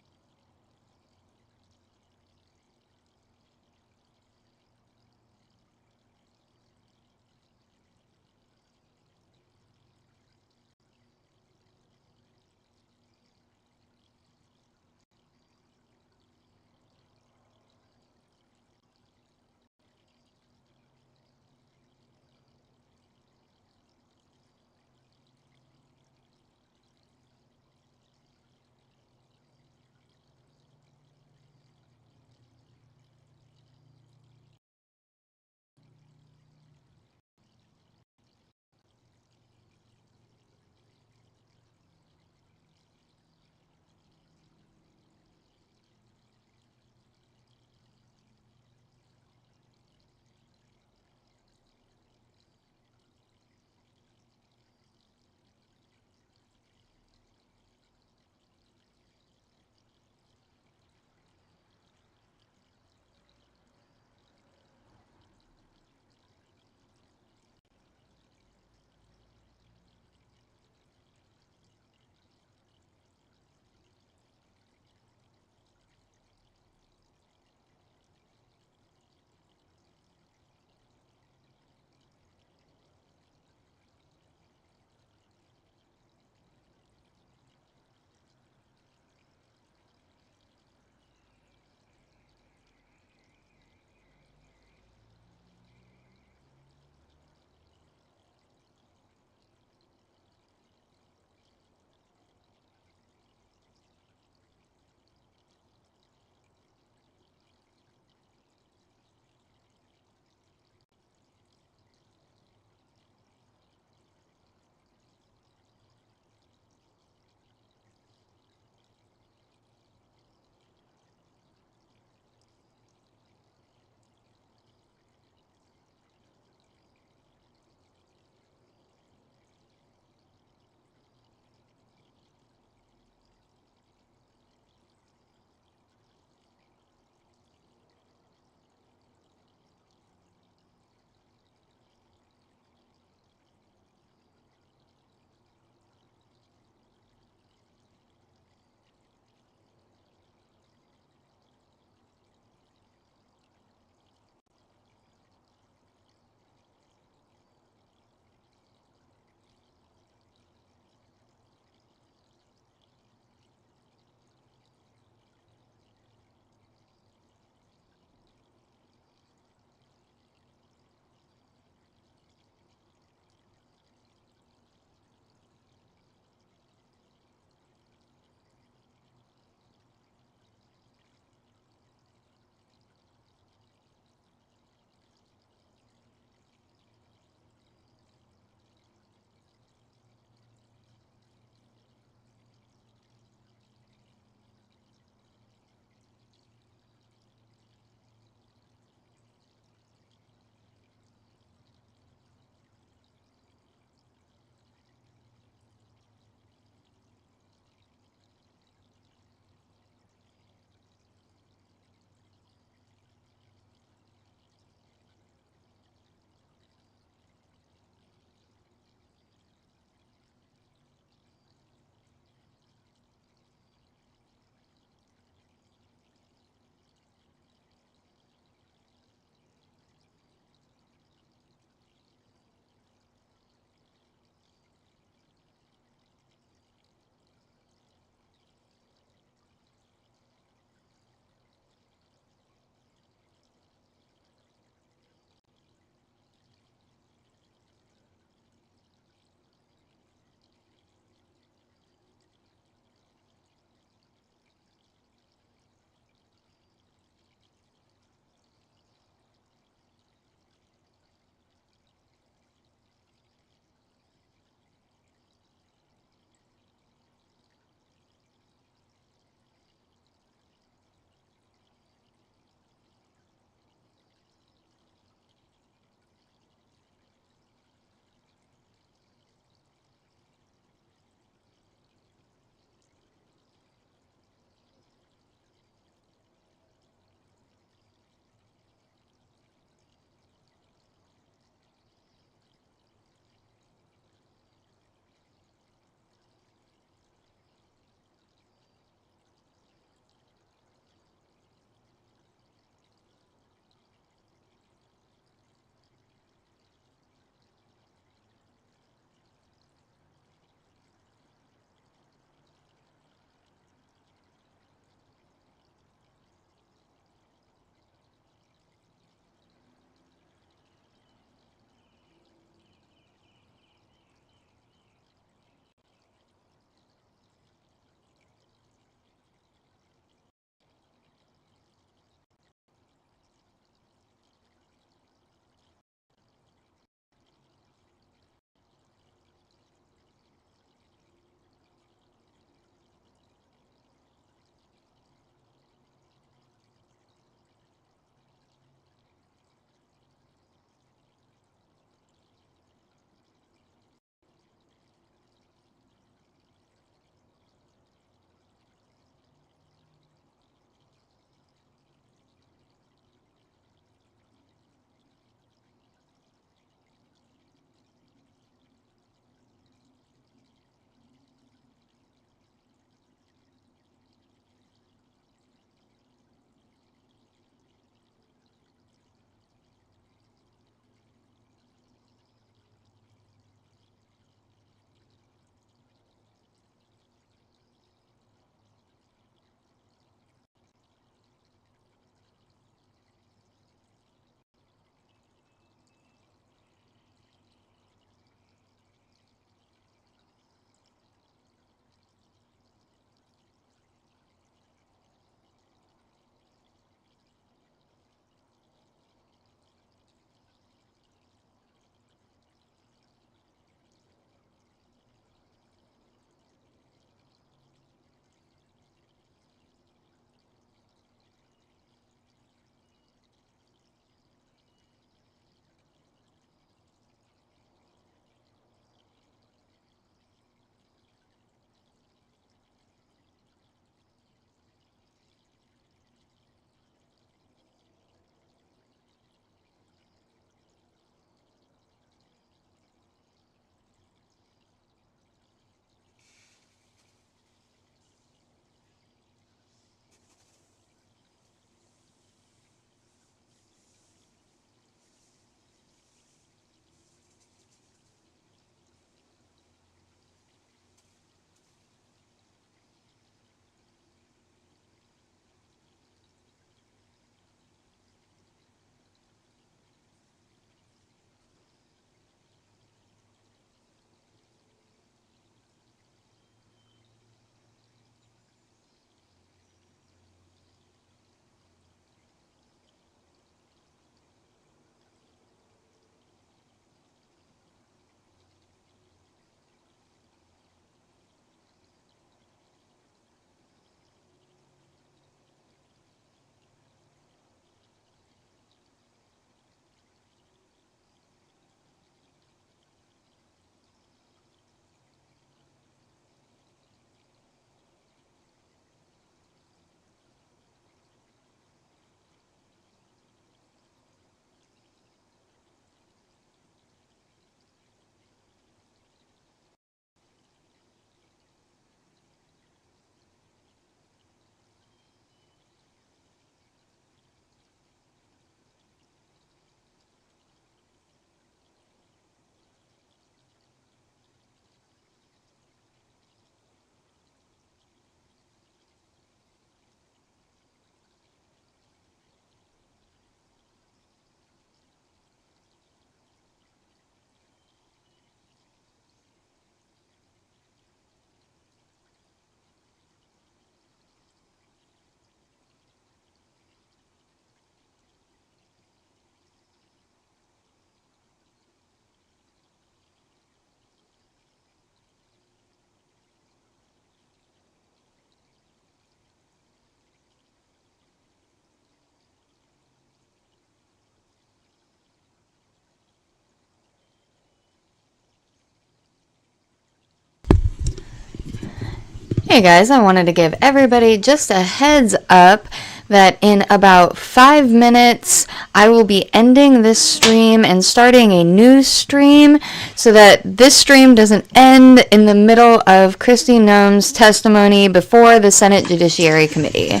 Hey guys, I wanted to give everybody just a heads up that in about 5 minutes I will be ending this stream and starting a new stream so that this stream doesn't end in the middle of Kristi Noem's testimony before the Senate Judiciary Committee.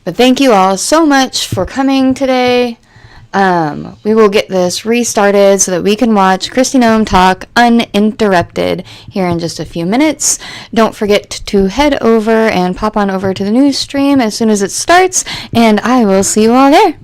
But thank you all so much for coming today. We will get this restarted so that we can watch Kristi Noem talk uninterrupted here in just a few minutes. Don't forget to head over and pop on over to the news stream as soon as it starts, and I will see you all there.